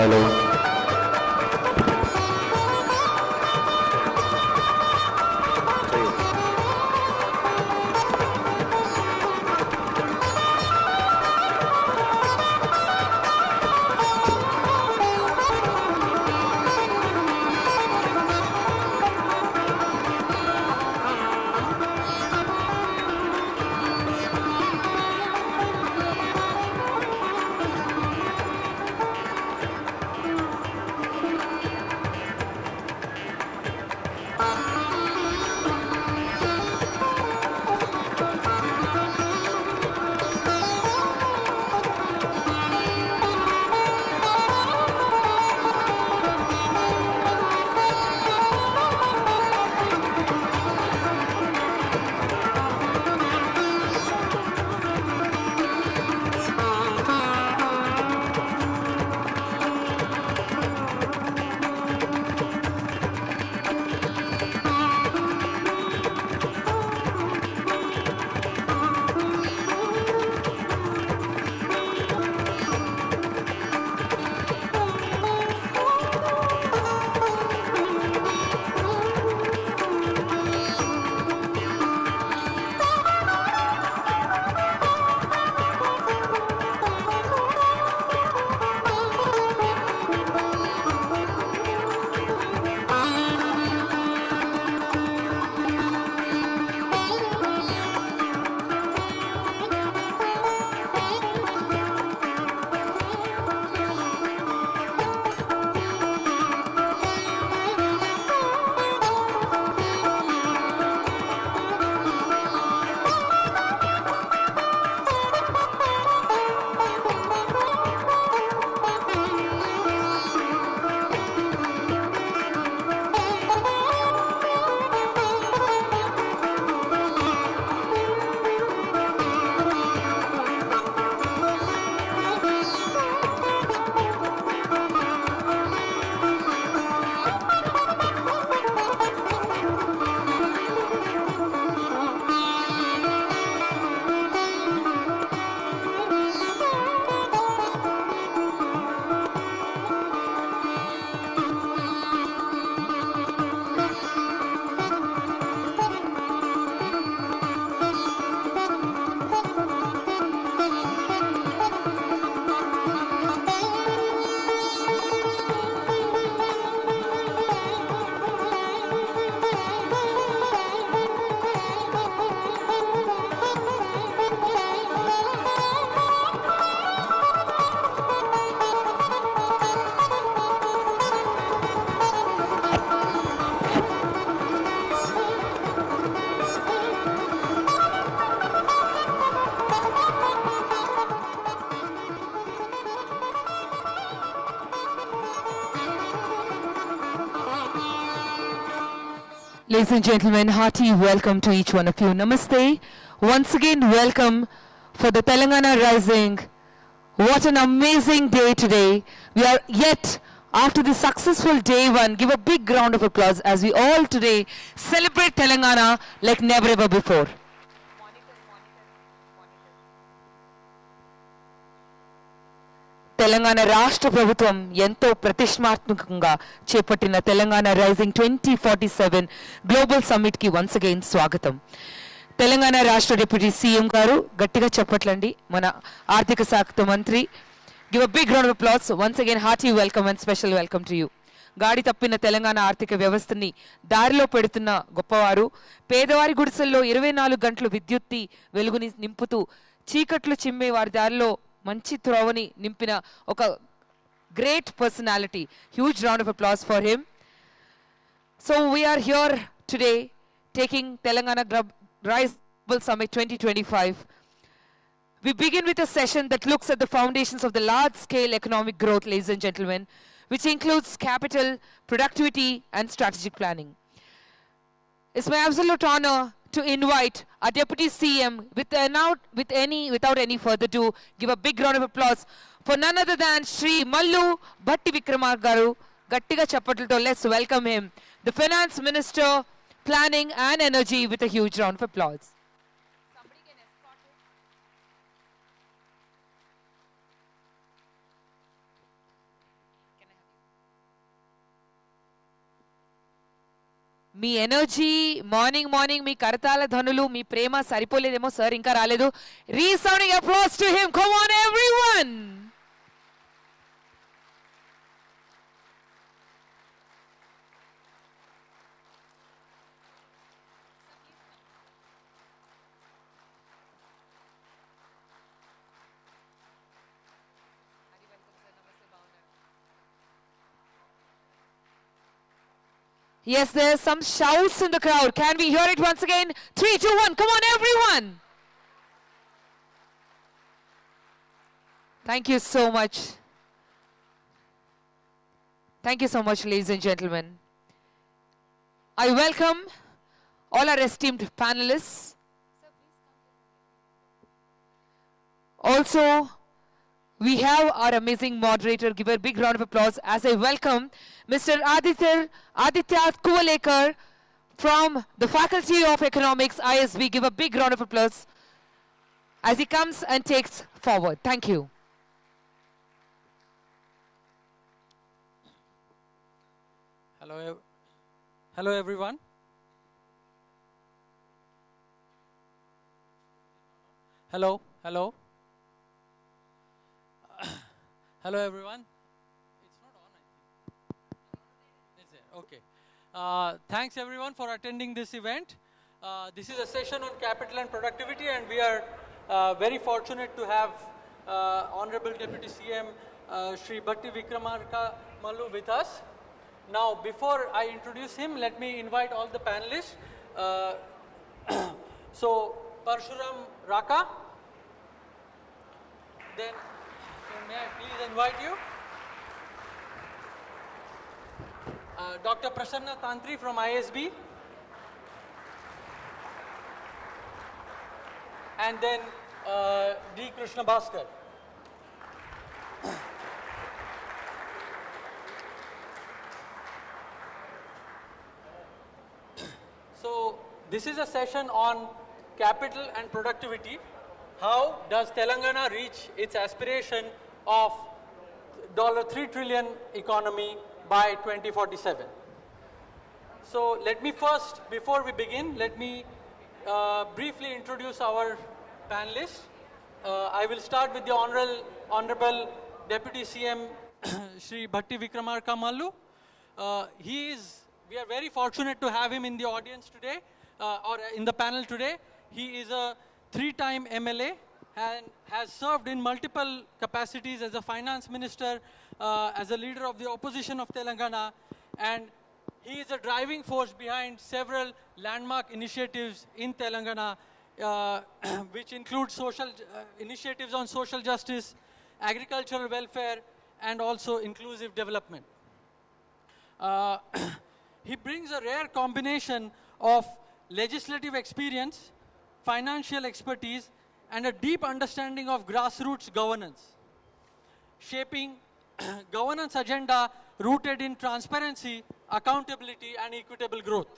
Hello. Ladies and gentlemen, hearty welcome to each one of you. Namaste. Once again, welcome for the Telangana Rising. What an amazing day today. We are yet after the successful day one. Give a big round of applause as we all today celebrate Telangana like never ever before. Telangana రాష్ట్ర ప్రభుత్వం ఎంతో ప్రతిష్టాత్మకంగా చేపట్టిన Telangana rising 2047 global summit కి once again స్వాగతం. తెలంగాణ రాష్ట్ర deputy CM గారు గట్టిగా చెప్పట్లండి. మన ఆర్థిక శాఖ మంత్రి. Give a big round of applause. Once again hearty welcome and special welcome to you. గాడి తప్పిన తెలంగాణ ఆర్థిక వ్యవస్థని దారిలో పెడుతున్న గొప్పవారు. పేదవారి గుడిసెల్లో 24 గంటలు విద్యుత్తి వెలుగుని నింపుతూ చీకట్లు చిమ్మే వారి దారిలో మంచి త్రోవని నింపిన ఒక great personality. Huge round of applause for him. So we are here today taking Telangana Rise Global Summit 2025. We begin with a session that looks at the foundations of the large-scale economic growth, ladies and gentlemen, which includes capital, productivity, and strategic planning. It's my absolute honor to invite our Deputy CM without any further ado, give a big round of applause for none other than Shri Mallu Bhatti Vikrama Garu. Gattiga chappatlto, let's welcome him. The Finance Minister, Planning and Energy, with a huge round of applause. Somebody can escort him. మీ energy morning మీ కరతాల ధనులు మీ ప్రేమ సరిపోలేదేమో sir ఇంకా రాలేదు. Resounding applause to him. Come on everyone. Yes, there's some shouts in the crowd. Can we hear it once again? 3, 2, 1. Come on, everyone. Thank you so much. Thank you so much, ladies and gentlemen. I welcome all our esteemed panelists. Also, we have our amazing moderator. Give a big round of applause as I welcome Mr. Aditya Kuvalekar from the Faculty of Economics, ISB. Give a big round of applause as he comes and takes forward. Thank you. Hello everyone. Hello. Hello everyone. It's not on, I think. Is it? Okay. Thanks everyone for attending this event. This is a session on capital and productivity, and we are very fortunate to have Honorable Deputy CM Shri Bhatti Vikramarka Mallu with us. Now, before I introduce him, let me invite all the panelists. So, Parshuram Raka. Then, may I please invite you? Dr. Prasanna Tantri from ISB. And then D. Krishna Bhaskar. So, this is a session on capital and productivity. How does Telangana reach its aspiration of $3 trillion economy by 2047? So let me first, before we begin, let me briefly introduce our panelists. I will start with the Honorable Deputy CM Shri Bhatti Vikramarka Mallu. We are very fortunate to have him in the audience today, or in the panel today. He is a 3-time MLA and has served in multiple capacities as a finance minister, as a leader of the opposition of Telangana, and he is a driving force behind several landmark initiatives in Telangana, which include initiatives on social justice, agricultural welfare, and also inclusive development. He brings a rare combination of legislative experience, financial expertise, and a deep understanding of grassroots governance, shaping governance agenda rooted in transparency, accountability, and equitable growth.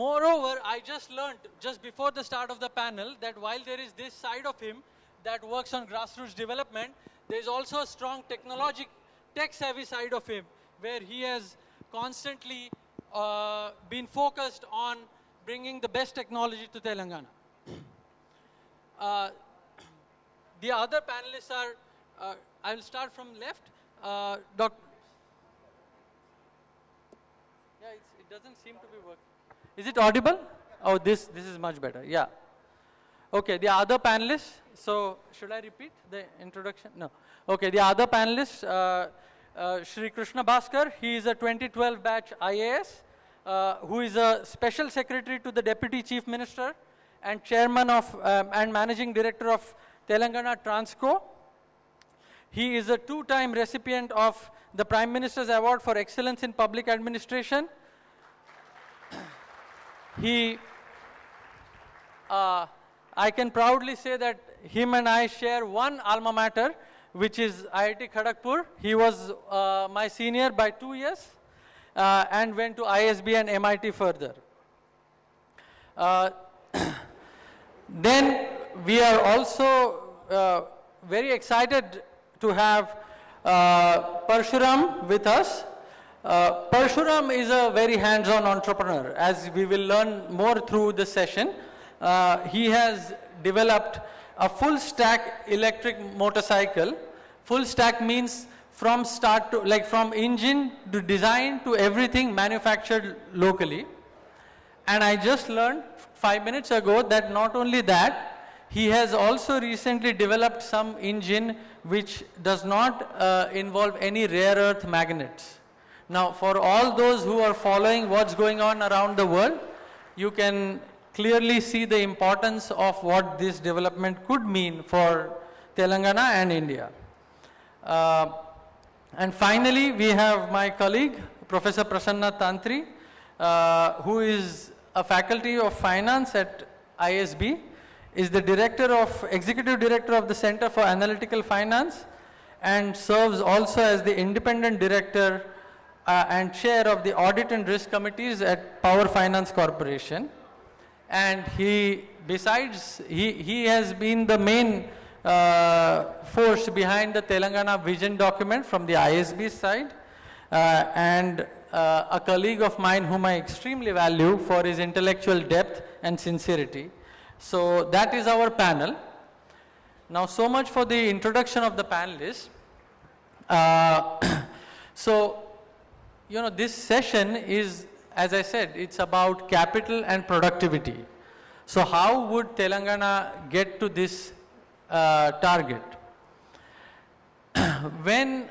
Moreover, I just learned just before the start of the panel that while there is this side of him that works on grassroots development, there is also a strong tech-savvy side of him, where he has constantly been focused on bringing the best technology to Telangana. The other panelists are, I will start from left. It doesn't seem to be working. Is it audible? Oh, this is much better, yeah. Okay, the other panelists, so should I repeat the introduction? No. Okay, the other panelists, Shri Krishna Bhaskar, he is a 2012 batch IAS, who is a Special Secretary to the Deputy Chief Minister and Chairman of and Managing Director of Telangana Transco. He is a 2-time recipient of the Prime Minister's Award for Excellence in Public Administration. I can proudly say that him and I share one alma mater, which is IIT Kharagpur. He was my senior by 2 years and went to ISB and MIT further. Then we are also very excited to have Parshuram with us. Parshuram is a very hands-on entrepreneur, as we will learn more through the session. He has developed a full stack electric motorcycle. Full stack means from start to, like from engine to design to everything manufactured locally. And I just learned 5 minutes ago that not only that, he has also recently developed some engine which does not involve any rare earth magnets. Now, for all those who are following what's going on around the world, you can clearly see the importance of what this development could mean for Telangana and India. And finally, we have my colleague, Professor Prasanna Tantri, who is a faculty of finance at ISB, is the executive director of the Center for Analytical Finance, and serves also as the independent director and chair of the audit and risk committees at Power Finance Corporation. And he has been the main force behind the Telangana vision document from the ISB side, and a colleague of mine whom I extremely value for his intellectual depth and sincerity. So that is our panel. Now, so much for the introduction of the panelists. So, this session is, as I said, it's about capital and productivity. So how would Telangana get to this target? When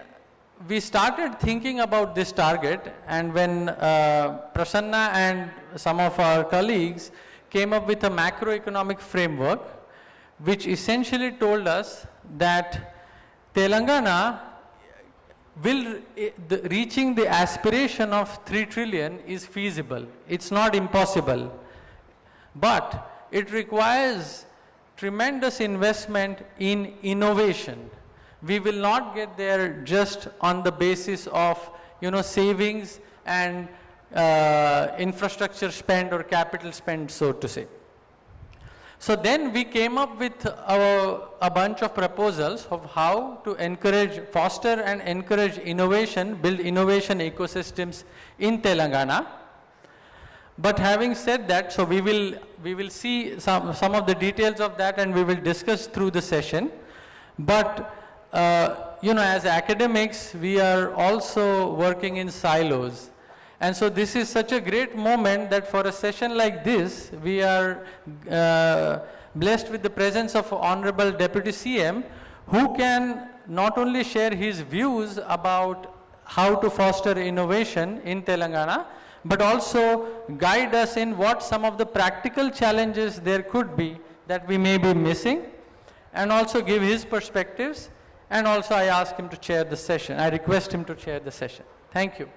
we started thinking about this target, and when Prasanna and some of our colleagues came up with a macroeconomic framework, which essentially told us that Telangana reaching the aspiration of 3 trillion is feasible. It's not impossible. But it requires tremendous investment in innovation. We will not get there just on the basis of, savings and infrastructure spend or capital spend, so to say. So then we came up with a bunch of proposals of how to foster and encourage innovation, build innovation ecosystems in Telangana. But having said that, so we will see some of the details of that, and we will discuss through the session. But as academics, we are also working in silos. And so this is such a great moment that for a session like this, we are blessed with the presence of Honorable Deputy CM, who can not only share his views about how to foster innovation in Telangana, but also guide us in what some of the practical challenges there could be that we may be missing, and also give his perspectives. And also I ask him to chair the session. I request him to chair the session. Thank you.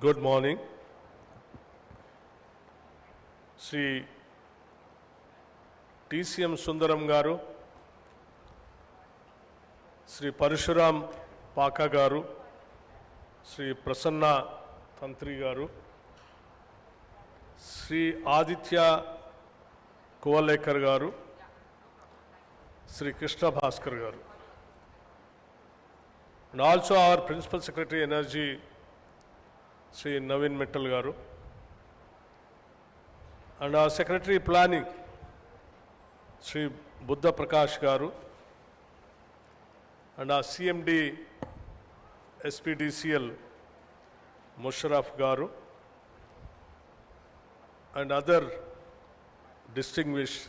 Good morning. Sri TCM Sundaram Garu, Sri Parshuram Paka Garu, Sri Prasanna Tantri Garu, Sri Aditya Kovalekar Garu, Sri Krishna Bhaskar Garu, and also our Principal Secretary Energy, Sri Navin Mittal Garu, and our Secretary Planning, Sri Buddha Prakash Garu, and our CMD SPDCL Musharraf Garu, and other distinguished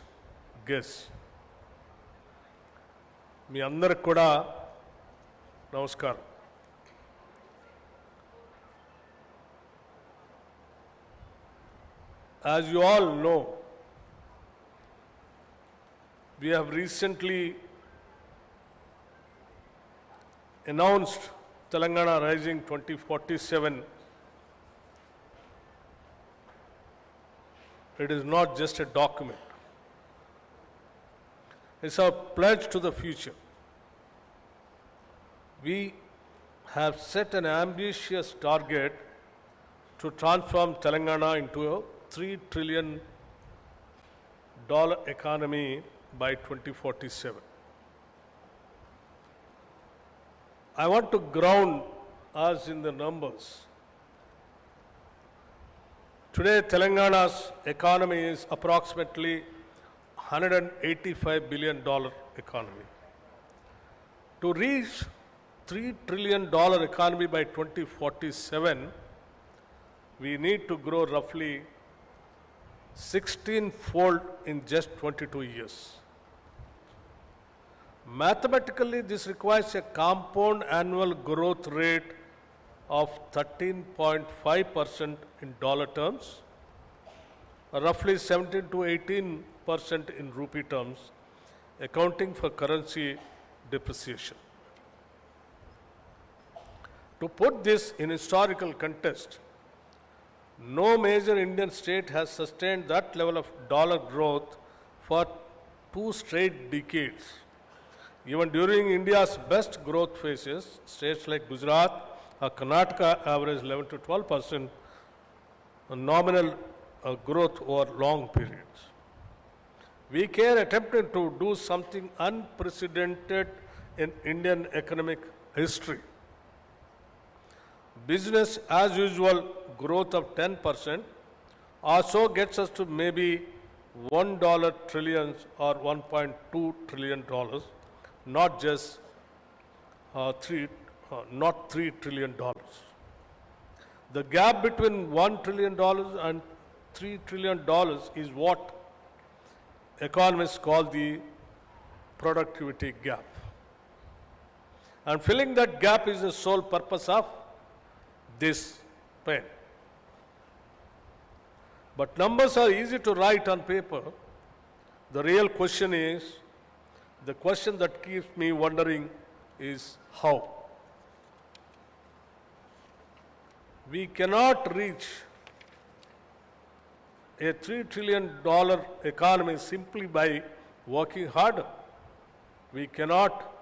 guests. మీ అందరికి కూడా నమస్కారం. As you all know, we have recently announced Telangana Rising 2047. It is not just a document. It's our pledge to the future. We have set an ambitious target to transform Telangana into a $3 trillion economy by 2047. I want to ground us in the numbers. Today, Telangana's economy is approximately $185 billion economy. To reach $3 trillion economy by 2047, we need to grow roughly 16-fold in just 22 years. Mathematically, this requires a compound annual growth rate of 13.5% in dollar terms, roughly 17 to 18% in rupee terms, accounting for currency depreciation. To put this in historical context, no major Indian state has sustained that level of dollar growth for 2 straight decades. Even during India's best growth phases, states like Gujarat or Karnataka average 11 to 12% nominal growth over long periods. We can attempted to do something unprecedented in Indian economic history. Business as usual growth of 10% also gets us to maybe $1 trillion or $1.2 trillion, not just not $3 trillion. The gap between $1 trillion and $3 trillion is what economists call the productivity gap. And filling that gap is the sole purpose of this pen. But numbers are easy to write on paper. The real question is, the question that keeps me wondering is how. We cannot reach a $3 trillion economy simply by working harder. We cannot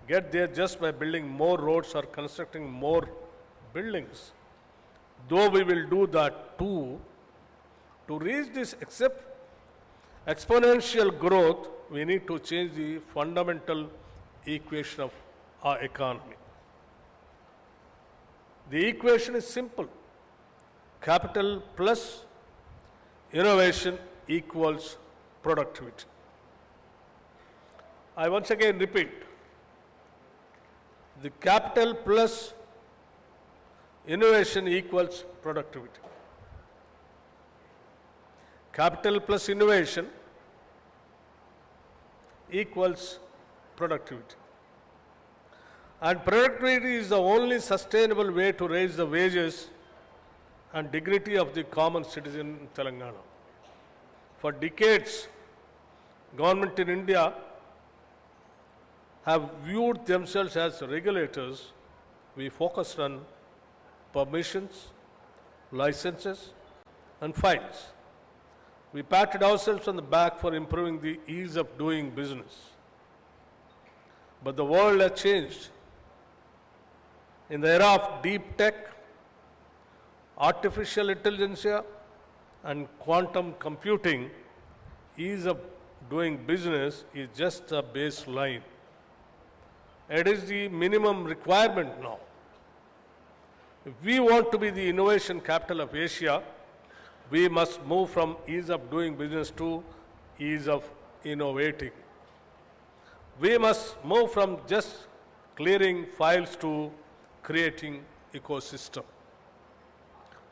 get there just by building more roads or constructing more buildings. Though we will do that too, to reach this exponential growth, we need to change the fundamental equation of our economy. The equation is simple. Capital plus innovation equals productivity. I once again repeat, the capital plus innovation equals productivity. Capital plus innovation equals productivity. And productivity is the only sustainable way to raise the wages and dignity of the common citizen in Telangana. For decades, government in India have viewed themselves as regulators. We focused on permissions, licenses, and fines. We patted ourselves on the back for improving the ease of doing business. But the world has changed. In the era of deep tech, artificial intelligence, and quantum computing, ease of doing business is just a baseline. It is the minimum requirement now. If we want to be the innovation capital of Asia, we must move from ease of doing business to ease of innovating. We must move from just clearing files to creating ecosystem.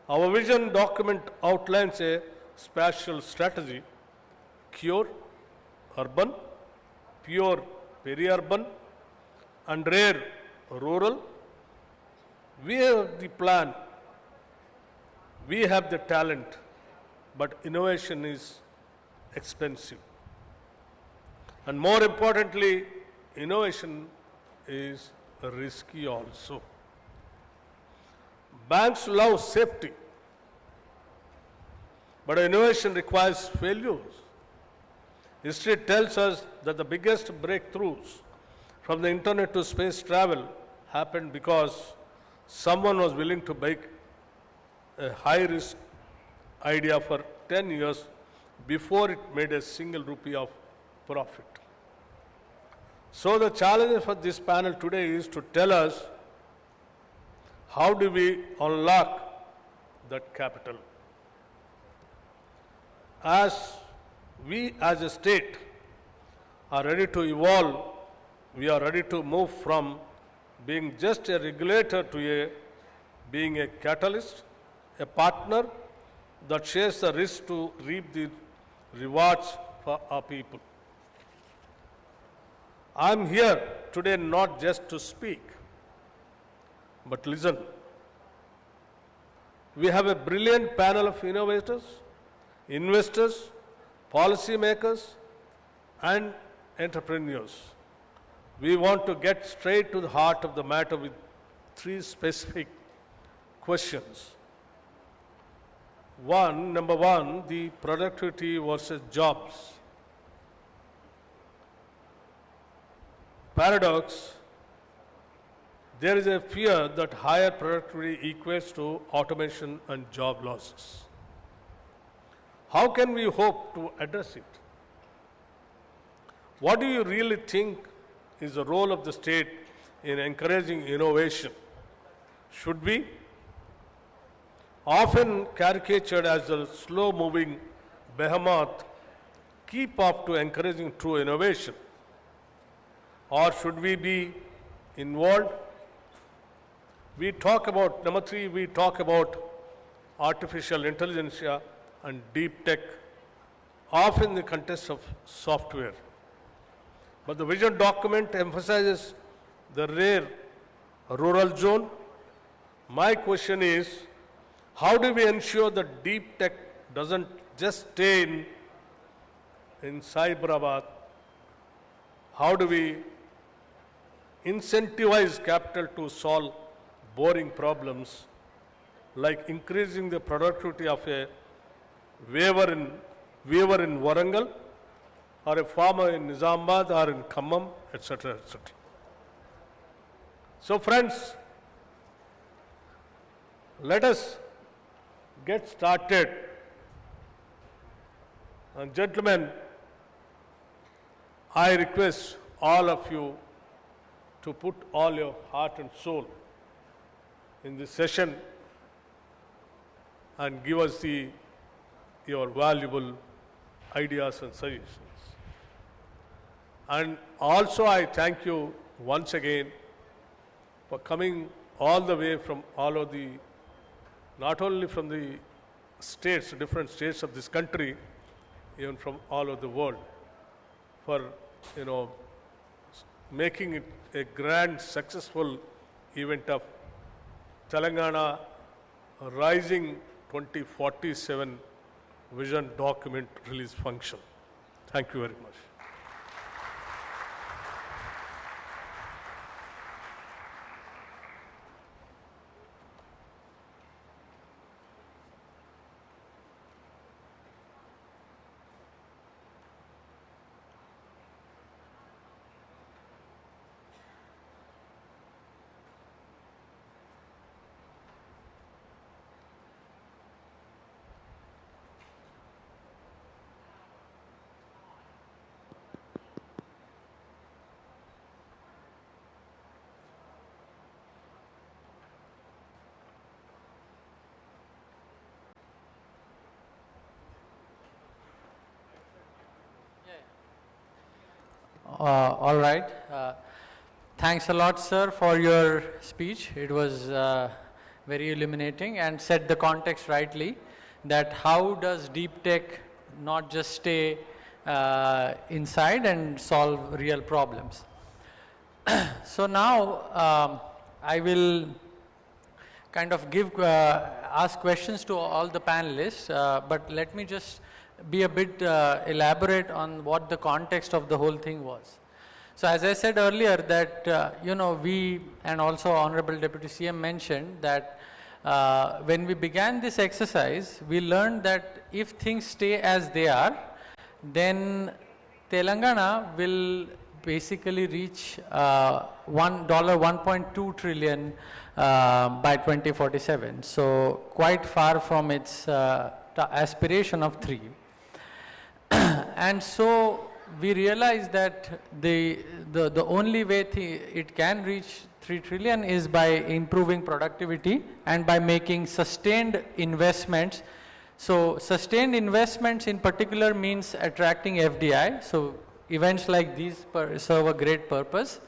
Our vision document outlines a spatial strategy: cure, urban, pure, peri-urban, and rare, rural. We have the plan, we have the talent, but innovation is expensive. And more importantly, innovation is risky also. Banks love safety, but innovation requires failures. History tells us that the biggest breakthroughs from the internet to space travel happened because someone was willing to make a high-risk idea for 10 years before it made a single rupee of profit. So the challenge for this panel today is to tell us how do we unlock that capital. As we as a state are ready to evolve, we are ready to move from being just a regulator to being a catalyst, a partner that shares the risk to reap the rewards for our people. I'm here today not just to speak, but listen. We have a brilliant panel of innovators, investors, policymakers, and entrepreneurs. We want to get straight to the heart of the matter with 3 specific questions. Number one, the productivity versus jobs. Paradox, there is a fear that higher productivity equates to automation and job losses. How can we hope to address it? What do you really think is the role of the state in encouraging innovation? Should we, often caricatured as a slow-moving behemoth, keep up to encouraging true innovation? Or should we be involved? We talk about, number 3, we talk about artificial intelligence and deep tech, often in the context of software. But the vision document emphasizes the rare rural zone. My question is, how do we ensure that deep tech doesn't just stay in Cyberabad? How do we incentivize capital to solve boring problems like increasing the productivity of a weaver in Warangal, or a farmer in Nizamabad or in Khammam, etc., etc. So friends, let us get started. And gentlemen, I request all of you to put all your heart and soul in this session and give us your valuable ideas and suggestions. And also I thank you once again for coming all the way from all of the, not only from the states, different states of this country, even from all over the world, for, making it a grand, successful event of Telangana Rising 2047 Vision Document Release Function. Thank you very much. All right. Thanks a lot, sir, for your speech. It was very illuminating and set the context rightly, that how does deep tech not just stay inside and solve real problems. So now I will kind of ask questions to all the panelists, but let me just be a bit elaborate on what the context of the whole thing was. So as I said earlier that, we and also Honorable Deputy CM mentioned that when we began this exercise, we learned that if things stay as they are, then Telangana will basically reach $1.2 trillion by 2047. So quite far from its aspiration of 3. And so we realized that the only way it can reach 3 trillion is by improving productivity and by making sustained investments. So sustained investments in particular means attracting FDI. So events like these serve a great purpose.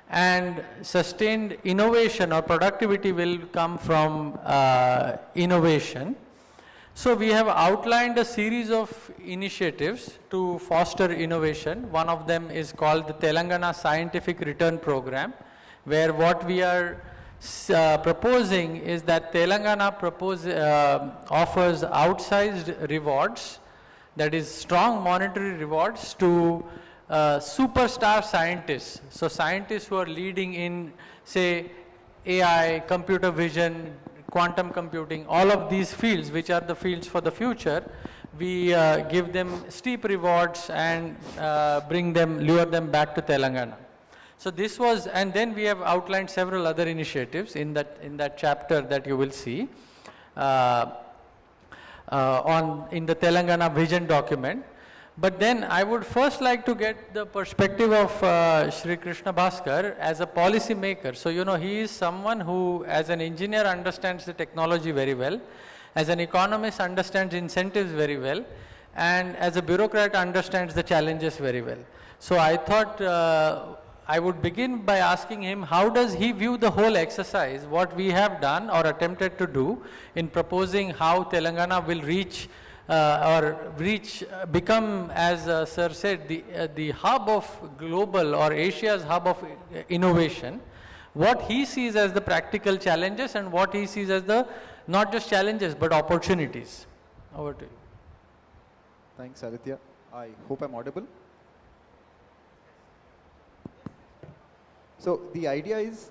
And sustained innovation or productivity will come from innovation. So we have outlined a series of initiatives to foster innovation. One of them is called the Telangana Scientific Return Program, where what we are proposing is that Telangana offers outsized rewards, that is strong monetary rewards to superstar scientists. So scientists who are leading in, say, AI, computer vision, quantum computing, all of these fields, which are the fields for the future, we give them steep rewards and lure them back to Telangana. So this was, and then we have outlined several other initiatives in that chapter that you will see in the Telangana vision document. But then I would first like to get the perspective of Shri Krishna Bhaskar as a policy maker. So, he is someone who, as an engineer, understands the technology very well, as an economist, understands incentives very well, and as a bureaucrat, understands the challenges very well. So I thought I would begin by asking him, how does he view the whole exercise, what we have done or attempted to do in proposing how Telangana will become, as Sir said, the hub of global or Asia's hub of innovation, what he sees as the practical challenges and what he sees as the, not just challenges, but opportunities. Over to you. Thanks, Aditya. I hope I'm audible. So the idea is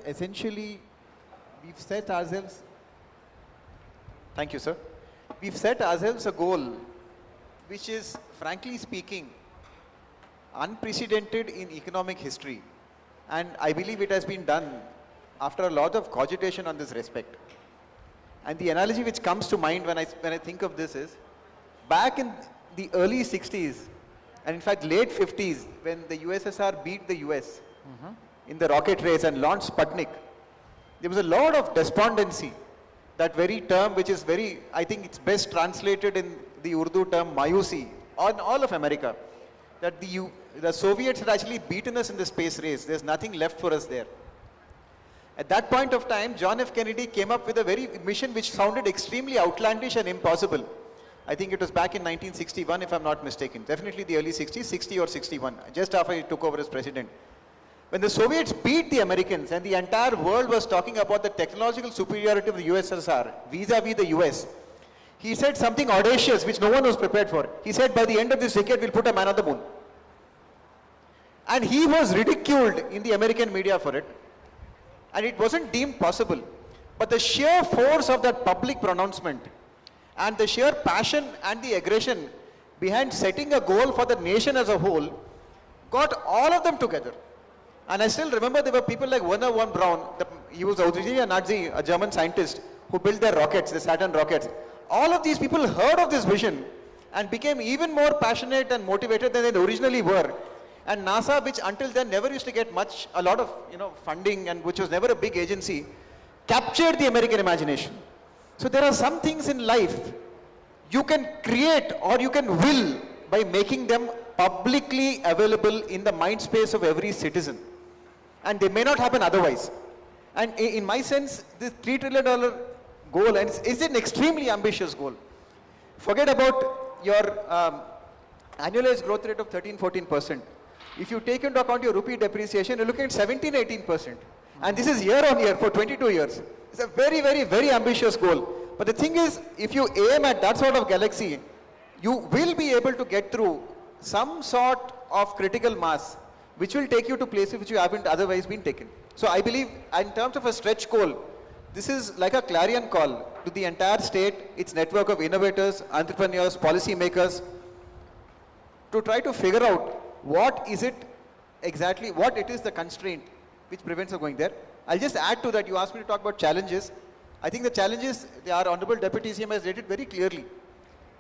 essentially, we've set ourselves, thank you sir, we've set ourselves a goal which is, frankly speaking, unprecedented in economic history, and I believe it has been done after a lot of cogitation on this respect. And the analogy which comes to mind when I think of this is, back in the early 60s, and in fact late 50s, when the USSR beat the US in the rocket race and launched Sputnik, there was a lot of despondency. That very term, which is very, I think it's best translated in the Urdu term Mayusi, on all of America, that the Soviets had actually beaten us in the space race. There's nothing left for us there. At that point of time, John F. Kennedy came up with a very mission which sounded extremely outlandish and impossible. I think it was back in 1961, if I'm not mistaken. Definitely the early 60s, 60 or 61, just after he took over as president. When the Soviets beat the Americans and the entire world was talking about the technological superiority of the USSR vis-a-vis the US, he said something audacious which no one was prepared for. He said, by the end of this decade, we'll put a man on the moon. And he was ridiculed in the American media for it. And it wasn't deemed possible. But the sheer force of that public pronouncement and the sheer passion and the aggression behind setting a goal for the nation as a whole got all of them together. And I still remember there were people like Werner von Braun, he was originally a Nazi, a German scientist, who built their rockets, the Saturn rockets. All of these people heard of this vision and became even more passionate and motivated than they originally were. And NASA, which until then never used to get a lot of funding, and which was never a big agency, captured the American imagination. So there are some things in life you can create or you can will by making them publicly available in the mind space of every citizen. And they may not happen otherwise. And in my sense, this $3 trillion goal is an extremely ambitious goal. Forget about your annualized growth rate of 13-14%. If you take into account your rupee depreciation, you're looking at 17, 18%. And this is year on year for 22 years. It's a very, very, very ambitious goal. But the thing is, if you aim at that sort of galaxy, you will be able to get through some sort of critical mass, which will take you to places which you haven't otherwise been taken. So I believe in terms of a stretch goal, this is like a clarion call to the entire state, its network of innovators, entrepreneurs, policymakers, to try to figure out what is it exactly, what it is the constraint which prevents us going there. I'll just add to that, you asked me to talk about challenges. I think the challenges, our Honorable Deputy CM has stated very clearly.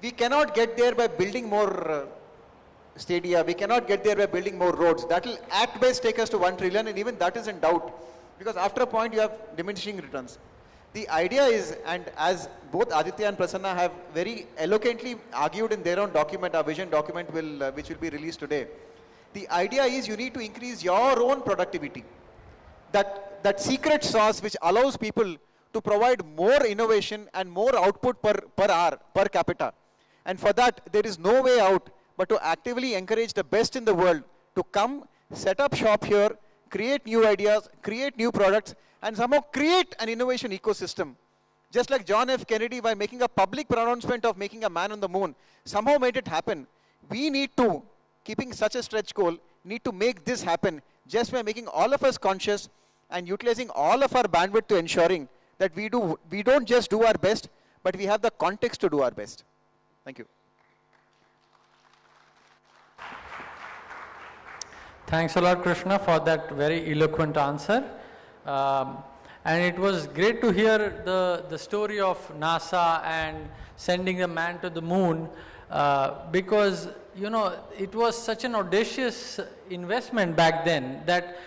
We cannot get there by building more stadia, we cannot get there by building more roads. That will at best take us to 1 trillion, and even that is in doubt. Because after a point you have diminishing returns. The idea is, and as both Aditya and Prasanna have very eloquently argued in their own document, our vision document which will be released today. The idea is you need to increase your own productivity. That secret sauce which allows people to provide more innovation and more output per hour, per capita. And for that, there is no way out but to actively encourage the best in the world to come, set up shop here, create new ideas, create new products, and somehow create an innovation ecosystem. Just like John F. Kennedy, by making a public pronouncement of making a man on the moon, somehow made it happen. We need to, keeping such a stretch goal, need to make this happen just by making all of us conscious and utilizing all of our bandwidth to ensuring that we don't just do our best, but we have the context to do our best. Thank you. Thanks a lot, Krishna, for that very eloquent answer. And it was great to hear the story of NASA and sending a man to the moon, because, you know, it was such an audacious investment back then that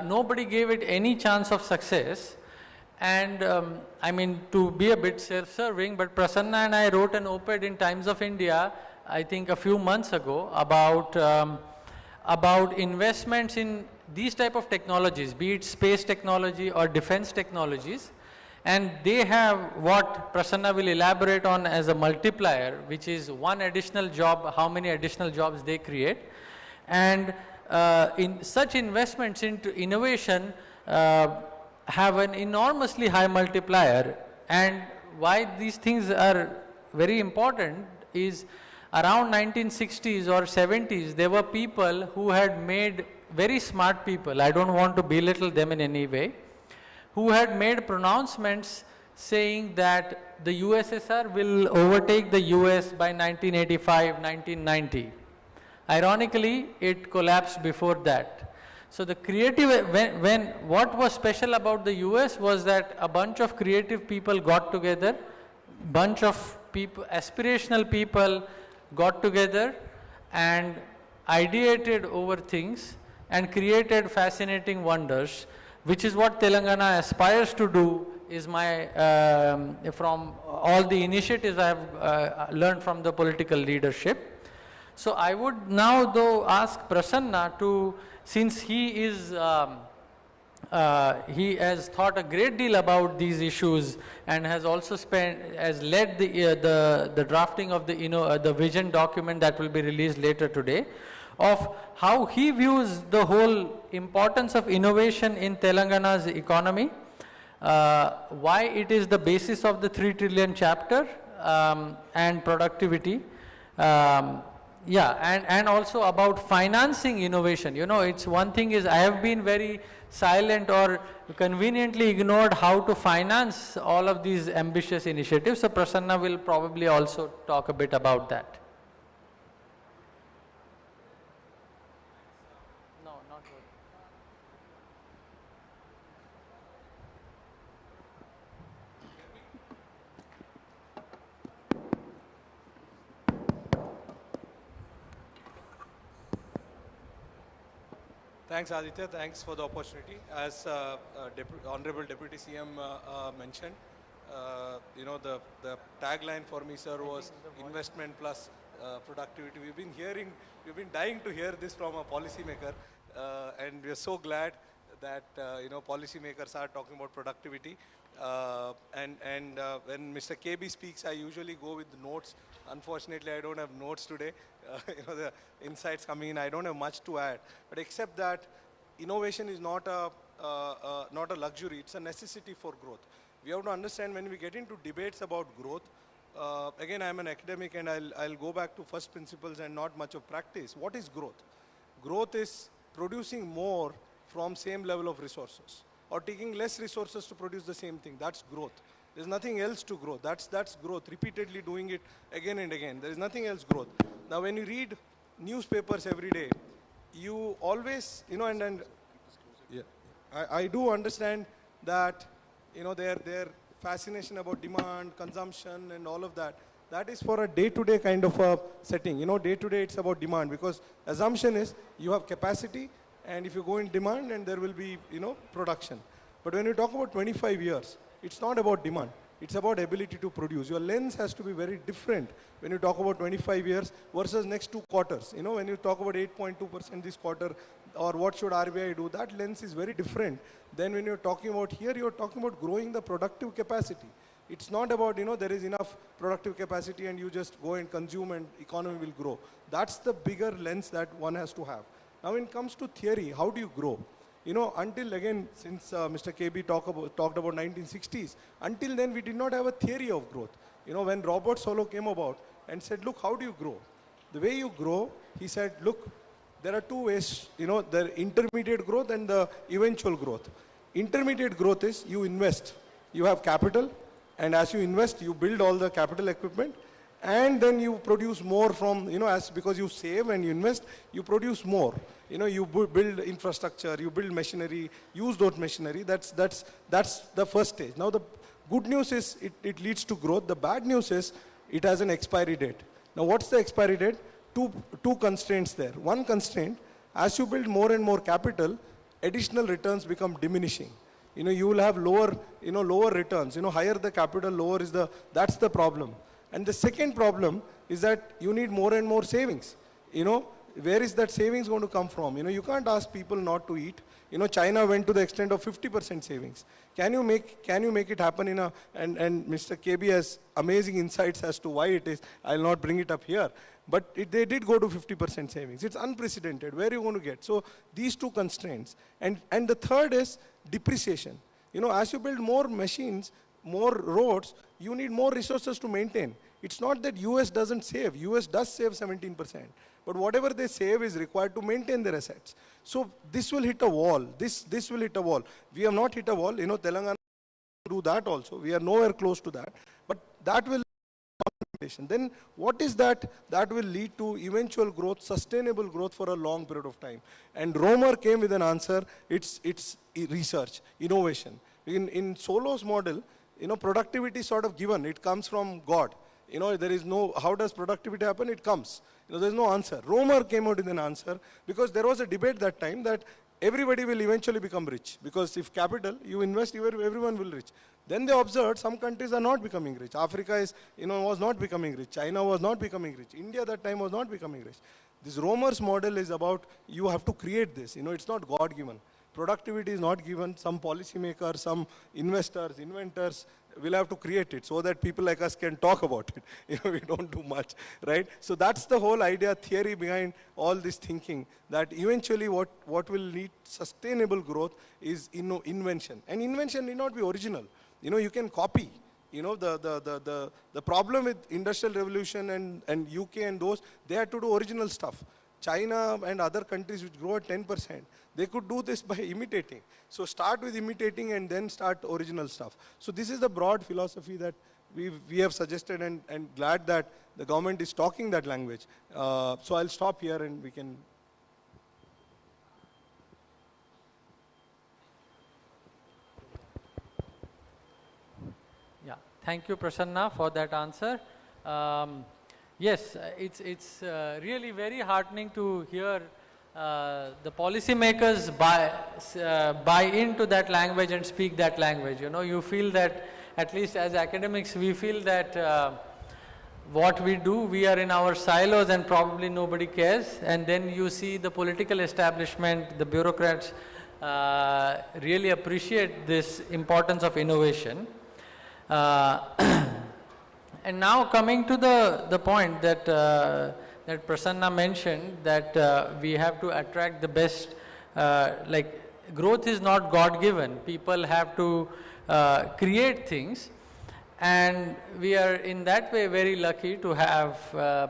nobody gave it any chance of success. And I mean, to be a bit self-serving, but Prasanna and I wrote an op-ed in Times of India, I think a few months ago, about investments in these type of technologies, be it space technology or defense technologies. And they have what Prasanna will elaborate on as a multiplier, which is one additional job, how many additional jobs they create. And in such investments into innovation have an enormously high multiplier. And why these things are very important is around 1960s or 70s, there were people who had made, very smart people, I don't want to belittle them in any way, who had made pronouncements saying that the USSR will overtake the US by 1985, 1990. Ironically, it collapsed before that. So the creative, what was special about the US was that a bunch of creative people got together, bunch of people, aspirational people got together and ideated over things and created fascinating wonders, which is what Telangana aspires to do, is my, from all the initiatives I have learned from the political leadership. So I would now though ask Prasanna to, since he is, he has thought a great deal about these issues and has also has led the drafting of the vision document that will be released later today, of how he views the whole importance of innovation in Telangana's economy, why it is the basis of the 3 trillion chapter, and productivity. Yeah, and also about financing innovation. You know, it's one thing is I have been very silent or conveniently ignored how to finance all of these ambitious initiatives. So Prasanna will probably also talk a bit about that. No, not good. Thanks, Aditya. Thanks for the opportunity. As Honorable Deputy CM mentioned, you know, the tagline for me, sir, was investment plus productivity. We've been dying to hear this from a policymaker, and we're so glad that you know, policymakers are talking about productivity. And when Mr. KB speaks, I usually go with the notes Unfortunately, I don't have notes today. The insights coming in, I don't have much to add. But except that innovation is not a luxury, it's a necessity for growth. We have to understand when we get into debates about growth, again, I'm an academic and I'll go back to first principles and not much of practice. What is growth? Growth is producing more from same level of resources, or taking less resources to produce the same thing. That's growth. There's nothing else to grow. That's growth. Repeatedly doing it again and again. There is nothing else growth. Now, when you read newspapers every day, you always, yeah, I do understand that, their fascination about demand, consumption, and all of that. That is for a day-to-day kind of a setting. Day-to-day it's about demand, because assumption is you have capacity, and if you go in demand, and there will be, production. But when you talk about 25 years, it's not about demand. It's about ability to produce. Your lens has to be very different when you talk about 25 years versus next 2 quarters. When you talk about 8.2% this quarter, or what should RBI do, that lens is very different than when you're talking about here, you're talking about growing the productive capacity. It's not about, there is enough productive capacity and you just go and consume and economy will grow. That's the bigger lens that one has to have. Now, when it comes to theory, how do you grow? Until again, since Mr. KB talked about 1960s, until then we did not have a theory of growth. When Robert Solow came about and said, look, how do you grow? The way you grow, he said, look, there are 2 ways, the intermediate growth and the eventual growth. Intermediate growth is you invest. You have capital, and as you invest, you build all the capital equipment, and then you produce more from, because you save and you invest, you produce more. You build infrastructure, you build machinery, use those machinery. That's the first stage. Now, the good news is it leads to growth. The bad news is it has an expiry date. Now, what's the expiry date? Two constraints there. One constraint, as you build more and more capital, additional returns become diminishing. You will have lower returns. Higher the capital, lower is that's the problem. And the second problem is that you need more and more savings. Where is that savings going to come from? You can't ask people not to eat. China went to the extent of 50% savings. Can you make it happen and Mr. KB has amazing insights as to why it is. I'll not bring it up here. But they did go to 50% savings. It's unprecedented. Where are you going to get? So these 2 constraints. And the third is depreciation. As you build more machines, more roads, you need more resources to maintain. It's not that US doesn't save. US does save 17%. But whatever they save is required to maintain their assets. So this will hit a wall. This will hit a wall. We have not hit a wall. Telangana do that also. We are nowhere close to that. But that will then what is that? That will lead to eventual growth, sustainable growth for a long period of time. And Romer came with an answer. It's research, innovation. In Solow's model, productivity is sort of given. It comes from God. There is no, how does productivity happen? It comes. There's no answer. Romer came out with an answer because there was a debate that time that everybody will eventually become rich. Because if capital, you invest, everyone will rich. Then they observed some countries are not becoming rich. Africa is, was not becoming rich. China was not becoming rich. India that time was not becoming rich. This Romer's model is about you have to create this. It's not God-given. Productivity is not given. Some policymakers, some investors, inventors will have to create it so that people like us can talk about it. We don't do much, right? So that's the whole idea, theory behind all this thinking, that eventually what will lead sustainable growth is invention. And invention need not be original. You can copy. The problem with Industrial Revolution and UK and those, they had to do original stuff. China and other countries which grow at 10%, they could do this by imitating. So start with imitating and then start original stuff. So this is the broad philosophy that we have suggested, and glad that the government is talking that language. So I'll stop here and we can. Yeah, thank you, Prasanna, for that answer. Yes, it's really very heartening to hear the policymakers buy into that language and speak that language. You feel that, at least as academics, we feel that what we do, we are in our silos and probably nobody cares. And then you see the political establishment, the bureaucrats really appreciate this importance of innovation. And now coming to the point that, that Prasanna mentioned, that we have to attract the best, like growth is not God-given. People have to create things. And we are in that way very lucky to have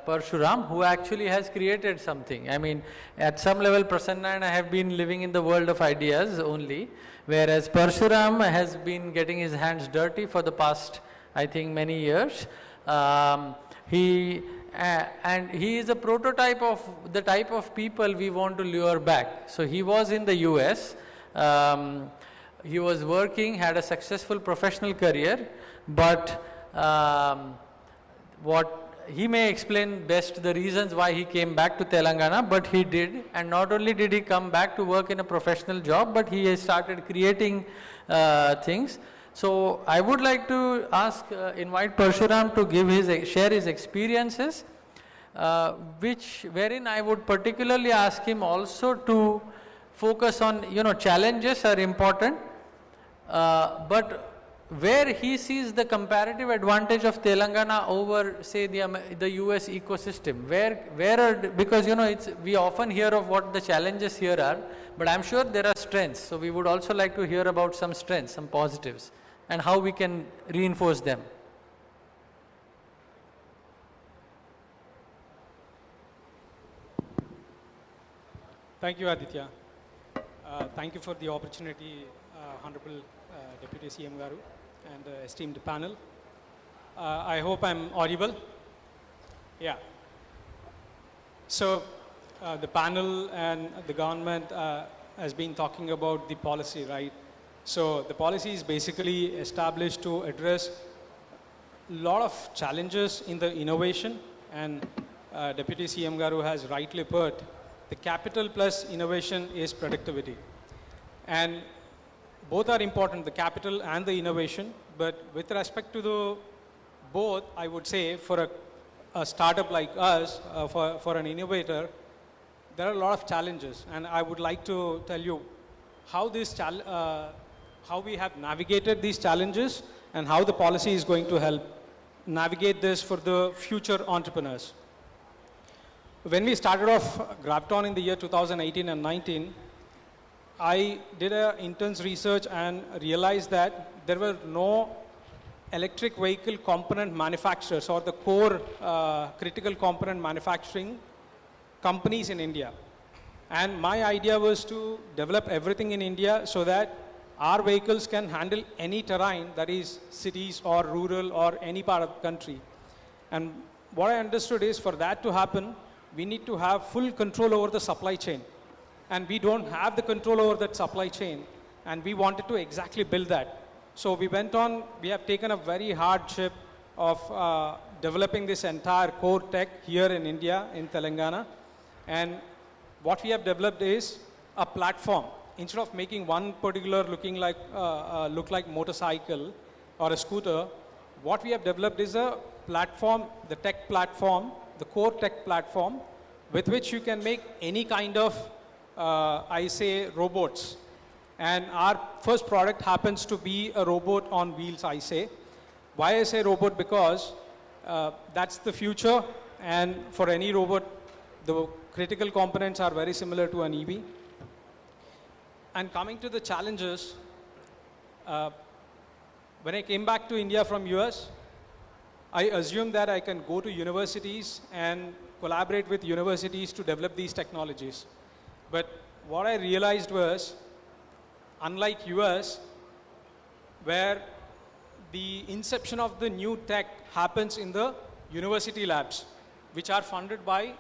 Parshuram, who actually has created something. I mean, at some level, Prasanna and I have been living in the world of ideas only, whereas Parshuram has been getting his hands dirty for the past, I think, many years. And he is a prototype of the type of people we want to lure back. So he was in the US. He was working, had a successful professional career, but what he may explain best the reasons why he came back to Telangana, but he did. And not only did he come back to work in a professional job, but he has started creating things. So I would like to ask, invite Parshuram to give share his experiences, wherein I would particularly ask him also to focus on, challenges are important, but where he sees the comparative advantage of Telangana over, say, the US ecosystem, because we often hear of what the challenges here are, but I'm sure there are strengths. So we would also like to hear about some strengths, some positives, and how we can reinforce them. Thank you, Aditya. Thank you for the opportunity, Honorable Deputy CM Garu and esteemed panel. I hope I'm audible. Yeah. So the panel and the government has been talking about the policy, right? So the policy is basically established to address a lot of challenges in the innovation, and Deputy CM Garu has rightly put, the capital plus innovation is productivity. And both are important, the capital and the innovation, but with respect to both, I would say for a startup like us, for an innovator, there are a lot of challenges, and I would like to tell you how we have navigated these challenges and how the policy is going to help navigate this for the future entrepreneurs. When we started off Graviton in the year 2018 and 19, I did an intense research and realized that there were no electric vehicle component manufacturers or the core critical component manufacturing companies in India. And my idea was to develop everything in India so that our vehicles can handle any terrain, that is cities or rural or any part of the country. And what I understood is for that to happen, we need to have full control over the supply chain. And we don't have the control over that supply chain, and we wanted to exactly build that. So we have taken a very hardship of developing this entire core tech here in India, in Telangana. And what we have developed is a platform. Instead of making one particular look like motorcycle or a scooter, what we have developed is a platform, the tech platform, the core tech platform, with which you can make any kind of robots. And our first product happens to be a robot on wheels, I say. Why I say robot? Because that's the future, and for any robot, the critical components are very similar to an EV. And coming to the challenges, when I came back to India from US, I assumed that I can go to universities and collaborate with universities to develop these technologies. But what I realized was, unlike US, where the inception of the new tech happens in the university labs, which are funded by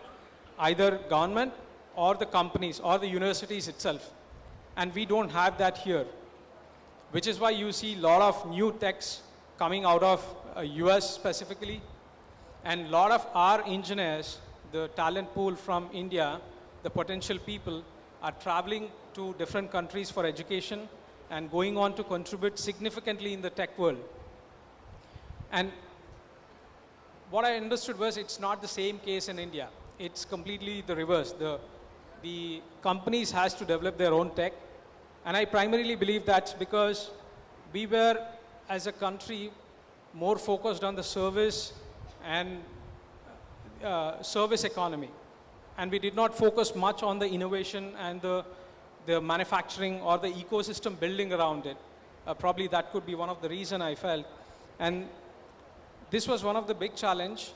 either government or the companies or the universities itself. And we don't have that here, which is why you see a lot of new techs coming out of US specifically. And a lot of our engineers, the talent pool from India, the potential people, are traveling to different countries for education and going on to contribute significantly in the tech world. And what I understood was it's not the same case in India. It's completely the reverse. The companies has to develop their own tech. And I primarily believe that's because we were, as a country, more focused on the service and service economy. And we did not focus much on the innovation and the manufacturing or the ecosystem building around it. Probably that could be one of the reasons I felt. And this was one of the big challenge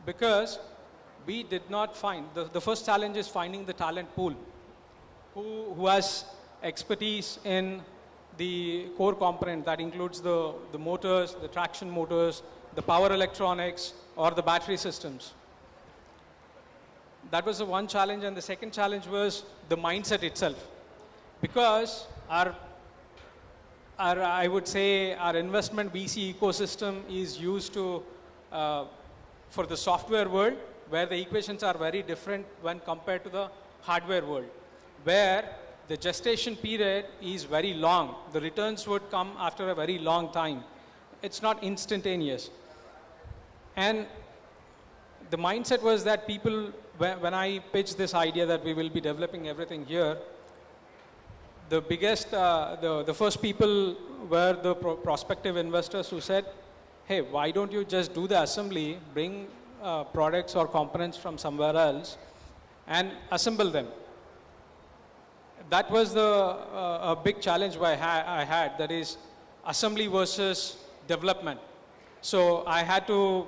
because we did not find, the first challenge is finding the talent pool who has expertise in the core component that includes the motors, the traction motors, the power electronics, or the battery systems. That was the one challenge, and the second challenge was the mindset itself. Because I would say our investment VC ecosystem is used to, for the software world, where the equations are very different when compared to the hardware world, where the gestation period is very long. The returns would come after a very long time. It's not instantaneous. And the mindset was that people, when I pitched this idea that we will be developing everything here, the biggest, the first people were the prospective investors who said, hey, why don't you just do the assembly, bring products or components from somewhere else and assemble them. That was a big challenge I had, that is assembly versus development. So I had to,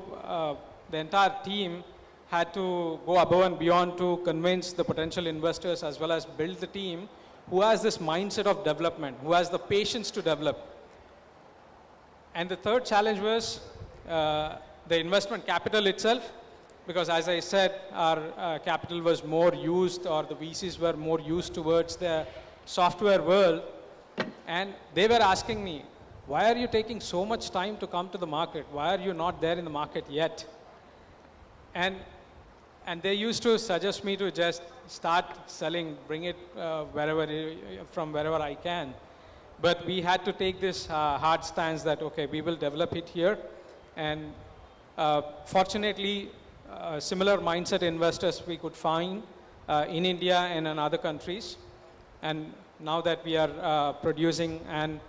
the entire team had to go above and beyond to convince the potential investors as well as build the team who has this mindset of development, who has the patience to develop. And the third challenge was the investment capital itself, because as I said, our capital was more used, or the VCs were more used towards the software world. And they were asking me, why are you taking so much time to come to the market? Why are you not there in the market yet? And they used to suggest me to just start selling, bring it from wherever I can. But we had to take this hard stance that, okay, we will develop it here. And fortunately, similar mindset investors we could find in India and in other countries. And now that we are producing and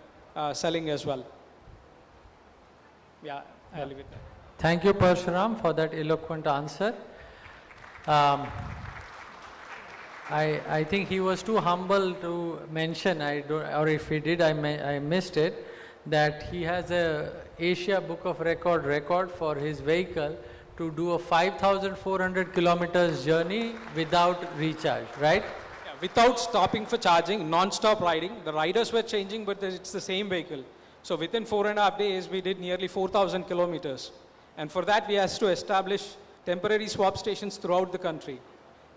selling as well. Yeah, I'll leave it there. Thank you, Parshuram, for that eloquent answer. I think he was too humble to mention, or if he did, I missed it, that he has a Asia Book of record for his vehicle to do a 5,400 kilometers journey without recharge, right? Yeah, without stopping for charging, non-stop riding. The riders were changing, but it's the same vehicle. So within 4.5 days, we did nearly 4,000 kilometers. And for that, we had to establish temporary swap stations throughout the country.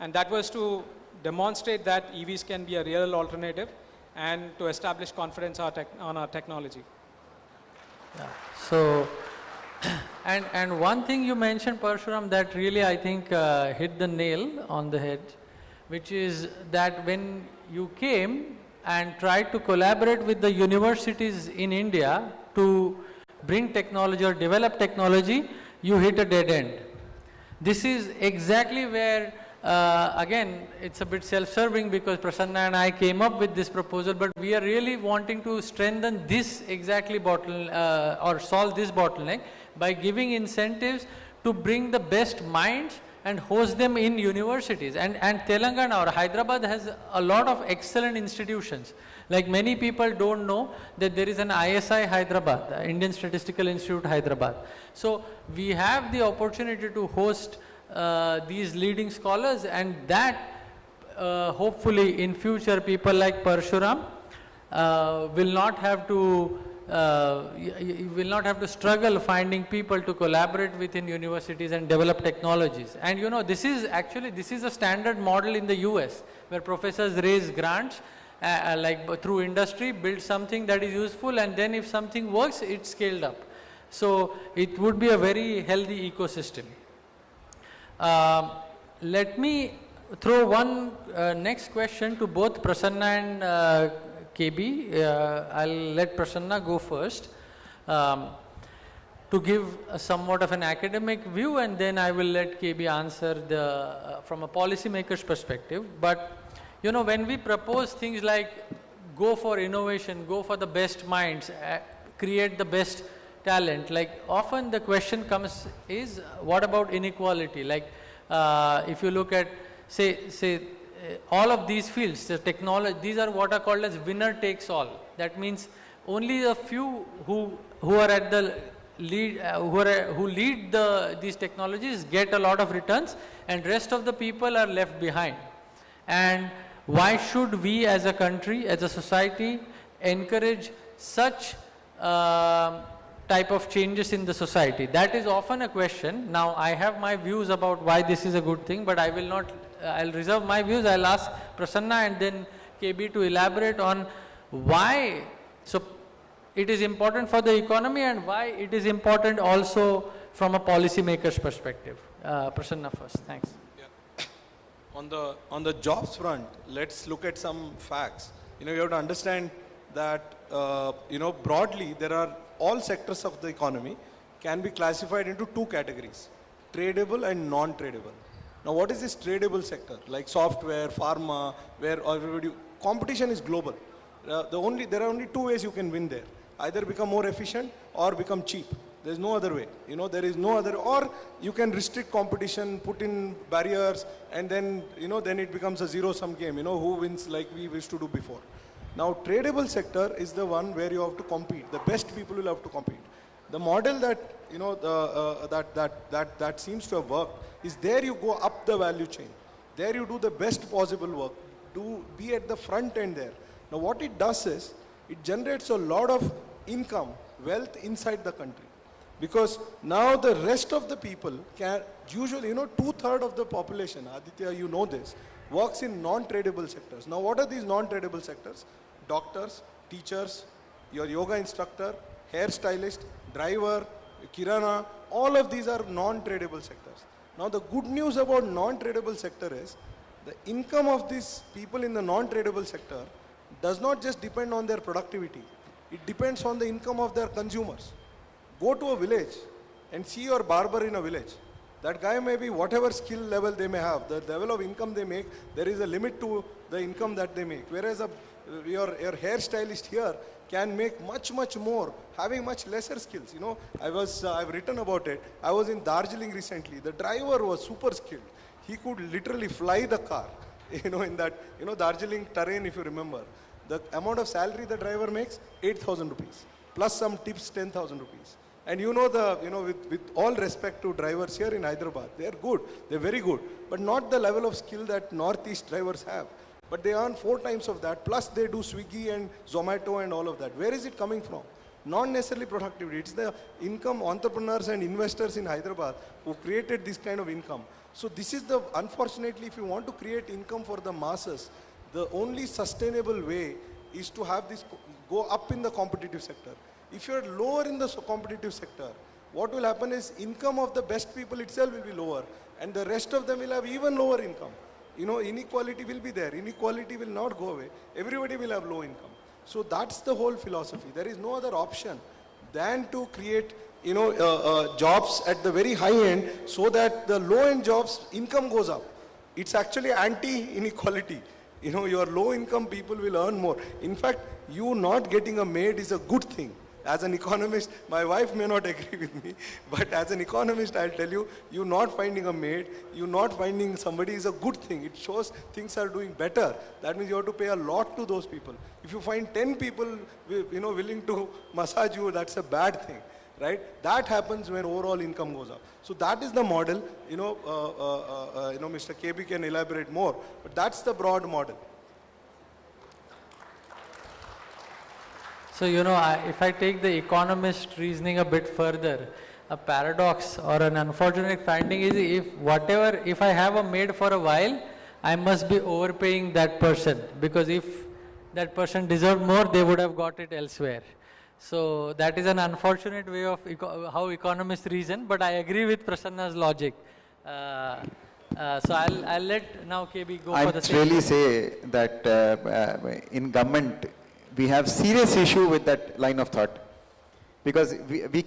And that was to demonstrate that EVs can be a real alternative and to establish confidence on our technology. Yeah. So, and one thing you mentioned, Parshuram, that really I think hit the nail on the head, which is that when you came and tried to collaborate with the universities in India to bring technology or develop technology, you hit a dead end. This is exactly where, again, it's a bit self-serving because Prasanna and I came up with this proposal, but we are really wanting to strengthen this exactly or solve this bottleneck by giving incentives to bring the best minds and host them in universities. And Telangana or Hyderabad has a lot of excellent institutions. Like many people don't know that there is an ISI Hyderabad, Indian Statistical Institute Hyderabad. So we have the opportunity to host these leading scholars, and that hopefully in future people like Parshuram will not have to struggle finding people to collaborate within universities and develop technologies. And you know, this is a standard model in the US, where professors raise grants like through industry, build something that is useful, and then if something works, it's scaled up. So it would be a very healthy ecosystem. Let me throw one next question to both Prasanna and KB. I'll let Prasanna go first to give somewhat of an academic view, and then I will let KB answer from a policymaker's perspective. But you know, when we propose things like go for innovation, go for the best minds, create the best talent, like often the question comes is, what about inequality? Like if you look at, say all of these fields, the technology, these are what are called as winner takes all. That means only a few who are at the lead, who lead these technologies get a lot of returns, and rest of the people are left behind. And why should we as a country, as a society, encourage such type of changes in the society? That is often a question. Now I have my views about why this is a good thing, but I will not, I'll reserve my views. I'll ask Prasanna and then KB to elaborate on why so it is important for the economy and why it is important also from a policymaker's perspective. Prasanna first, thanks. On the jobs front, let's look at some facts. You have to understand that broadly there are all sectors of the economy can be classified into two categories: tradable and non-tradable. Now, what is this tradable sector? Like software, pharma, where everybody competition is global. There are only two ways you can win there: either become more efficient or become cheap. There's no other way. There is no other, or you can restrict competition, put in barriers, and then, then it becomes a zero-sum game, who wins, like we used to do before. Now, tradable sector is the one where you have to compete. The best people will have to compete. The model that, that seems to have worked is there you go up the value chain. There you do the best possible work. Be at the front end there. Now, what it does is, it generates a lot of income, wealth inside the country. Because now the rest of the people can, usually, 2/3 of the population, Aditya, you know this, works in non-tradable sectors. Now, what are these non-tradable sectors? Doctors, teachers, your yoga instructor, hairstylist, driver, kirana, all of these are non-tradable sectors. Now, the good news about non-tradable sector is, the income of these people in the non-tradable sector does not just depend on their productivity. It depends on the income of their consumers. Go to a village and see your barber in a village. That guy may be whatever skill level they may have, the level of income they make, there is a limit to the income that they make. Whereas your hairstylist here can make much, much more, having much lesser skills. I've written about it. I was in Darjeeling recently. The driver was super skilled. He could literally fly the car, in that, Darjeeling terrain, if you remember. The amount of salary the driver makes, 8,000 rupees, plus some tips, 10,000 rupees. And with all respect to drivers here in Hyderabad, they are good, they're very good, but not the level of skill that Northeast drivers have. But they earn 4 times of that, plus they do Swiggy and Zomato and all of that. Where is it coming from? Not necessarily productivity, it's the income entrepreneurs and investors in Hyderabad who created this kind of income. So this is unfortunately, if you want to create income for the masses, the only sustainable way is to have this go up in the competitive sector. If you're lower in the competitive sector, what will happen is income of the best people itself will be lower, and the rest of them will have even lower income. Inequality will be there. Inequality will not go away. Everybody will have low income. So that's the whole philosophy. There is no other option than to create, jobs at the very high end so that the low end jobs income goes up. It's actually anti-inequality. Your low income people will earn more. In fact, you not getting a maid is a good thing. As an economist, my wife may not agree with me, but as an economist, I'll tell you, you not finding a maid, you not finding somebody is a good thing. It shows things are doing better. That means you have to pay a lot to those people. If you find 10 people, willing to massage you, that's a bad thing, right? That happens when overall income goes up. So that is the model. Mr. KB can elaborate more, but that's the broad model. So, if I take the economist reasoning a bit further, a paradox or an unfortunate finding is if I have a maid for a while, I must be overpaying that person, because if that person deserved more, they would have got it elsewhere. So that is an unfortunate way of how economists reason, but I agree with Prasanna's logic. So I'll let now KB go for the same. I really say that in government, we have serious issue with that line of thought, because we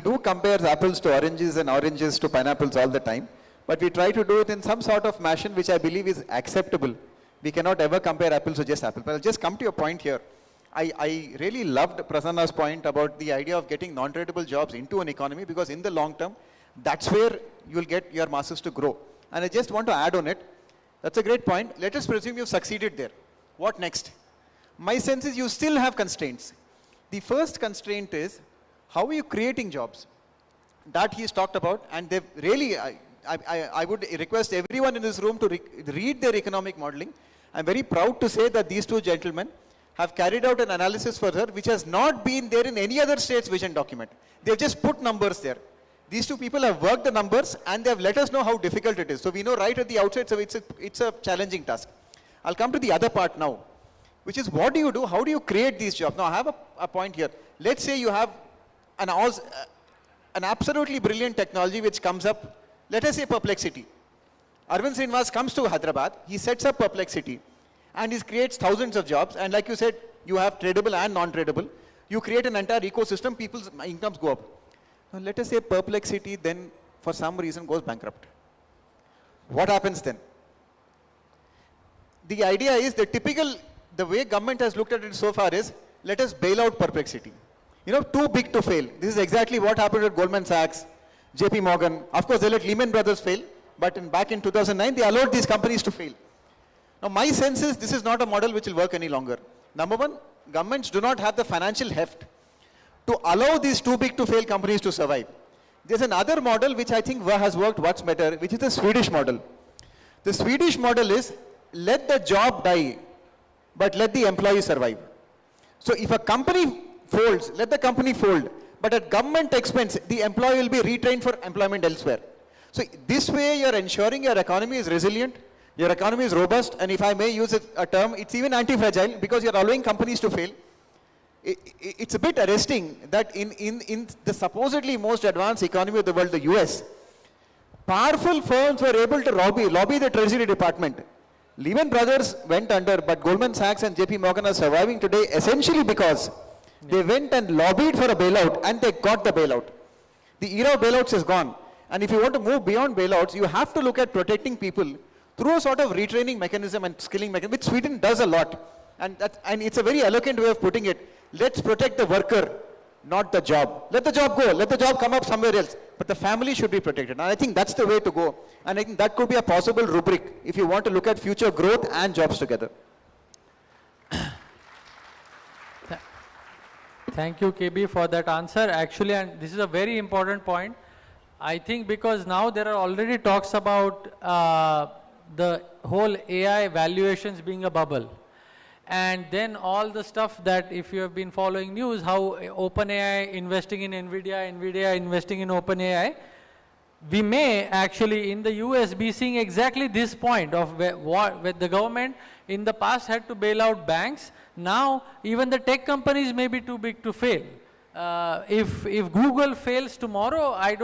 do compare apples to oranges and oranges to pineapples all the time, but we try to do it in some sort of fashion which I believe is acceptable. We cannot ever compare apples to just apples. But I'll just come to your point here. I really loved Prasanna's point about the idea of getting non-tradable jobs into an economy, because in the long term, that's where you'll get your masses to grow. And I just want to add on it. That's a great point. Let us presume you've succeeded there. What next? My sense is you still have constraints. The first constraint is, how are you creating jobs? That he's talked about, and they've really, I would request everyone in this room to read their economic modeling. I'm very proud to say that these two gentlemen have carried out an analysis for her which has not been there in any other state's vision document. They've just put numbers there. These two people have worked the numbers and they have let us know how difficult it is. So we know right at the outset, so it's a challenging task. I'll come to the other part now, which is what do you do? How do you create these jobs? Now I have a point here. Let's say you have an absolutely brilliant technology which comes up, let us say Perplexity. Arvind Srinivas comes to Hyderabad, he sets up Perplexity and he creates thousands of jobs, and like you said, you have tradable and non-tradable. You create an entire ecosystem, people's incomes go up. Now let us say Perplexity then for some reason goes bankrupt. What happens then? The idea is the way government has looked at it so far is, let us bail out Perplexity. You know, too big to fail. This is exactly what happened with Goldman Sachs, JP Morgan. Of course, they let Lehman Brothers fail, but back in 2009, they allowed these companies to fail. Now, my sense is this is not a model which will work any longer. Number one, governments do not have the financial heft to allow these too big to fail companies to survive. There's another model which I think has worked much better, which is the Swedish model. The Swedish model is, let the job die, but let the employee survive. So if a company folds, let the company fold, but at government expense, the employee will be retrained for employment elsewhere. So this way you're ensuring your economy is resilient, your economy is robust, and if I may use a term, it's even anti-fragile because you're allowing companies to fail. It's a bit arresting that in the supposedly most advanced economy of the world, the US, powerful firms were able to lobby the Treasury Department. Lehman Brothers went under, but Goldman Sachs and JP Morgan are surviving today essentially because they went and lobbied for a bailout and they got the bailout. The era of bailouts is gone. And if you want to move beyond bailouts, you have to look at protecting people through a sort of retraining mechanism and skilling mechanism, which Sweden does a lot. And it's a very eloquent way of putting it. Let's protect the worker, not the job. Let the job go. Let the job come up somewhere else. But the family should be protected. And I think that's the way to go. And I think that could be a possible rubric if you want to look at future growth and jobs together. Thank you, KB, for that answer. Actually, and this is a very important point. I think because now there are already talks about the whole AI valuations being a bubble. And then all the stuff that, if you have been following news, how OpenAI investing in NVIDIA investing in OpenAI, we may actually in the US be seeing exactly this point of where the government in the past had to bail out banks. Now even the tech companies may be too big to fail. If Google fails tomorrow, I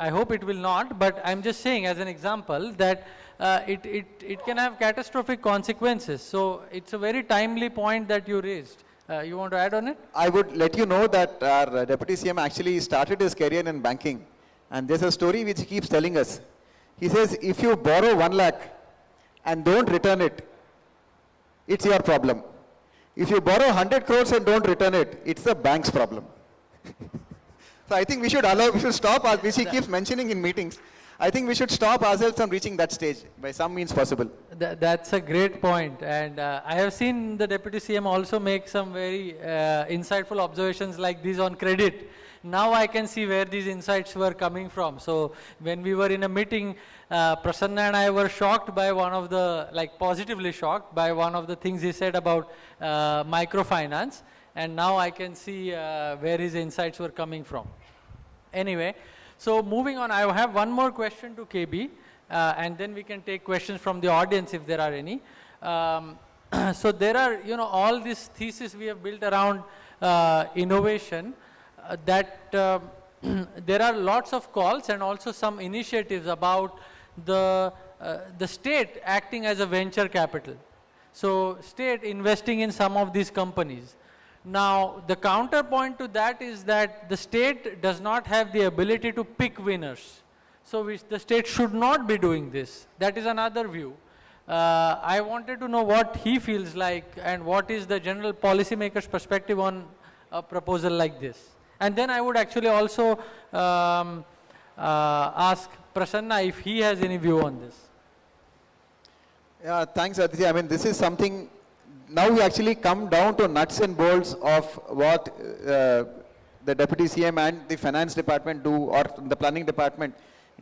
hope it will not, but I'm just saying as an example that it can have catastrophic consequences. So it's a very timely point that you raised. You want to add on it? I would let you know that our Deputy CM actually started his career in banking. And there's a story which he keeps telling us. He says, if you borrow 1 lakh and don't return it, it's your problem. If you borrow 100 crores and don't return it, it's the bank's problem. So I think we should stop, which he keeps mentioning in meetings. I think we should stop ourselves from reaching that stage by some means possible. That's a great point. And I have seen the Deputy CM also make some very insightful observations like these on credit. Now I can see where these insights were coming from. So when we were in a meeting, Prasanna and I were shocked by positively shocked by one of the things he said about microfinance. And now I can see where his insights were coming from. Anyway, so moving on, I have one more question to KB, and then we can take questions from the audience if there are any. So there are, all these theses we have built around innovation. That there are lots of calls and also some initiatives about the state acting as a venture capital. So state investing in some of these companies. Now the counterpoint to that is that the state does not have the ability to pick winners. So the state should not be doing this. That is another view. I wanted to know what he feels like and what is the general policymaker's perspective on a proposal like this. And then I would actually also ask Prasanna if he has any view on this. Yeah, thanks, Aditya. I mean, this is something, now we actually come down to nuts and bolts of what the Deputy CM and the Finance Department do, or the Planning Department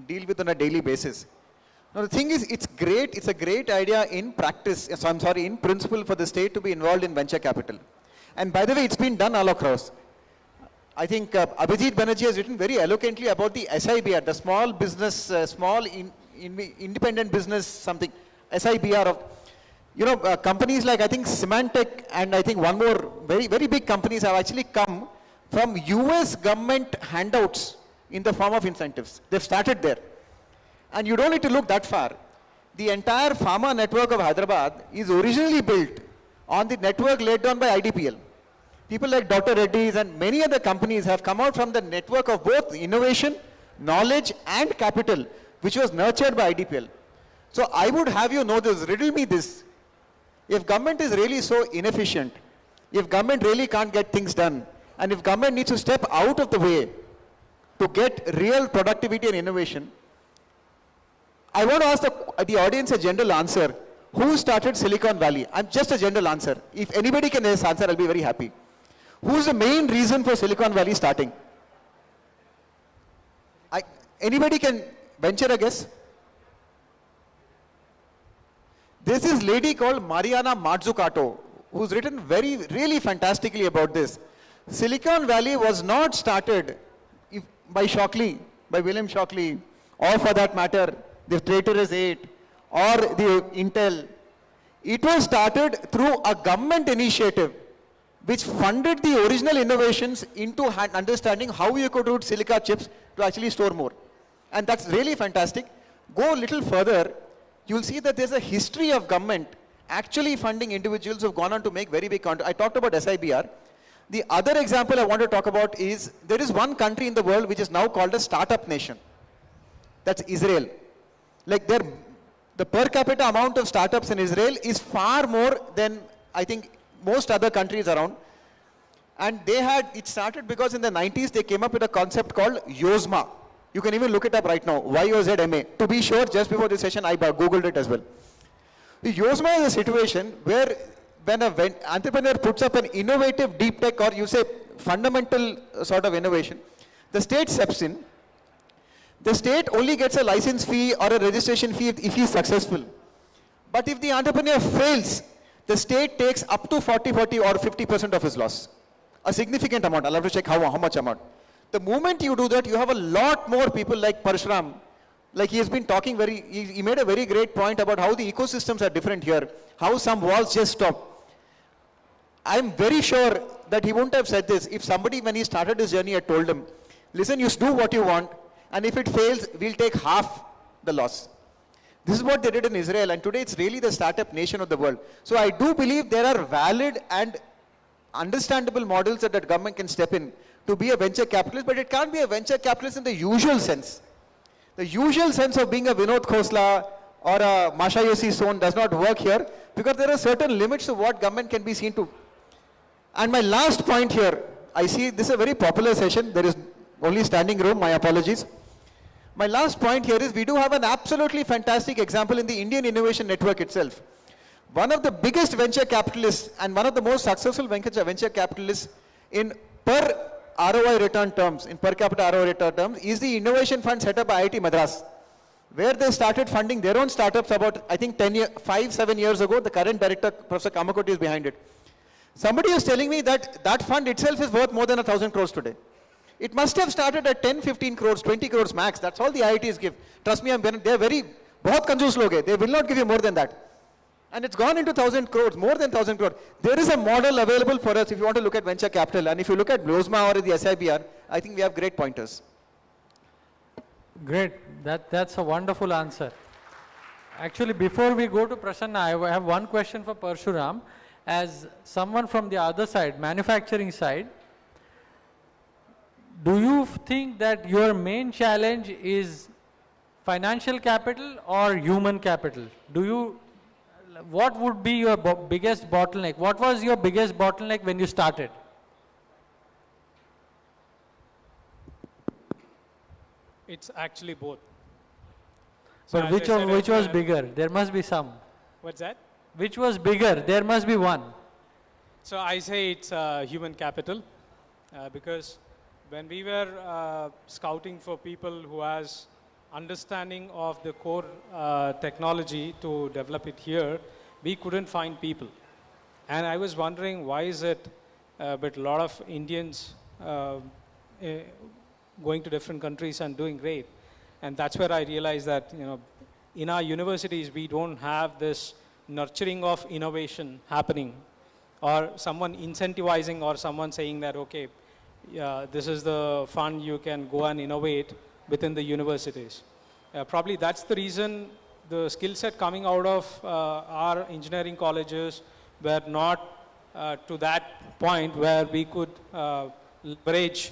deal with on a daily basis. Now, the thing is, it's great, it's a great idea in practice, so I'm sorry, in principle for the state to be involved in venture capital. And by the way, it's been done all across. I think Abhijit Banerjee has written very eloquently about the SIBR, the small business, independent business something, SIBR of, you know, companies like I think Symantec and I think one more very, very big companies have actually come from US government handouts in the form of incentives. They've started there. And you don't need to look that far. The entire pharma network of Hyderabad is originally built on the network laid down by IDPL. People like Dr. Reddy's and many other companies have come out from the network of both innovation, knowledge and capital, which was nurtured by IDPL. So I would have you know this, riddle me this. If government is really so inefficient, if government really can't get things done, and if government needs to step out of the way to get real productivity and innovation, I want to ask the audience a general answer. Who started Silicon Valley? I'm just a general answer. If anybody can answer, I'll be very happy. Who's the main reason for Silicon Valley starting? Anybody can venture a guess? There's this lady called Mariana Mazzucato, who's written really fantastically about this. Silicon Valley was not started by Shockley, by William Shockley, or for that matter, the Traitorous Eight, or the Intel. It was started through a government initiative which funded the original innovations into understanding how you could route silica chips to actually store more. And that's really fantastic. Go a little further, you'll see that there's a history of government actually funding individuals who've gone on to make very big contributions. I talked about SIBR. The other example I want to talk about is, there is one country in the world which is now called a startup nation. That's Israel. Like the per capita amount of startups in Israel is far more than I think most other countries around. And it started because in the 90s they came up with a concept called Yozma. You can even look it up right now, YOZMA. To be sure, just before this session I googled it as well. The Yozma is a situation where when an entrepreneur puts up an innovative deep tech, or you say fundamental sort of innovation, the state steps in. The state only gets a license fee or a registration fee if he is successful. But if the entrepreneur fails, the state takes up to 40 or 50% of his loss. A significant amount. I'll have to check how much amount. The moment you do that, you have a lot more people like Parshuram. Like he has been talking he made a very great point about how the ecosystems are different here, how some walls just stop. I'm very sure that he wouldn't have said this if somebody, when he started his journey, had told him, listen, you do what you want, and if it fails, we'll take half the loss. This is what they did in Israel, and today it's really the startup nation of the world. So I do believe there are valid and understandable models that the government can step in to be a venture capitalist, but it can't be a venture capitalist in the usual sense. The usual sense of being a Vinod Khosla or a Masayoshi Son does not work here, because there are certain limits to what government can be seen to. And my last point here, I see this is a very popular session, there is only standing room, my apologies. My last point here is we do have an absolutely fantastic example in the Indian Innovation Network itself. One of the biggest venture capitalists and one of the most successful venture capitalists in per ROI return terms, in per capita ROI return terms, is the innovation fund set up by IIT Madras, where they started funding their own startups about, I think 5-7 years ago. The current director, Professor Kamakoti, is behind it. Somebody was telling me that that fund itself is worth more than 1,000 crores today. It must have started at 10, 15 crores, 20 crores max. That's all the IITs give. Trust me, they're very, bahut kanjoos log hai. They will not give you more than that. And it's gone into 1,000 crores, more than 1,000 crores. There is a model available for us if you want to look at venture capital. And if you look at Yozma or the SIBR, I think we have great pointers. Great. That's a wonderful answer. Actually, before we go to Prasanna, I have one question for Parshuram. As someone from the other side, manufacturing side, do you think that your main challenge is financial capital or human capital? Do you what would be your biggest bottleneck? What was your biggest bottleneck when you started? It's actually both. So But as I said which was earlier- bigger? There must be some. What's that? Which was bigger? There must be one. So I say it's human capital because when we were scouting for people who has understanding of the core technology to develop it here, we couldn't find people. And I was wondering why is it, but a lot of Indians going to different countries and doing great. And that's where I realized that, you know, in our universities, we don't have this nurturing of innovation happening, or someone incentivizing, or someone saying that, okay, this is the fund you can go and innovate within the universities. Probably that's the reason the skill set coming out of our engineering colleges were not to that point where we could leverage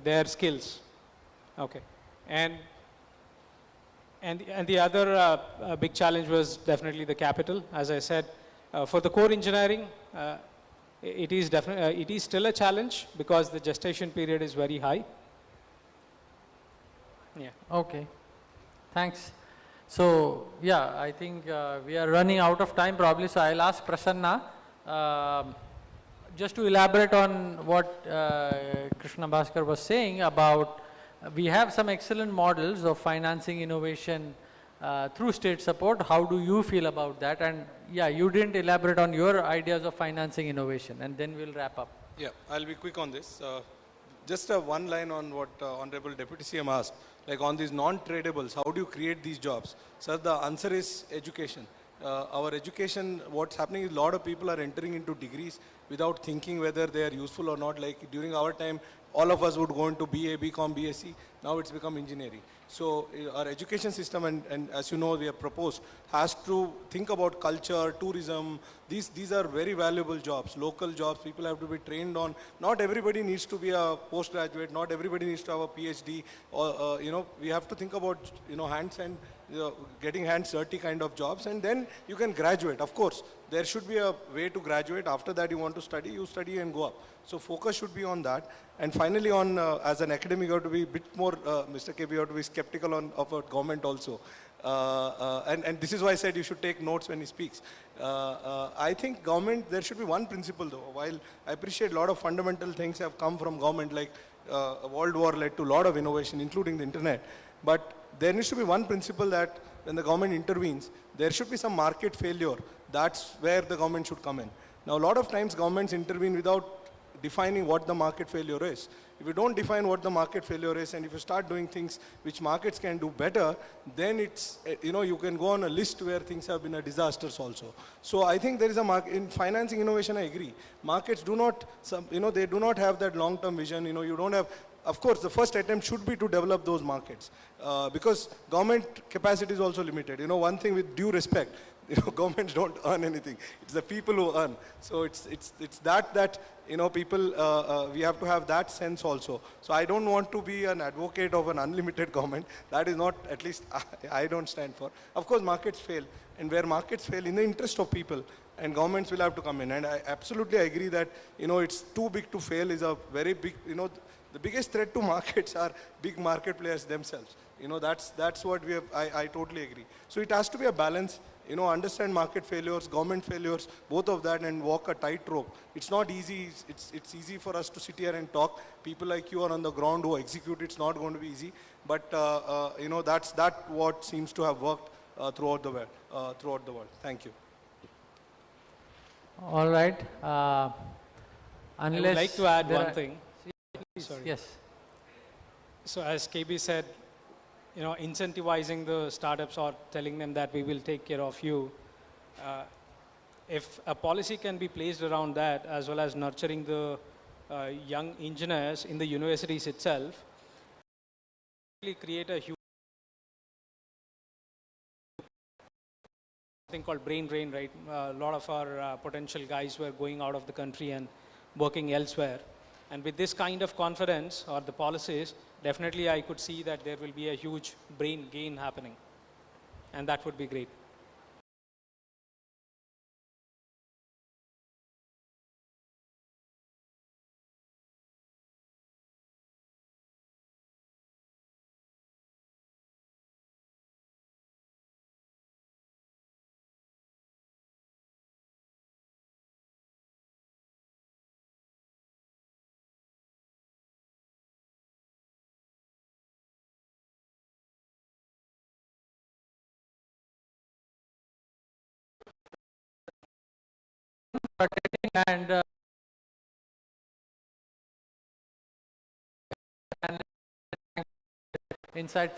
their skills. Okay. And the other big challenge was definitely the capital. As I said, for the core engineering, it is definitely it is still a challenge because the gestation period is very high. Yeah. Okay. Thanks. So yeah, I think we are running out of time probably. So I'll ask Prasanna just to elaborate on what Krishna Bhaskar was saying about. We have some excellent models of financing innovation through state support. How do you feel about that? And yeah, you didn't elaborate on your ideas of financing innovation, and then we'll wrap up. Yeah, I'll be quick on this. Just one line on what Honorable Deputy CM asked, like on these non-tradables, how do you create these jobs? Sir, the answer is education. Our education, what's happening is a lot of people are entering into degrees without thinking whether they are useful or not. Like during our time, all of us would go into BA, BCom, BSc. Now it's become engineering. So our education system, and as you know, we have proposed, has to think about culture, tourism. These are very valuable jobs, local jobs. People have to be trained on. Not everybody needs to be a postgraduate. Not everybody needs to have a PhD. Or you know, we have to think about, you know, hands and getting hands dirty kind of jobs, and then you can graduate. Of course, there should be a way to graduate. After that, you want to study, you study and go up. So focus should be on that. And finally, on as an academic, you have to be a bit more, Mr. K, you have to be skeptical of our government also. And this is why I said you should take notes when he speaks. I think government, there should be one principle though. While I appreciate a lot of fundamental things have come from government, like World War led to a lot of innovation, including the internet. But there needs to be one principle that when the government intervenes, there should be some market failure. That's where the government should come in. Now, a lot of times governments intervene without defining what the market failure is. If you don't define what the market failure is, and if you start doing things which markets can do better, then it's, you know, you can go on a list where things have been a disasters also. So I think there is a market, in financing innovation, I agree. Markets do not, you know, they do not have that long-term vision. You know, you don't have, of course, the first attempt should be to develop those markets because government capacity is also limited. You know, one thing with due respect, you know, governments don't earn anything. It's the people who earn. So it's that you know, people, we have to have that sense also. So I don't want to be an advocate of an unlimited government. That is not, at least I don't stand for. Of course, markets fail. And where markets fail, in the interest of people, and governments will have to come in. And I absolutely agree that, you know, it's too big to fail is a very big, you know, the biggest threat to markets are big market players themselves. You know, that's what we have, I totally agree. So it has to be a balance, you know, understand market failures, government failures, both of that, and walk a tightrope. It's not easy, it's easy for us to sit here and talk. People like you are on the ground who execute, it's not going to be easy. But, you know, that's what seems to have worked throughout the world. Thank you. All right. I would like to add one thing. Sorry. Yes. So as KB said, you know, incentivizing the startups or telling them that we will take care of you. If a policy can be placed around that, as well as nurturing the young engineers in the universities itself, really create a huge thing called brain drain, right? A lot of our potential guys were going out of the country and working elsewhere. And with this kind of confidence or the policies, definitely I could see that there will be a huge brain gain happening. And that would be great. attending and inside.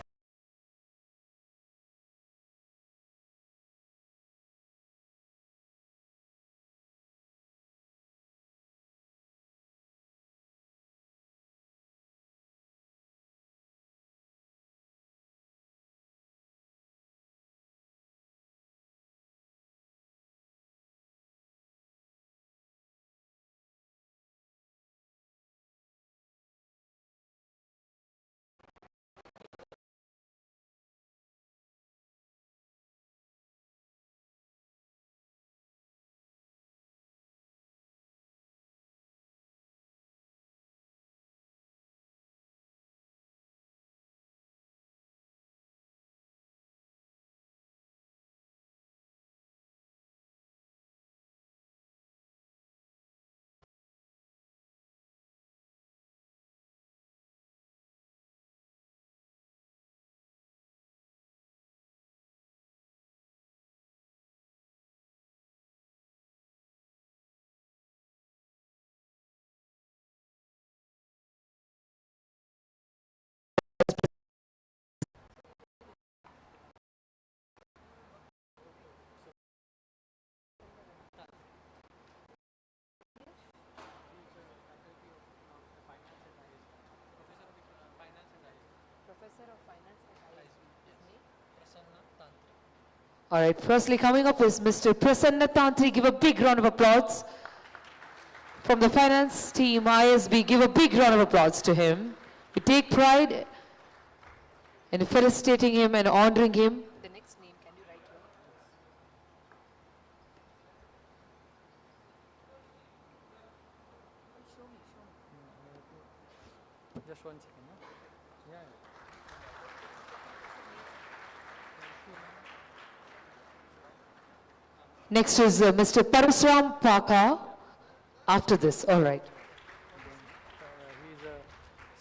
All right, firstly coming up is Mr. Prasanna Tantri. Give a big round of applause. From the finance team, ISB, give a big round of applause to him. We take pride in felicitating him and honoring him. The next name, can you write here? Just 1 second. Huh? Yeah. Next is Mr. Parasuram Paka. After this, all right. He's a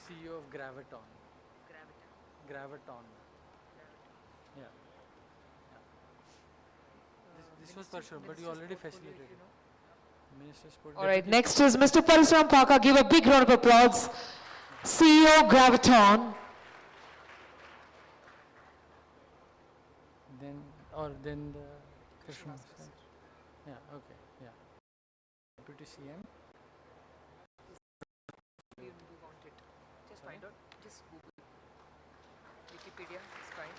CEO of Graviton. Graviton. Yeah. This was Parshur, but you already facilitated. Minister's All right, next is Mr. Parasuram Paka. Give a big round of applause. CEO Graviton. Then the Krishna. Yeah, okay, yeah. Deputy CM. You want it. Just find out. Just Google. Wikipedia is fine.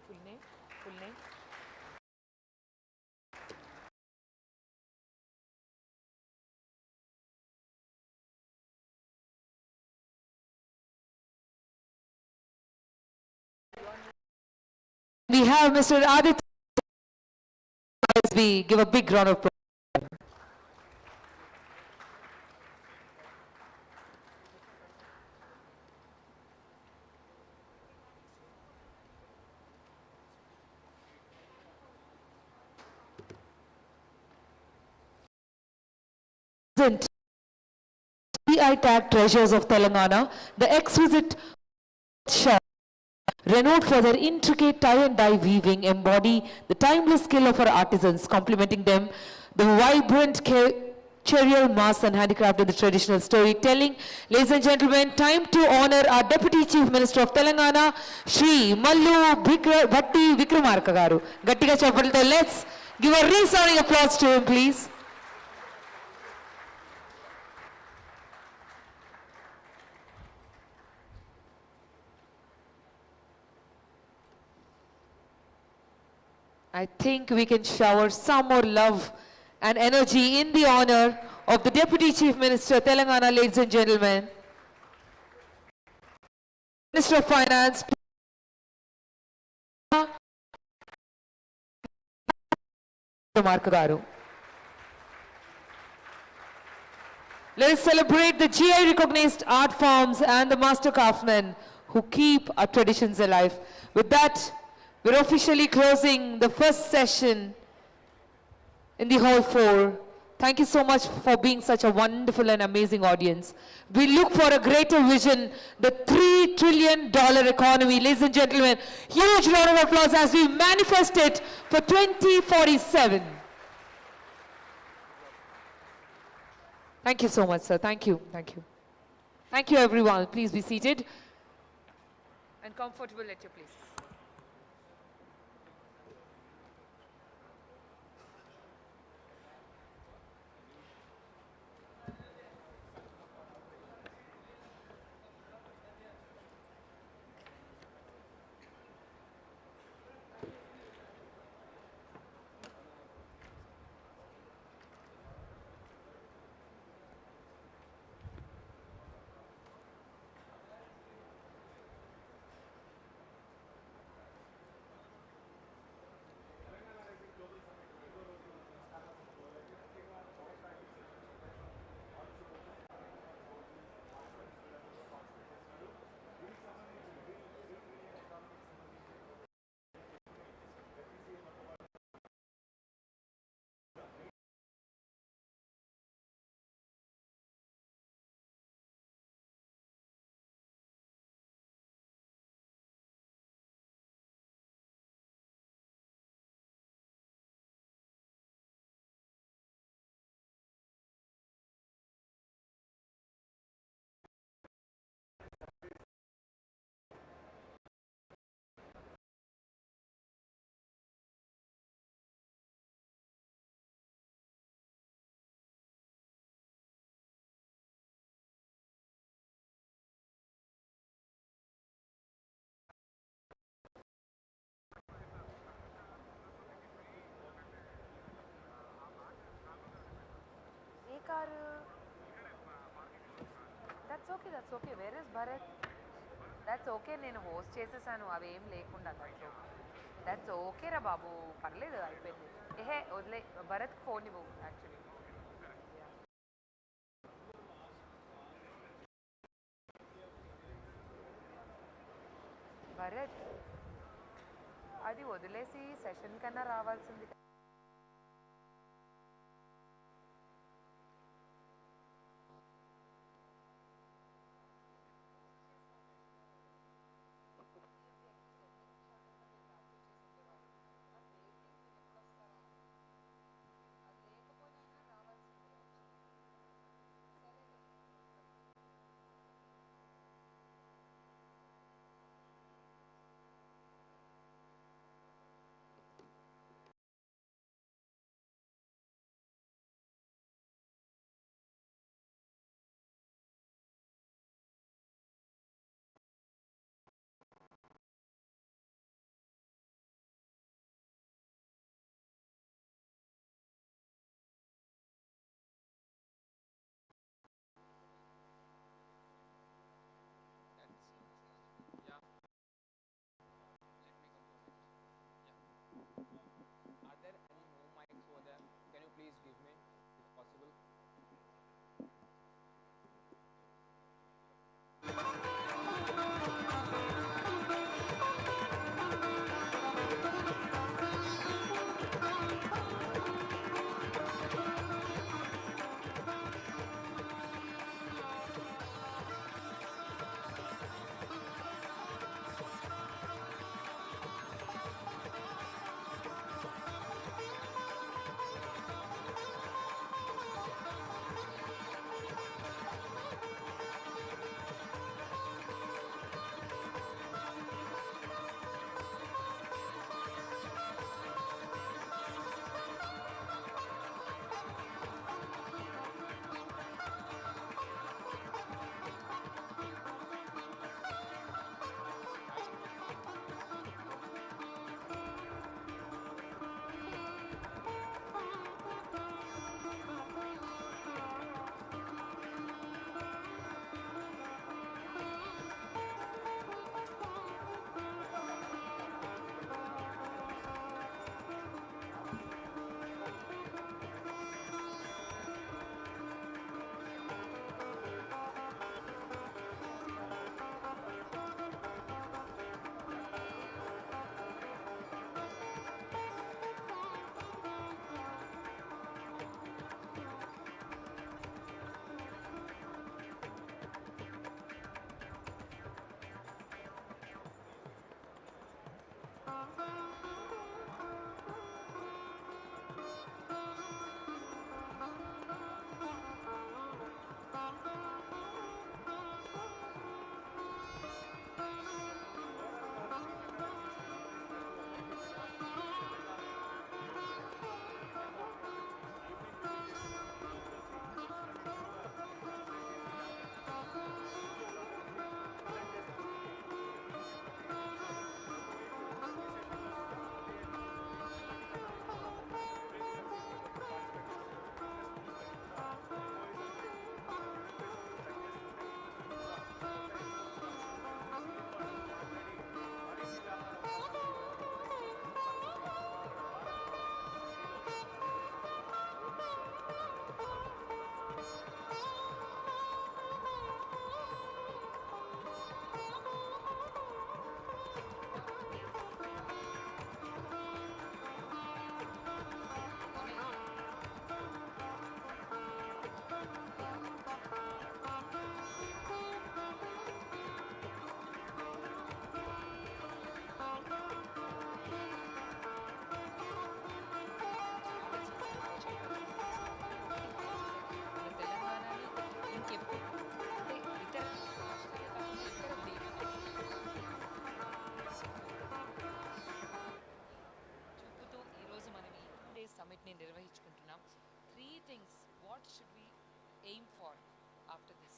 Full name? Full name? We have Mr. Aditya. We give a big round of applause. I&PR treasures of Telangana, the exquisite shop, renowned for their intricate tie and dye weaving, embody the timeless skill of our artisans, complementing them the vibrant curial mass and handicraft in the traditional storytelling. Ladies and gentlemen, time to honor our Deputy Chief Minister of Telangana, Shri Mallu Bhatti Vikramarka garu. Gattiga chapalto, let's give a resounding applause to him, please. I think we can shower some more love and energy in the honor of the Deputy Chief Minister, Telangana, ladies and gentlemen. Minister of Finance, Mark garu. Let us celebrate the GI recognized art forms and the master craftsmen who keep our traditions alive. With that, we're officially closing the first session in the Hall 4. Thank you so much for being such a wonderful and amazing audience. We look for a greater vision, the $3 trillion economy. Ladies and gentlemen, huge round of applause as we manifest it for 2047. Thank you so much, sir. Thank you. Thank you. Thank you, everyone. Please be seated and comfortable at your places. That's okay, that's okay. Where is Bharat? That's okay, నేను host చేసేసాను అవి ఏం లేకుండా that's okay రా బాబు పర్లేదు అయిపోయింది ఏహే వదిలే భరత్ ఫోన్ ఇవ్వు యాక్చువల్లీ భరత్ అది వదిలేసి సెషన్ కన్నా రావాల్సింది మన తెలంగాణని ఇంకెప్పుడు అంటే ఇతర రాష్ట్రాలే కాకుండా ఇతర చూపుతూ ఈరోజు మనం ఈ 2 days సమ్మిట్ని నిర్వహించుకుంటున్నాం. 3 things what should we aim for after this?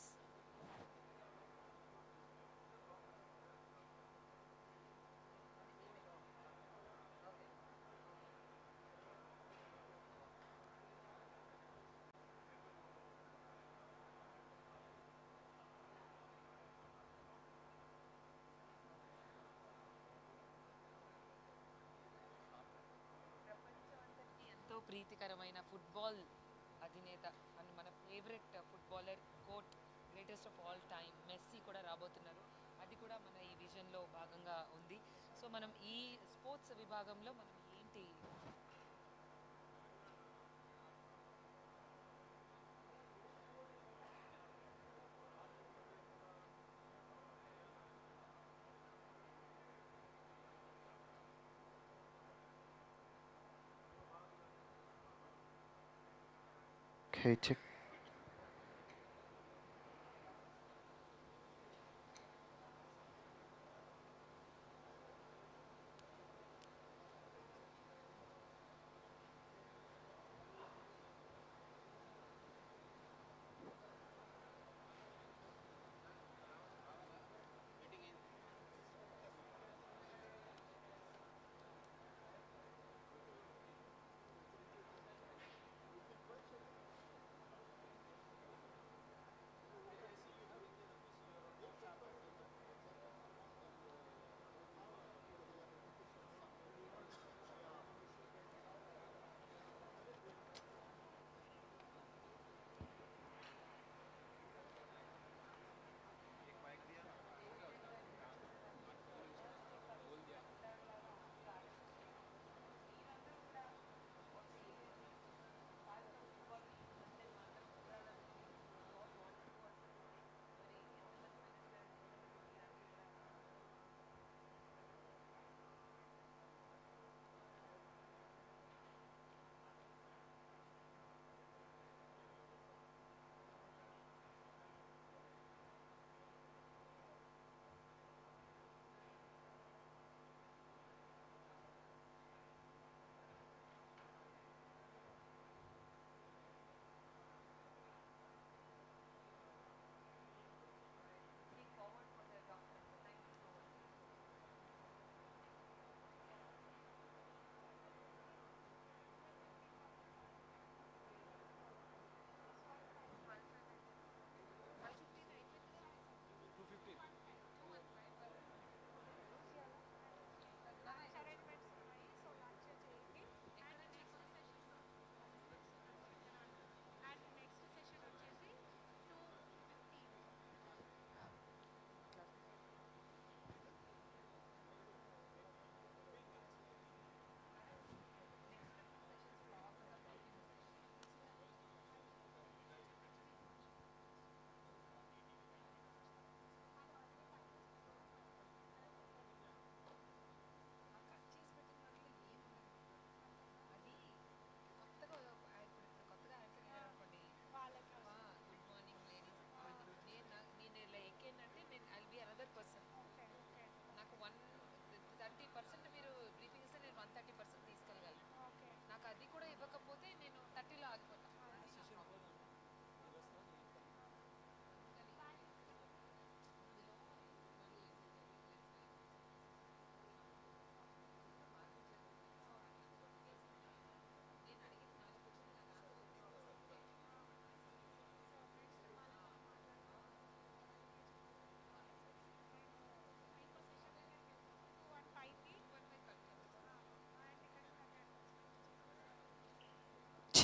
ప్రపంచమంతటికి ఎంతో ప్రీతికరమైన ఫుట్బాల్ అధినేత అని మన favourite footballer quote greatest of all time Messi కూడా రాబోతున్నారు. అది కూడా మన ఈ విజన్లో భాగంగా ఉంది. సో మనం ఈ స్పోర్ట్స్ విభాగంలో మనం ఏంటి Okay, check.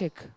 Abhishek.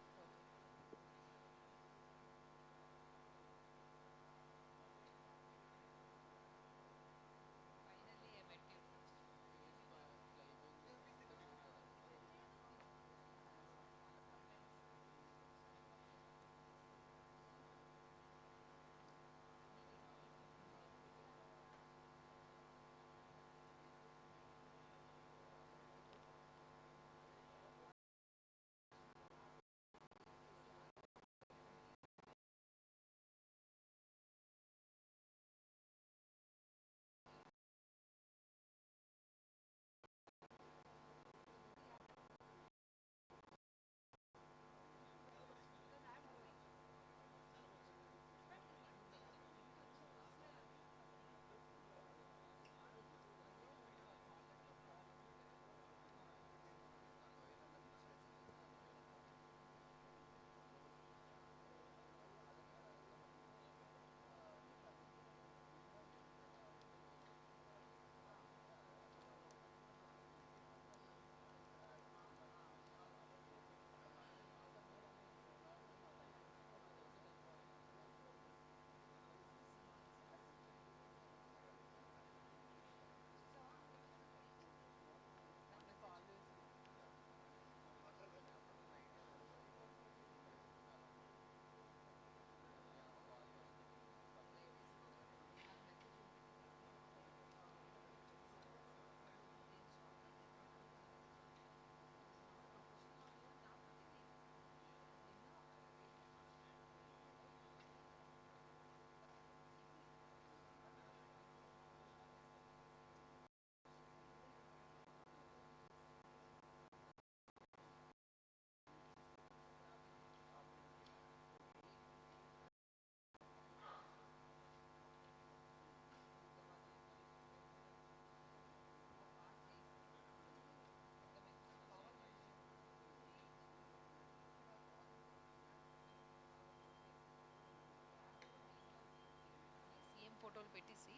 సీఎం ఫోటోలు పెట్టేసి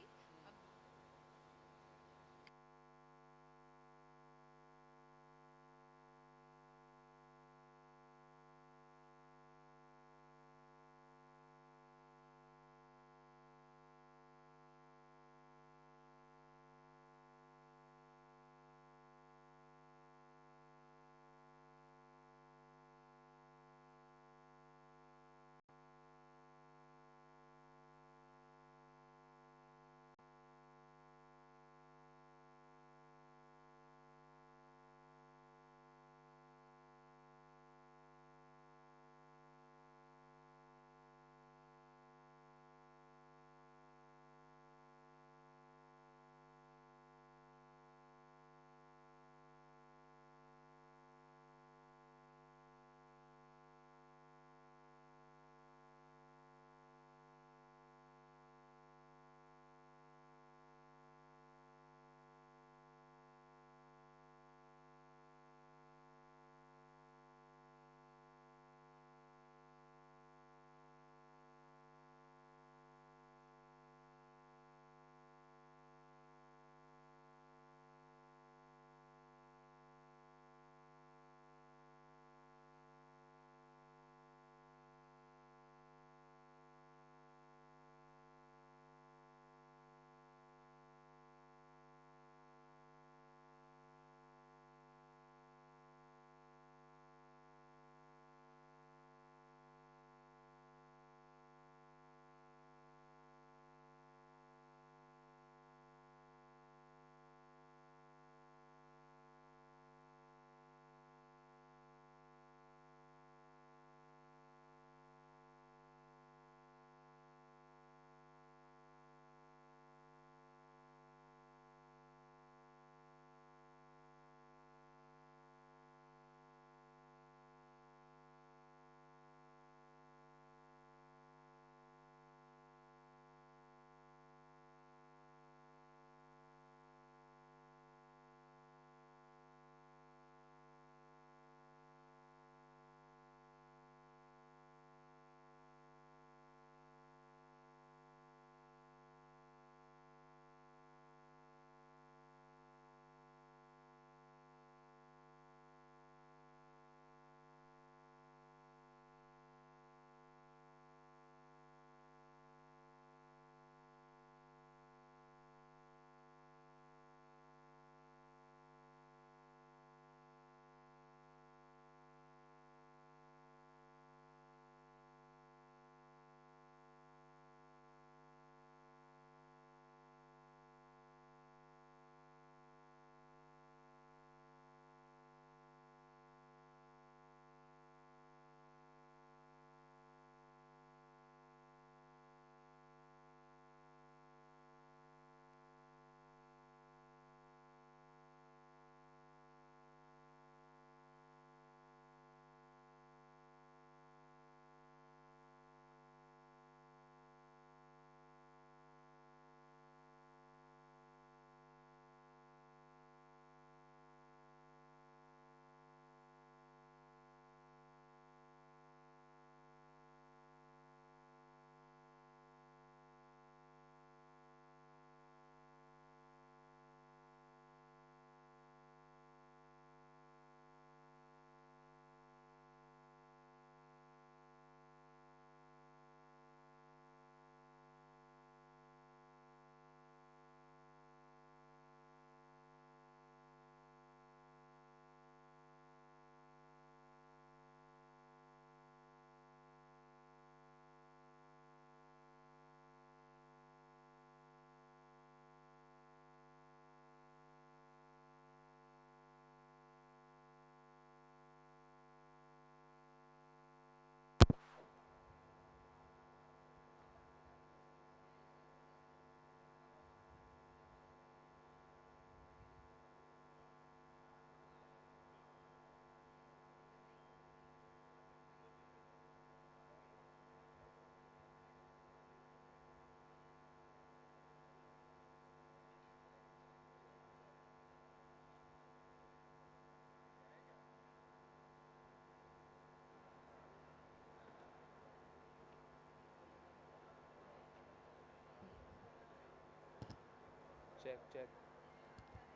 check, check.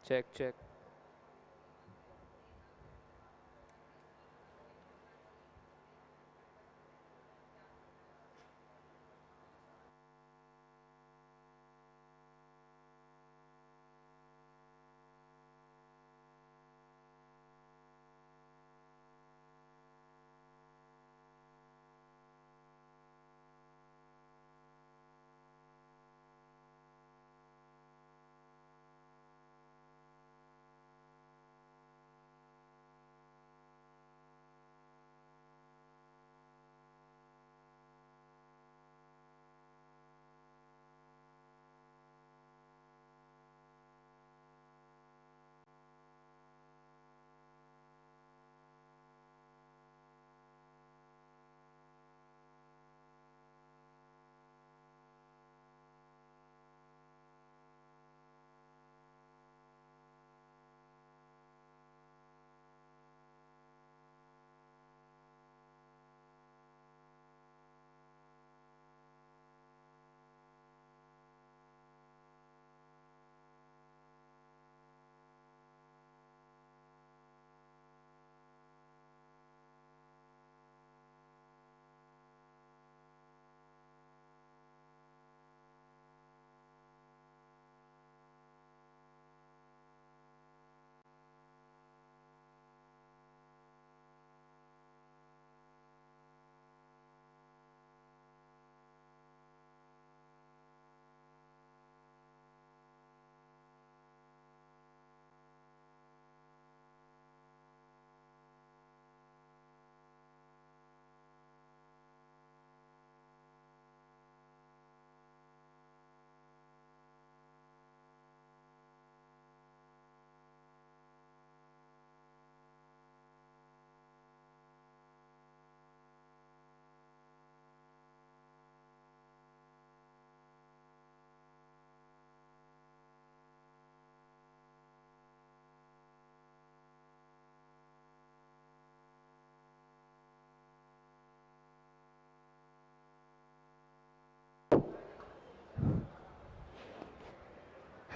Check, check.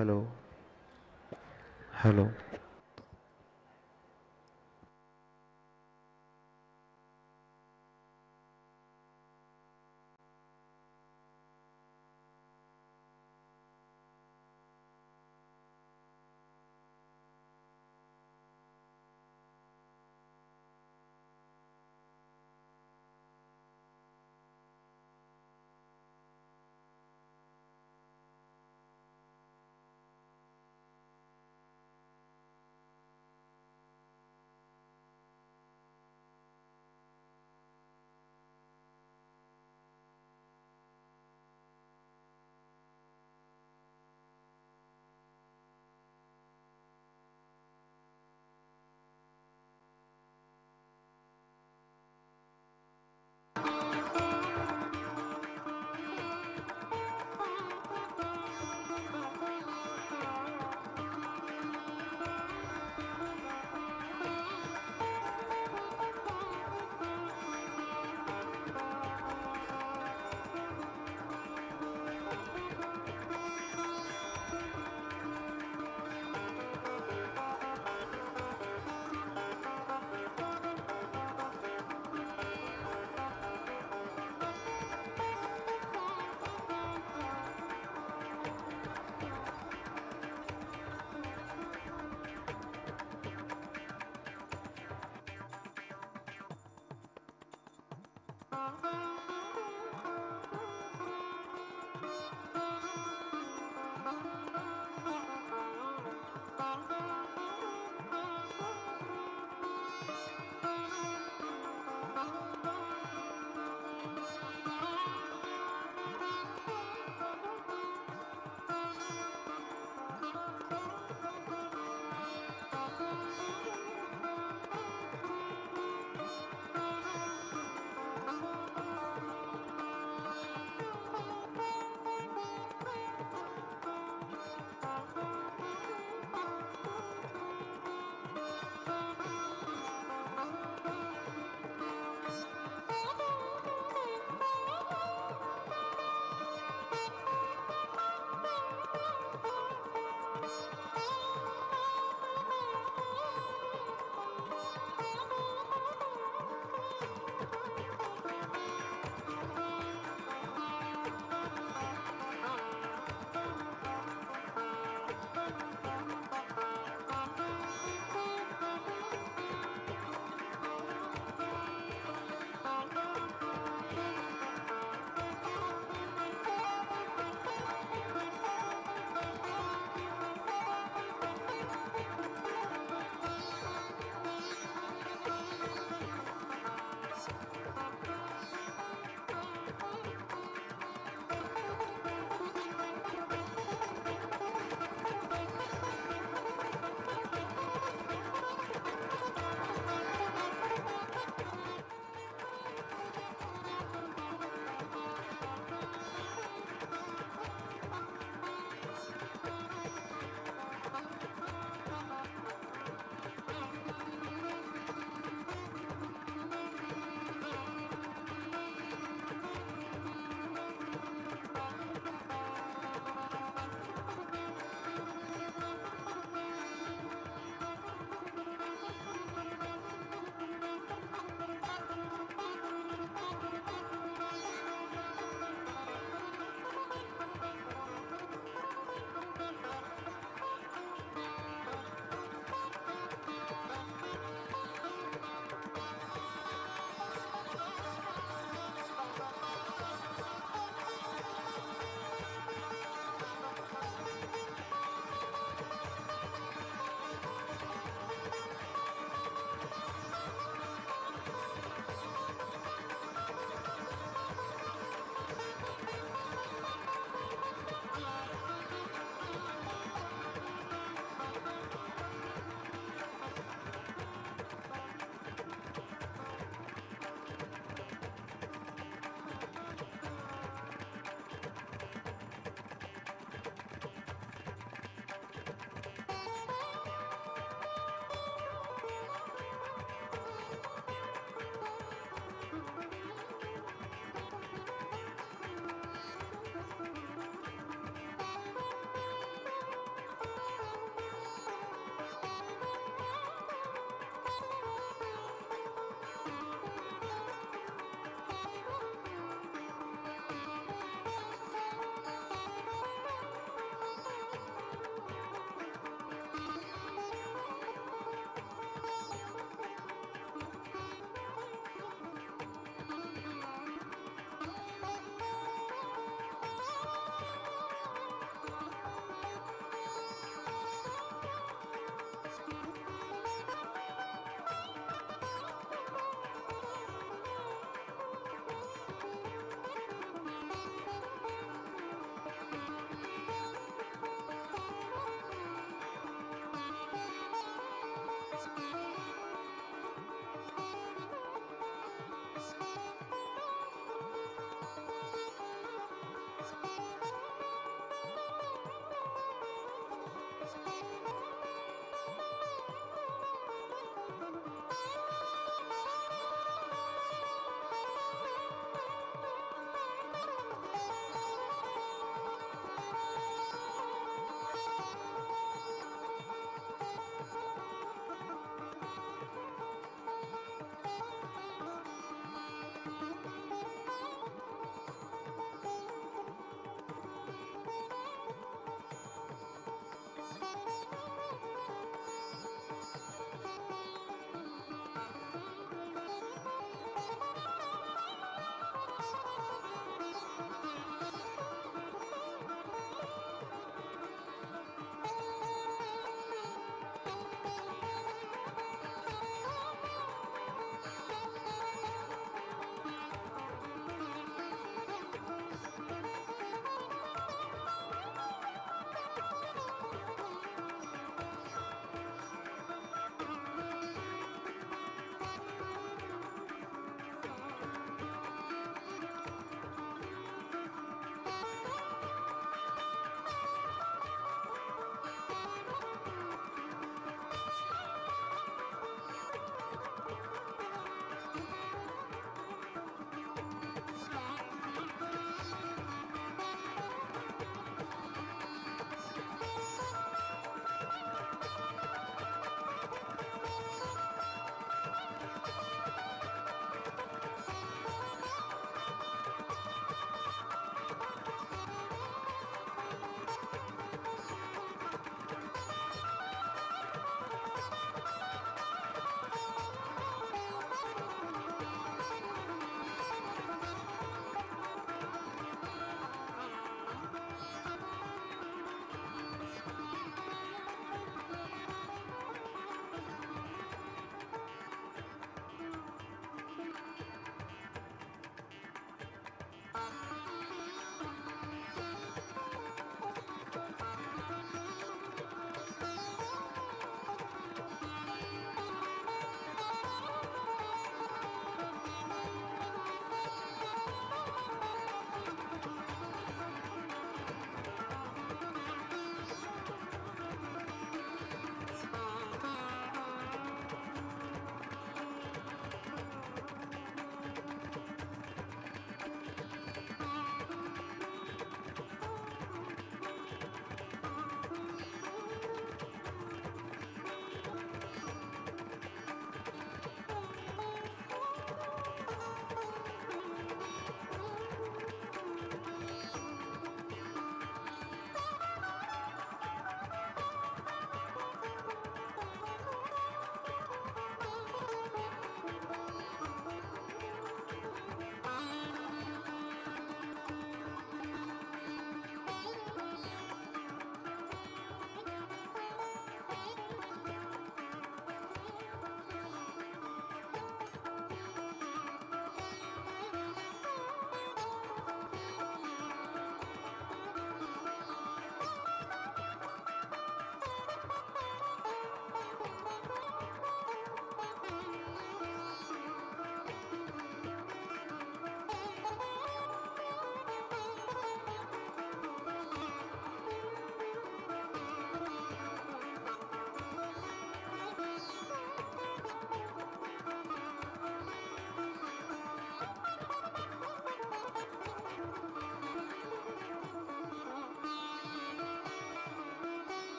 Hello. Hello.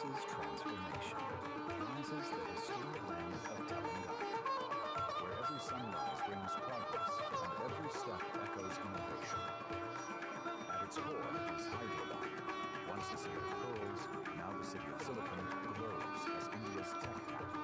embraces transformation, rises the historic land of Telangana, where every sunrise brings progress and every step echoes innovation. At its core is Hyderabad, once the city of pearls, now the city of silicon, glows as India's tech capital.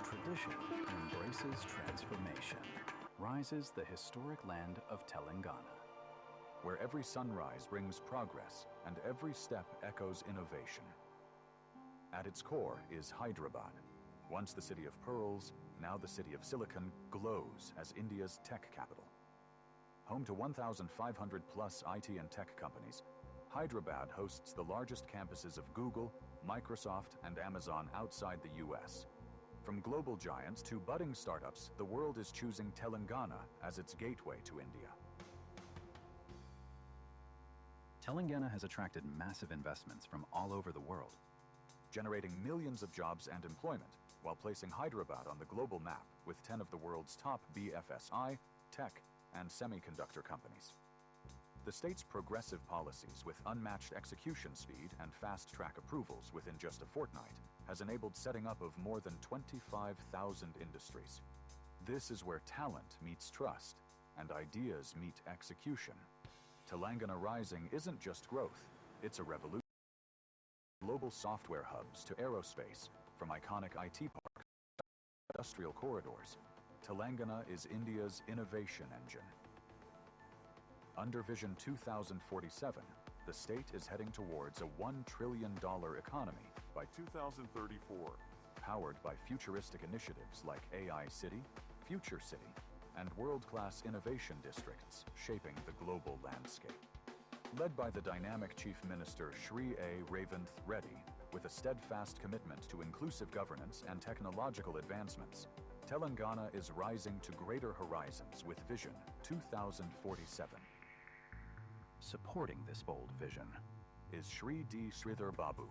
Tradition embraces transformation, rises the historic land of Telangana, where every sunrise brings progress and every step echoes innovation. At its core is Hyderabad, once the city of pearls, now the city of silicon, glows as India's tech capital. Home to 1,500 plus IT and tech companies, Hyderabad hosts the largest campuses of Google, Microsoft, and Amazon outside the US. From global giants to budding startups, the world is choosing Telangana as its gateway to India. Telangana has attracted massive investments from all over the world, generating millions of jobs and employment, while placing Hyderabad on the global map with 10 of the world's top BFSI, tech, and semiconductor companies. The state's progressive policies with unmatched execution speed and fast-track approvals within just a fortnight has enabled setting up of more than 25,000 industries. This is where talent meets trust and ideas meet execution. Telangana Rising isn't just growth, it's a revolution. Global software hubs to aerospace, from iconic IT parks to industrial corridors, Telangana is India's innovation engine. Under Vision 2047, the state is heading towards a $1 trillion economy by 2034, powered by futuristic initiatives like AI City, Future City, and world-class innovation districts shaping the global landscape. Led by the dynamic Chief Minister Shri A. Revanth Reddy, with a steadfast commitment to inclusive governance and technological advancements, Telangana is rising to greater horizons with Vision 2047. Supporting this bold vision is Shri D. Sridhar Babu,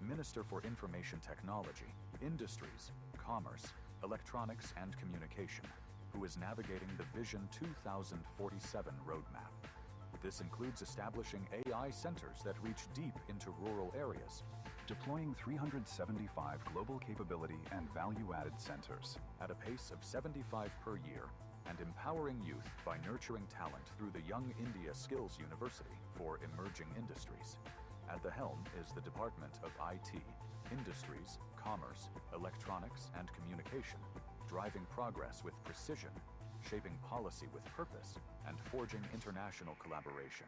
Minister for Information Technology, Industries, Commerce, Electronics and Communication, who is navigating the Vision 2047 roadmap. This includes establishing AI centers that reach deep into rural areas, deploying 375 global capability and value-added centers at a pace of 75 per year, and empowering youth by nurturing talent through the Young India Skills University for emerging industries. At the helm is the Department of IT, Industries, Commerce, Electronics, and Communication, driving progress with precision, shaping policy with purpose, and forging international collaboration.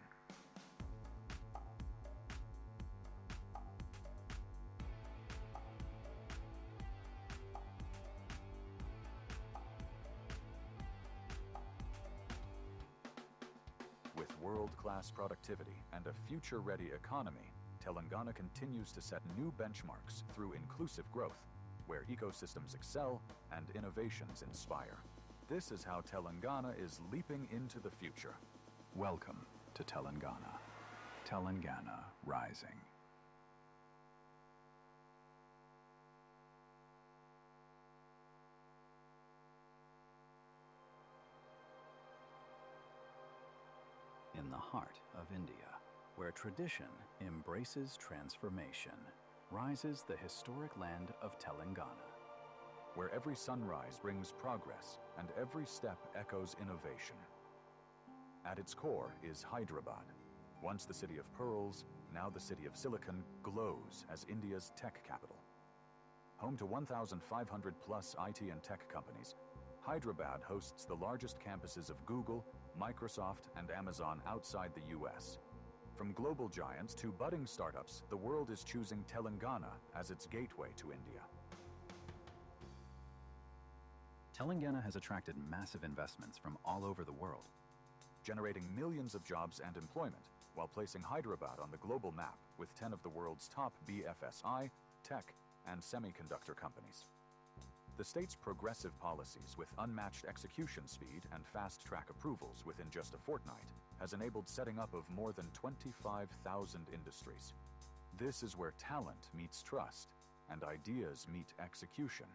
With world-class productivity and a future-ready economy, Telangana continues to set new benchmarks through inclusive growth, where ecosystems excel and innovations inspire. This is how Telangana is leaping into the future. Welcome to Telangana. Telangana Rising. In the heart of India, where tradition embraces transformation, rises the historic land of Telangana, where every sunrise brings progress and every step echoes innovation. At its core is Hyderabad, once the city of pearls, now the city of silicon, glows as India's tech capital. Home to 1,500 plus IT and tech companies, Hyderabad hosts the largest campuses of Google, Microsoft, and Amazon outside the US. From global giants to budding startups, the world is choosing Telangana as its gateway to India. Telangana has attracted massive investments from all over the world, generating millions of jobs and employment while placing Hyderabad on the global map with 10 of the world's top BFSI, tech, and semiconductor companies. The state's progressive policies with unmatched execution speed and fast-track approvals within just a fortnight has enabled setting up of more than 25,000 industries. This is where talent meets trust and ideas meet execution.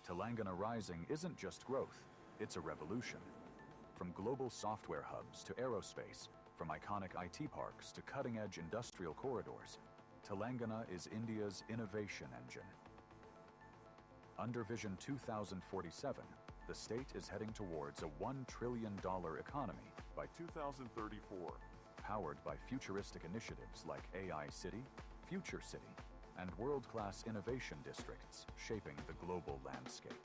Telangana Rising isn't just growth, it's a revolution. From global software hubs to aerospace, from iconic IT parks to cutting-edge industrial corridors, Telangana is India's innovation engine. Under Vision 2047, the state is heading towards a $1 trillion economy by 2034, powered by futuristic initiatives like AI City, Future City, and world-class innovation districts shaping the global landscape.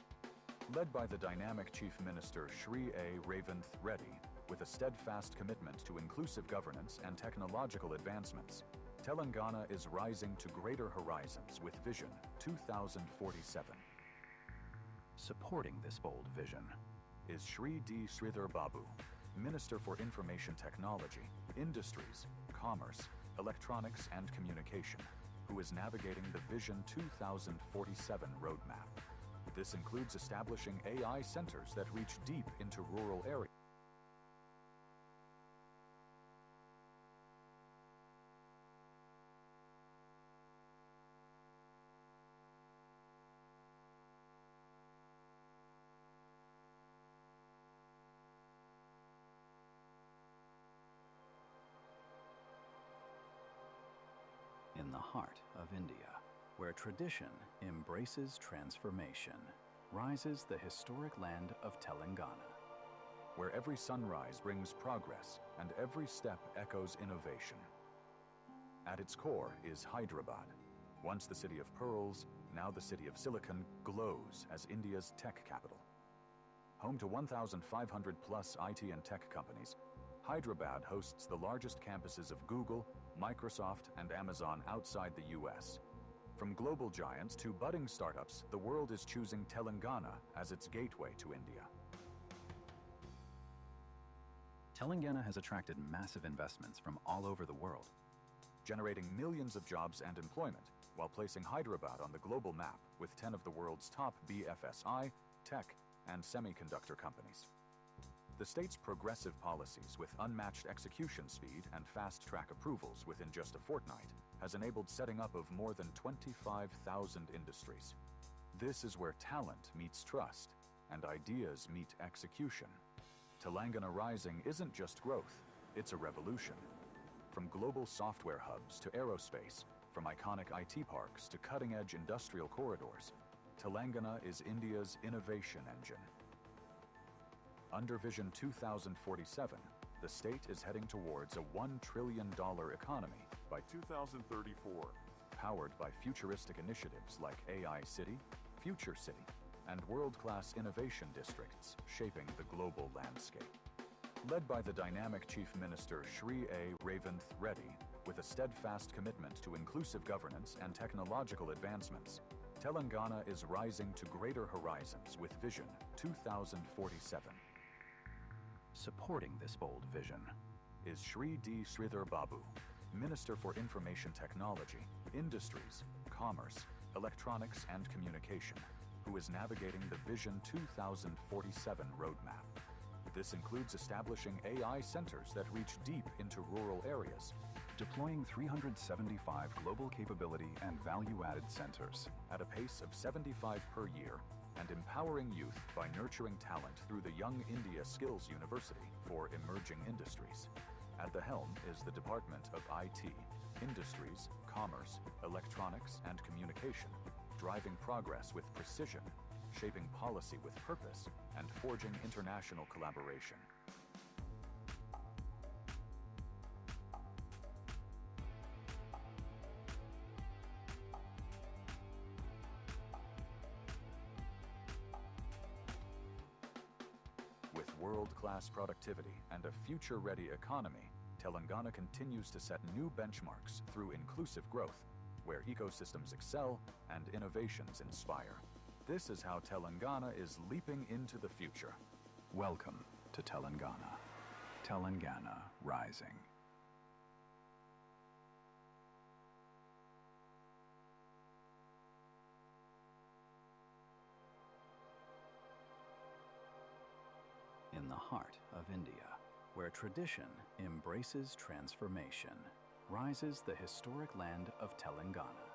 Led by the dynamic Chief Minister Shri A. Revanth Reddy, with a steadfast commitment to inclusive governance and technological advancements, Telangana is rising to greater horizons with Vision 2047. Supporting this bold vision is Shri D. Sridhar Babu, Minister for Information Technology, Industries, Commerce, Electronics and Communication, who is navigating the Vision 2047 roadmap. This includes establishing AI centers that reach deep into rural areas. in the heart of India, where tradition embraces transformation, rises the historic land of Telangana, where every sunrise brings progress and every step echoes innovation. At its core is Hyderabad. Once the city of pearls, now the city of silicon, glows as India's tech capital. Home to 1,500 plus IT and tech companies, Hyderabad hosts the largest campuses of Google, Microsoft, and Amazon outside the US. From global giants to budding startups, the world is choosing Telangana as its gateway to India. Telangana has attracted massive investments from all over the world, generating millions of jobs and employment while placing Hyderabad on the global map with 10 of the world's top BFSI, tech, and semiconductor companies. The state's progressive policies with unmatched execution speed and fast-track approvals within just a fortnight has enabled setting up of more than 25,000 industries. This is where talent meets trust and ideas meet execution. Telangana Rising isn't just growth, it's a revolution. From global software hubs to aerospace, from iconic IT parks to cutting-edge industrial corridors, Telangana is India's innovation engine. Under Vision 2047, the state is heading towards a $1 trillion economy by 2034, powered by futuristic initiatives like AI City, Future City, and world-class innovation districts shaping the global landscape. Led by the dynamic Chief Minister Shri A. Revanth Reddy, with a steadfast commitment to inclusive governance and technological advancements, Telangana is rising to greater horizons with Vision 2047. Supporting this bold vision is Shri D. Sridhar Babu, Minister for Information Technology, Industries, Commerce, Electronics and Communication, who is navigating the Vision 2047 roadmap. This includes establishing AI centers that reach deep into rural areas, deploying 375 global capability and value-added centers at a pace of 75 per year, and empowering youth by nurturing talent through the Young India Skills University for emerging industries. At the helm is the Department of IT, Industries, Commerce, Electronics and Communication, driving progress with precision, shaping policy with purpose, and forging international collaboration. world-class productivity and a future-ready economy, Telangana continues to set new benchmarks through inclusive growth, where ecosystems excel and innovations inspire. This is how Telangana is leaping into the future. Welcome to Telangana. Telangana Rising. In the heart of India, where tradition embraces transformation, rises the historic land of Telangana.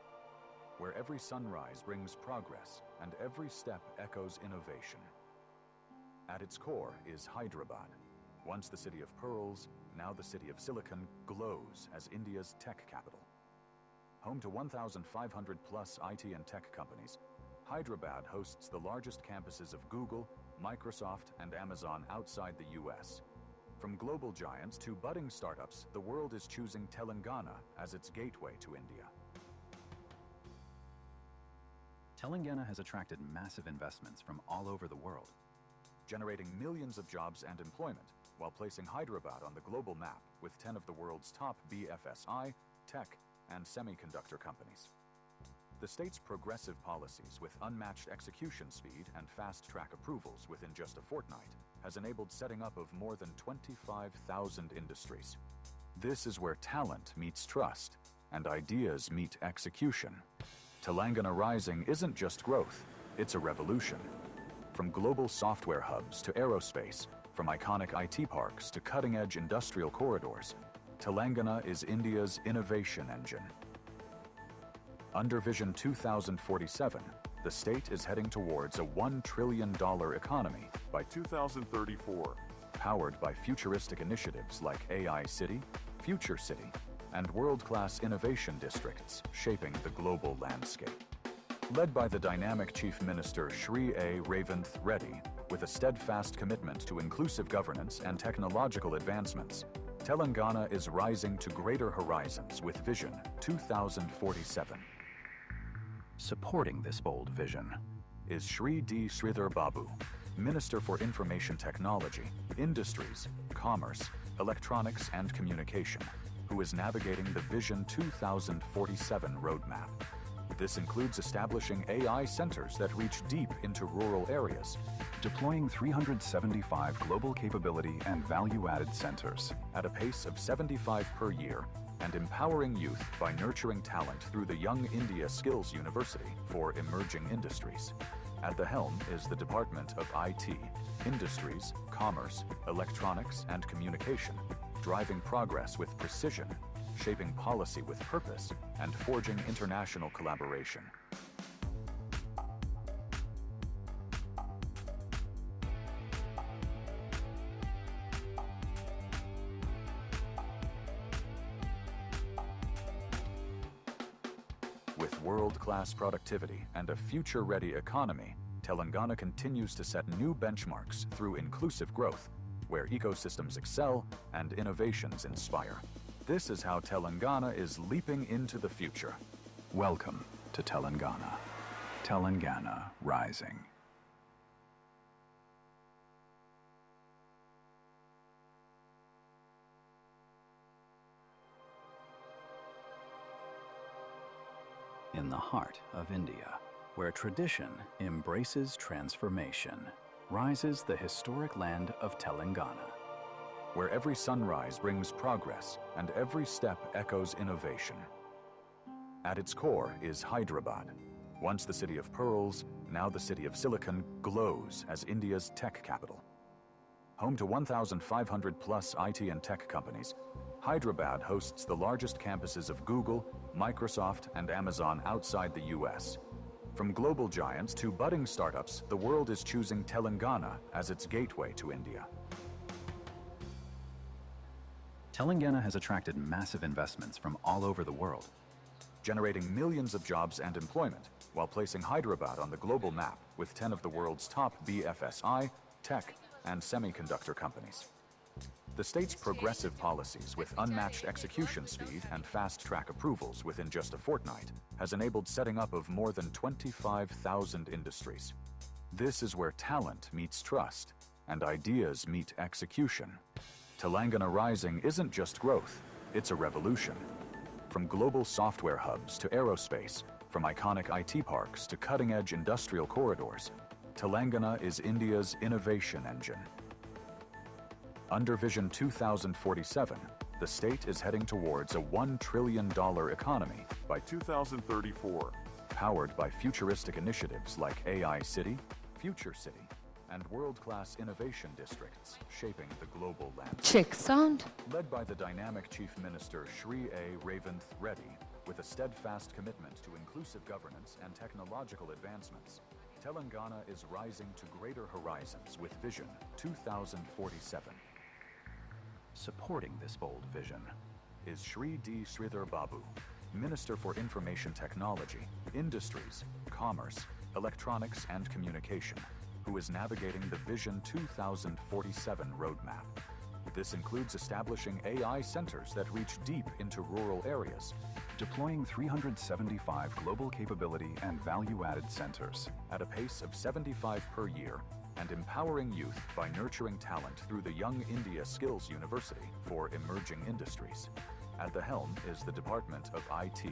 Where every sunrise brings progress and every step echoes innovation. At its core is Hyderabad. Once the city of pearls, now the city of silicon, glows as India's tech capital. Home to 1,500 plus IT and tech companies, Hyderabad hosts the largest campuses of Google, Microsoft, and Amazon outside the US. From global giants to budding startups, the world is choosing Telangana as its gateway to India. Telangana has attracted massive investments from all over the world, generating millions of jobs and employment while placing Hyderabad on the global map with 10 of the world's top BFSI, tech, and semiconductor companies. The state's progressive policies with unmatched execution speed and fast-track approvals within just a fortnight has enabled setting up of more than 25,000 industries. This is where talent meets trust and ideas meet execution. Telangana Rising isn't just growth, it's a revolution. From global software hubs to aerospace, from iconic IT parks to cutting-edge industrial corridors, Telangana is India's innovation engine. Under Vision 2047, the state is heading towards a $1 trillion economy by 2034, powered by futuristic initiatives like AI City, Future City, and world-class innovation districts shaping the global landscape. Led by the dynamic Chief Minister Shri A. Revanth Reddy, with a steadfast commitment to inclusive governance and technological advancements, Telangana is rising to greater horizons with Vision 2047. Supporting this bold vision is Shri D. Sridhar Babu, Minister for Information Technology, Industries, Commerce, Electronics and Communication, who is navigating the Vision 2047 roadmap. This includes establishing AI centers that reach deep into rural areas, deploying 375 global capability and value-added centers at a pace of 75 per year, and empowering youth by nurturing talent through the Young India Skills University for emerging industries. At the helm is the Department of IT, Industries, Commerce, Electronics and Communication, driving progress with precision, shaping policy with purpose, and forging international collaboration. With world-class productivity and a future-ready economy, Telangana continues to set new benchmarks through inclusive growth, where ecosystems excel and innovations inspire. This is how Telangana is leaping into the future. Welcome to Telangana. Telangana Rising. In the heart of India, where tradition embraces transformation, rises the historic land of Telangana. Where every sunrise brings progress and every step echoes innovation. At its core is Hyderabad. Once the city of pearls, now the city of silicon, glows as India's tech capital. Home to 1,500 plus IT and tech companies, Hyderabad hosts the largest campuses of Google, Microsoft, and Amazon outside the US. From global giants to budding startups, the world is choosing Telangana as its gateway to India. Telangana has attracted massive investments from all over the world, generating millions of jobs and employment while placing Hyderabad on the global map with 10 of the world's top BFSI, tech, and semiconductor companies. The state's progressive policies with unmatched execution speed and fast-track approvals within just a fortnight has enabled setting up of more than 25,000 industries. This is where talent meets trust and ideas meet execution. Telangana Rising isn't just growth, it's a revolution. From global software hubs to aerospace, from iconic IT parks to cutting-edge industrial corridors, Telangana is India's innovation engine. Under Vision 2047, the state is heading towards a $1 trillion economy by 2034, powered by futuristic initiatives like AI City, Future City, and world-class innovation districts shaping the global landscape. Check sound. Led by the dynamic Chief Minister Shri A. Revanth Reddy, with a steadfast commitment to inclusive governance and technological advancements, Telangana is rising to greater horizons with Vision 2047. Supporting this bold vision Is Shri D. Sridhar Babu, Minister for Information Technology, Industries, Commerce, Electronics and Communication, who is navigating the Vision 2047 roadmap. This includes establishing AI centers that reach deep into rural areas, deploying 375 global capability and value-added centers at a pace of 75 per year, and empowering youth by nurturing talent through the Young India Skills University for emerging industries. At the helm is the Department of IT,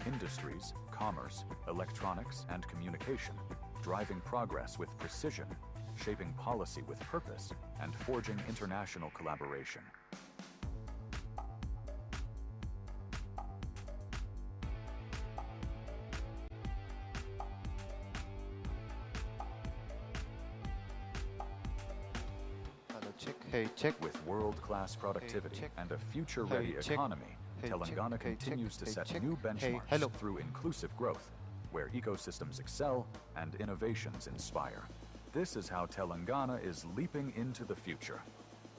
Industries, Commerce, Electronics and Communication, driving progress with precision, shaping policy with purpose, and forging international collaboration. Hello, check. Hey, check. With world-class productivity check. and a future-ready Hey, check. economy, Hey, Telangana check. Hey, continues check. to Hey, set check. new Hey, benchmarks hello. through inclusive growth, where ecosystems excel and innovations inspire. This is how Telangana is leaping into the future.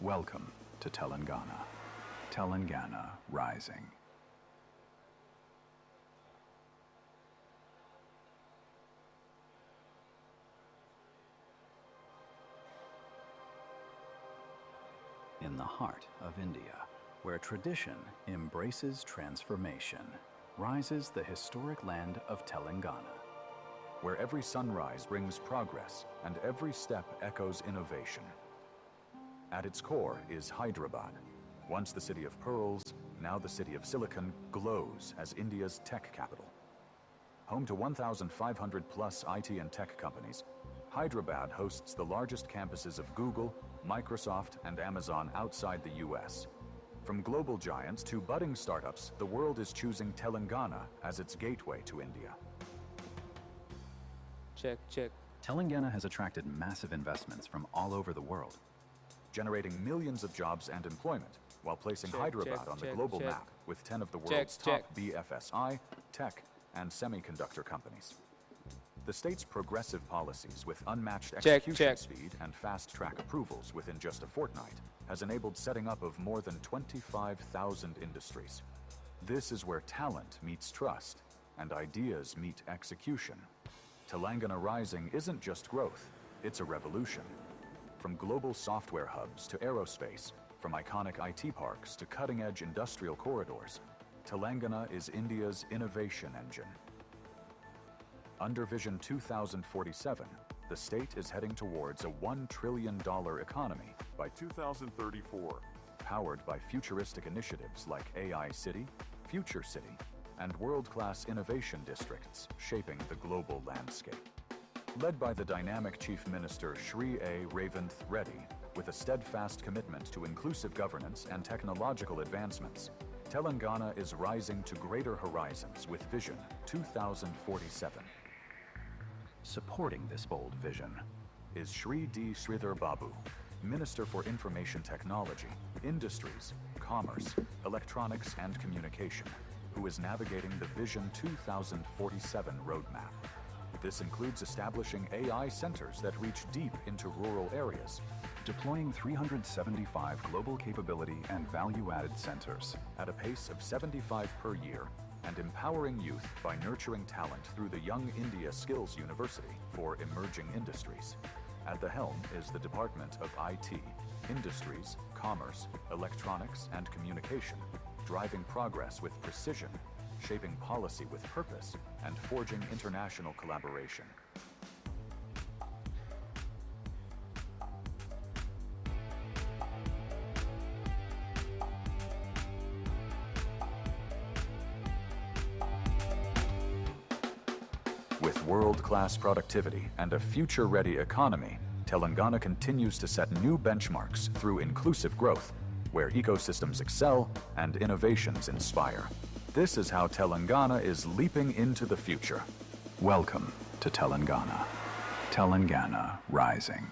Welcome to Telangana. Telangana Rising. In the heart of India, where tradition embraces transformation, rises the historic land of Telangana. Where every sunrise brings progress and every step echoes innovation. At its core is Hyderabad. Once the city of pearls, now the city of silicon, glows as India's tech capital. Home to 1,500 plus IT and tech companies, Hyderabad hosts the largest campuses of Google, Microsoft, and Amazon outside the US. From global giants to budding startups, the world is choosing Telangana as its gateway to India. Check, check. Telangana has attracted massive investments from all over the world, generating millions of jobs and employment, while placing Check, Hyderabad check, on the check, global check. map with 10 of the Check, world's check. top BFSI, tech, and semiconductor companies. The state's progressive policies with unmatched Check, execution check. speed and fast-track approvals within just a fortnight has enabled setting up of more than 25,000 industries. This is where talent meets trust and ideas meet execution. Telangana Rising isn't just growth, it's a revolution. From global software hubs to aerospace, from iconic IT parks to cutting-edge industrial corridors, Telangana is India's innovation engine. Under Vision 2047, the state is heading towards a $1 trillion economy by 2034, powered by futuristic initiatives like AI City, Future City, and world-class innovation districts shaping the global landscape. Led by the dynamic Chief Minister Shri A. Revanth Reddy, with a steadfast commitment to inclusive governance and technological advancements, Telangana is rising to greater horizons with Vision 2047. supporting this bold vision Is Shri D. Sridhar Babu, Minister for Information Technology, Industries, Commerce, Electronics and Communication, who is navigating the Vision 2047 roadmap. This includes establishing AI centers that reach deep into rural areas, deploying 375 global capability and value-added centers at a pace of 75 per year, and empowering youth by nurturing talent through the Young India Skills University for emerging industries. At the helm is the Department of IT, Industries, Commerce, Electronics and Communication, driving progress with precision, shaping policy with purpose, and forging international collaboration. With world-class productivity and a future-ready economy, Telangana continues to set new benchmarks through inclusive growth, where ecosystems excel and innovations inspire. This is how Telangana is leaping into the future. Welcome to Telangana. Telangana Rising.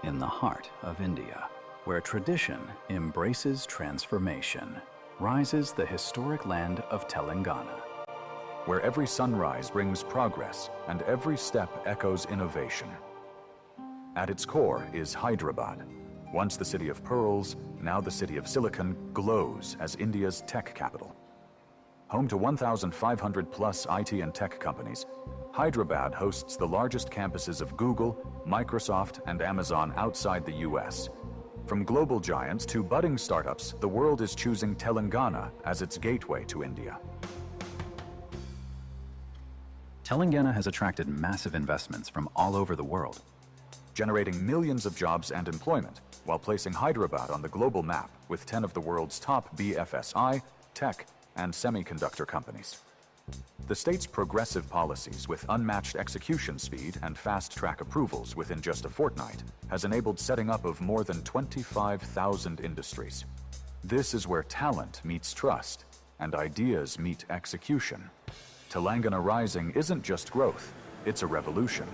In the heart of India, where tradition embraces transformation, rises the historic land of Telangana. Where every sunrise brings progress and every step echoes innovation. At its core is Hyderabad. Once the city of pearls, now the city of silicon, glows as India's tech capital. Home to 1,500 plus IT and tech companies, Hyderabad hosts the largest campuses of Google, Microsoft, and Amazon outside the US. From global giants to budding startups, the world is choosing Telangana as its gateway to India. Telangana has attracted massive investments from all over the world, generating millions of jobs and employment while placing Hyderabad on the global map with 10 of the world's top BFSI, tech, and semiconductor companies. The state's progressive policies with unmatched execution speed and fast-track approvals within just a fortnight has enabled setting up of more than 25,000 industries. This is where talent meets trust and ideas meet execution. Telangana Rising isn't just growth, it's a revolution.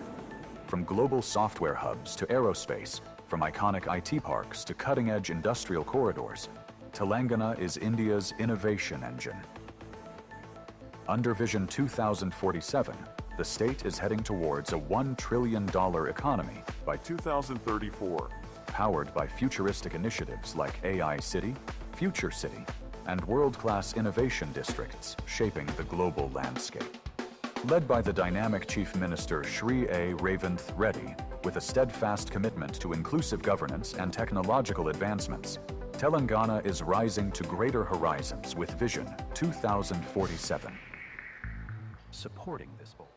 From global software hubs to aerospace, from iconic IT parks to cutting-edge industrial corridors, Telangana is India's innovation engine. Under Vision 2047, the state is heading towards a $1 trillion economy by 2034, powered by futuristic initiatives like AI City, Future City, and world-class innovation districts shaping the global landscape. Led by the dynamic Chief Minister Shri A. Revanth Reddy, with a steadfast commitment to inclusive governance and technological advancements, Telangana is rising to greater horizons with Vision 2047. supporting this bold.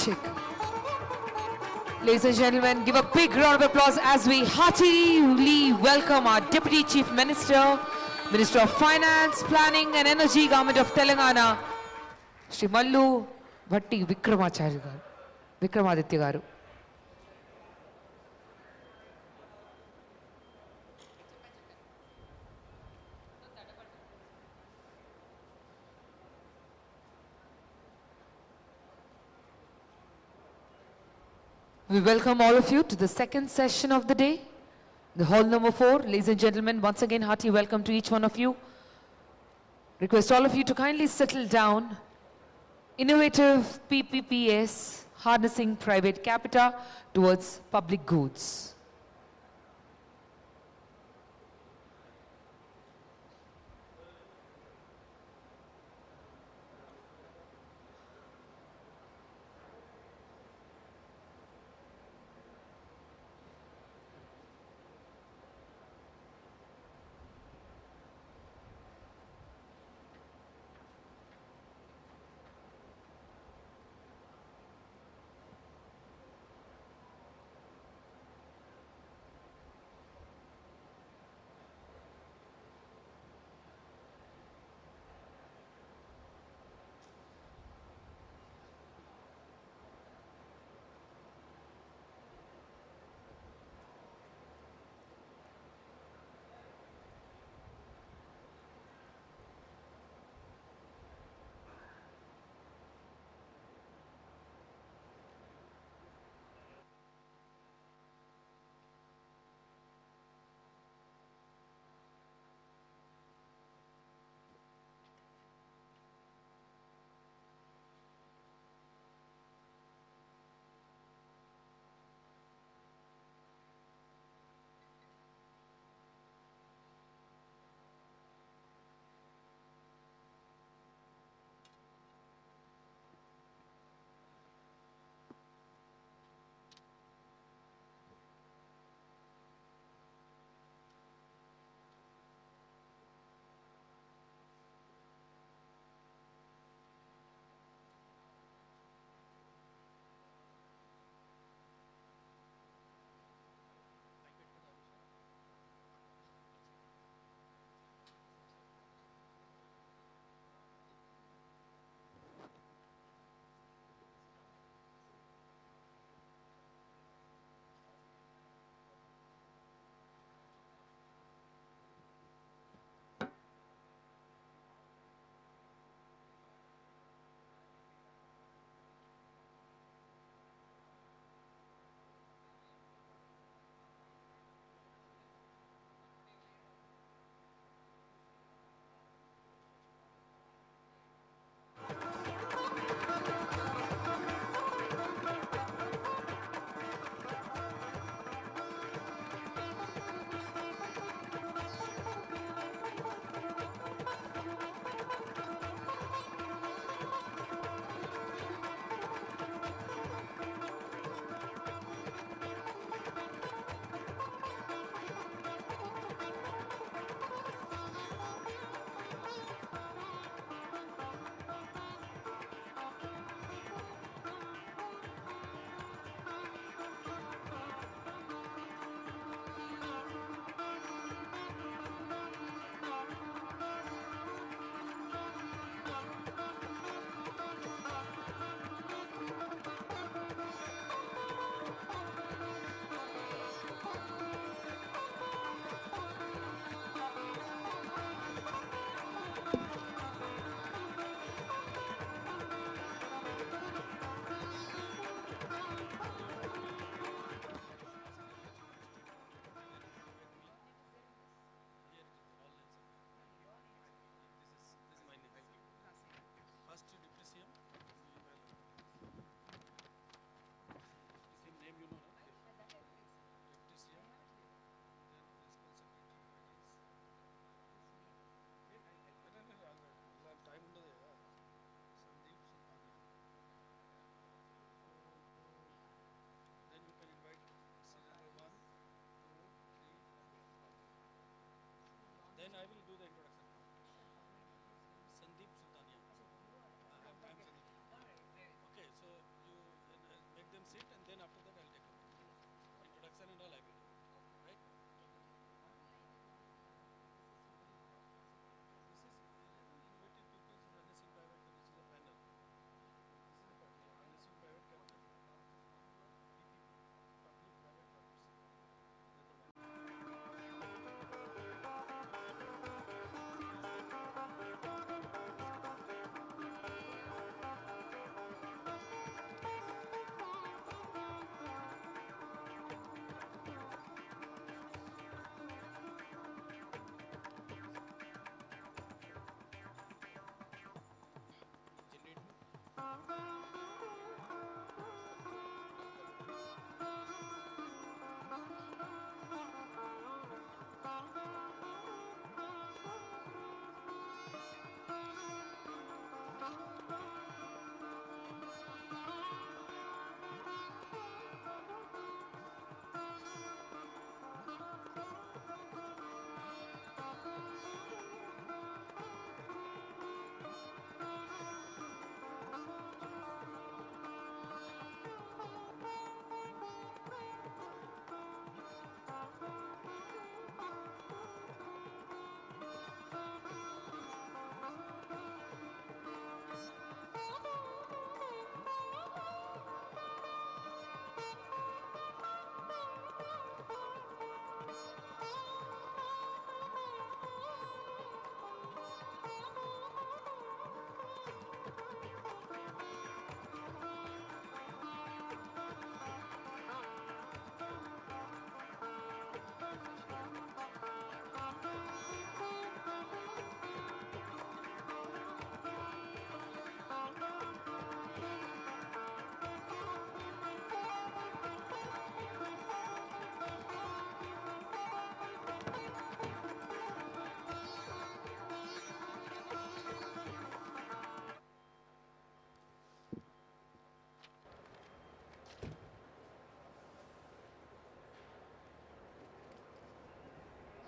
check. Ladies and gentlemen, give a big round of applause as we heartily welcome our Deputy Chief Minister, Minister of Finance, Planning and Energy, Government of Telangana, Shri Mallu Bhatti Vikramaditya garu. We welcome all of you to the second session of the day, the hall number 4. Ladies and gentlemen, once again, hearty welcome to each one of you. Request all of you to kindly settle down. Innovative PPPs, harnessing private capital towards public goods.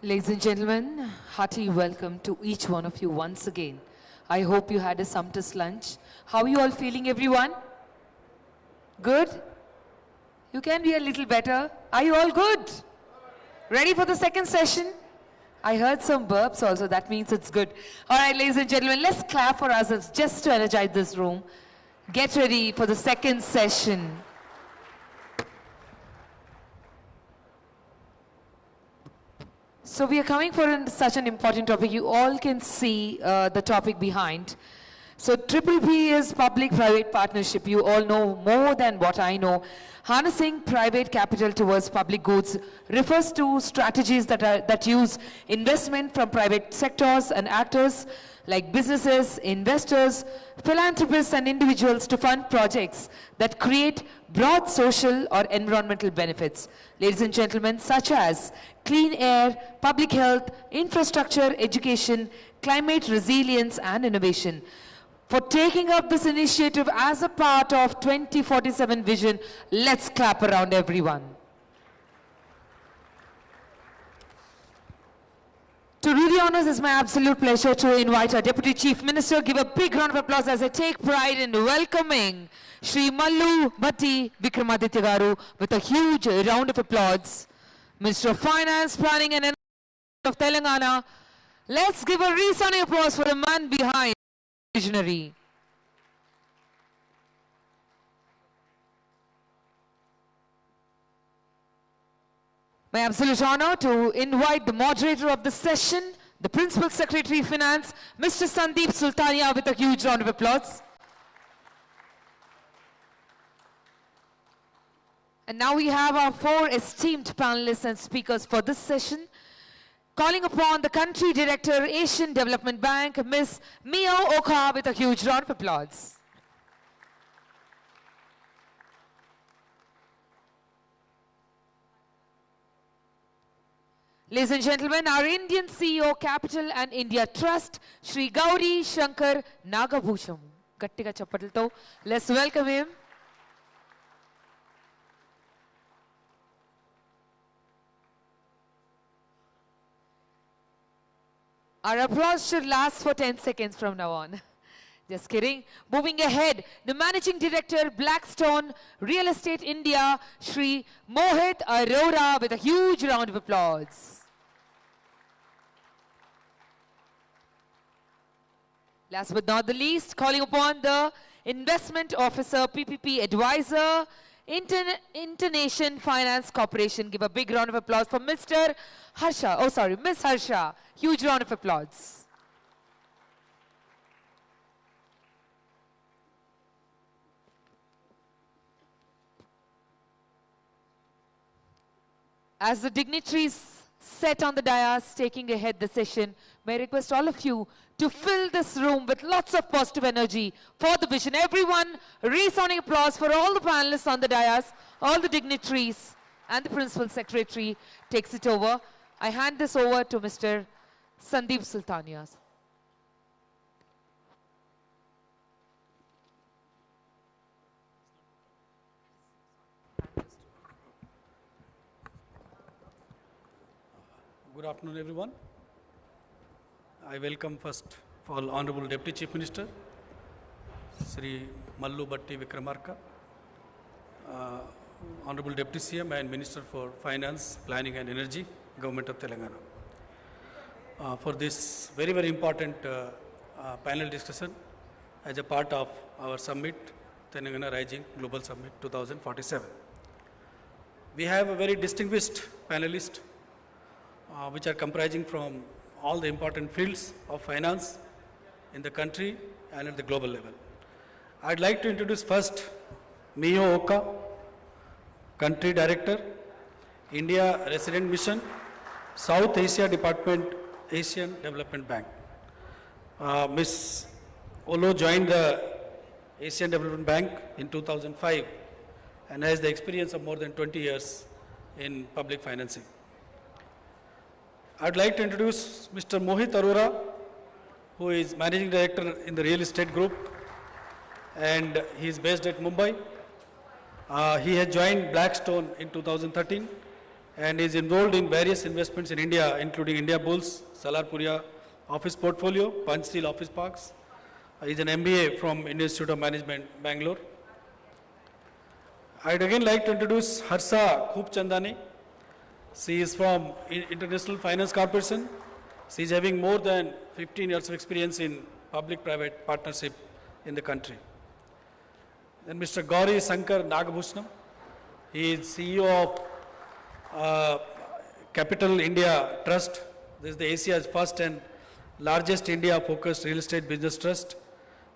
Ladies and gentlemen, hearty welcome to each one of you once again. I hope you had a sumptuous lunch. How are you all feeling, everyone? Good? You can be a little better. Are you all good? Ready for the second session? I heard some burps also, that means it's good. All right, ladies and gentlemen, let's clap for ourselves just to energize this room. Get ready for the second session. So we are coming for such an important topic. You all can see the topic behind. So Triple P is public-private partnership. You all know more than what I know. Harnessing private capital towards public goods refers to strategies that use investment from private sectors and actors like businesses, investors, philanthropists and individuals to fund projects that create broad social or environmental benefits. Ladies and gentlemen, such as clean air, public health, infrastructure, education, climate resilience and innovation. For taking up this initiative as a part of 2047 vision, let's clap around everyone. To do the honors, it's my absolute pleasure to invite our Deputy Chief Minister. Give a big round of applause as I take pride in welcoming Shri Mallu Bhatti Vikramaditya Garu with a huge round of applause. Minister of Finance, Planning and Energy of Telangana. Let's give a resounding applause for the man behind visionary. My absolute honor to invite the moderator of the session, the Principal Secretary Finance, Mr. Sandeep Sultania, with a huge round of applause. And now we have our four esteemed panelists and speakers for this session. Calling upon the Country Director, Asian Development Bank, Ms. Mio Oka, with a huge round of applause. Ladies and gentlemen, our Indian CEO, Capital and India Trust, Shri Gauri Shankar Nagabhusham. Gattiga chappatalto. Let's welcome him. Our applause should last for 10 seconds from now on. Just kidding. Moving ahead, the Managing Director, Blackstone Real Estate India, Shri Mohit Arora, with a huge round of applause. Last but not the least, calling upon the Investment Officer, PPP Advisor, Internation Finance Corporation. Give a big round of applause for Mr. Harsha. Oh, sorry, Miss Harsha. Huge round of applause. As the dignitaries set on the dais, taking ahead the session, may I request all of you to fill this room with lots of positive energy for the vision. Everyone, resounding applause for all the panelists on the dais, all the dignitaries, and the Principal Secretary takes it over. I hand this over to Mr. Sandeep Sultania. Good afternoon, everyone. I welcome first of all Honorable Deputy Chief Minister, Sri Mallu Bhatti Vikramarka, Honorable Deputy CM and Minister for Finance, Planning and Energy, Government of Telangana. For this very, very important panel discussion as a part of our summit, Telangana Rising Global Summit 2047. We have a very distinguished panelists which are comprising from all the important fields of finance in the country and at the global level. I'd like to introduce first Mio Oka, Country Director, India Resident Mission, South Asia Department, Asian Development Bank. Ms. Olo joined the Asian Development Bank in 2005 and has the experience of more than 20 years in public financing. I'd like to introduce Mr. Mohit Arora, who is Managing Director in the Real Estate Group, and he is based at Mumbai. He has joined Blackstone in 2013 and is enrolled in various investments in India, including India Bulls, Salarpuria Office Portfolio, Panchsheel Office Parks. He is an MBA from Indian Institute of Management, Bangalore. I'd again like to introduce Harsa Khoopchandani. She is from International Finance Corporation. She is having more than 15 years of experience in public-private partnership in the country. Then Mr. Gauri Sankar Nagabhushnam. He is CEO of Capital India Trust. This is the Asia's first and largest India-focused real estate business trust.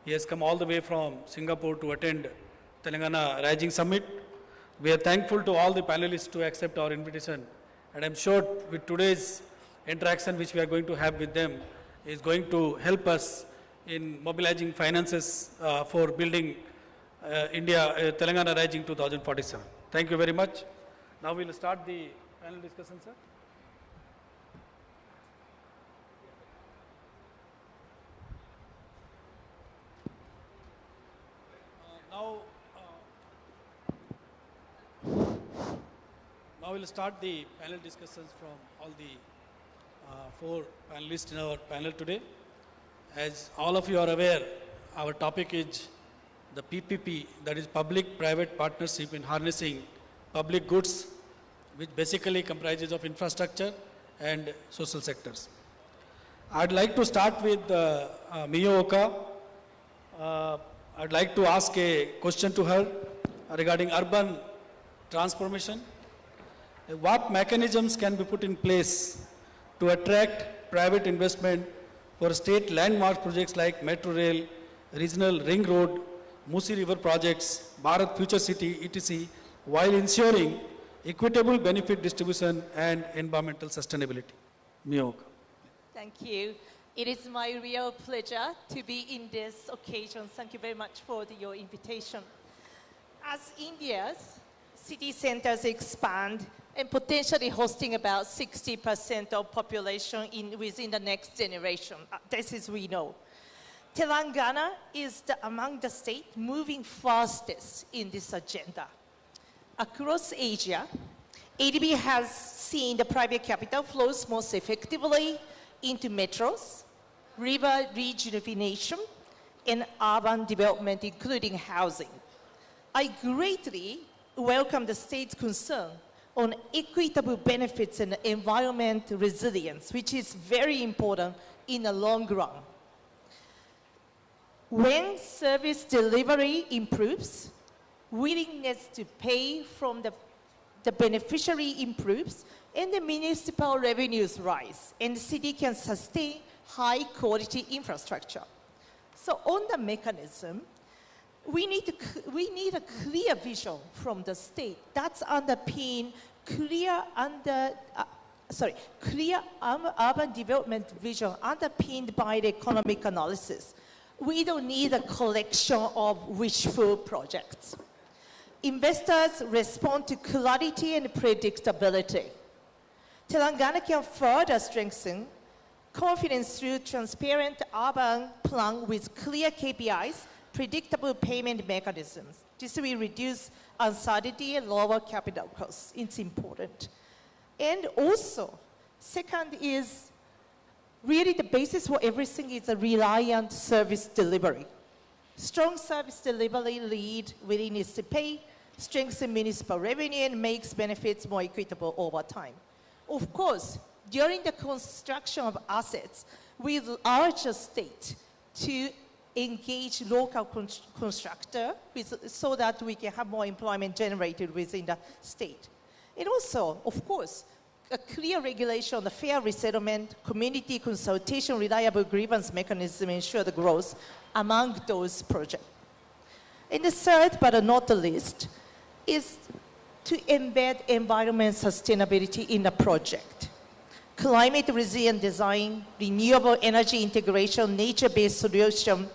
He has come all the way from Singapore to attend Telangana Rising Summit. We are thankful to all the panelists to accept our invitation. And I'm sure with today's interaction which we are going to have with them is going to help us in mobilizing finances for building Telangana Rising 2047. Thank you very much. Now we'll start the panel discussion, sir. Now we'll start the panel discussions from all the four panelists in our panel today. As all of you are aware, our topic is the PPP, that is Public-Private Partnership in Harnessing Public Goods, which basically comprises of infrastructure and social sectors. I'd like to start with Miyooka. I'd like to ask a question to her regarding urban transformation. What mechanisms can be put in place to attract private investment for state landmark projects like Metro Rail, Regional Ring Road, Musi River projects, Bharat Future City, etc., while ensuring equitable benefit distribution and environmental sustainability? Miyooka. Thank you. It is my real pleasure to be in this occasion. Thank you very much for your invitation. As India's city centers expand and potentially hosting about 60% of population within the next generation, this is we know. Telangana is among the states moving fastest in this agenda. Across Asia, ADB has seen the private capital flows most effectively into metros, river rejuvenation, and urban development, including housing. I greatly welcome the state's concern on equitable benefits and environment resilience, which is very important in the long run. When service delivery improves, willingness to pay from the beneficiary improves, and the municipal revenues rise, and the city can sustain high quality infrastructure. So on the mechanism, we need a clear vision from the state that's underpin clear urban development vision underpinned by the economic analysis. We don't need a collection of wishful projects. Investors respond to clarity and predictability. Telangana can further strengthen confidence through transparent urban plan with clear KPIs, predictable payment mechanisms. This will reduce uncertainty and lower capital costs. It's important. And also, second is really the basis for everything is a reliant service delivery. Strong service delivery lead willingness to pay, strengthen municipal revenue, and makes benefits more equitable over time. Of course, during the construction of assets, we urge the state to engage local constructor so that we can have more employment generated within the state. And also, of course, a clear regulation on the fair resettlement, community consultation, reliable grievance mechanism ensure the growth among those projects. And the third, but not the least, is to embed environment sustainability in the project. climate resilient design, renewable energy integration, nature-based solution,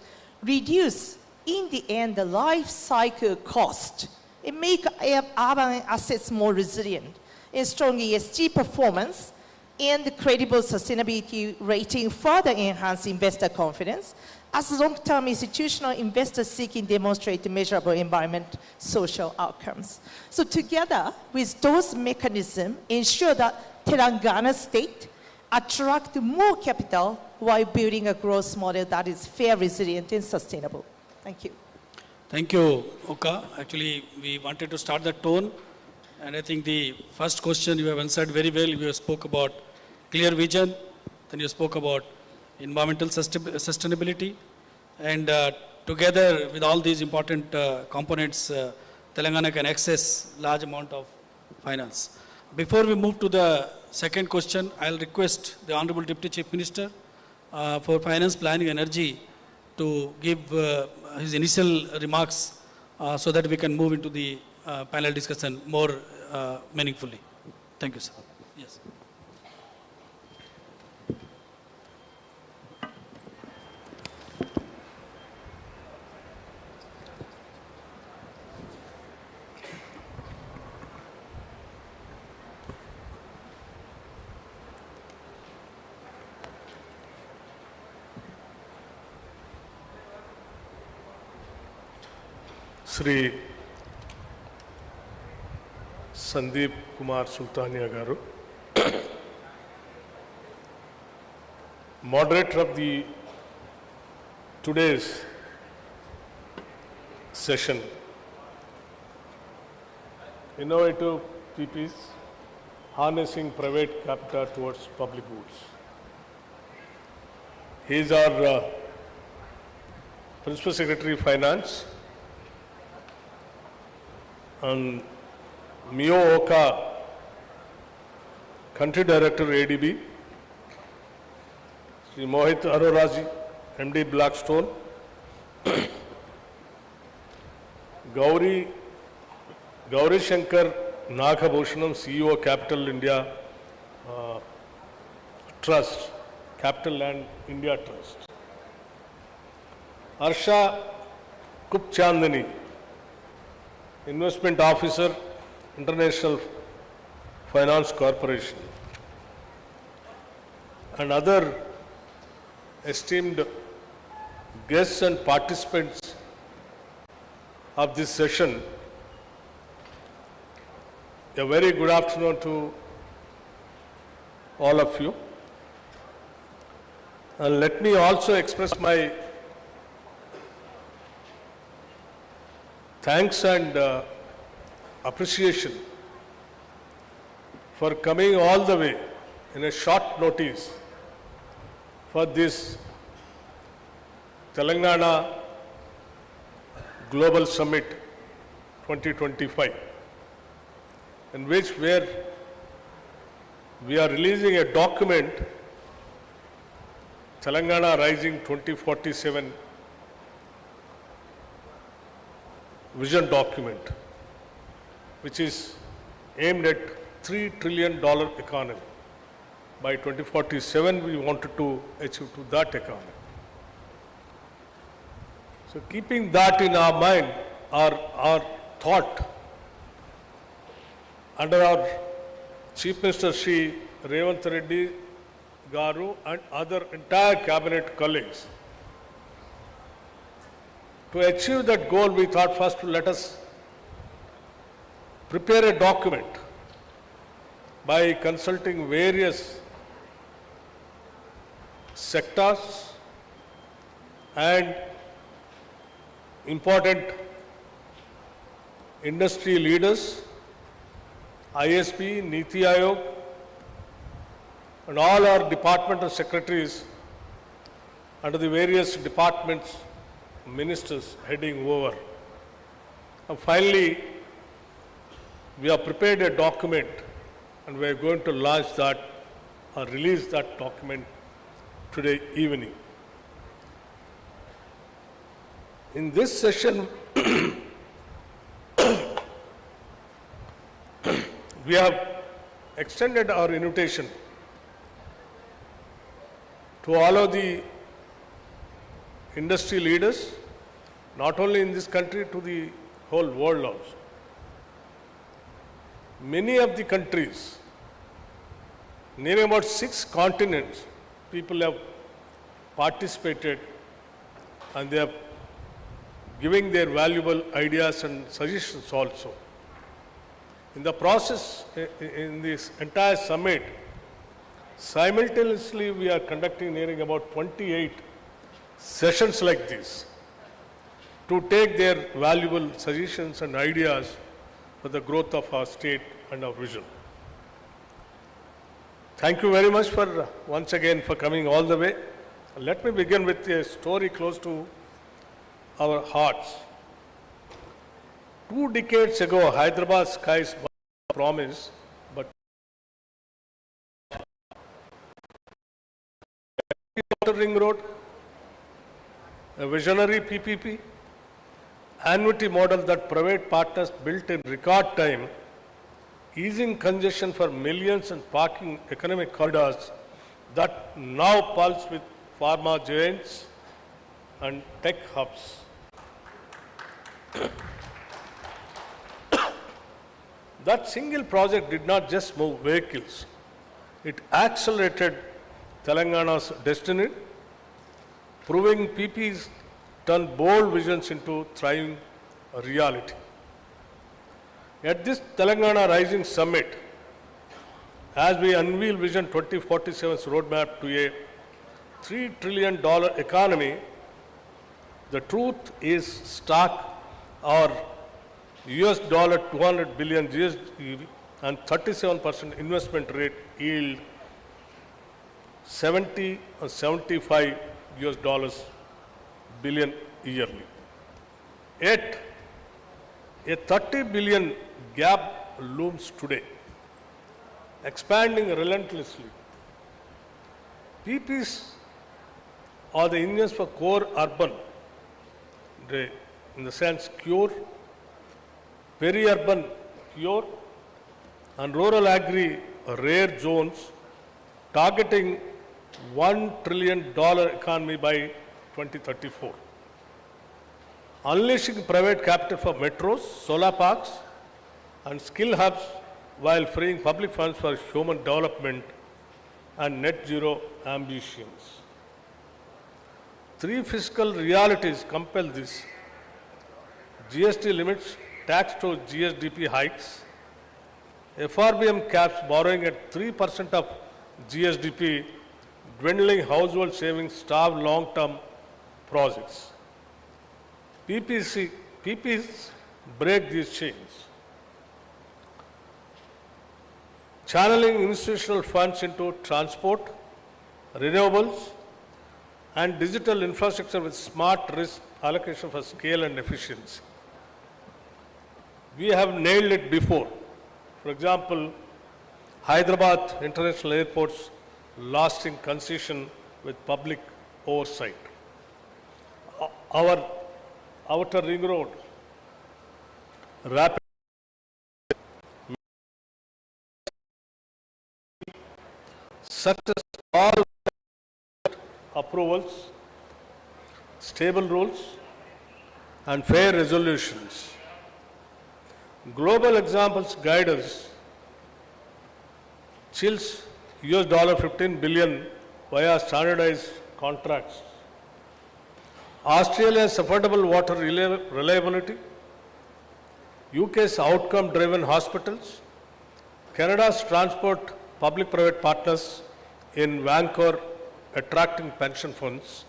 reduce, in the end, the life cycle cost. It make urban assets more resilient, and strong ESG performance, and credible sustainability rating further enhance investor confidence as long-term institutional investors seeking demonstrate measurable environment social outcomes. So together with those mechanisms, ensure that Telangana state attract more capital while building a growth model that is fair, resilient, and sustainable. Thank you. Thank you, Oka. Actually, we wanted to start the tone. And I think the first question you have answered very well. You spoke about clear vision, then you spoke about environmental sustainability, and together with all these important components, Telangana can access large amount of finance. Before we move to the second question, I'll request the Honorable Deputy Chief Minister for Finance, Planning, Energy to give his initial remarks so that we can move into the panel discussion more meaningfully. Thank you, sir. Yes. Sri Sandeep Kumar Sultania Garu, moderator of the today's session, innovative PPs, harnessing private capital towards public goods. He is our Principal Secretary Finance, and Mio Oka, Country Director ADB, Sri Mohit Aroraji, MD Blackstone, Gauri Shankar Nagabhushanam, CEO Capital India Trust, Capital Land India Trust, Arsha Kupchandani, Investment Officer, International Finance Corporation, and other esteemed guests and participants of this session. A very good afternoon to all of you. And let me also express my thanks and appreciation for coming all the way in a short notice for this Telangana Global Summit 2025, in which we are releasing a document, Telangana Rising 2047 vision document, which is aimed at $3 trillion economy. By 2047, we wanted to achieve to that economy. So keeping that in our mind, our thought, under our Chief Minister Shri Revanth Reddy Garu and other entire cabinet colleagues, to achieve that goal, we thought first let us prepare a document by consulting various sectors and important industry leaders, ISP, Niti Aayog, and all our departmental secretaries under the various departments, ministers heading over. And finally, we have prepared a document and we are going to launch that or release that document today evening. In this session, we have extended our invitation to allow the industry leaders, not only in this country, to the whole world also. Many of the countries, nearly about 6 continents, people have participated and they are giving their valuable ideas and suggestions also. In the process, in this entire summit, simultaneously we are conducting nearing about 28 sessions like this to take their valuable suggestions and ideas for the growth of our state and our vision. Thank you very much for once again for coming all the way. Let me begin with a story close to our hearts. 2 decades ago, Hyderabad skies were promised, but Outer Ring Road, a visionary PPP, annuity model that private partners built in record time, easing congestion for millions and parking economic corridors that now pulse with pharma giants and tech hubs. That single project did not just move vehicles, it accelerated Telangana's destiny, proving PPs turn bold visions into thriving reality. At this Telangana Rising Summit, as we unveil Vision 2047's roadmap to a $3 trillion economy, the truth is stark. Our US dollar 200 billion GST and 37% investment rate yield 70 or 75 US dollars billion yearly. Yet, a 30 billion gap looms today, expanding relentlessly. PPs are the engines for core urban, in the sense cure, peri-urban cure, and rural agri rare zones, targeting $1 trillion economy by 2034. Unleashing private capital for metros, solar parks, and skill hubs while freeing public funds for human development and net zero ambitions. 3 fiscal realities compel this: GST limits, tax to GSDP hikes, FRBM caps borrowing at 3% of GSDP, dwindling household savings, starve long-term projects. PPs break these chains, channeling institutional funds into transport, renewables, and digital infrastructure with smart risk allocation for scale and efficiency. We have nailed it before. For example, Hyderabad International Airport's lasting concession with public oversight. Our Outer Ring Road, rapid success, all approvals, stable rules, and fair resolutions. Global examples guide us. Chills US $15 billion via standardized contracts. Australia's affordable water reliability, UK's outcome-driven hospitals, Canada's transport public-private partners in Vancouver attracting pension funds.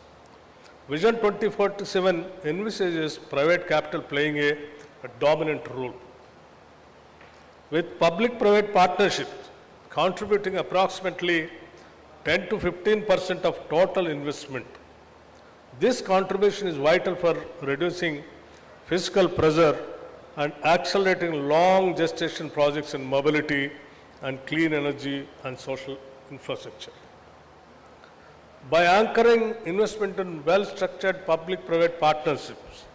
Vision 2047 envisages private capital playing a dominant role, with public-private partnerships contributing approximately 10 to 15% of total investment. This contribution is vital for reducing fiscal pressure and accelerating long gestation projects in mobility and clean energy and social infrastructure. By anchoring investment in well-structured public-private partnerships,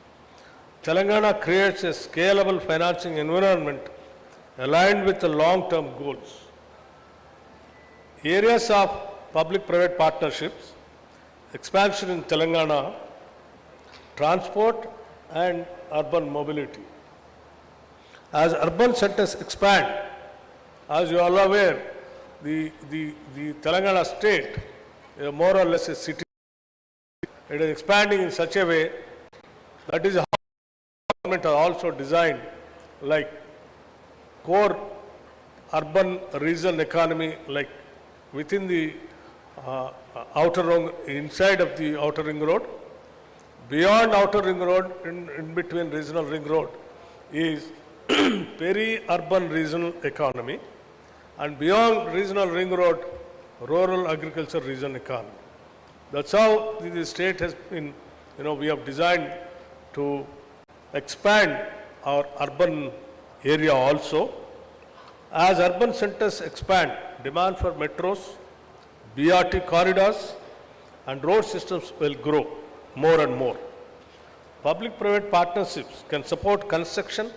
Telangana creates a scalable financing environment aligned with the long-term goals. Areas of public-private partnerships expansion in Telangana, transport and urban mobility. As urban centers expand, as you are all aware, the Telangana state is more or less a city. It is expanding in such a way that is how government are also designed like core urban regional economy, like within the outer ring, inside of the outer ring road, beyond outer ring road, in between regional ring road is peri-urban regional economy, and beyond regional ring road, rural agriculture regional economy. That's how the state has been, we have designed to expand our urban area also. As urban centers expand, demand for metros, BRT corridors and road systems will grow more and more. Public-private partnerships can support construction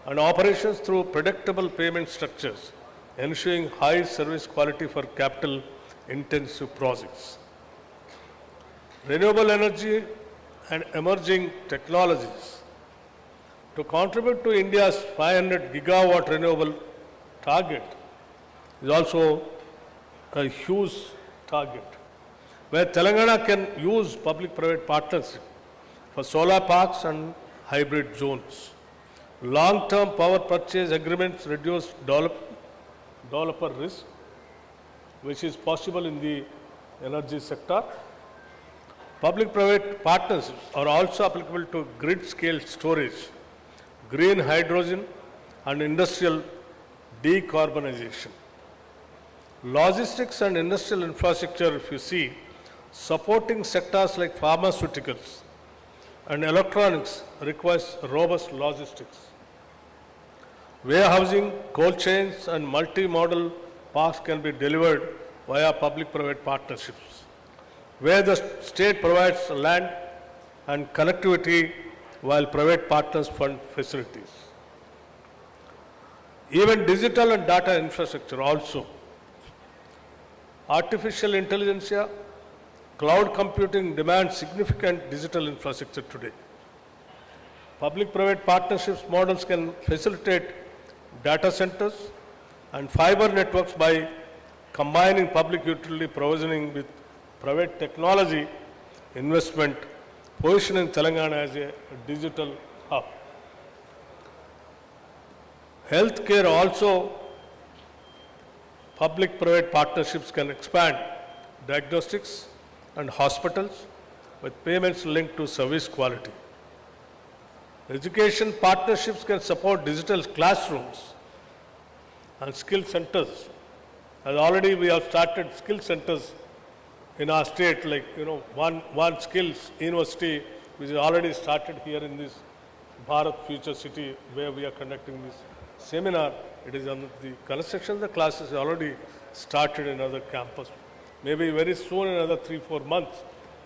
and operations through predictable payment structures, ensuring high service quality for capital-intensive projects. Renewable energy and emerging technologies. To contribute to India's 500 gigawatt renewable target is also a huge target, where Telangana can use public-private partnership for solar parks and hybrid zones. Long-term power purchase agreements reduce developer risk, which is possible in the energy sector. Public-private partnerships are also applicable to grid-scale storage, green hydrogen and industrial decarbonization. Logistics and industrial infrastructure, if you see, supporting sectors like pharmaceuticals and electronics requires robust logistics. Warehousing, cold chains and multi-modal parks can be delivered via public-private partnerships, where the state provides land and connectivity while private partners fund facilities. Even digital and data infrastructure also. Artificial intelligence, cloud computing demands significant digital infrastructure today. Public-private partnerships models can facilitate data centers and fiber networks by combining public utility provisioning with private technology investment, positioning Telangana as a digital hub. Healthcare also, public-private partnerships can expand diagnostics and hospitals with payments linked to service quality. Education partnerships can support digital classrooms and skill centers. As already we have started skill centers in our state, like, one skills university, which is already started here in this Bharat Future City, where we are conducting this seminar. It is on the construction of the classes already started in other campus. Maybe very soon, in another 3-4 months,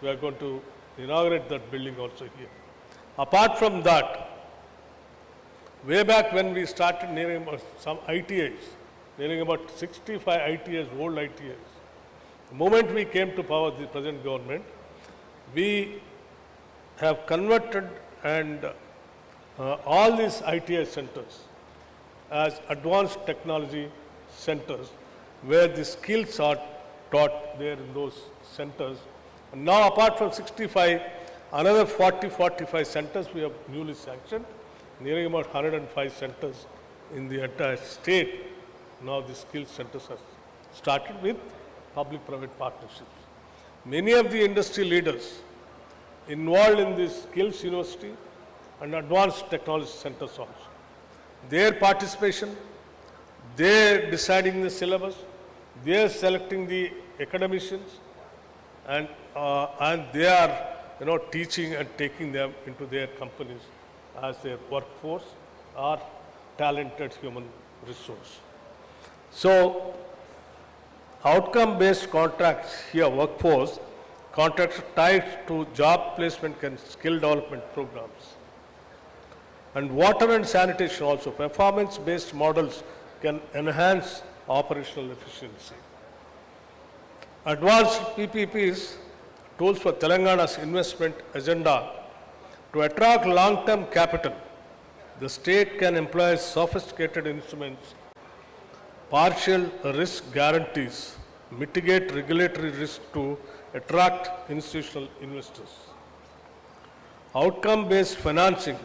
we are going to inaugurate that building also here. Apart from that, way back when we started nearing about some ITIs, nearing about 65 ITIs, old ITIs, the moment we came to power, the present government, we have converted and all these ITI centers as advanced technology centers, where the skills are taught there in those centers. And now, apart from 65, another 40-45 centers we have newly sanctioned, nearing about 105 centers in the entire state. Now the skills centers are started with public-private partnerships. Many of the industry leaders involved in this skills university and advanced technology centers also. Their participation, they deciding the syllabus, they are selecting the academicians, and they are teaching and taking them into their companies as their workforce or talented human resource. So, outcome-based contracts here, workforce contracts tied to job placement and skill development programs. And water and sanitation also, performance-based models can enhance operational efficiency. Advanced PPPs tools for Telangana's investment agenda to attract long-term capital. The state can employ sophisticated instruments, partial risk guarantees, mitigate regulatory risk to attract institutional investors. Outcome-based financing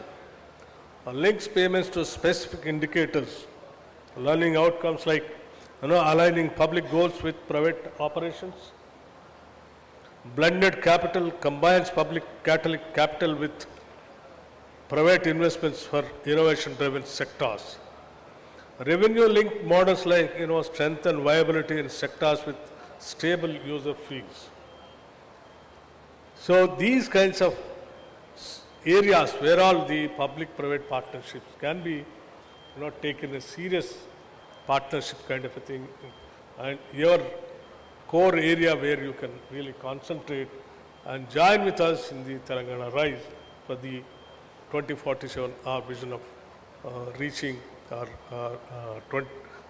links payments to specific indicators, learning outcomes like aligning public goals with private operations. Blended capital combines public capital with private investments for innovation-driven sectors. Revenue-linked models like strengthen viability in sectors with stable user fees. So these kinds of areas where all the public-private partnerships can be taken a serious partnership kind of a thing, and your core area where you can really concentrate and join with us in the Telangana Rise for the 2047 our vision of reaching our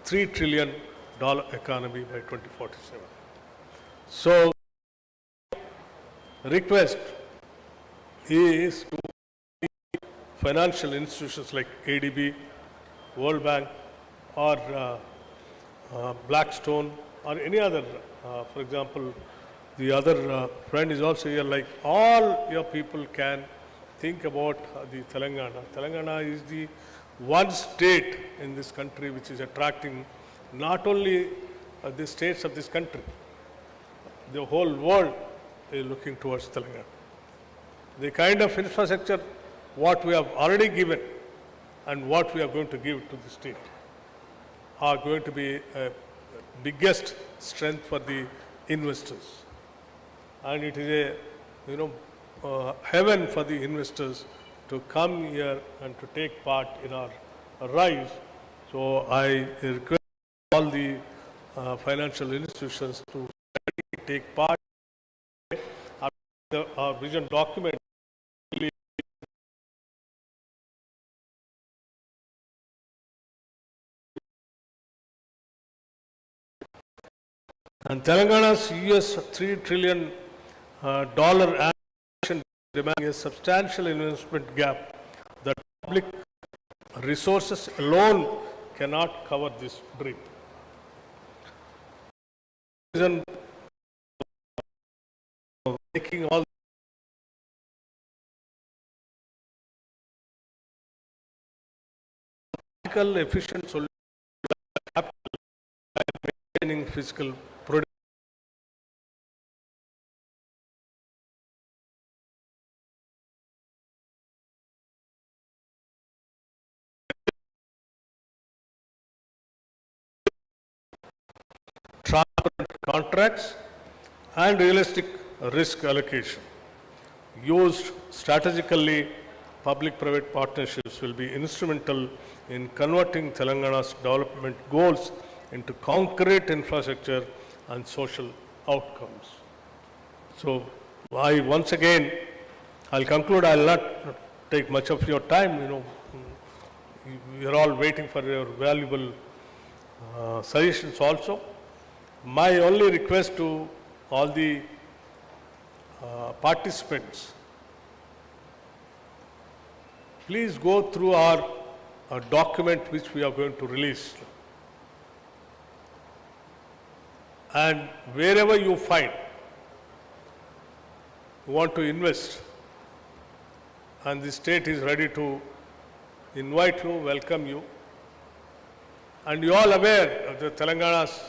$3 trillion economy by 2047. So request is to financial institutions like ADB, World Bank, or Blackstone, or any other, for example, the other friend is also here, like all your people can think about the Telangana. Telangana is the one state in this country which is attracting not only the states of this country, the whole world is looking towards Telangana. The kind of infrastructure what we have already given and what we are going to give to the state are going to be a biggest strength for the investors. And it is a heaven for the investors to come here and to take part in our rise. So I request all the financial institutions to take part. Our vision document and Telangana's $3 trillion ambition demanding a substantial investment gap that public resources alone cannot cover this dream. Reason making all efficient solutions by maintaining fiscal production. Transparent contracts and realistic risk allocation. Used strategically, public-private partnerships will be instrumental in converting Telangana's development goals into concrete infrastructure and social outcomes. So once again, I'll conclude. I'll not take much of your time. We are all waiting for your valuable suggestions also. My only request to all the participants, please go through our document which we are going to release. And wherever you find you want to invest and the state is ready to invite you, welcome you, and you all aware of the Telangana's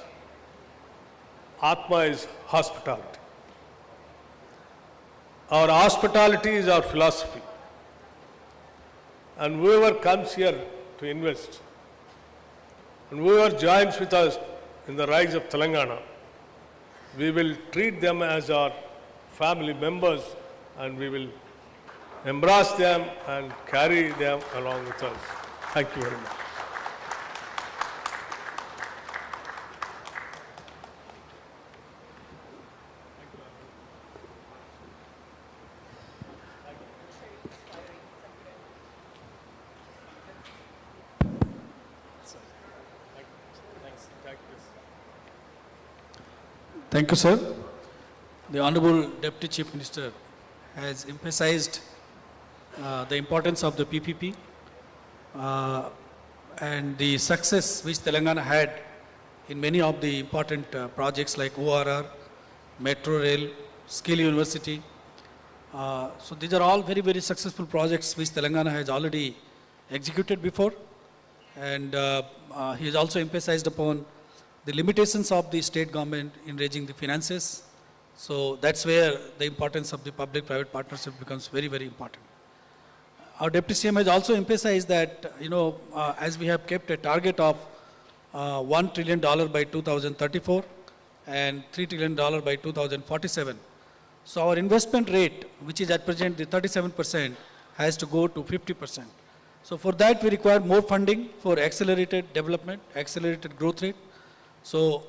Atma is hospitality. Our hospitality is our philosophy. And whoever comes here to invest and whoever joins with us in the rise of Telangana, we will treat them as our family members and we will embrace them and carry them along with us. Thank you very much. Thank you, sir. the Honorable Deputy Chief Minister has emphasized the importance of the PPP and the success which Telangana had in many of the important projects like ORR, Metro Rail, Skill University. So these are all very, very successful projects which Telangana has already executed before. And he has also emphasized upon the limitations of the state government in raising the finances. So that's where the importance of the public-private partnership becomes very, very important. Our Deputy CM has also emphasized that, as we have kept a target of $1 trillion by 2034 and $3 trillion by 2047. So our investment rate, which is at present the 37%, has to go to 50%. So for that we require more funding for accelerated development, accelerated growth rate. So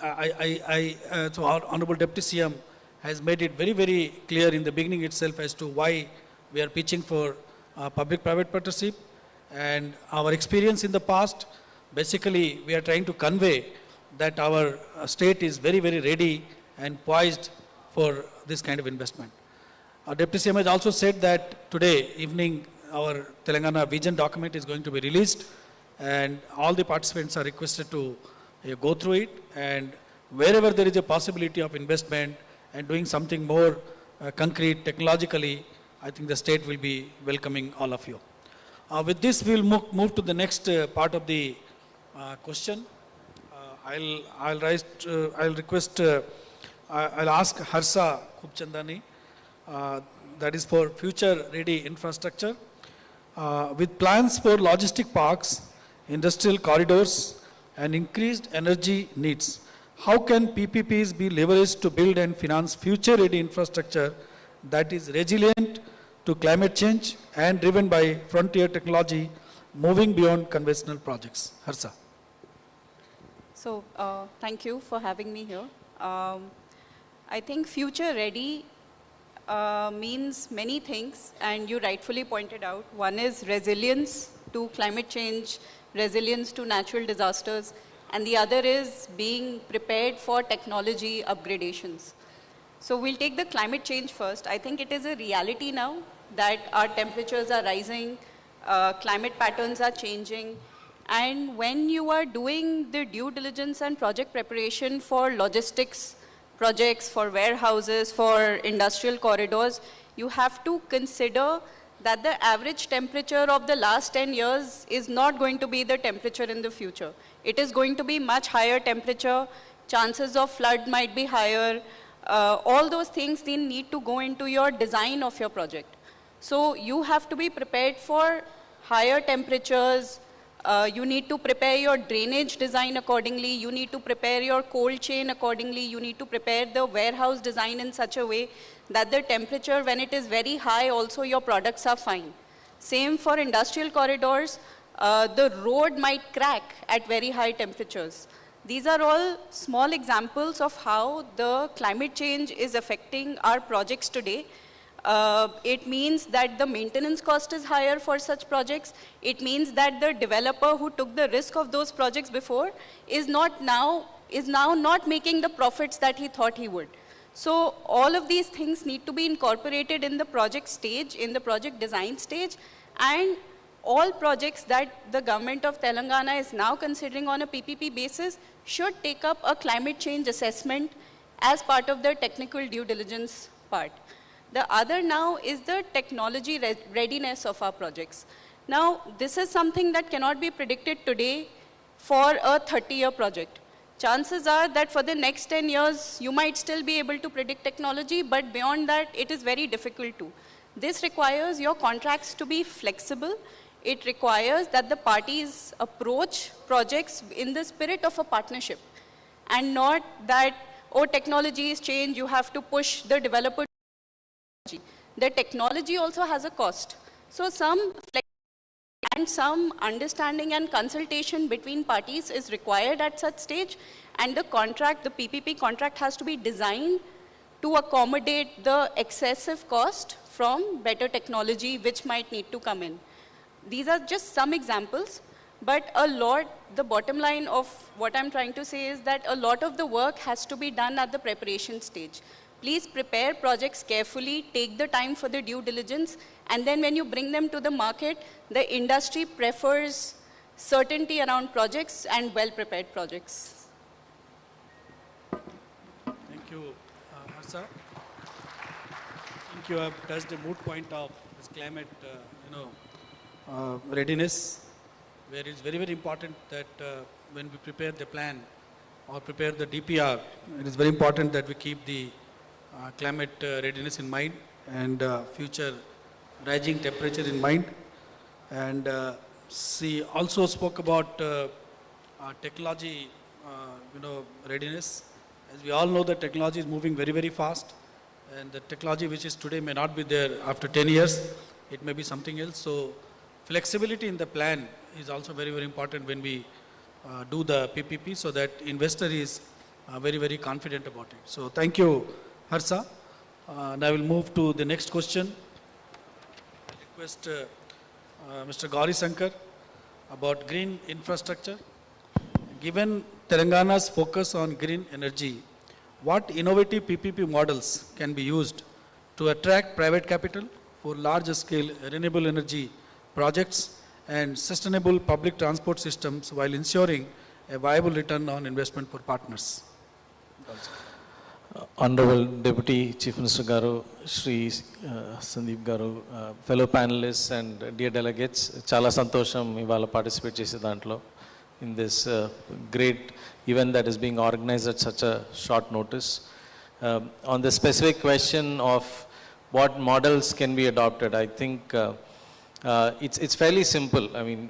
so our Honorable Deputy CM has made it very, very clear in the beginning itself as to why we are pitching for public-private partnership. And our experience in the past, basically we are trying to convey that our state is very, very ready and poised for this kind of investment. Our Deputy CM has also said that today evening our Telangana vision document is going to be released, and all the participants are requested to go through it, and wherever there is a possibility of investment and doing something more concrete technologically, I think the state will be welcoming all of you. With this, we will move to the next part of the question. I'll ask Harsa Khubchandani, that is for future ready infrastructure. With plans for logistic parks, industrial corridors, and increased energy needs, how can PPPs be leveraged to build and finance future ready infrastructure that is resilient to climate change and driven by frontier technology moving beyond conventional projects? Harsa. So thank you for having me here. I think future ready means many things, and you rightfully pointed out. One is resilience to climate change, resilience to natural disasters, and the other is being prepared for technology upgradations. So we'll take the climate change first. I think it is a reality now that our temperatures are rising, climate patterns are changing, and when you are doing the due diligence and project preparation for logistics projects, for warehouses, for industrial corridors, you have to consider that the average temperature of the last 10 years is not going to be the temperature in the future. It is going to be much higher temperature, chances of flood might be higher, all those things need to go into your design of your project. So you have to be prepared for higher temperatures, you need to prepare your drainage design accordingly, you need to prepare your cold chain accordingly, you need to prepare the warehouse design in such a way that the temperature, when it is very high, also your products are fine. Same for industrial corridors, the road might crack at very high temperatures. These are all small examples of how the climate change is affecting our projects today. It means that the maintenance cost is higher for such projects. It means that the developer who took the risk of those projects before is now not making the profits that he thought he would. So all of these things need to be incorporated in the project stage, in the project design stage, and all projects that the government of Telangana is now considering on a PPP basis should take up a climate change assessment as part of the technical due diligence part. The other now is the technology readiness of our projects. Now, this is something that cannot be predicted today for a 30-year project. Chances are that for the next 10 years, you might still be able to predict technology, but beyond that, it is very difficult to. This requires your contracts to be flexible. It requires that the parties approach projects in the spirit of a partnership and not that, oh, technology is changed, you have to push the developer. The technology also has a cost. So some and some understanding and consultation between parties is required at such stage, and the contract, the PPP contract, has to be designed to accommodate the excessive cost from better technology which might need to come in. These are just some examples, but the bottom line of what I'm trying to say is that a lot of the work has to be done at the preparation stage. Please prepare projects carefully, take the time for the due diligence, and then when you bring them to the market, the industry prefers certainty around projects and well-prepared projects. Thank you, Harsha. I think you have touched the moot point of this climate, readiness, where it's very, very important that when we prepare the plan or prepare the DPR, it is very important that we keep the climate readiness in mind and future rising temperature in mind. And she also spoke about technology, readiness. As we all know, the technology is moving very, very fast, and the technology which is today may not be there after 10 years. It may be something else. So flexibility in the plan is also very, very important when we do the PPP, so that investor is very, very confident about it. So thank you, Harsha. And I will move to the next question. I request Mr. Gauri Sankar about green infrastructure. Given Telangana's focus on green energy, what innovative PPP models can be used to attract private capital for large-scale renewable energy projects and sustainable public transport systems while ensuring a viable return on investment for partners? Honorable Deputy Chief Minister Garu, Shri Sandeep Garu, fellow panelists and dear delegates, chala santosham ivala participate chese dantlo in this great event that is being organized at such a short notice. On the specific question of what models can be adopted, I think it's fairly simple. I mean,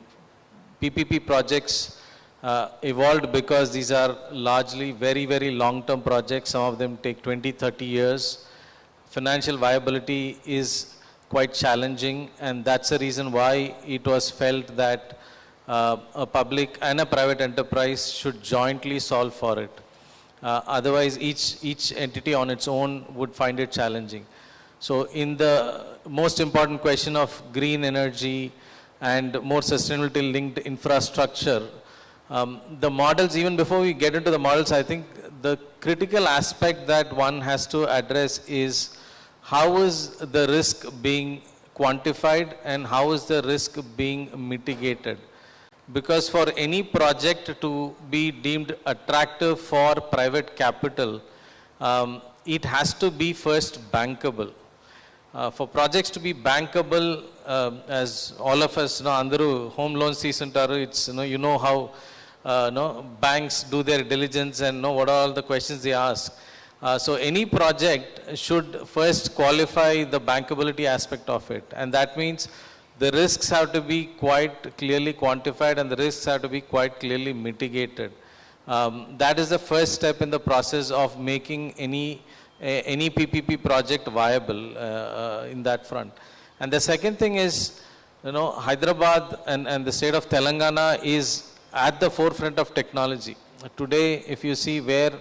PPP projects evolved because these are largely very, very long-term projects. Some of them take 20, 30 years. Financial viability is quite challenging, and that's the reason why it was felt that a public and a private enterprise should jointly solve for it. Otherwise, each entity on its own would find it challenging. So in the most important question of green energy and more sustainability linked infrastructure, the models, even before we get into the models, I think the critical aspect that one has to address is how is the risk being quantified and how is the risk being mitigated. Because for any project to be deemed attractive for private capital, it has to be first bankable. For projects to be bankable, as all of us know, andaru home loans teesuntaru, it's you know how banks do their diligence and know what are all the questions they ask. So any project should first qualify the bankability aspect of it, and that means the risks have to be quite clearly quantified and the risks have to be quite clearly mitigated. That is the first step in the process of making any PPP project viable in that front. And the second thing is, Hyderabad and the state of Telangana is at the forefront of technology. Today, if you see where,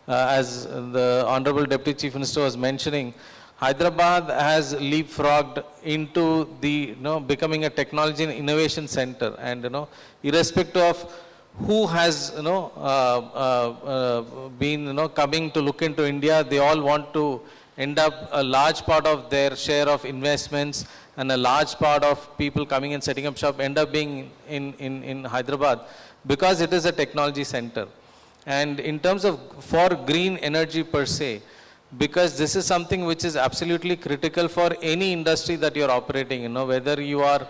as the Honorable Deputy Chief Minister was mentioning, Hyderabad has leapfrogged into the, becoming a technology and innovation center. And, irrespective of who has, been, coming to look into India, they all want to end up a large part of their share of investments and a large part of people coming and setting up shop end up being in Hyderabad because it is a technology center. And in terms of for green energy per se, because this is something which is absolutely critical for any industry that you're operating, whether you are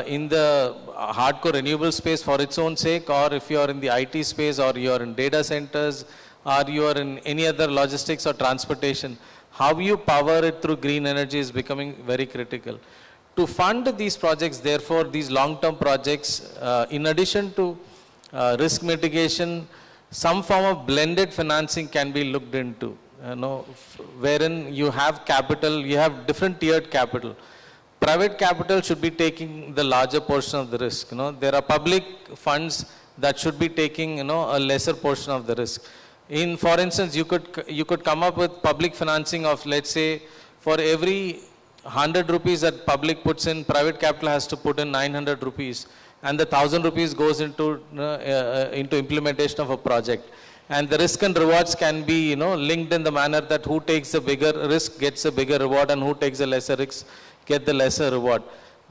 in the hardcore renewable space for its own sake, or if you are in the IT space, or you are in data centers, or you are in any other logistics or transportation, how you power it through green energy is becoming very critical. To fund these projects, therefore, these long-term projects, in addition to risk mitigation, some form of blended financing can be looked into. Wherein you have capital, you have different tiered capital. Private capital should be taking the larger portion of the risk. There are public funds that should be taking, a lesser portion of the risk. For instance, you could come up with public financing of, let's say, for every 100 rupees that public puts in, private capital has to put in 900 rupees, and the 1000 rupees goes into implementation of a project. and the risk and rewards can be, linked in the manner that who takes the bigger risk gets a bigger reward and who takes the lesser risk get the lesser reward.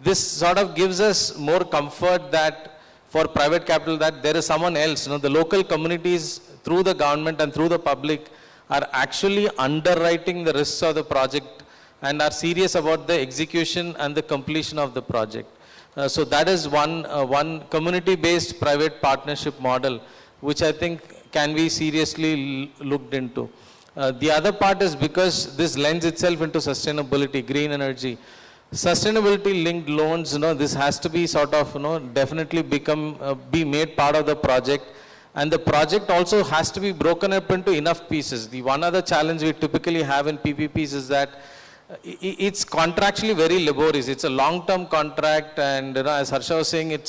This sort of gives us more comfort that for private capital that there is someone else, the local communities through the government and through the public are actually underwriting the risks of the project and are serious about the execution and the completion of the project. So that is one community-based private partnership model, which I think can be seriously looked into. The other part is because this lends itself into sustainability, green energy. Sustainability linked loans, this has to be sort of, definitely be made part of the project. And the project also has to be broken up into enough pieces. The one other challenge we typically have in PPPs is that it's contractually very laborious. It's a long-term contract, and as Harsha was saying,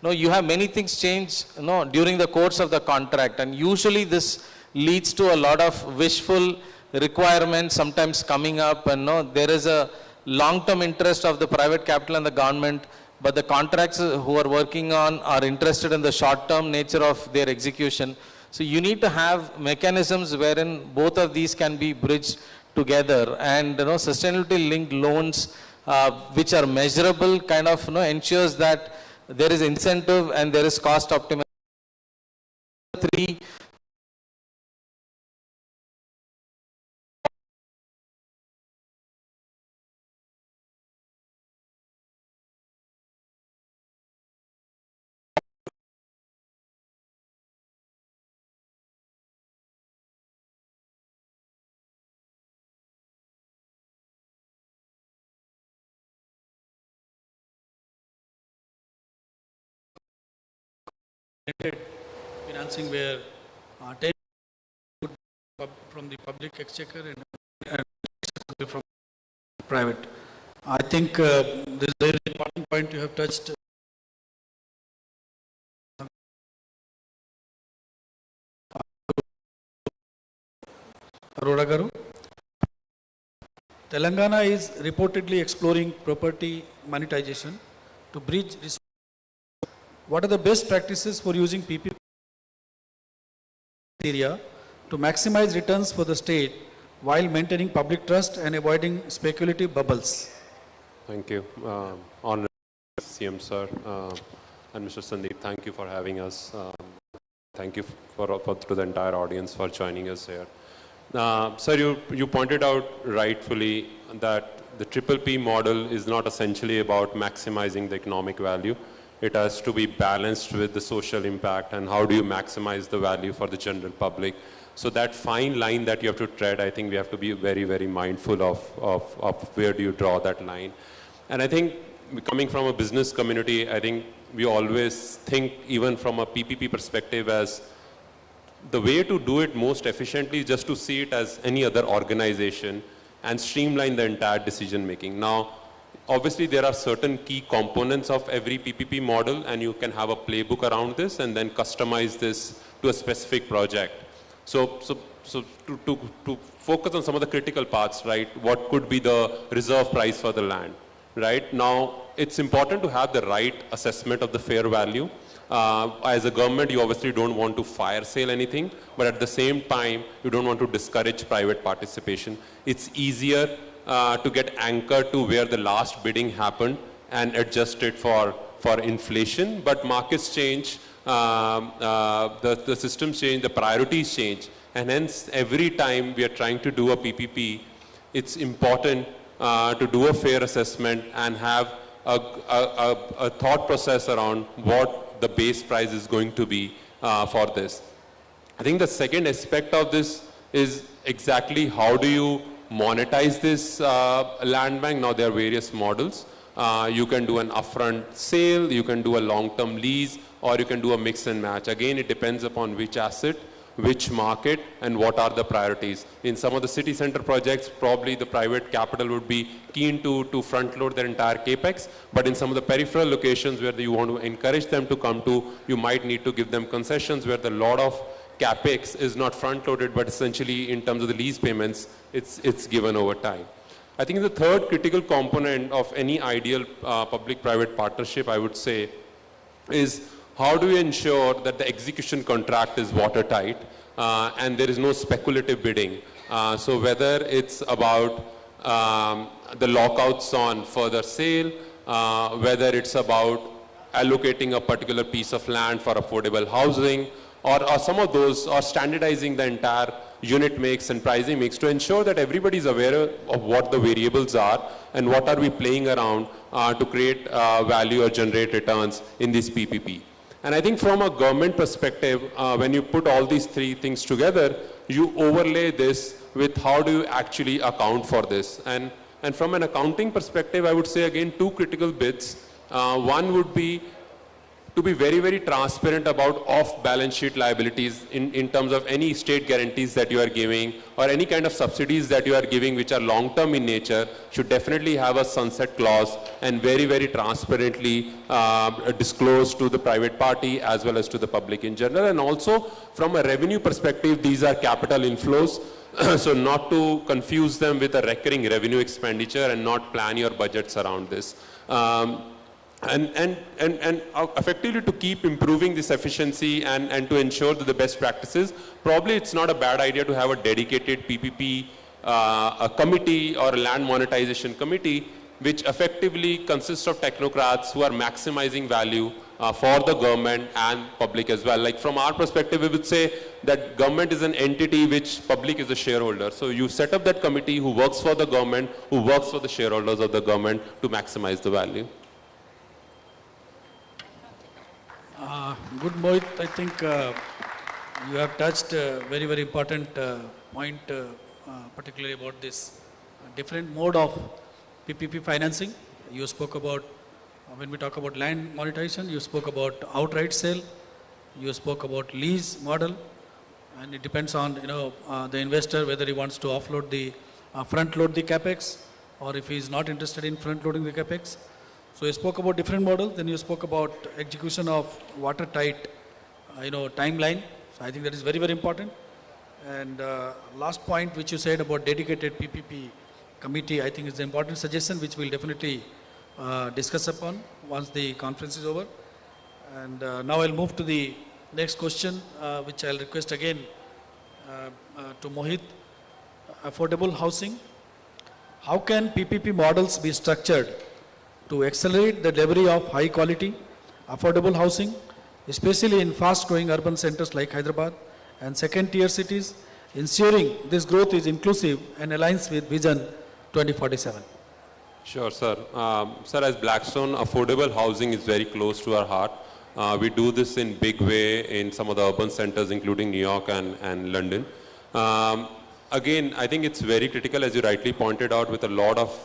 you have many things change during the course of the contract, and usually this leads to a lot of wishful requirements sometimes coming up, and there is a long-term interest of the private capital and the government, but the contracts who are working on are interested in the short-term nature of their execution. So you need to have mechanisms wherein both of these can be bridged together, and sustainability linked loans which are measurable kind of ensures that there is incentive and there is cost optimization. Three, financing where 10 from the public exchequer and from private. I think this is a very important point you have touched. Arora Garu. Telangana is reportedly exploring property monetization to bridge resources. What are the best practices for using PPP area to maximize returns for the state while maintaining public trust and avoiding speculative bubbles? Thank you. Honorable CM Sir and Mr. Sandeep, thank you for having us. Thank you to the entire audience for joining us here. Sir, you pointed out rightfully that the PPP model is not essentially about maximizing the economic value. It has to be balanced with the social impact and how do you maximize the value for the general public. So that fine line that you have to tread, I think we have to be very, very mindful of where do you draw that line. And I think coming from a business community, I think we always think even from a PPP perspective as the way to do it most efficiently is just to see it as any other organization and streamline the entire decision making. Now, obviously there are certain key components of every PPP model and you can have a playbook around this and then customize this to a specific project. So to focus on some of the critical parts, right? What could be the reserve price for the land, right? Now, it's important to have the right assessment of the fair value. As a government, you obviously don't want to fire sale anything, but at the same time, you don't want to discourage private participation. It's easier to get anchored to where the last bidding happened and adjust it for inflation, but markets change, the systems change, the priorities change, and hence every time we are trying to do a PPP, it's important to do a fair assessment and have a thought process around what the base price is going to be for this. I think the second aspect of this is exactly how do you monetize this land bank. Now there are various models. You can do an upfront sale, you can do a long-term lease, or you can do a mix and match. Again, it depends upon which asset, which market, and what are the priorities. In some of the city center projects, probably the private capital would be keen to front load their entire capex, but in some of the peripheral locations where you want to encourage them to come to, you might need to give them concessions where the lot of capex is not front loaded, but essentially in terms of the lease payments, it's given over time. I think the third critical component of any ideal public-private partnership, I would say, is how do we ensure that the execution contract is watertight? and there is no speculative bidding. So whether it's about the lockouts on further sale, whether it's about allocating a particular piece of land for affordable housing, or some of those, or standardizing the entire unit mix and pricing mix to ensure that everybody is aware of what the variables are and what are we playing around to create value or generate returns in this PPP. And I think from a government perspective, when you put all these three things together, you overlay this with how do you actually account for this. And from an accounting perspective, I would say again two critical bits. One would be to be very, very transparent about off-balance sheet liabilities in terms of any state guarantees that you are giving or any kind of subsidies that you are giving which are long-term in nature should definitely have a sunset clause and very, very transparently disclose to the private party as well as to the public in general. And also from a revenue perspective, these are capital inflows. So not to confuse them with a recurring revenue expenditure and not plan your budgets around this. And effectively to keep improving this efficiency and to ensure that the best practices, probably it's not a bad idea to have a dedicated PPP a committee or a land monetization committee which effectively consists of technocrats who are maximizing value for the government and public as well. Like from our perspective, we would say that government is an entity which public is a shareholder. So you set up that committee who works for the government, who works for the shareholders of the government to maximize the value. Good, Mohit. I think you have touched a very, very important point, particularly about this different mode of PPP financing. You spoke about, when we talk about land monetization, you spoke about outright sale, you spoke about lease model, and it depends on the investor whether he wants to offload the front load the capex, or if he is not interested in front loading the capex. So you spoke about different models, then you spoke about execution of watertight, timeline. So I think that is very, very important. And last point which you said about dedicated PPP committee, I think is an important suggestion which we'll definitely discuss upon once the conference is over. And now I'll move to the next question, which I'll request again to Mohit. Affordable housing. How can PPP models be structured to accelerate the delivery of high quality, affordable housing, especially in fast growing urban centers like Hyderabad and second tier cities, ensuring this growth is inclusive and aligns with Vision 2047? Sure, sir. Sir, as Blackstone, affordable housing is very close to our heart. We do this in big way in some of the urban centers, including New York and London. Again, I think it's very critical, as you rightly pointed out, with a lot of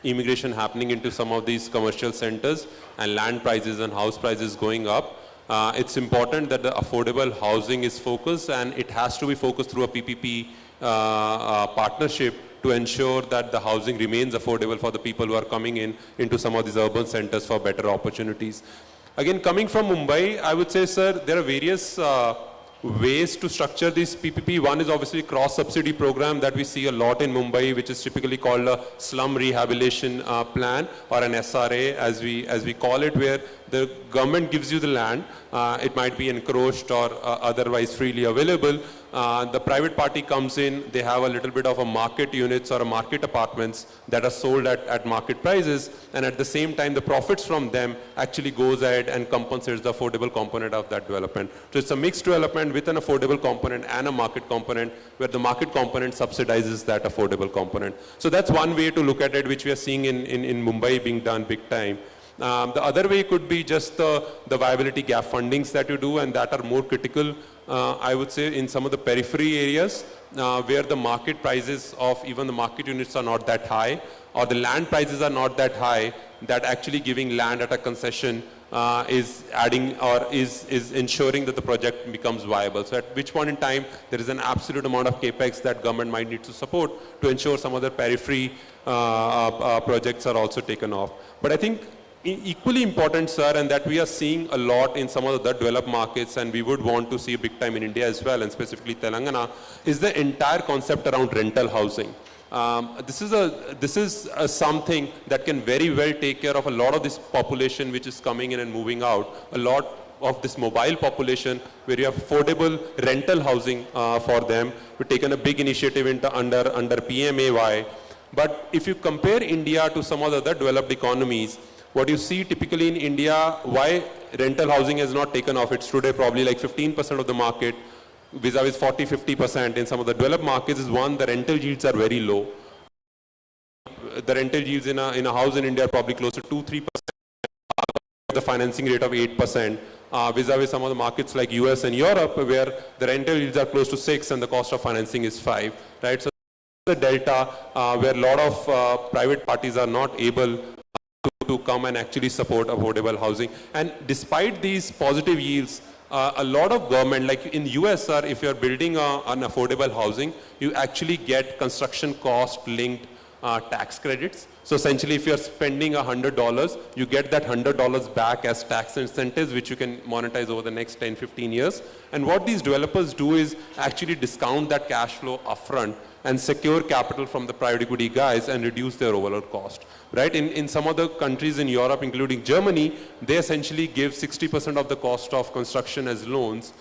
immigration happening into some of these commercial centers and land prices and house prices going up. It's important that the affordable housing is focused, and it has to be focused through a PPP partnership to ensure that the housing remains affordable for the people who are coming into some of these urban centers for better opportunities. Again, coming from Mumbai, I would say, sir, there are various ways to structure this PPP. One is obviously cross-subsidy program that we see a lot in Mumbai, which is typically called a slum rehabilitation plan, or an SRA as we call it, where the government gives you the land. It might be encroached or otherwise freely available. The private party comes in, they have a little bit of a market units or a market apartments that are sold at market prices, and at the same time the profits from them actually goes ahead and compensates the affordable component of that development. So it's a mixed development with an affordable component and a market component, where the market component subsidizes that affordable component. So that's one way to look at it, which we are seeing in Mumbai being done big time. The other way could be just the viability gap fundings that you do, and that are more critical, I would say, in some of the periphery areas where the market prices of even the market units are not that high, or the land prices are not that high, that actually giving land at a concession is adding or is ensuring that the project becomes viable. So at which point in time there is an absolute amount of capex that government might need to support to ensure some other periphery projects are also taken off. But I think equally important, sir, and that we are seeing a lot in some of the developed markets, and we would want to see big time in India as well, and specifically Telangana, is the entire concept around rental housing. This is something that can very well take care of a lot of this population which is coming in and moving out. A lot of this mobile population, where you have affordable rental housing for them. We've taken a big initiative under PMAY. But if you compare India to some of the other developed economies, what you see typically in India, why rental housing has not taken off, it's today probably like 15% of the market, vis-a-vis 40-50% in some of the developed markets, is one, the rental yields are very low. The rental yields in a house in India are probably close to 2-3%, the financing rate of 8%, vis-a-vis some of the markets like US and Europe, where the rental yields are close to 6 and the cost of financing is 5, right? So the delta where a lot of private parties are not able to come and actually support affordable housing. And despite these positive yields, a lot of government, like in US, sir, if you're building an affordable housing, you actually get construction cost linked tax credits. So essentially, if you're spending $100, you get that $100 back as tax incentives, which you can monetize over the next 10-15 years. And what these developers do is actually discount that cash flow upfront and secure capital from the private equity guys and reduce their overall cost, right? In some other countries in Europe, including Germany, they essentially give 60% of the cost of construction as loans,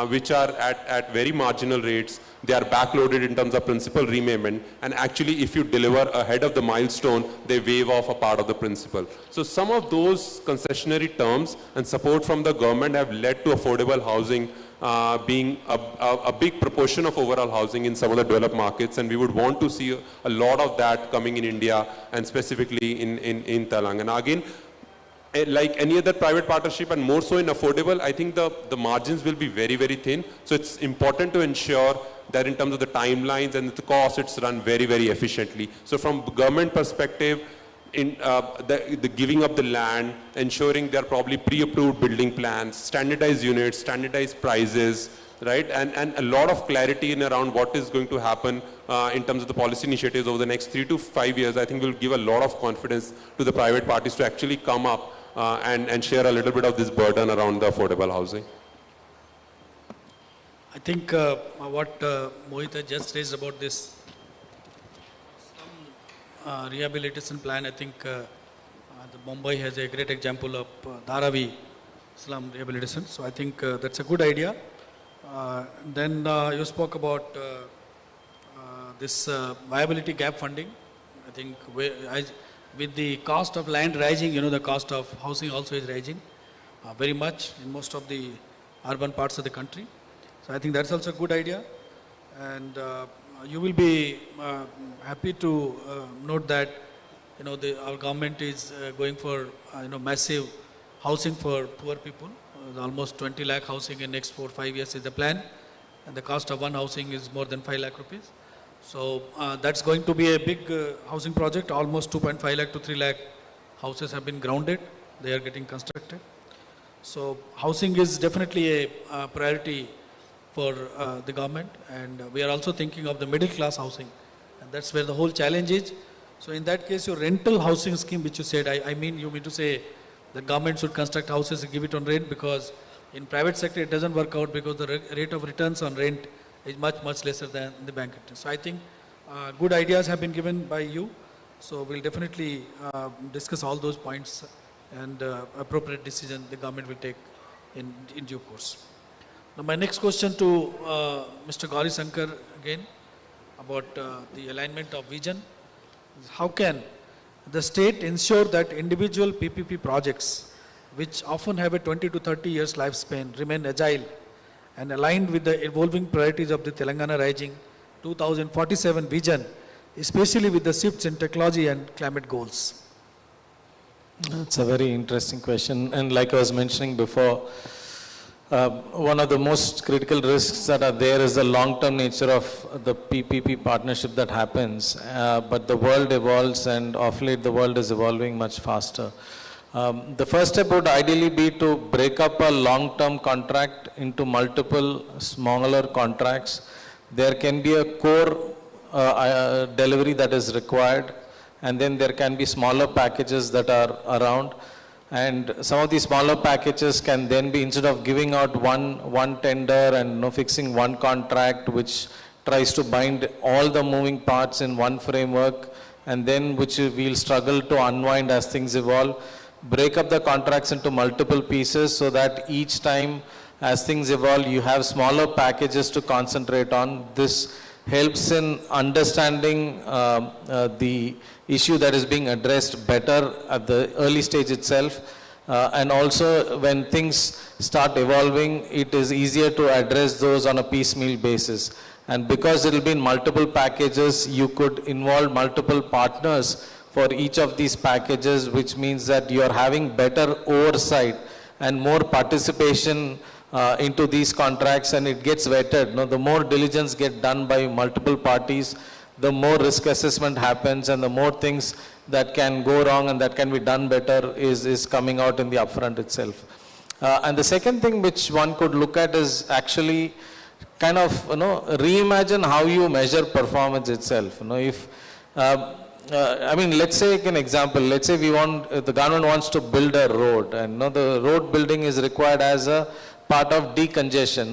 which are at very marginal rates. They are backloaded in terms of principal repayment, and actually if you deliver ahead of the milestone, they waive off a part of the principal. So some of those concessionary terms and support from the government have led to affordable housing being a big proportion of overall housing in some of the developed markets, and we would want to see a lot of that coming in India and specifically in Telangana. Again, like any other private partnership and more so in affordable, I think the margins will be very, very thin. So it's important to ensure that in terms of the timelines and the cost, it's run very, very efficiently. So from government perspective, in the giving up the land, ensuring there are probably pre-approved building plans, standardized units, standardized prices, right? And a lot of clarity in around what is going to happen in terms of the policy initiatives over the next 3 to 5 years, I think will give a lot of confidence to the private parties to actually come up and share a little bit of this burden around the affordable housing. I think what Mohit just raised about this rehabilitation plan, I think the Mumbai has a great example of Dharavi slum rehabilitation. So I think that's a good idea. Then you spoke about this viability gap funding. I think with the cost of land rising, the cost of housing also is rising very much in most of the urban parts of the country. So I think that's also a good idea. And you will be happy to note that our government is going for massive housing for poor people. Almost 20 lakh housing in next 4-5 years is the plan, and the cost of one housing is more than 5 lakh rupees. So that's going to be a big housing project. Almost 2.5 lakh to 3 lakh houses have been grounded. They are getting constructed. So housing is definitely a priority for the government, and we are also thinking of the middle class housing, and that's where the whole challenge is. So in that case, your rental housing scheme, which you said, I mean, you mean to say the government should construct houses and give it on rent, because in private sector it doesn't work out, because the rate of returns on rent is much lesser than the bank interest. So I think good ideas have been given by you. So we'll definitely discuss all those points, and appropriate decision the government will take in due course. Now my next question to Mr. Gauri Shankar again about the alignment of vision. How can the state ensure that individual PPP projects, which often have a 20 to 30 years lifespan, remain agile and aligned with the evolving priorities of the Telangana Rising 2047 vision, especially with the shifts in technology and climate goals? That's a very interesting question. And like I was mentioning before, one of the most critical risks that are there is the long-term nature of the PPP partnership that happens. But the world evolves, and of late the world is evolving much faster. The first step would ideally be to break up a long-term contract into multiple smaller contracts. There can be a core delivery that is required, and then there can be smaller packages that are around. And some of these smaller packages can then be, instead of giving out one tender and fixing one contract which tries to bind all the moving parts in one framework, and then which we'll struggle to unwind as things evolve, break up the contracts into multiple pieces so that each time as things evolve, you have smaller packages to concentrate on. This helps in understanding the issue that is being addressed better at the early stage itself. And also when things start evolving, it is easier to address those on a piecemeal basis. And because it will be in multiple packages, you could involve multiple partners for each of these packages, which means that you are having better oversight and more participation into these contracts, and it gets vetted. The more diligence get done by multiple parties, the more risk assessment happens, and the more things that can go wrong and that can be done better is coming out in the upfront itself. And the second thing which one could look at is actually kind of reimagine how you measure performance itself. If I mean, let's take an example. Let's say the government wants to build a road, and the road building is required as a part of decongestion.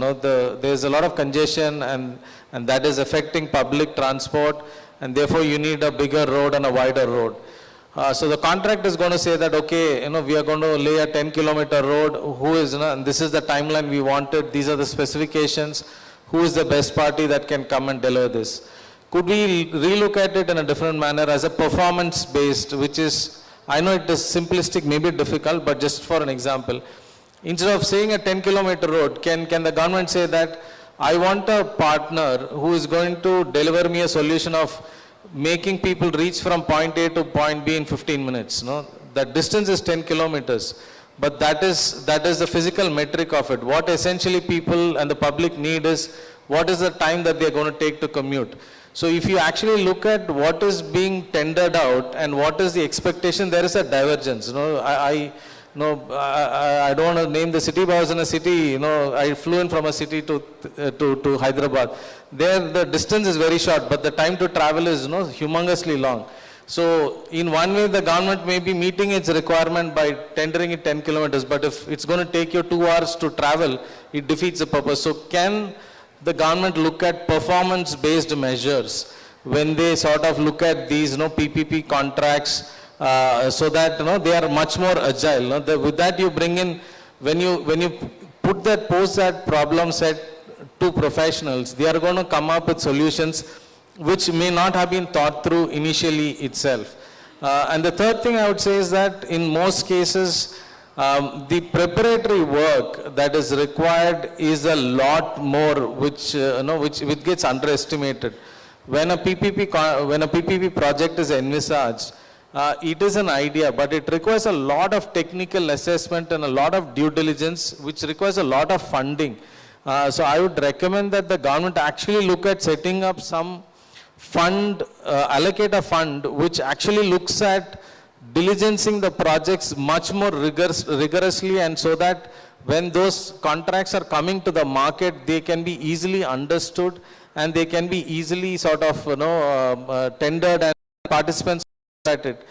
There's a lot of congestion, and that is affecting public transport, and therefore you need a bigger road and a wider road. So the contract is going to say that, okay, we are going to lay a 10-kilometer road. Who is, and this is the timeline we wanted. These are the specifications. Who is the best party that can come and deliver this? Could we relook at it in a different manner as a performance-based, which is, I know it is simplistic, maybe difficult, but just for an example, instead of saying a 10-kilometer road, can the government say that I want a partner who is going to deliver me a solution of making people reach from point A to point B in 15 minutes. That distance is 10 kilometers, but that is the physical metric of it. What essentially people and the public need is what is the time that they are going to take to commute. So if you actually look at what is being tendered out and what is the expectation, there is a divergence. I don't want to name the city, but I was in a city, I flew in from a city to Hyderabad. There the distance is very short, but the time to travel is humongously long. So in one way, the government may be meeting its requirement by tendering it 10 kilometers, but if it's going to take you 2 hours to travel, it defeats the purpose. So can the government look at performance-based measures when they sort of look at these PPP contracts so that they are much more agile. With that you bring in, when you pose that problem set to professionals, they are going to come up with solutions which may not have been thought through initially itself. And the third thing I would say is that in most cases, the preparatory work that is required is a lot more, which gets underestimated. When a PPP project is envisaged, it is an idea, but it requires a lot of technical assessment and a lot of due diligence, which requires a lot of funding. So I would recommend that the government actually look at setting up some fund, allocate a fund which actually looks at diligencing the projects much more rigorously, and so that when those contracts are coming to the market, they can be easily understood and they can be easily sort of tendered and participants at it.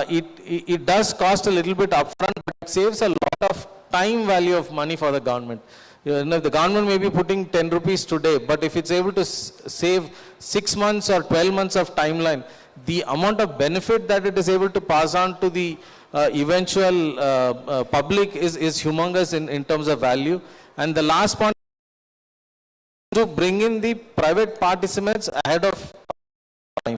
It does cost a little bit upfront, but it saves a lot of time value of money for the government. The government may be putting 10 rupees today, but if it's able to save 6 months or 12 months of timeline, the amount of benefit that it is able to pass on to the eventual public is humongous in terms of value. And the last point, to bring in the private participants ahead of time.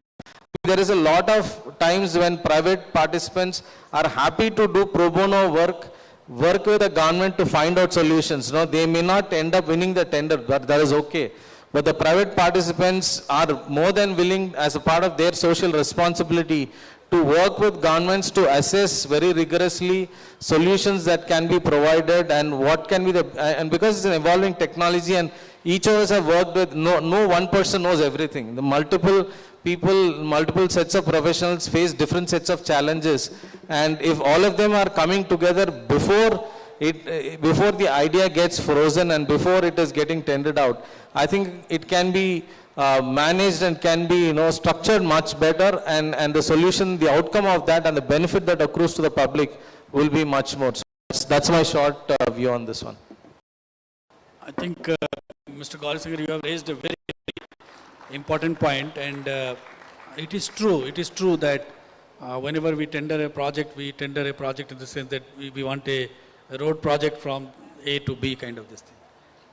There is a lot of times when private participants are happy to do pro bono work with the government to find out solutions. They may not end up winning the tender, but that is okay. But the private participants are more than willing, as a part of their social responsibility, to work with governments to assess very rigorously solutions that can be provided and what can be and because it's an evolving technology and each of us have worked with, no one person knows everything. The multiple people, multiple sets of professionals face different sets of challenges, and if all of them are coming together before the idea gets frozen and before it is getting tendered out, I think it can be managed and can be structured much better, and the solution, the outcome of that and the benefit that accrues to the public will be much more. So that's my short view on this one. I think Mr. Gaurav, you have raised a very important point, and it is true that whenever we tender a project in the sense that we want a road project from A to B kind of this thing.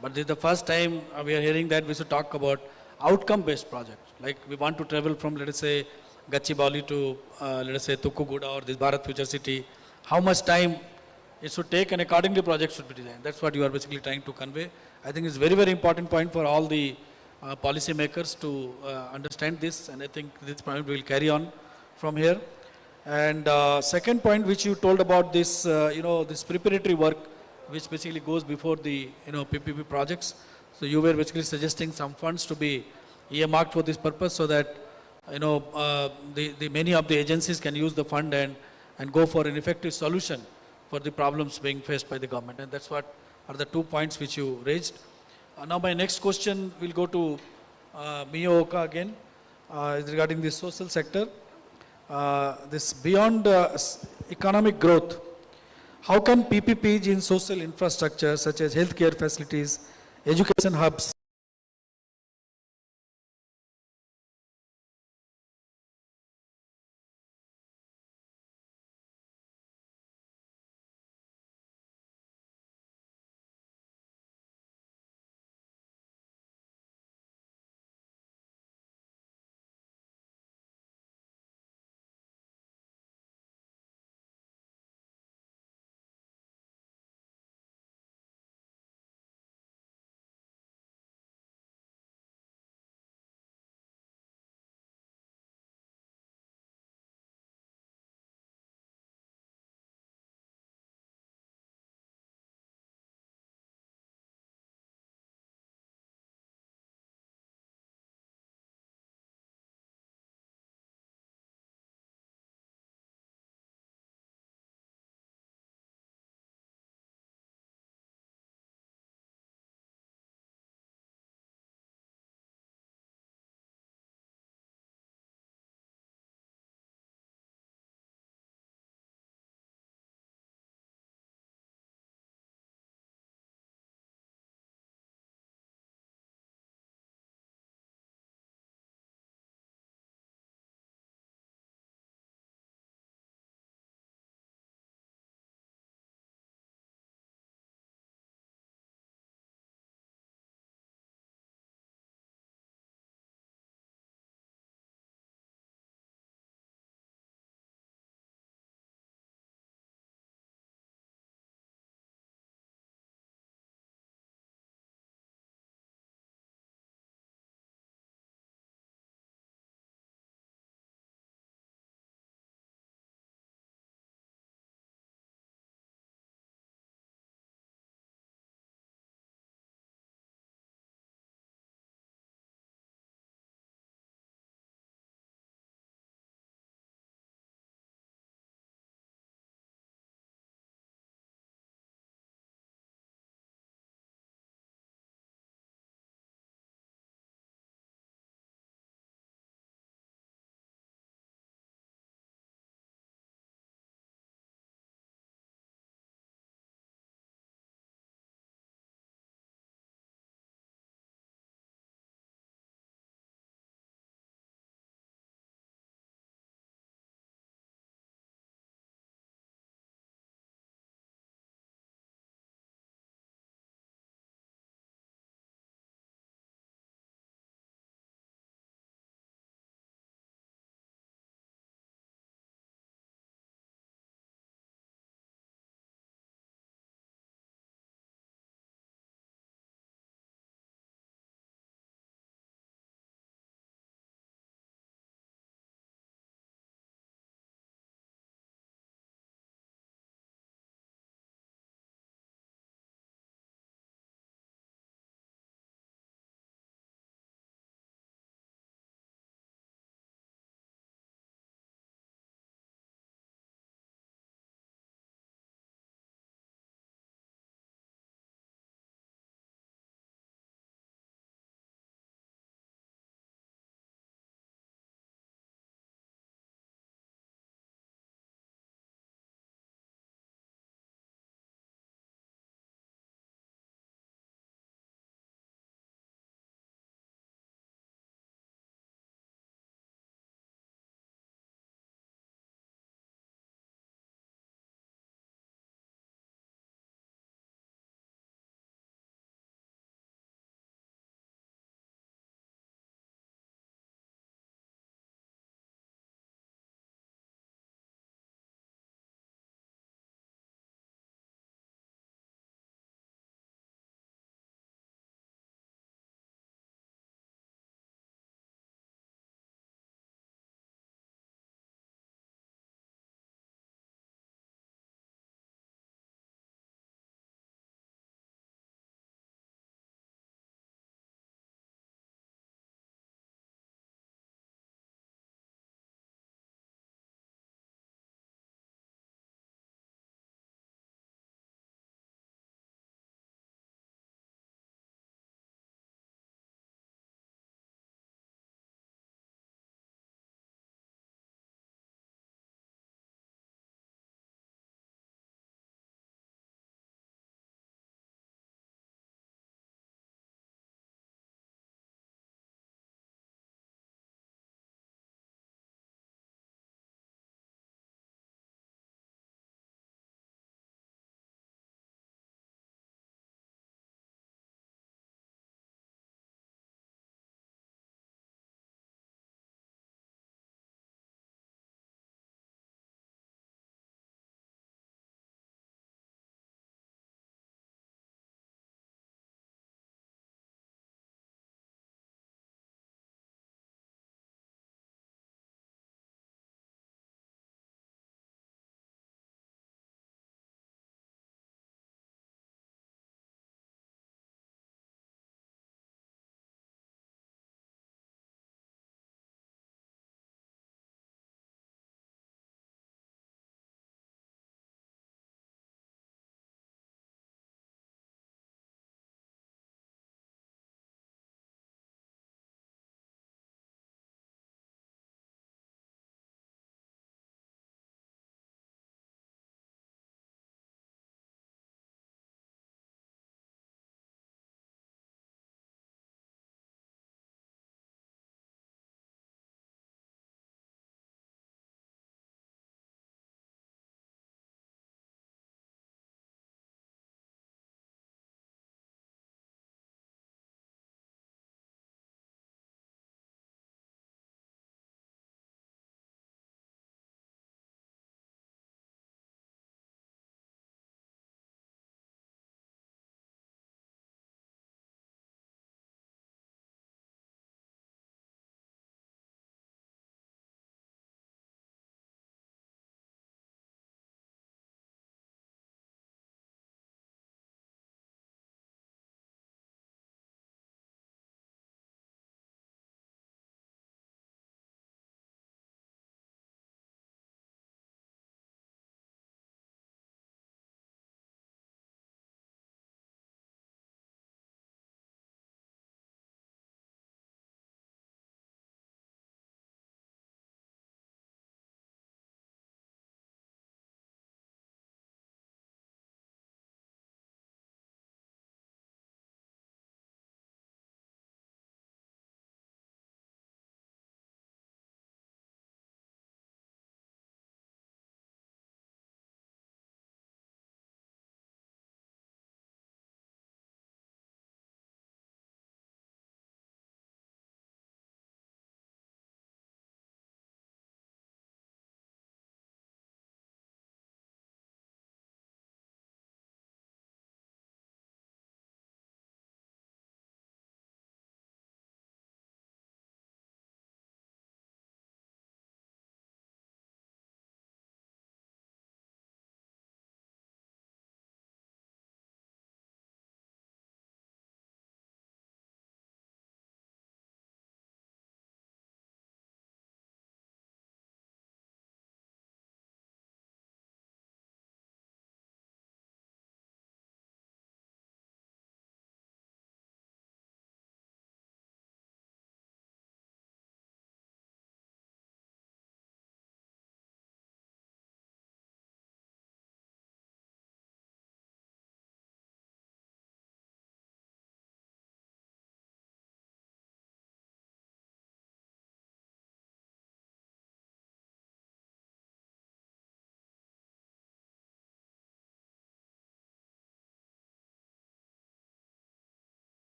But this is the first time we are hearing that we should talk about outcome-based projects. Like we want to travel from, let us say, Gachibowli to, let us say, Tukuguda or this Bharat Future City. How much time it should take, and accordingly projects should be designed. That's what you are basically trying to convey. I think it's very, very important point for all the policy makers to understand this, and I think this point will carry on from here. And second point which you told about this, this preparatory work which basically goes before the, PPP projects. So you were basically suggesting some funds to be earmarked for this purpose so that, the many of the agencies can use the fund and go for an effective solution for the problems being faced by the government. And that's what are the 2 points which you raised. Now my next question will go to Miyo again, is regarding the social sector. This beyond economic growth, how can PPPs in social infrastructure such as healthcare facilities, education hubs,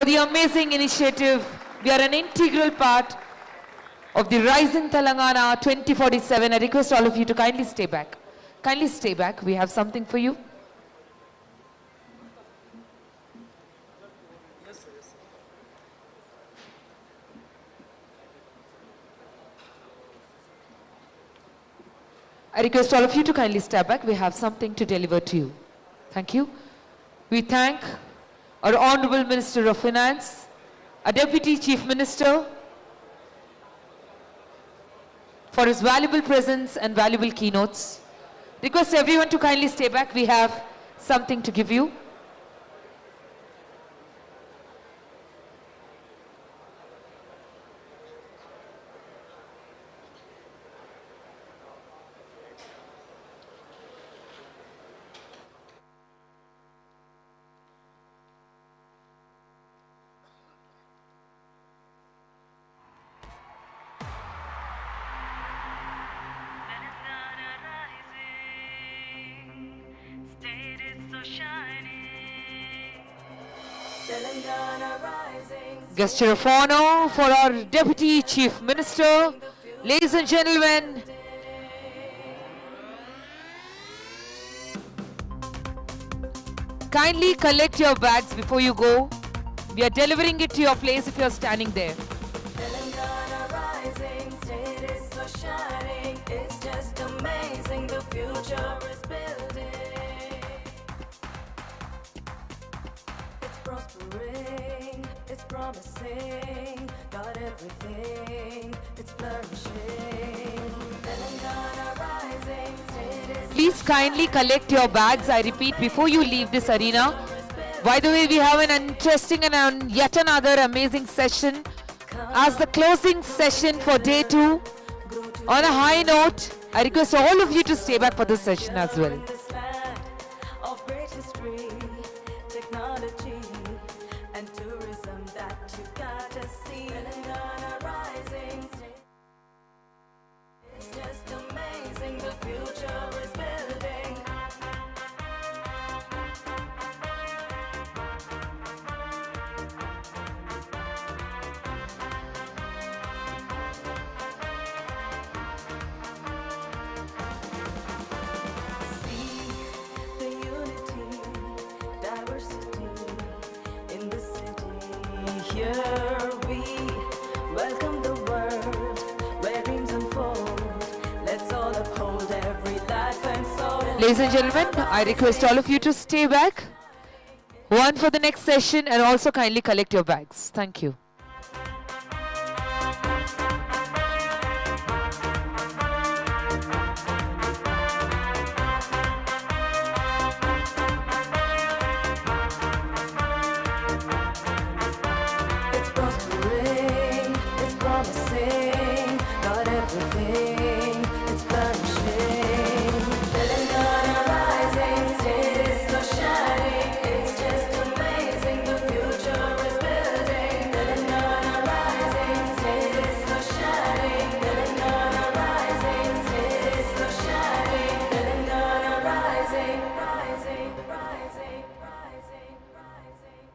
The amazing initiative. We are an integral part of the Rising Telangana 2047. I request all of you to kindly stay back. Kindly stay back. We have something for you. I request all of you to kindly step back. We have something to deliver to you. Thank you. We thank our Honorable Minister of Finance, our Deputy Chief Minister, for his valuable presence and valuable keynotes. Request everyone to kindly stay back. We have something to give you. Gesture of honor for our Deputy Chief Minister. Ladies and gentlemen, kindly collect your bags before you go. We are delivering it to your place if you are standing there. Telangana rising, state is so shining. It's just amazing, the future is building. It's prospering, it's promising, got everything, it's flourishing. Telangana rising, state is Please kindly collect your bags, I repeat, before you leave this arena. By the way, we have an interesting and yet another amazing session as the closing session for day 2. On a high note, I request all of you to stay back for this session as well. of great history, technology, and tourism that you gotta see. Telangana rising, it's just amazing, the future is building. See the unity, diversity in the city. Here we welcome the world where dreams unfold. Let's all uphold every life and soul. Ladies and gentlemen, I request all of you to stay back. One for the next session and also kindly collect your bags. Thank you. It's prospering, it's promising, got everything, it's flourishing. Telangana rising, state is so shining, it's just amazing, the future is building. Telangana rising, state is so shining, Telangana rising, state is so shining. Telangana rising, rising, rising, rising, rising.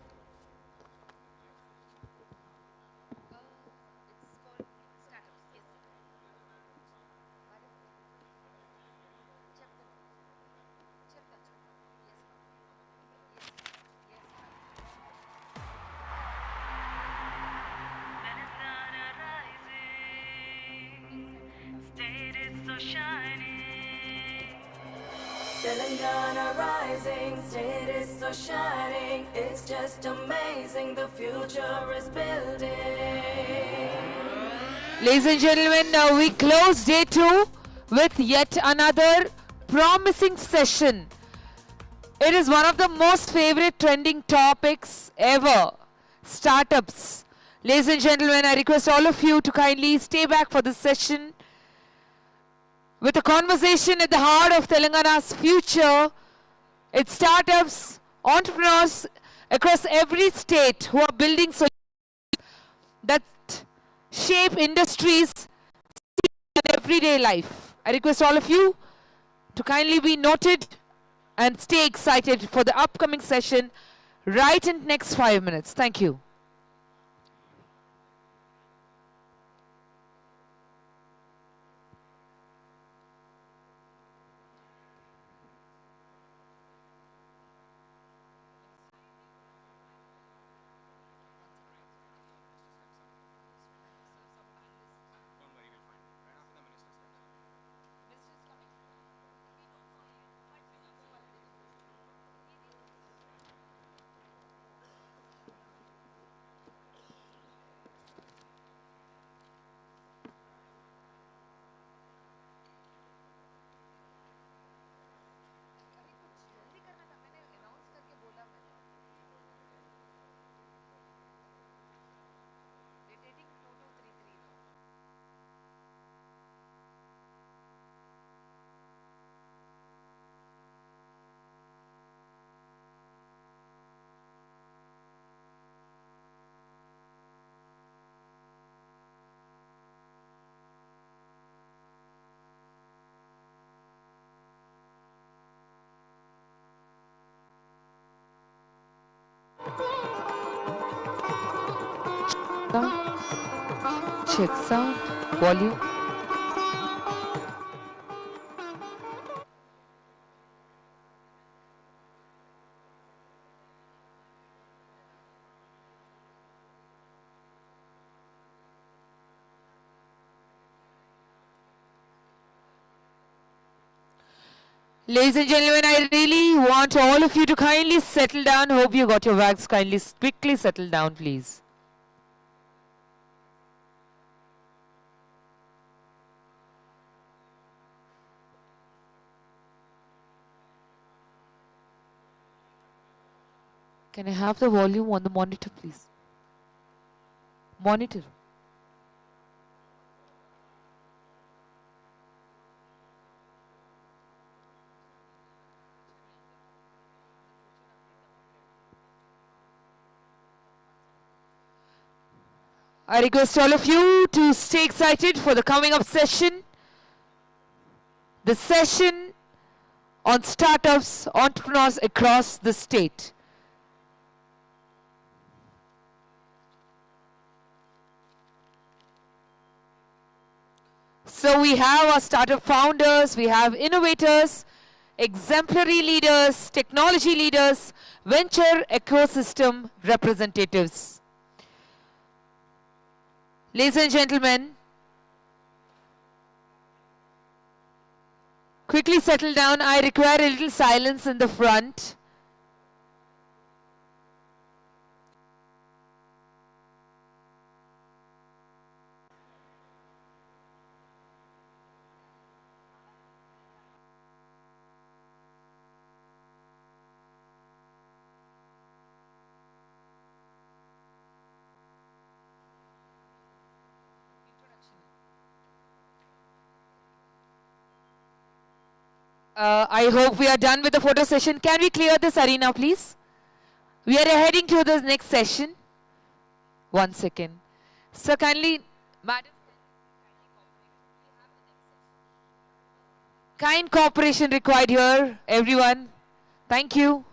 State is so shining. Telangana rising, state is so shining. It's just amazing, the future is building. Ladies and gentlemen, now we close day 2 with yet another promising session. It is one of the most favorite trending topics ever, startups. Ladies and gentlemen, I request all of you to kindly stay back for this session with a conversation at the heart of Telangana's future. It's startups, entrepreneurs across every state who are building solutions that shape industries in everyday life. I request all of you to kindly be noted and stay excited for the upcoming session right in the next 5 minutes. Thank you. sound. Check sound. Volume. Ladies and gentlemen, I really want all of you to kindly settle down. Hope you got your bags. Kindly, quickly settle down, please. Can I have the volume on the monitor, please? Monitor. I request all of you to stay excited for the coming up session. The session on startups, entrepreneurs across the state. So we have our startup founders, we have innovators, exemplary leaders, technology leaders, venture ecosystem representatives. Ladies and gentlemen, quickly settle down. I require a little silence in the front. I hope we are done with the photo session. Can we clear this arena, please? We are heading to the next session. 1 second. Sir, kindly, madam. Kind cooperation required here, everyone. Thank you.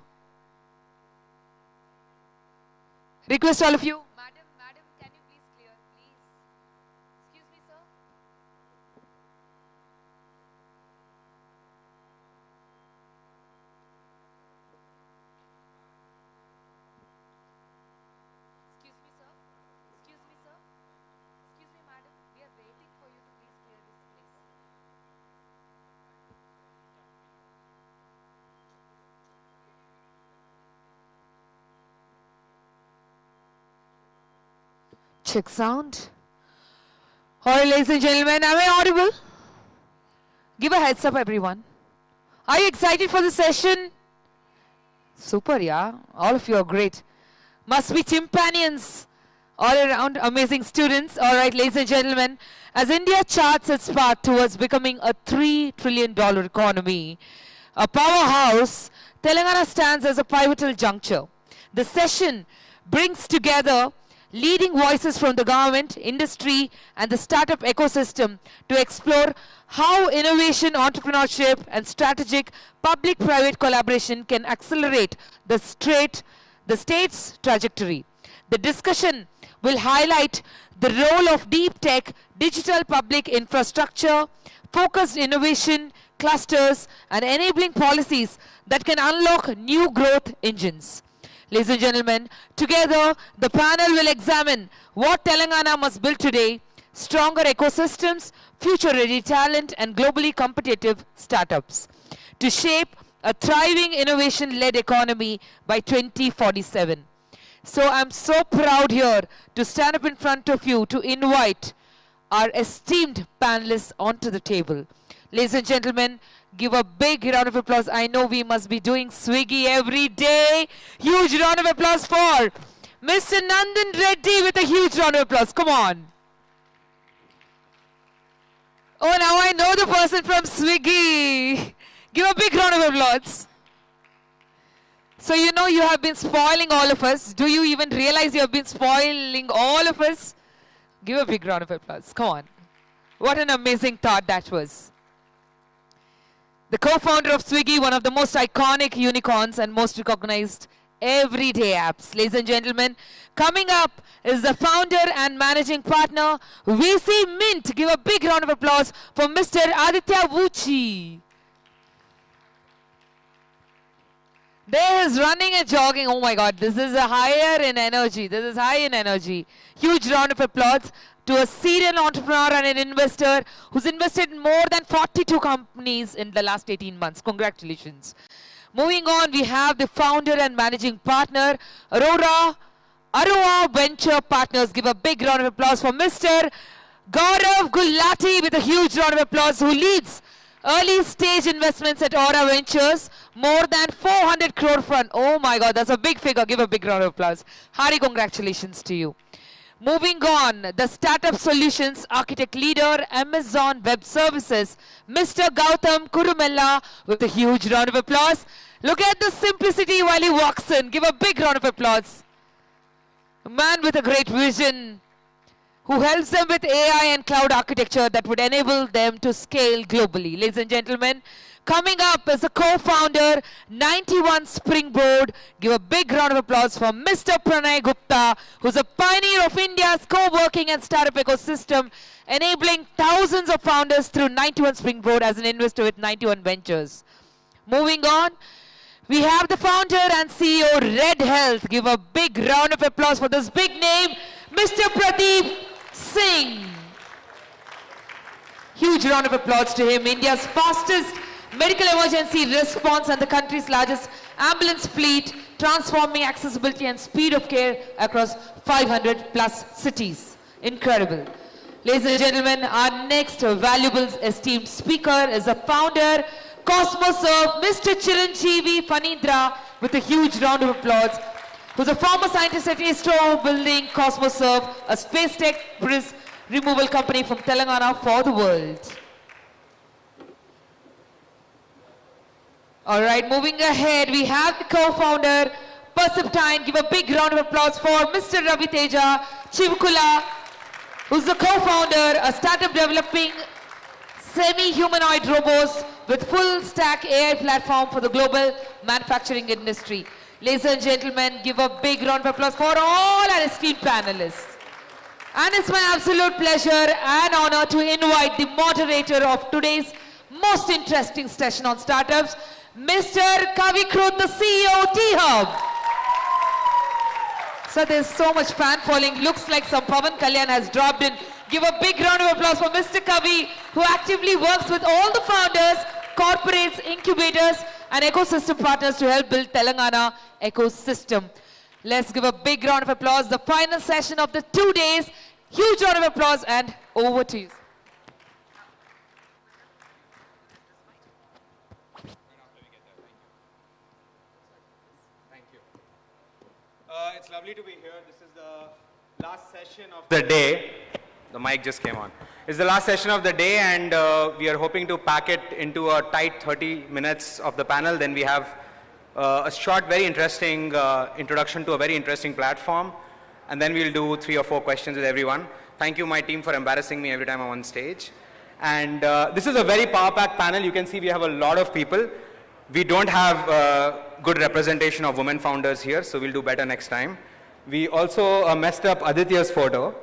Request all of you. Madam, can you please clear, please? Excuse me, sir. Excuse me, sir. Excuse me, sir. Excuse me, madam. We are waiting for you to please clear this place. Check sound. All right, ladies and gentlemen, am I audible? Give a heads up, everyone. Are you excited for the session? Super, yeah. All of you are great. Must be chimpanions all around, amazing students. All right, ladies and gentlemen, as India charts its path towards becoming a $3 trillion economy, a powerhouse, Telangana stands as a pivotal juncture. The session brings together leading voices from the government, industry, and the startup ecosystem to explore how innovation, entrepreneurship, and strategic public-private collaboration can accelerate the state's trajectory. The discussion will highlight the role of deep tech, digital public infrastructure, focused innovation, clusters, and enabling policies that can unlock new growth engines. Ladies and gentlemen, together the panel will examine what Telangana must build today: stronger ecosystems, future-ready talent, and globally competitive startups to shape a thriving innovation-led economy by 2047. So I'm so proud here to stand up in front of you to invite our esteemed panelists onto the table. Ladies and gentlemen, give a big round of applause. I know we must be doing Swiggy every day. Huge round of applause for Mr. Nandan Reddy with a huge round of applause. Come on. Oh, now I know the person from Swiggy. Give a big round of applause. So you know you have been spoiling all of us. Do you even realize you have been spoiling all of us? Give a big round of applause. Come on. What an amazing thought that was. The co-founder of Swiggy, one of the most iconic unicorns and most recognized everyday apps. Ladies and gentlemen, coming up is the founder and managing partner, VC Mint. Give a big round of applause for Mr. Aditya Vucci. There is running and jogging. Oh my God, this is a higher in energy. This is high in energy. Huge round of applause to a serial entrepreneur and an investor who's invested in more than 42 companies in the last 18 months. Congratulations. Moving on, we have the founder and managing partner, Aroa Venture Partners. Give a big round of applause for Mr. Gaurav Gulati with a huge round of applause, who leads early stage investments at Aura Ventures, more than 400 crore fund. Oh my God, that's a big figure. Give a big round of applause. Hearty congratulations to you. Moving on, the Startup Solutions Architect Leader, Amazon Web Services, Mr. Gautam Kurumella with a huge round of applause. Look at the simplicity while he walks in. Give a big round of applause. A man with a great vision, who helps them with AI and cloud architecture that would enable them to scale globally. Ladies and gentlemen, coming up is the co-founder, 91 Springboard. Give a big round of applause for Mr. Pranay Gupta, who's a pioneer of India's co-working and startup ecosystem, enabling thousands of founders through 91 Springboard as an investor with 91 Ventures. Moving on, we have the founder and CEO, Red Health. Give a big round of applause for this big name, Mr. Pradeep Singh. Huge round of applause to him. India's fastest medical emergency response and the country's largest ambulance fleet, transforming accessibility and speed of care across 500 plus cities. Incredible. Ladies and gentlemen, our next valuable esteemed speaker is the founder, Cosmoserve, Mr. Chiranjeevi Fanindra, with a huge round of applause, who's a former scientist at ISRO, building Cosmoserve, a space tech risk removal company from Telangana for the world. All right, moving ahead, we have the co-founder, Perceptine. Give a big round of applause for Mr. Ravi Teja Chivukula, who's the co-founder, a startup developing semi-humanoid robots with full-stack AI platform for the global manufacturing industry. Ladies and gentlemen, give a big round of applause for all our esteemed panelists. And it's my absolute pleasure and honor to invite the moderator of today's most interesting session on startups, Mr. Kavikrut, the CEO, T-Hub. So there's so much fan following. Looks like some Pavan Kalyan has dropped in. Give a big round of applause for Mr. Kavi, who actively works with all the founders, corporates, incubators, and ecosystem partners to help build Telangana ecosystem. Let's give a big round of applause. The final session of the 2 days. Huge round of applause, and over to you. It's lovely to be here. This is the last session of the day. The mic just came on. It's the last session of the day, and we are hoping to pack it into a tight 30 minutes of the panel. Then we have a short, very interesting introduction to a very interesting platform, and then we'll do 3 or 4 questions with everyone. Thank you, my team, for embarrassing me every time I'm on stage. And this is a very power-packed panel. You can see we have a lot of people. We don't have good representation of women founders here, so we'll do better next time. We also messed up Aditya's photo,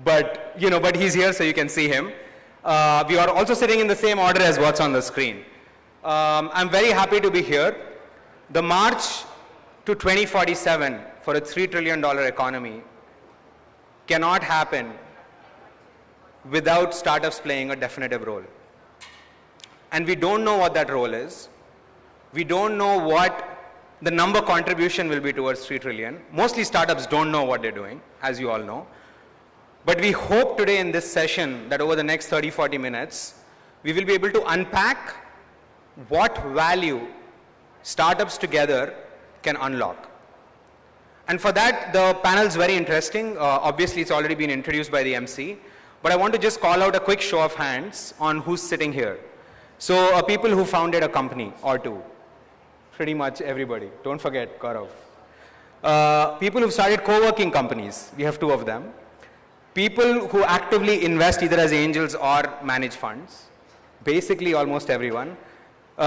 but he's here, so you can see him. We are also sitting in the same order as what's on the screen. I'm very happy to be here. The march to 2047 for a $3 trillion economy cannot happen without startups playing a definitive role. And we don't know what that role is. We don't know what the number contribution will be towards 3 trillion. Mostly startups don't know what they're doing, as you all know. But we hope today in this session that over the next 30, 40 minutes, we will be able to unpack what value startups together can unlock. And for that, the panel is very interesting. Obviously, it's already been introduced by the MC. But I want to just call out a quick show of hands on who's sitting here. So people who founded a company or two. Pretty much everybody. Don't forget, Gaurav. People who've started co-working companies. We have 2 of them. People who actively invest either as angels or manage funds. Basically, almost everyone.